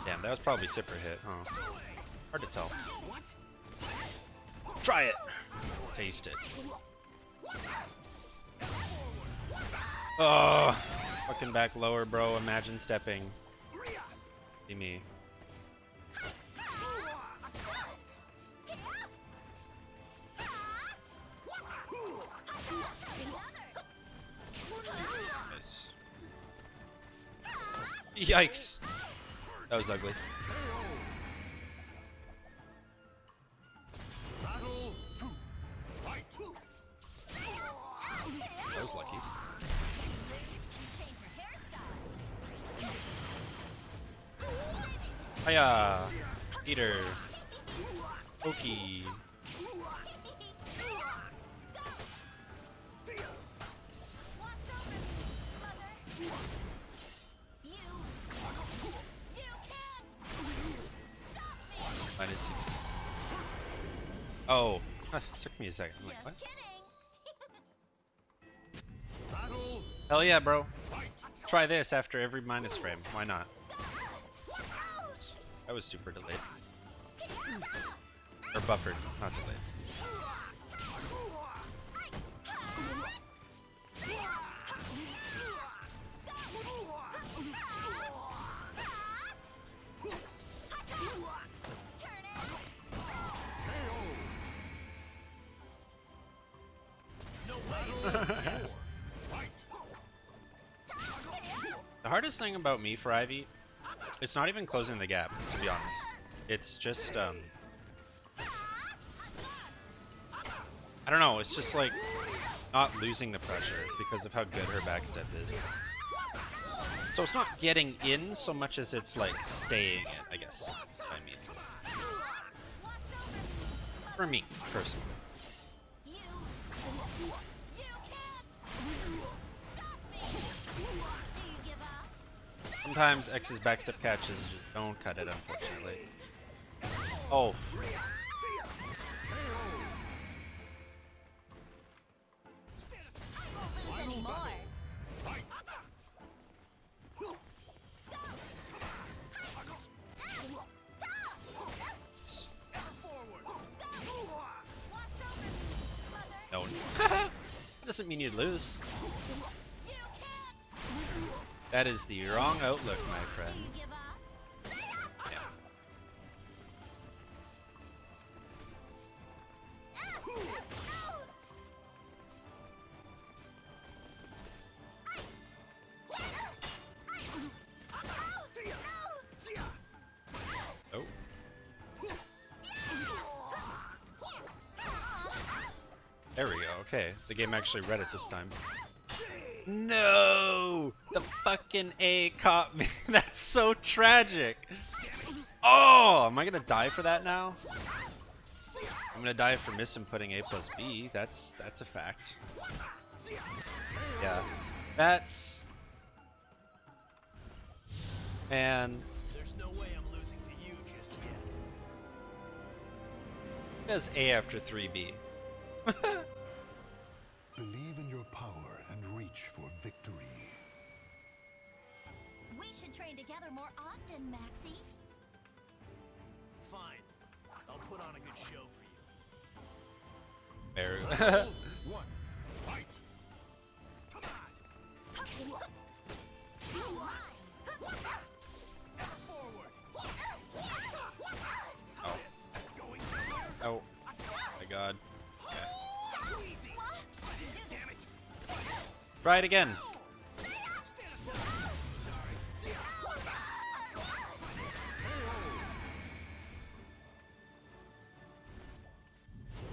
Damn, that was probably tipper hit, huh? Hard to tell. Try it! Taste it. Oh, fucking back lower, bro. Imagine stepping. Be me. Nice. Yikes! That was ugly. That was lucky. Hiya! Eater! Pokey! Minus 60. Oh, took me a second. I'm like, what? Hell yeah, bro. Try this after every minus frame. Why not? That was super delayed. Or buffered, not delayed. hardest thing about me for Ivy, it's not even closing the gap, to be honest. It's just I don't know, it's just like not losing the pressure because of how good her backstep is. So it's not getting in so much as it's like staying in, I guess. I mean, for me personally. Sometimes X's backstep catches just don't cut it, unfortunately. Oh. No. That doesn't mean you'd lose. That is the wrong outlook, my friend. Yeah. Oh. There we go. Okay, the game actually read it this time. No! The fucking A caught me. That's so tragic. Oh, am I gonna die for that now? I'm gonna die for misinputting A plus B. That's a fact. Yeah, that's. And There's no way I'm losing to you just yet. does A after 3B. Believe in your power and reach for victory. We should train together more often, Maxie. Fine. I'll put on a good show for you. Very. One, fight! Oh. Oh. My God. Okay. Try it again.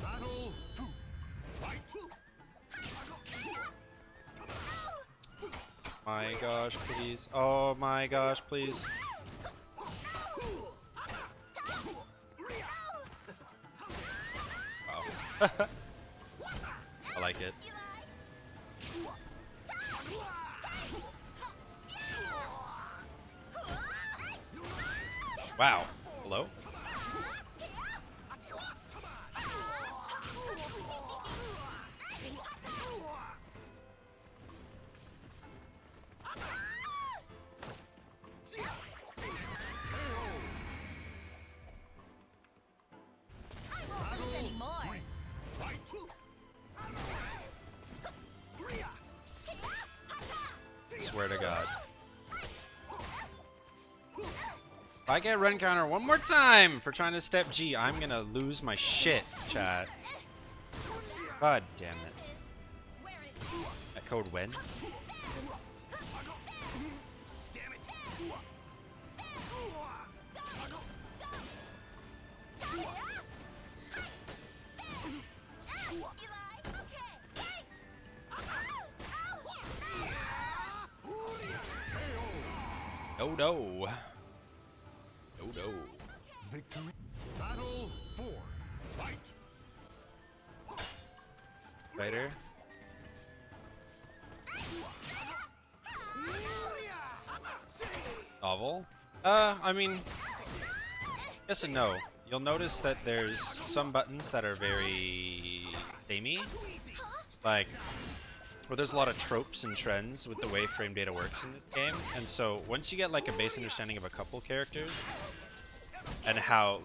Battle 2, fight! My gosh, please. Oh my gosh, please. Wow. I like it. Wow. Hello? Swear to God. If I get run counter one more time for trying to step G, I'm gonna lose my shit, chat. God damn it. That code when? No, no. No, no. Victory. Battle 4, fight! Fighter. Novel? I mean, yes and no. You'll notice that there's some buttons that are very samey. Like, where there's a lot of tropes and trends with the way frame data works in this game, and so once you get like a base understanding of a couple characters and how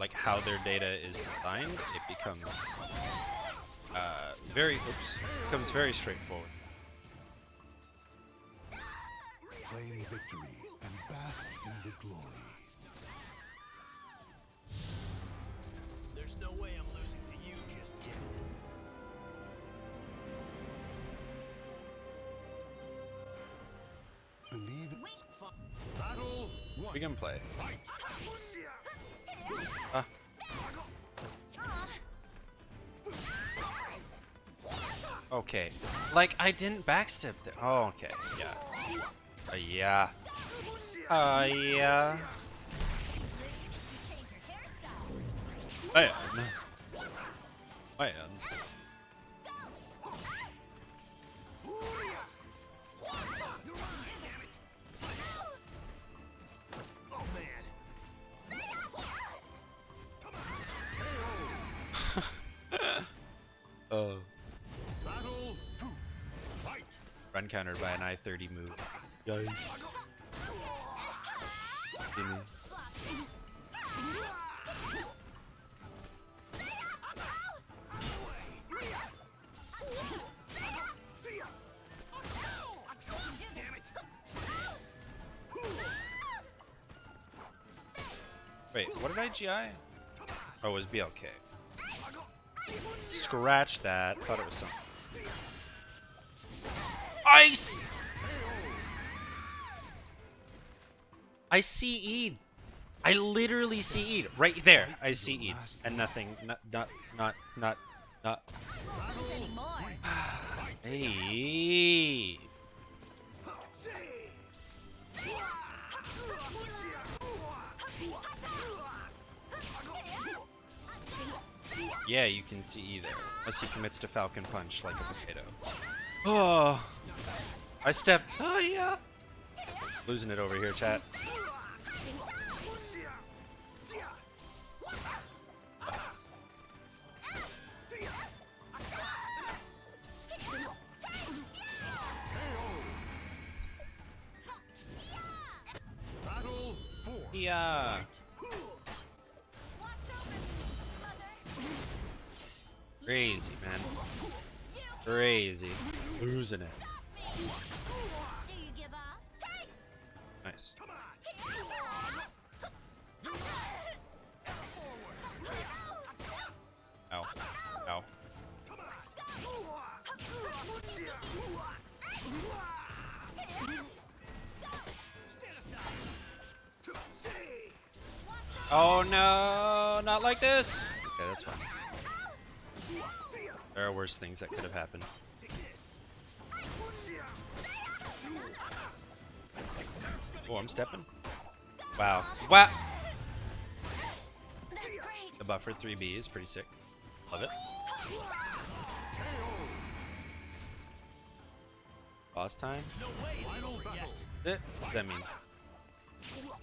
their data is designed, it becomes becomes very straightforward. Claim victory and bask in the glory. There's no way I'm losing to you just yet. Believe it. Fine. We can play. Ah. Okay. Like, I didn't backstep there. Oh, okay. Yeah. Yeah. Yeah. Man. Man. Oh. Battle 2. Fight. Run countered by an I-30 move. Yikes. Give me. Wait, what did I GI? Oh, it was BLK. Scratch that. Thought it was something. Ice! I CE'd. I literally CE'd. Right there. I CE'd. And nothing. Not. Hey. Yeah, you can CE there. Unless he commits to Falcon Punch like a potato. Oh. I stepped. Oh, yeah. Losing it over here, chat. Battle 4. Yeah. Crazy, man. Crazy. Losing it. Nice. Ow. Ow. Oh no, not like this. Okay, that's fine. There are worse things that could have happened. Oh, I'm stepping. Wow. Wow. The buffer 3B is pretty sick. Love it. Boss time? What does that mean?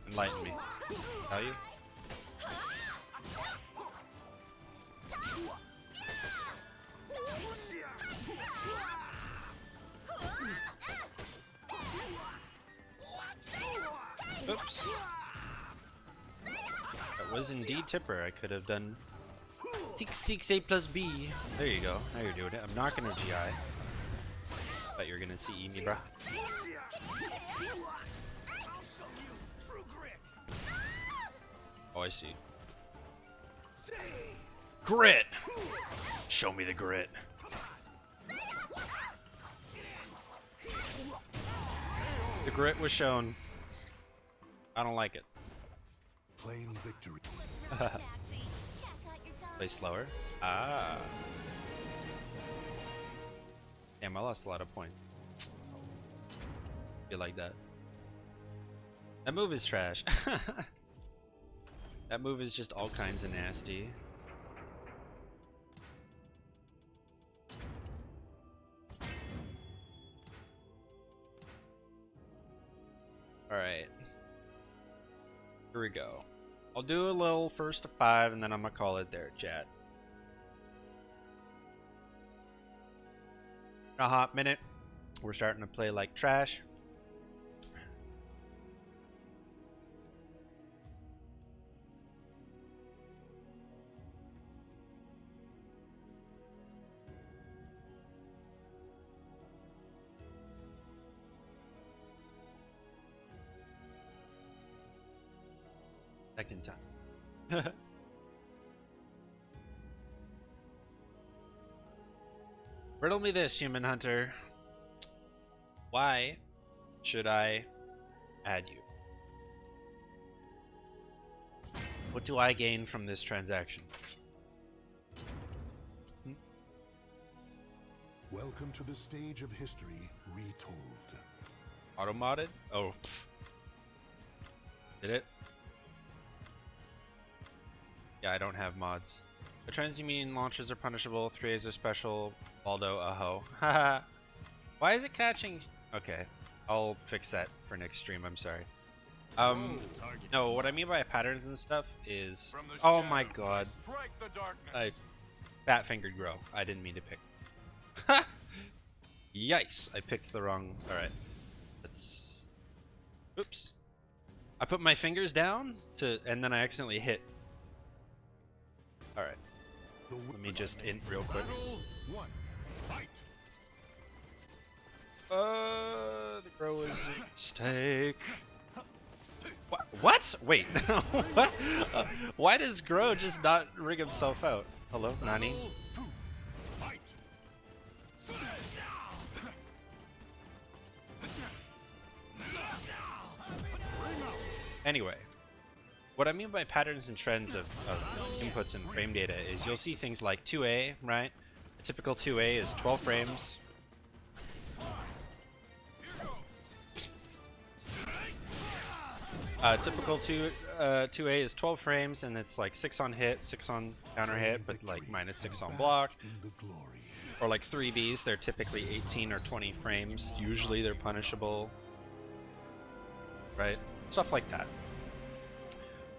Enlighten me. Tell you? Oops. That was indeed Tipper. I could have done 6 A plus B. There you go. Now you're doing it. I'm not gonna GI. Thought you were gonna CE me, bro. Oh, I see. Grit! Show me the grit. The grit was shown. I don't like it. Claim victory. Play slower. Ah. Damn, I lost a lot of points. Feel like that. That move is trash. That move is just all kinds of nasty. Alright. Here we go. I'll do a little first to 5 and then I'm gonna call it there, chat. A hot minute. We're starting to play like trash. Second time. Riddle me this, human hunter. Why should I add you? What do I gain from this transaction? Welcome to the stage of history retold. Auto-modded? Oh. Pff. Did it? Yeah, I don't have mods. The trends you mean launches are punishable, 3As are special, Waldo, aho. Haha. Why is it catching? Okay, I'll fix that for next stream, I'm sorry. No, what I mean by patterns and stuff is... Oh my god. I fat-fingered Grow. I didn't mean to pick. Yikes, I picked the wrong... Alright. Let's... Oops. I put my fingers down to, and then I accidentally hit. Alright. Let me just int real quick. The Grow is at stake. What? Wait. What? Why does Grow just not rig himself out? Hello, Nani? Anyway, what I mean by patterns and trends of inputs and frame data is you'll see things like 2A, right? A typical 2A is 12 frames. Typical 2A is 12 frames, and it's like 6 on hit, 6 on counter hit, but like -6 on block. Or like 3Bs, they're typically 18 or 20 frames. Usually they're punishable, right? Stuff like that.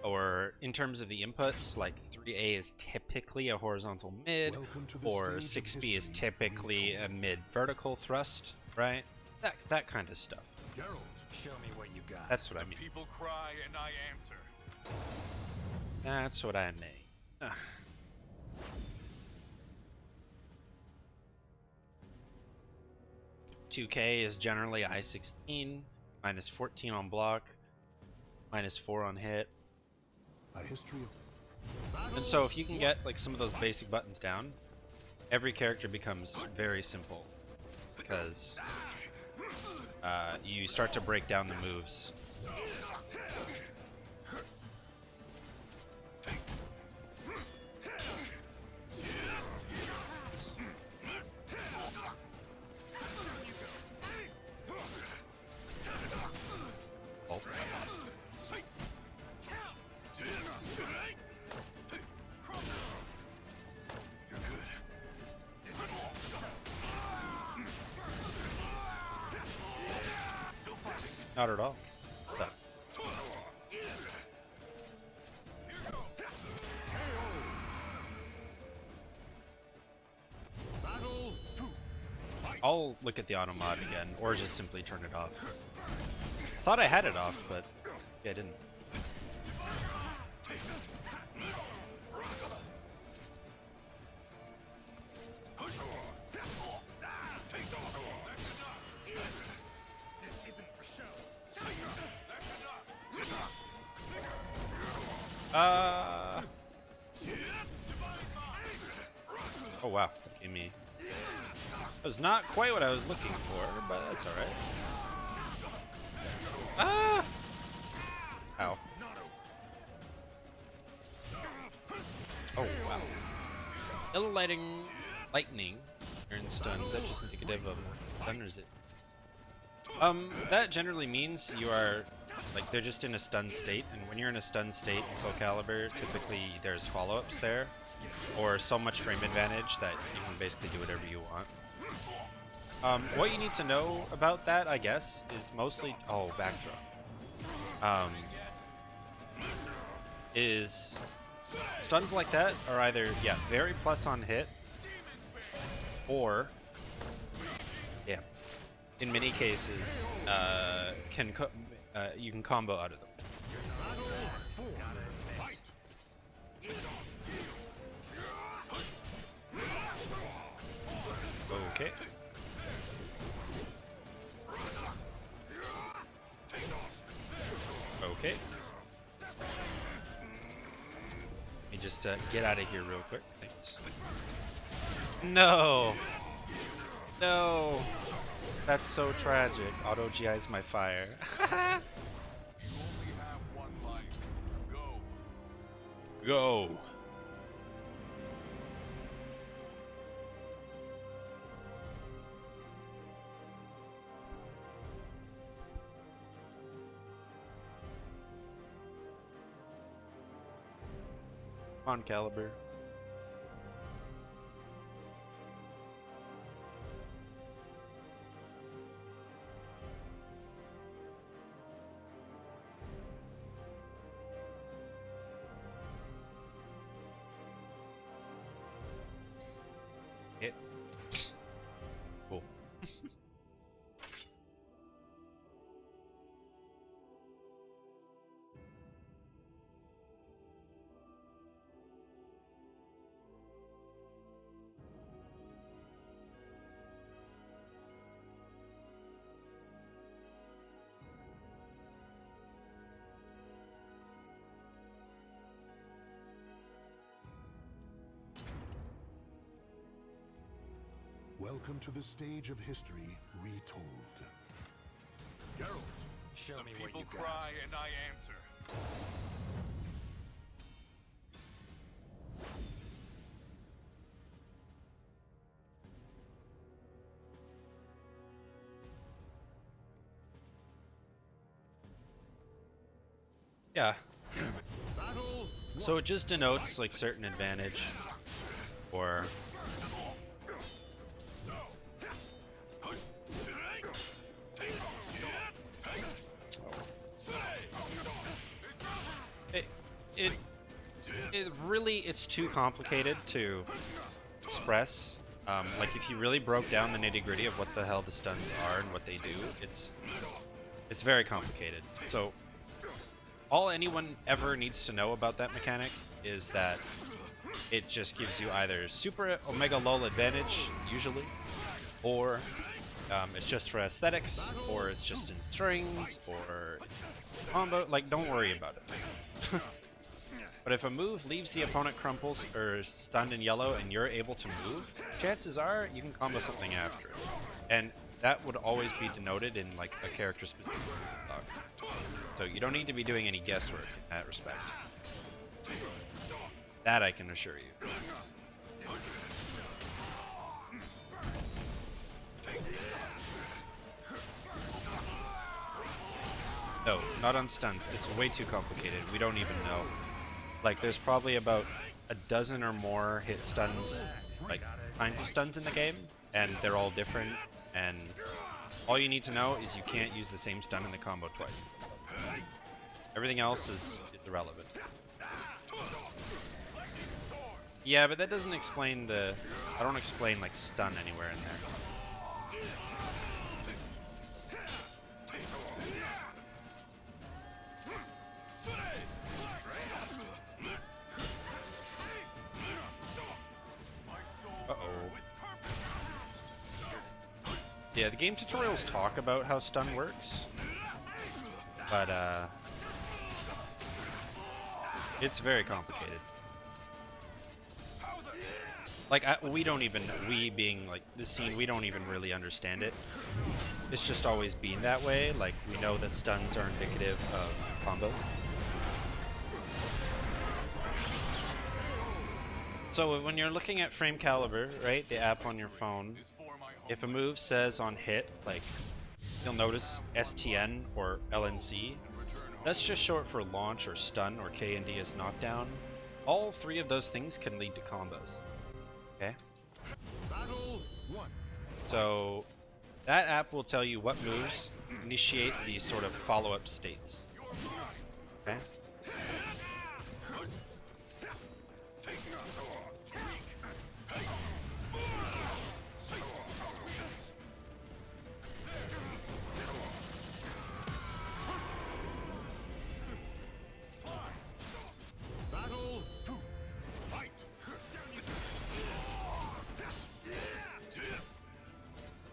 Or in terms of the inputs, like 3A is typically a horizontal mid, or 6B is typically a mid vertical thrust, right? That kind of stuff. Geralt, show me what you got. That's what I mean. People cry and I answer. That's what I mean. Ugh. $2K is generally I-16, -14 on block, -4 on hit. A history of... And so if you can get like some of those basic buttons down, every character becomes very simple because you start to break down the moves. Oh. Not at all. No. I'll look at the auto mod again, or just simply turn it off. Thought I had it off, but yeah, I didn't. Oh wow, that gave me... That was not quite what I was looking for, but that's alright. Ah! Ow. Oh wow. Yellow lightning turns stuns. Is that just indicative of stun, or is it? That generally means you are, like, they're just in a stun state, and when you're in a stun state in Soul Calibur, typically there's follow-ups there, or so much frame advantage that you can basically do whatever you want. What you need to know about that, I guess, is mostly... Oh, backdrop. Is stuns like that are either, yeah, very plus on hit, or, yeah, in many cases, you can combo out of them. Okay. Okay. Let me just get out of here real quick. Thanks. No! No! That's so tragic. Auto GI's my fire. You only have one life. Go. Go. On Caliber. Hit. Cool. Welcome to the stage of history retold. Geralt, Show me what People you got. cry and I answer. Yeah. battle. So it just denotes like certain advantage or it really it's too complicated to express. Like if you really broke down the nitty-gritty of what the hell the stuns are and what they do, it's very complicated. So all anyone ever needs to know about that mechanic is that it just gives you either super omega lol advantage usually, or it's just for aesthetics, or it's just in strings, or combo. Like, don't worry about it. But if a move leaves the opponent crumples or stunned in yellow and you're able to move, chances are you can combo something after it. And that would always be denoted in like a character specific block. So you don't need to be doing any guesswork in that respect. That I can assure you. No, not on stuns. It's way too complicated. We don't even know. Like, there's probably about a dozen or more hit stuns, like kinds of stuns in the game, and they're all different. And all you need to know is you can't use the same stun in the combo twice. Everything else is irrelevant. Yeah, but that doesn't explain the... I don't explain, like, stun anywhere in there. Uh-oh. Yeah, the game tutorials talk about how stun works, but, it's very complicated. Like, we don't even, we being, like, this scene, we don't even really understand it. It's just always been that way. Like, we know that stuns are indicative of combos. So when you're looking at Frame Caliber, right, the app on your phone, if a move says on hit, like, you'll notice STN or LNC, that's just short for launch or stun or K&D as knockdown. All three of those things can lead to combos. Okay? Battle 1. So that app will tell you what moves initiate these sort of follow-up states. Okay? Battle 2. Fight.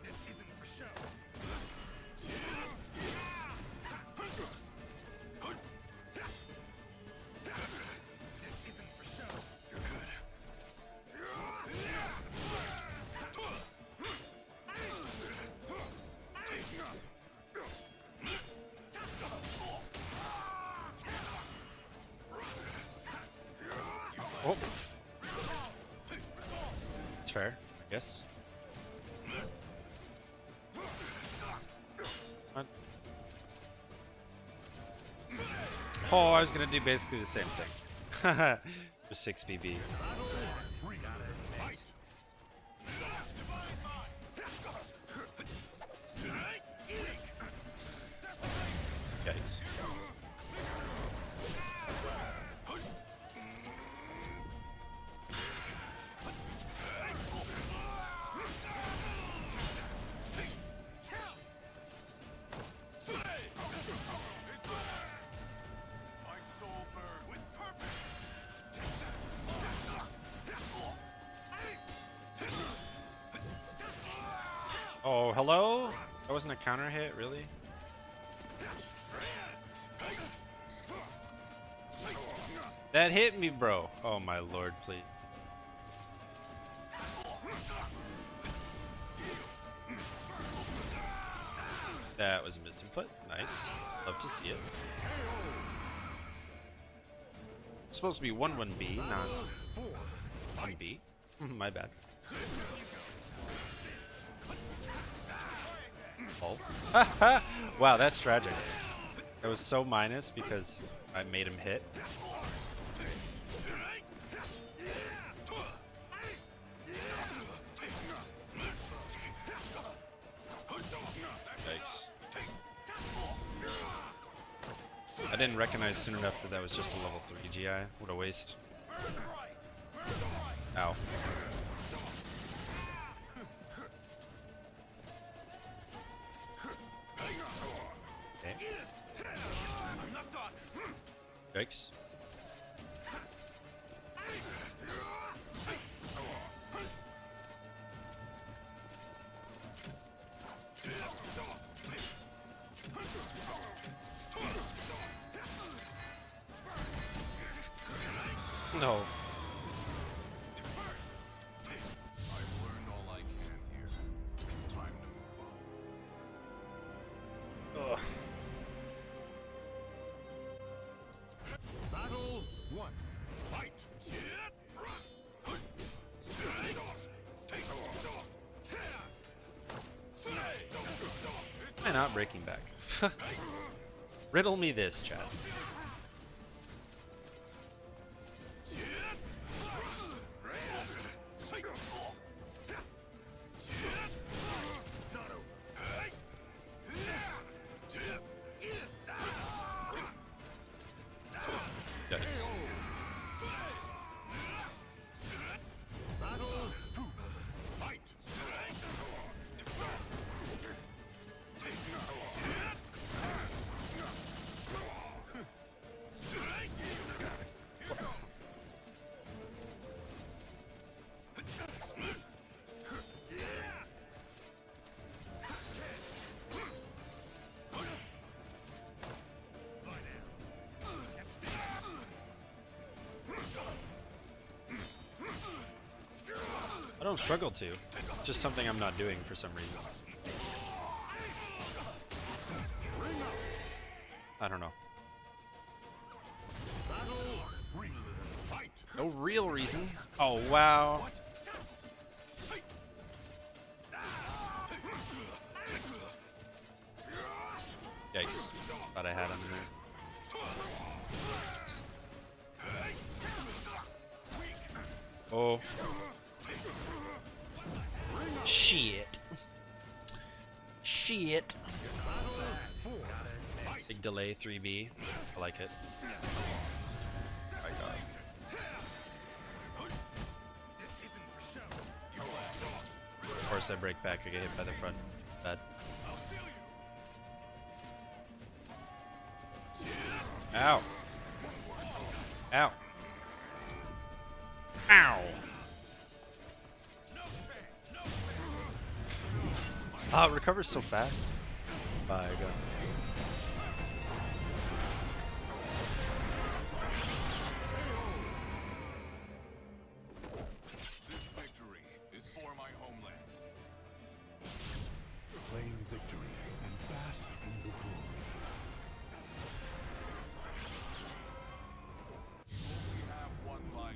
This isn't for show. Oh. It's fair, I guess. What? Oh, I was gonna do basically the same thing. The 6 BB. Yikes. Oh, hello? That wasn't a counter hit, really? That hit me, bro. Oh my lord, please. That was a missed input. Nice. Love to see it. It's supposed to be 1-1B, not 1B. My bad. Oh. Wow, that's tragic. It was so minus because I made him hit. Yikes. I didn't recognize soon enough that that was just a level 3 GI. What a waste. Ow. Okay. Yikes. No. I've learned all I can here. Time to move on. Ugh. Battle 1. Fight! Why not breaking back? Riddle me this, chat. Yikes. Battle 2. Fight! I don't struggle to. It's just something I'm not doing for some reason. I don't know. Battle 3. Fight! No real reason. Oh, wow. Yikes. Thought I had him in there. Oh. Shit. Shit. Big delay 3B. I like it. My god. Of course I break back, I get hit by the front. Bad. Ow. Ow. Ow. Ah, it recovers so fast. My god. This victory is for my homeland. Claim victory and bask in the glory. We have one life.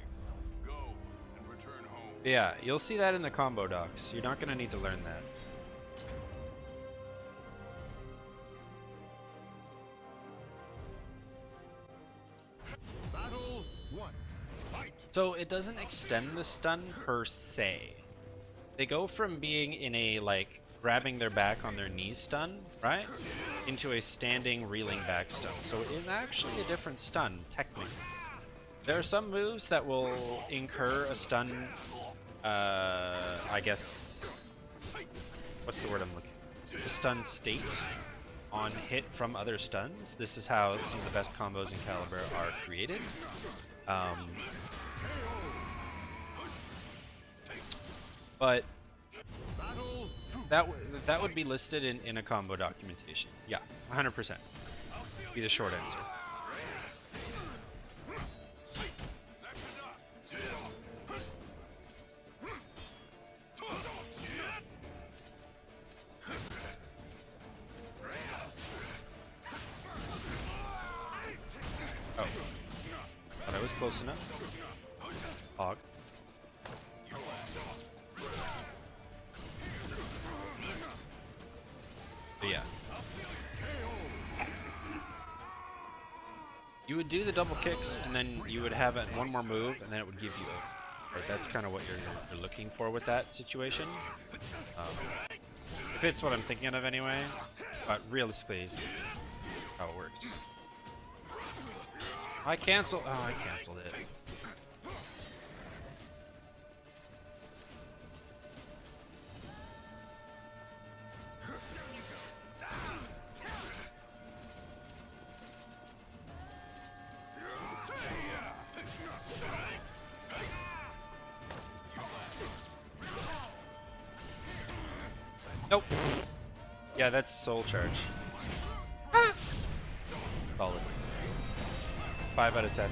Yeah, you'll see that in the combo docs. You're not gonna need to learn that. Battle 1. Fight. So it doesn't extend the stun per se. They go from being in a like grabbing their back on their knees stun, right? Into a standing reeling back stun. So it is actually a different stun, technically. There are some moves that will incur a stun, I guess, what's the word I'm looking for? A stun state on hit from other stuns. This is how some of the best combos in Caliber are created. But that would be listed in a combo documentation. Yeah, 100%. Be the short answer. Oh, thought I was close enough. Hog. But yeah. You would do the double kicks, and then you would have one more move, and then it would give you a... Right, that's kind of what you're looking for with that situation. If it's what I'm thinking of anyway, but realistically, how it works. I canceled it. Nope. Yeah, that's soul charge. Solid. 5 out of 10.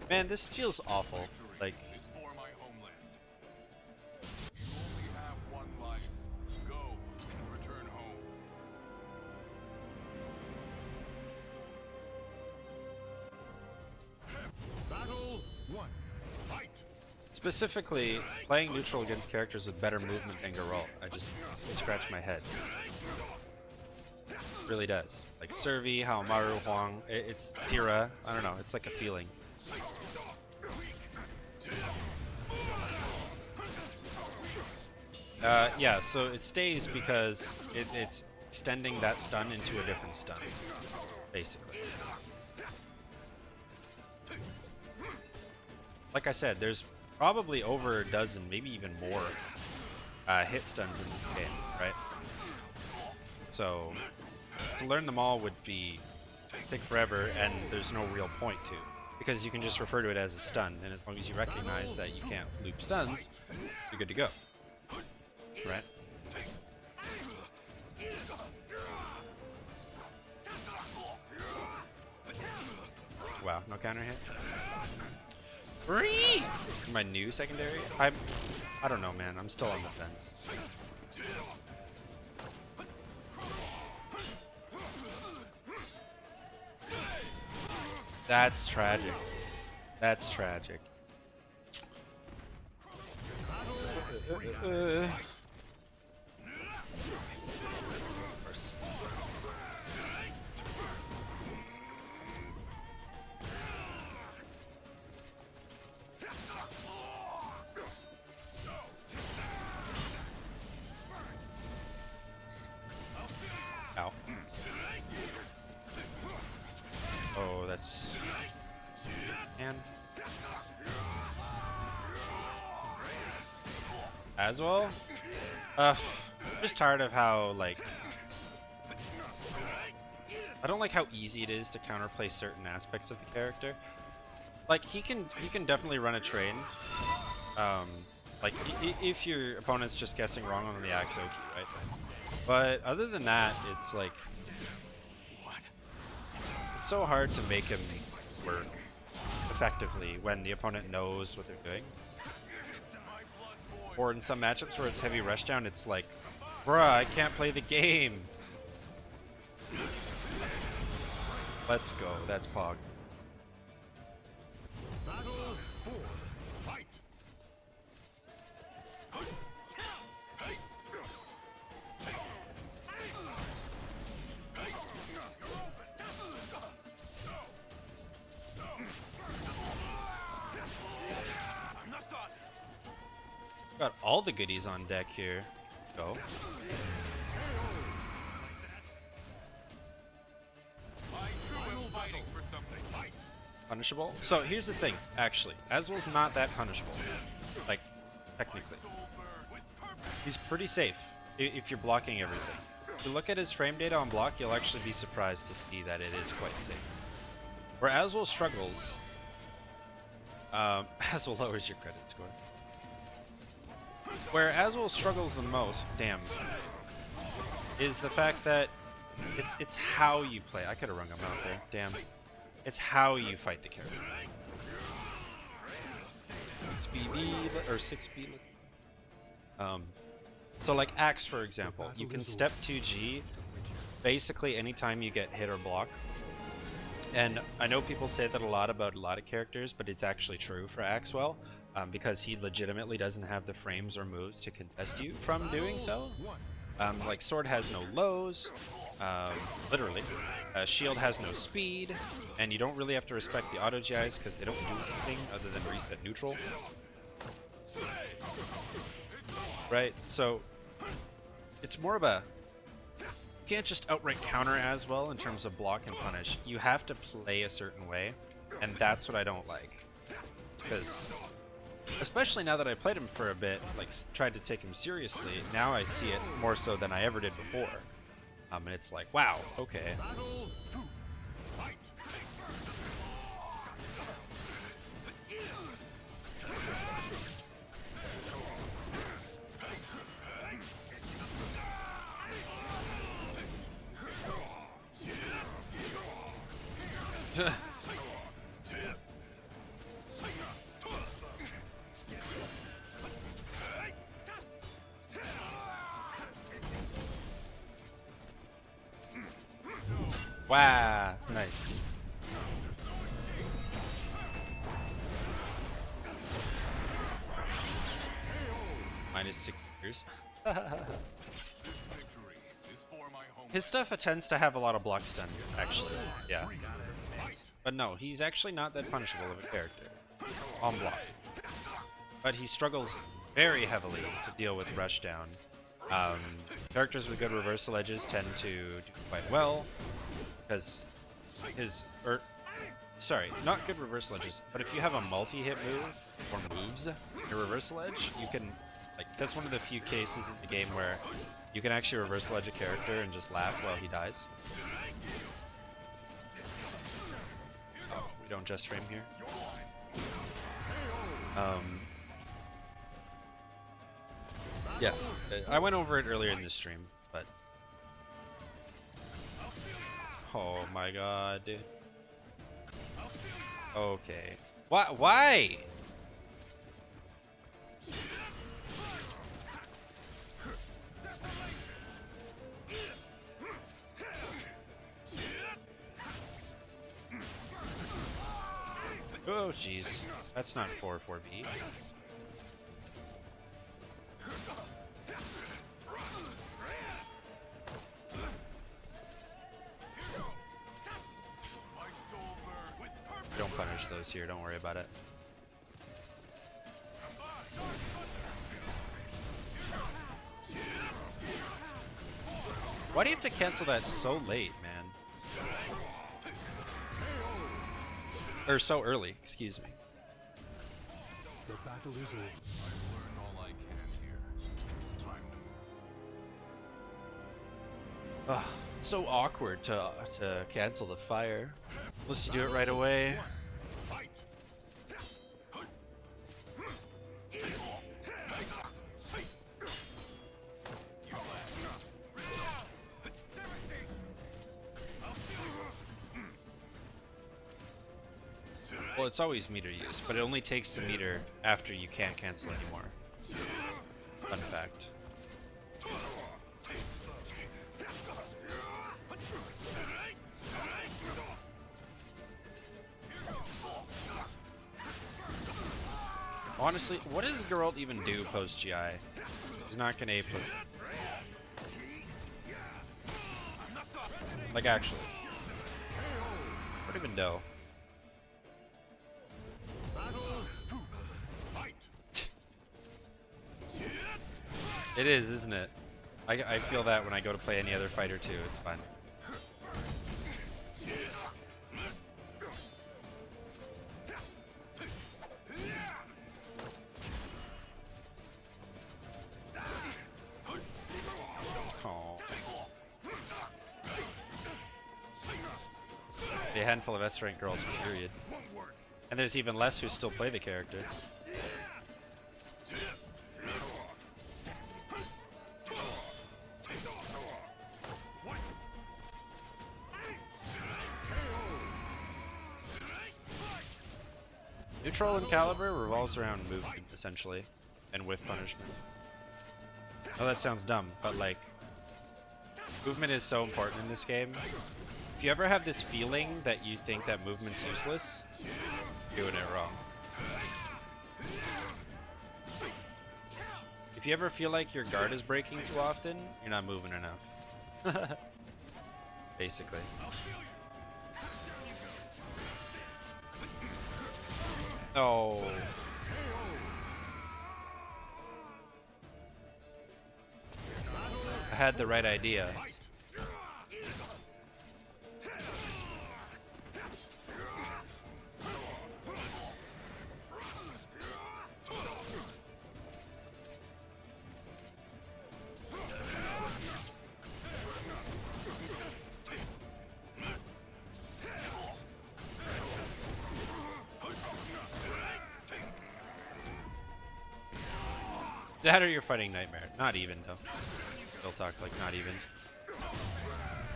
Man, this feels awful. Like, Is for my homeland. You only have one life. Go and return home. Battle 1. Fight. specifically, playing neutral against characters with better movement than Geralt, I just scratch my head. Really does. Like Servi, Haomaru, Huang, it's Tira, I don't know, it's like a feeling. Yeah, so it stays because it's extending that stun into a different stun, basically. Like I said, there's probably over a dozen, maybe even more, hit stuns in the game, right? So, to learn them all would take forever, and there's no real point to, because you can just refer to it as a stun, and as long as you recognize that you can't loop stuns, you're good to go. Right? Wow, no counter hit. Free! My new secondary? I don't know, man. I'm still on the fence. That's tragic. That's tragic. Ow. Oh, that's... Man. As well? I'm just tired of how, like... I don't like how easy it is to counterplay certain aspects of the character. Like, he can definitely run a train. Like, if your opponent's just guessing wrong on the Axoki, right? But other than that, it's like... It's so hard to make him work effectively when the opponent knows what they're doing. Or in some matchups where it's heavy rushdown, it's like, bruh, I can't play the game. Let's go, that's Pog. Got all the goodies on deck here. Go. Punishable? So here's the thing, actually. Aswell's not that punishable. Like, technically. He's pretty safe if you're blocking everything. If you look at his frame data on block, you'll actually be surprised to see that it is quite safe. Where Aswell struggles, Aswell lowers your credit score. Where Aswell struggles the most, damn, is the fact that it's how you play. I could have rung him out there, damn. It's how you fight the character. 6BB or 6B. So like Axe, for example, you can step 2G basically anytime you get hit or block. And I know people say that a lot about a lot of characters, but it's actually true for Axwell, because he legitimately doesn't have the frames or moves to contest you from doing so. Like Sword has no lows, literally. Shield has no speed, and you don't really have to respect the auto GIs because they don't do anything other than reset neutral. Right, so it's more of a, you can't just outright counter as well in terms of block and punish. You have to play a certain way, and that's what I don't like. Because, especially now that I played him for a bit, like tried to take him seriously, now I see it more so than I ever did before. And it's like, wow, okay. Wow, nice. Minus 6 years. His stuff tends to have a lot of block stun, actually. Yeah. But no, he's actually not that punishable of a character on block. But he struggles very heavily to deal with rushdown. Characters with good reversal edges tend to do quite well, because sorry, not good reversal edges, but if you have a multi-hit move or moves your reversal edge, you can, like, that's one of the few cases in the game where you can actually reversal edge a character and just laugh while he dies. Oh, we don't just frame here. Yeah, I went over it earlier in the stream, but oh my god, dude. Okay. Why? Oh jeez. That's not 4-4B. Don't punish those here, don't worry about it. Why do you have to cancel that so late, man? Or so early, excuse me. The battle is over. I've learned all I can here. Time to move. Ugh, it's so awkward to cancel the fire. Unless you do it right away. Well, it's always meter use, but it only takes the meter after you can't cancel anymore. Fun fact. Honestly, what does Geralt even do post GI? He's not gonna A+. Like actually. I don't even know. It is, isn't it? I feel that when I go to play any other fighter too. It's fun. A handful of S-rank girls, period. And there's even less who still play the character. Neutral and caliber revolves around movement, essentially, and whiff punishment. Oh, that sounds dumb, but like, movement is so important in this game. If you ever have this feeling that you think that movement's useless, you're doing it wrong. If you ever feel like your guard is breaking too often, you're not moving enough. Basically. Oh. I had the right idea. That or you're fighting Nightmare. Not even, though. They'll talk like not even.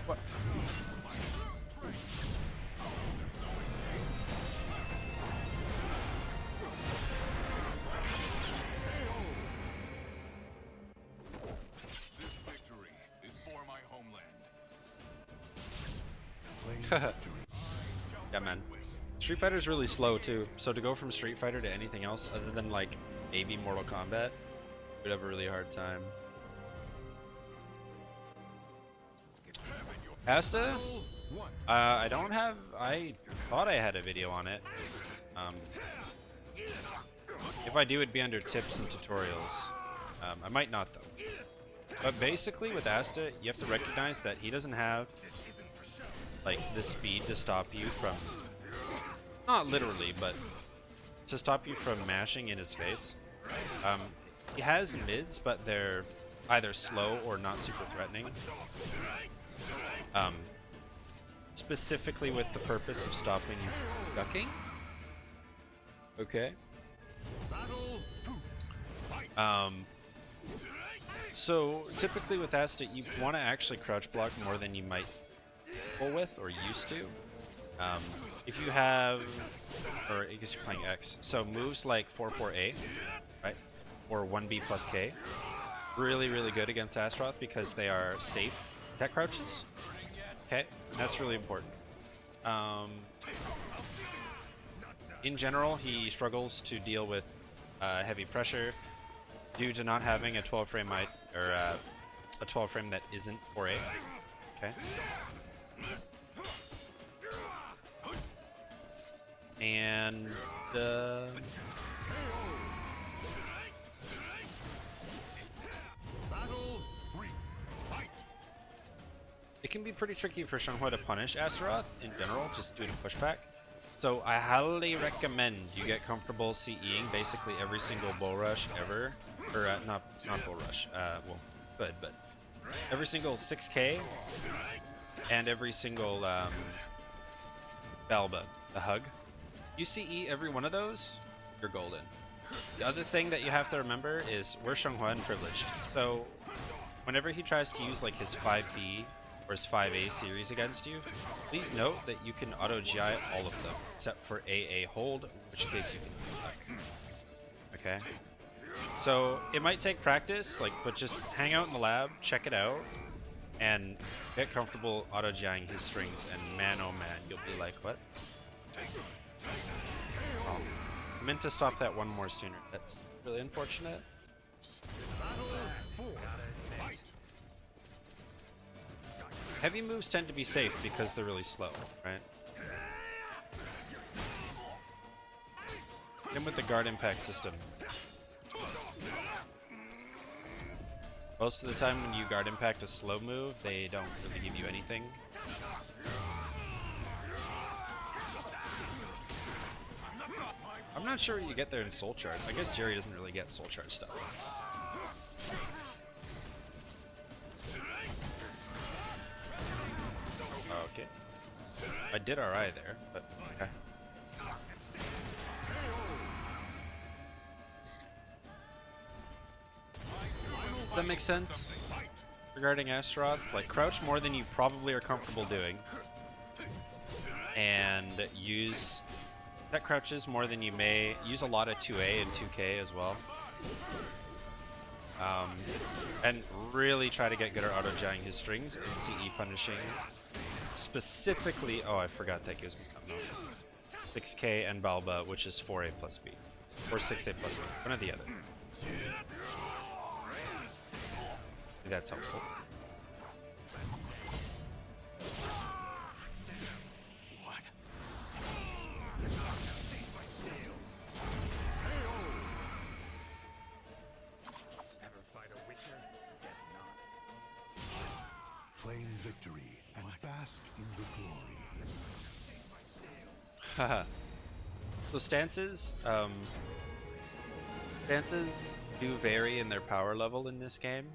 What? This victory is for my homeland. Yeah, man. Street Fighter's really slow, too. So to go from Street Fighter to anything else other than, like, maybe Mortal Kombat, would have a really hard time. Asta? I don't have. I thought I had a video on it. If I do, it'd be under tips and tutorials. I might not though. But basically, with Asta, you have to recognize that he doesn't have like the speed to stop you from, not literally, but to stop you from mashing in his face. He has mids, but they're either slow or not super threatening. Specifically with the purpose of stopping you from ducking. Okay. So typically with Asta, you want to actually crouch block more than you might pull with or used to. If you have, or I guess you're playing X, so moves like 4-4-A, right, or 1B plus K, really good against Astaroth because they are safe tech crouches. Okay, that's really important. In general, he struggles to deal with heavy pressure due to not having a 12 frame or a 12 frame that isn't 4A. Okay. And it can be pretty tricky for Xianghua to punish Astaroth in general, just due to pushback. So I highly recommend you get comfortable CEing basically every single bull rush ever, or not bull rush. Well, good, but every single 6K and every single Balba, the hug. You CE every one of those, you're golden. The other thing that you have to remember is we're Xianghua and privileged. So whenever he tries to use like his 5B or his 5A series against you, please note that you can auto GI all of them except for AA hold, in which case you can duck. Okay? So it might take practice, like, but just hang out in the lab, check it out, and get comfortable auto GIing his strings, and man oh man, you'll be like, what? Oh, I meant to stop that one more sooner. That's really unfortunate. Heavy moves tend to be safe because they're really slow, right? And with the guard impact system. Most of the time when you guard impact a slow move, they don't really give you anything. I'm not sure what you get there in Soul Charge. I guess Jerry doesn't really get Soul Charge stuff. Okay. I did alright there, but okay. That makes sense regarding Astaroth. Like, crouch more than you probably are comfortable doing, and use that crouches more than you may. Use a lot of 2A and 2K as well, and really try to get good at auto-jawing his strings and CE punishing. Specifically, oh, I forgot that gives me 6K and Balba, which is 4A plus B, or 6A plus B, one or the other. That's helpful. What? Ever fight a Witcher? Guess not. Claim victory and bask in the glory. Haha. So stances do vary in their power level in this game.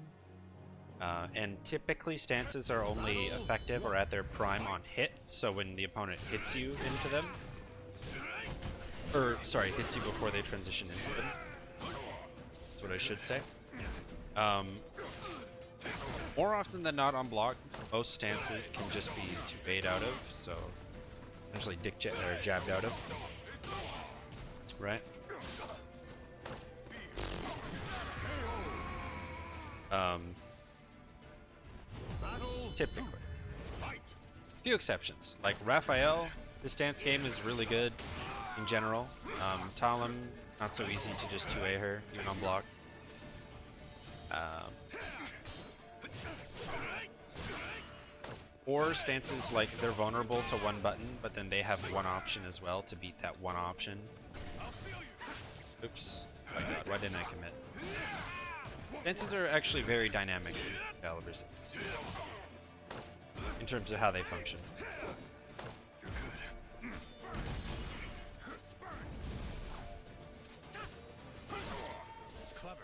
And typically stances are only effective or at their prime on hit, so when the opponent hits you into them, or sorry, hits you before they transition into them, that's what I should say. More often than not on block, most stances can just be 2-bait out of, so essentially or jabbed out of, right? Typically. Few exceptions, like Raphael, his stance game is really good in general. Talim, not so easy to just 2A her, even on block. Or stances like they're vulnerable to one button, but then they have one option as well to beat that one option. Oops. Oh my god, why didn't I commit? Stances are actually very dynamic in calibers in terms of how they function. Clever.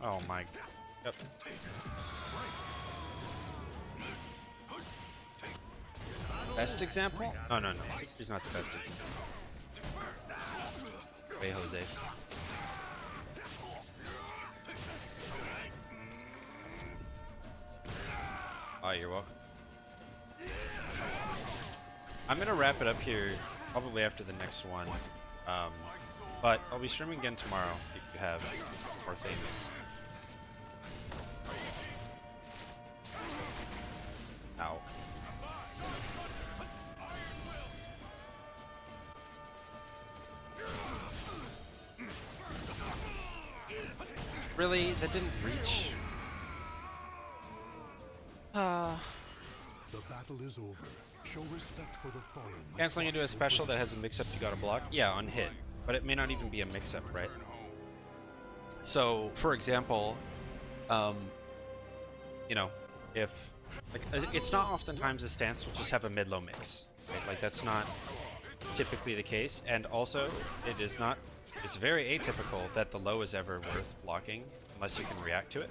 Oh my. Yep. Best example? Oh no, he's not the best example. Wait, Jose. Oh, you're welcome. I'm gonna wrap it up here, probably after the next one. But I'll be streaming again tomorrow if you have more things. Ow. Really? That didn't reach? The battle is over. Show respect for the fallen. Canceling into a special that has a mix-up you gotta block? Yeah, on hit. But it may not even be a mix-up, right? So, for example, you know, if... Like, it's not oftentimes a stance will just have a mid-low mix, right? Like, that's not typically the case. And also, it is not... It's very atypical that the low is ever worth blocking, unless you can react to it.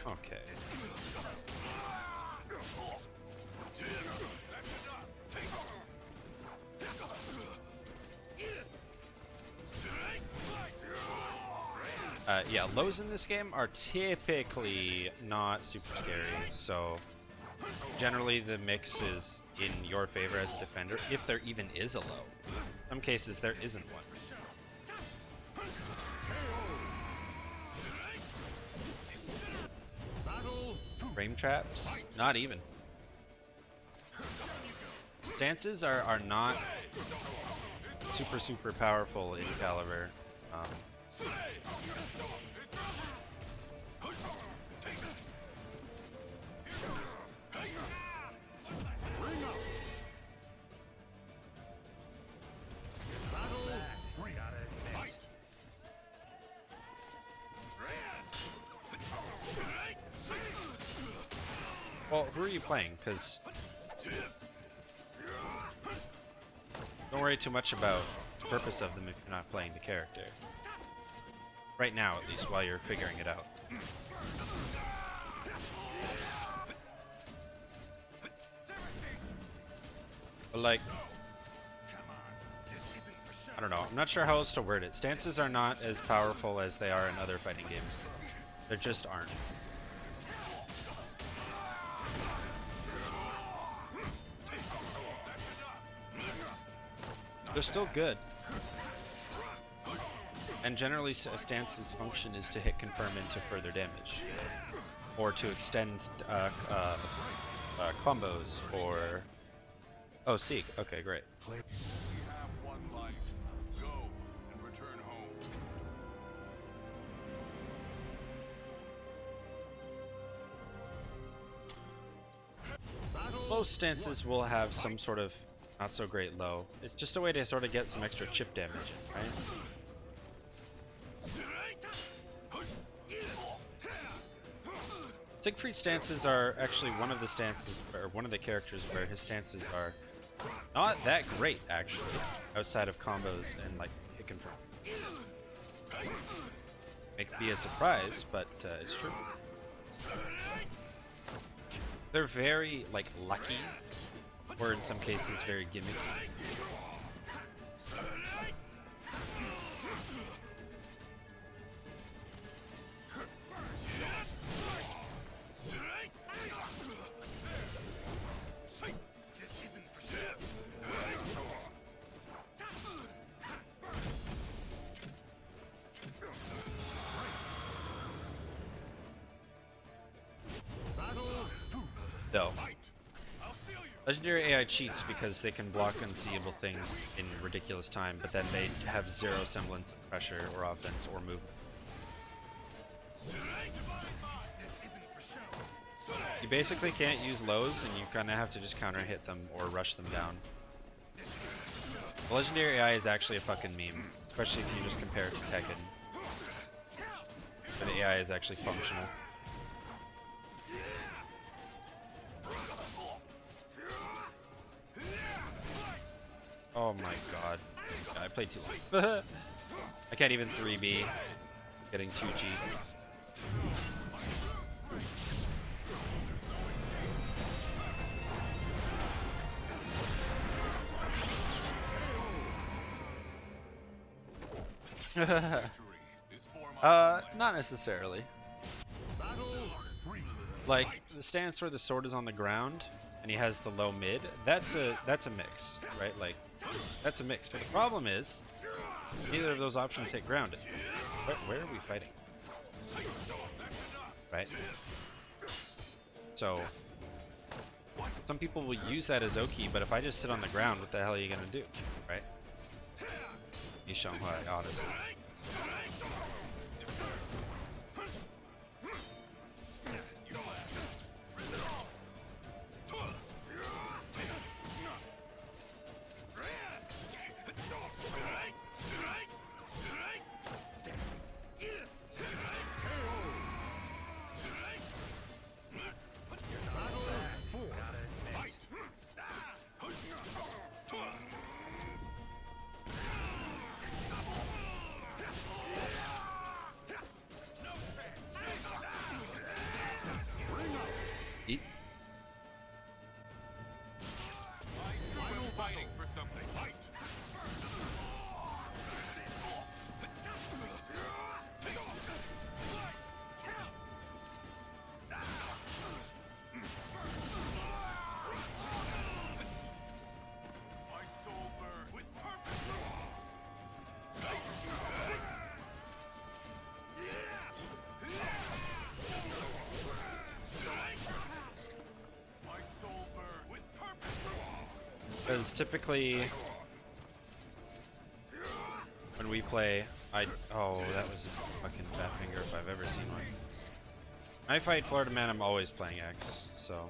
Okay. Yeah, lows in this game are typically not super scary, so generally the mix is in your favor as a defender, if there even is a low. In some cases there isn't one. Frame traps? Not even. Stances are not super powerful in Caliber. who are you playing? Because don't worry too much about the purpose of them if you're not playing the character. Right now, at least, while you're figuring it out. But like, I don't know, I'm not sure how else to word it. Stances are not as powerful as they are in other fighting games. They just aren't. They're still good. And generally a stance's function is to hit confirm into further damage. Or to extend combos, or... Oh, Seek. Okay, great. We have one life. Go and return home. Most stances will have some sort of not so great low. It's just a way to sort of get some extra chip damage in, right? Siegfried's stances are actually one of the stances, or one of the characters where his stances are not that great, actually, outside of combos and like hit confirm. It could be a surprise, but it's true. They're very like lucky, or in some cases very gimmicky. Though. Legendary AI cheats because they can block unseeable things in ridiculous time, but then they have zero semblance of pressure or offense or movement. You basically can't use lows, and you kind of have to just counter hit them or rush them down. The Legendary AI is actually a fucking meme, especially if you just compare it to Tekken. But the AI is actually functional. Oh my god. I played too long. I can't even 3B. Getting 2G. Not necessarily. Like, the stance where the sword is on the ground and he has the low mid, that's a mix, right? Like, that's a mix. But the problem is, neither of those options hit grounded. Where are we fighting? Right? So, some people will use that as Oki, but if I just sit on the ground, what the hell are you gonna do? Right? You show what I honestly. Fighting for something. Fight. My soul burn with purpose. My soul burn with purpose. Because typically, when we play, oh, that was a fucking fat finger if I've ever seen one. When I fight Florida Man, I'm always playing X, so.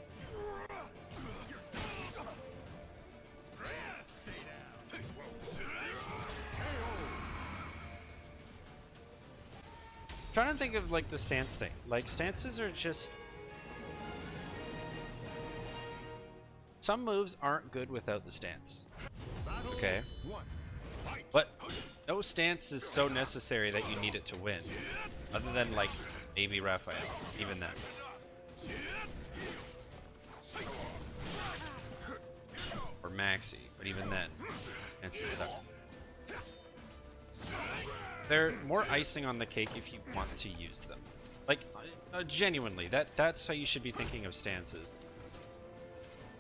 I'm trying to think of like the stance thing. Like, stances are just some moves aren't good without the stance. Battle Okay. 1. Fight. But no stance is so necessary that you need it to win. Other than like maybe Raphael, even then. Or Maxi, but even then, it's stuck. They're more icing on the cake if you want to use them. Like, genuinely, that's how you should be thinking of stances.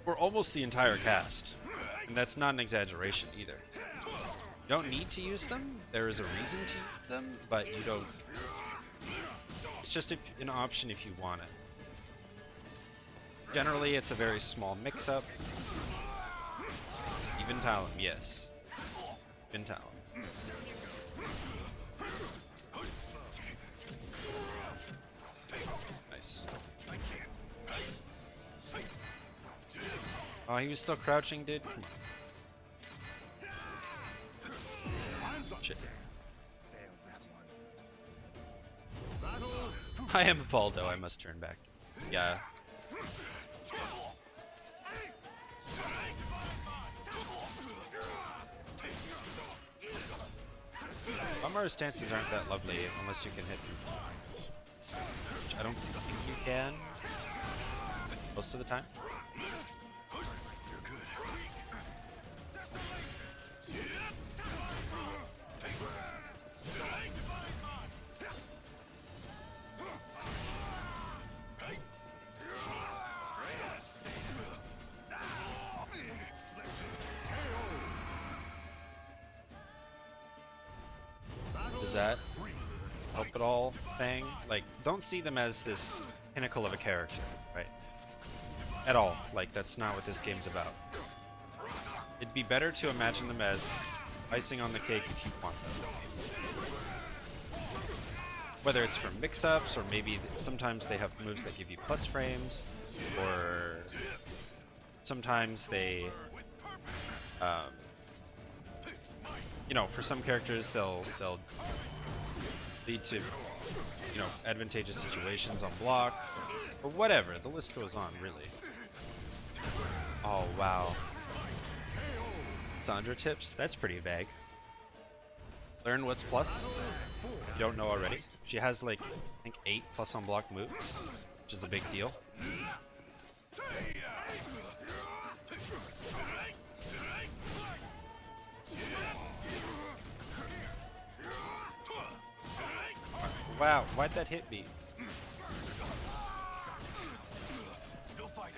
For almost the entire cast. And that's not an exaggeration either. You don't need to use them, there is a reason to use them, but you don't... It's just an option if you want it. Generally, it's a very small mix-up. Even Talon, yes. Even Talon. Nice. Oh, he was still crouching, dude? Shit. I am appalled, though. I must turn back. Yeah. Bummer's stances aren't that lovely unless you can hit them. Which I don't think you can most of the time. Does that help at all thing? Like, don't see them as this pinnacle of a character, right? At all. Like, that's not what this game's about. It'd be better to imagine them as icing on the cake if you want them. Whether it's from mix-ups, or maybe sometimes they have moves that give you plus frames, or sometimes they, you know, for some characters they'll lead to, you know, advantageous situations on block, or whatever. The list goes on, really. Oh wow. Sandra tips? That's pretty vague. Learn what's plus, if you don't know already. She has like, I think 8 plus on block moves, which is a big deal. Wow, why'd that hit me? Still fighting.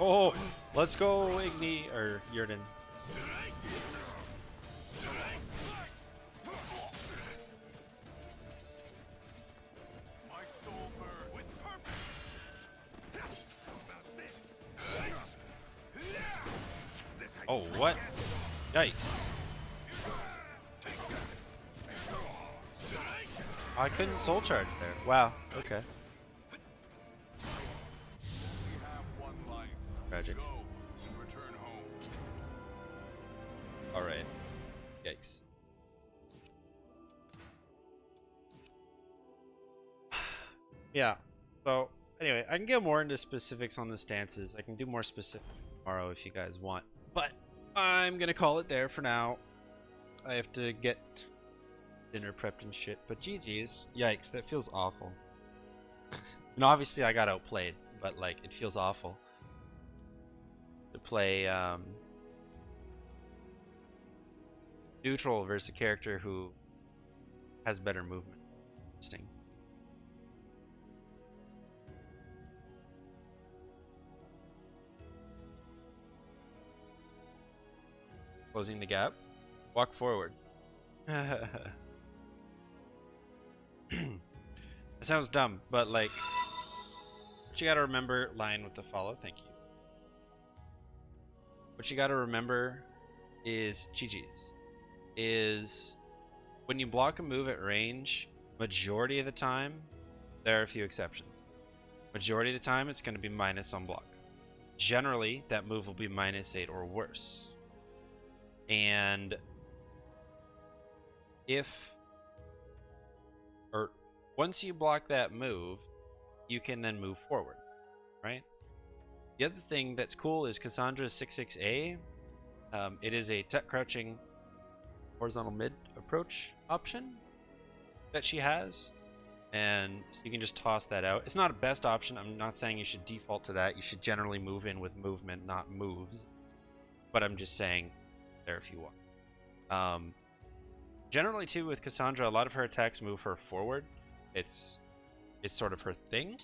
Oh, let's go, Igni or Yurden. My soul burn with purpose. About this. Oh, what? Yikes. I couldn't soul charge there. Wow, okay. We have one life. Tragic. Go and return home. Alright. Yikes. Yeah, so anyway, I can get more into specifics on the stances. I can do more specific tomorrow if you guys want. But I'm gonna call it there for now. I have to get dinner prepped and shit. But GG's. Yikes, that feels awful. And obviously I got outplayed, but like it feels awful to play neutral versus a character who has better movement. Interesting. Closing the gap. Walk forward. It sounds dumb, but like, what you gotta remember, line with the follow, thank you. What you gotta remember is GG's. Is when you block a move at range, majority of the time, there are a few exceptions. Majority of the time, it's going to be minus on block. Generally, that move will be -8 or worse. And once you block that move, you can then move forward, right? The other thing that's cool is Cassandra's 6-6A. It is a tech crouching horizontal mid approach option that she has, and so you can just toss that out. It's not a best option. I'm not saying you should default to that. You should generally move in with movement, not moves. But I'm just saying there if you want. Generally too with Cassandra, a lot of her attacks move her forward. It's sort of her thing.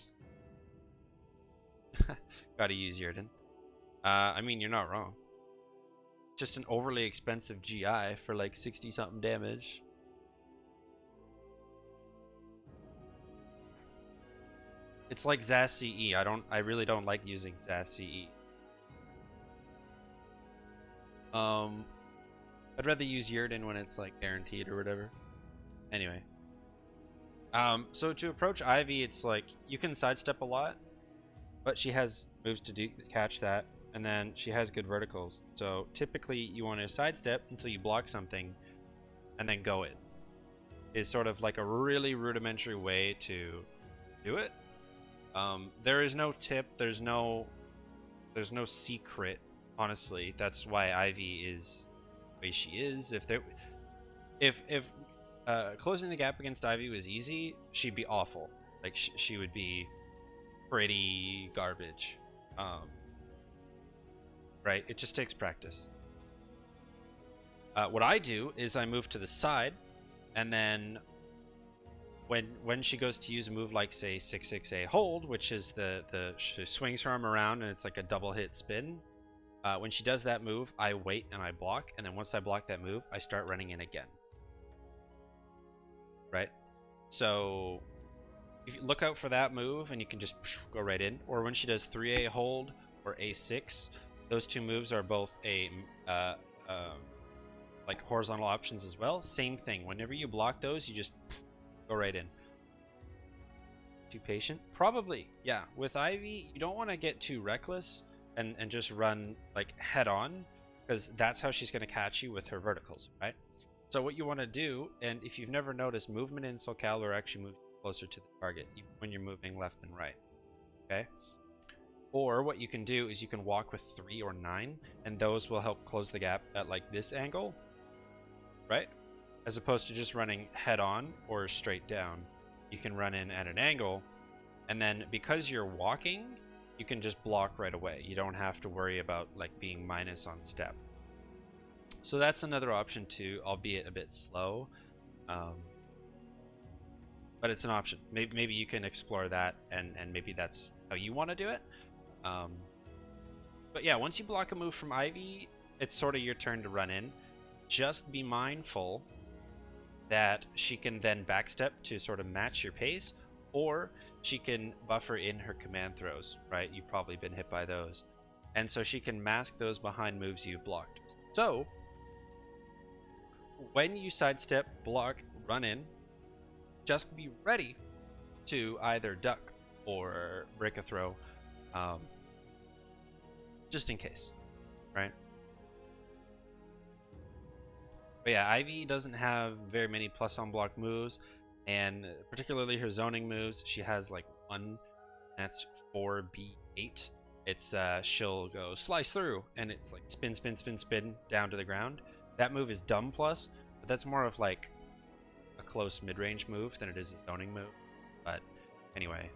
Gotta use Yurden. I mean, you're not wrong. Just an overly expensive GI for like 60 something damage. It's like Zaz CE. I really don't like using Zaz CE. I'd rather use Yurden when it's like guaranteed or whatever. Anyway. So to approach Ivy, it's like you can sidestep a lot, but she has moves to catch that, and then she has good verticals. So typically you want to sidestep until you block something, and then go it. Is sort of like a really rudimentary way to do it. There is no tip. There's no secret. Honestly, that's why Ivy is the way she is. If closing the gap against Ivy was easy, she'd be awful. Like she would be pretty garbage. Right? It just takes practice. What I do is I move to the side, and then when she goes to use a move like say 6-6A hold, which is she swings her arm around and it's like a double hit spin. When she does that move, I wait and I block, and then once I block that move, I start running in again. Right? So if you look out for that move, and you can just go right in. Or when she does 3A hold or A6, those two moves are both like horizontal options as well. Same thing. Whenever you block those, you just go right in. Too patient? Probably, yeah. With Ivy, you don't want to get too reckless and just run like head on, because that's how she's going to catch you with her verticals, right? So what you want to do, and if you've never noticed, movement in Soul Calibur actually moves closer to the target when you're moving left and right, okay? Or what you can do is you can walk with 3 or 9, and those will help close the gap at like this angle, right? As opposed to just running head on or straight down. You can run in at an angle, and then because you're walking, you can just block right away. You don't have to worry about like being minus on step. So that's another option too, albeit a bit slow, but it's an option. Maybe you can explore that, and maybe that's how you want to do it. But yeah, once you block a move from Ivy, it's sort of your turn to run in. Just be mindful that she can then backstep to sort of match your pace, or she can buffer in her command throws, right? You've probably been hit by those. And so she can mask those behind moves you've blocked. So when you sidestep, block, run in, just be ready to either duck or break a throw, just in case, right? But yeah, Ivy doesn't have very many plus on block moves, and particularly her zoning moves, she has like one, that's 4B8. It's she'll go slice through, and it's like spin, spin, spin, spin down to the ground. That move is dumb plus, but that's more of like a close mid-range move than it is a zoning move. But anyway,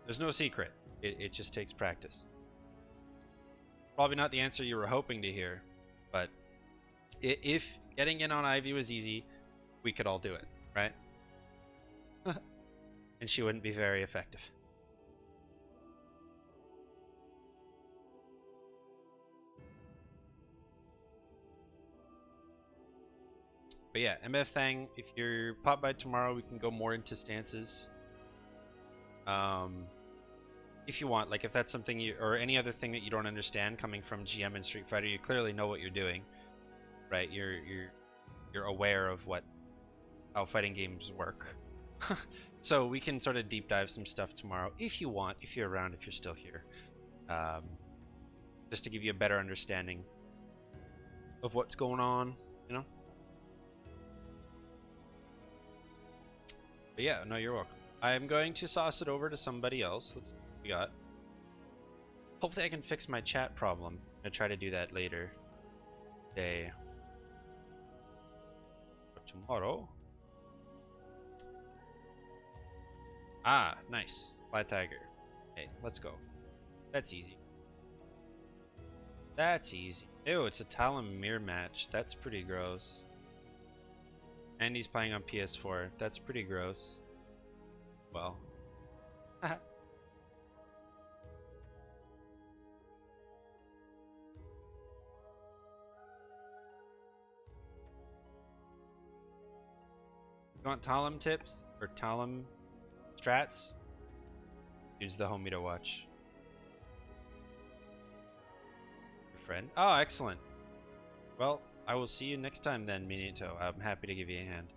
there's no secret. It just takes practice. Probably not the answer you were hoping to hear, but if getting in on Ivy was easy, we could all do it, right? And she wouldn't be very effective. But yeah, MF Thang, if you're pop by tomorrow, we can go more into stances. If you want, like if that's something you, or any other thing that you don't understand coming from GM and Street Fighter, you clearly know what you're doing, right? You're you're aware of how fighting games work. So we can sort of deep dive some stuff tomorrow if you want, if you're around, if you're still here, just to give you a better understanding of what's going on, you know. But yeah, no, you're welcome. I'm going to sauce it over to somebody else. Let's see what we got. Hopefully I can fix my chat problem. I'm gonna try to do that later today or tomorrow. Ah, nice. Flat Tiger. Hey, let's go. That's easy. That's easy. Ew, it's a Talon mirror match. That's pretty gross. And he's playing on PS4. That's pretty gross. Well. You want Talon tips or Talon strats? Use the homie to watch. Your friend? Oh, excellent. Well, I will see you next time then, Minito. I'm happy to give you a hand.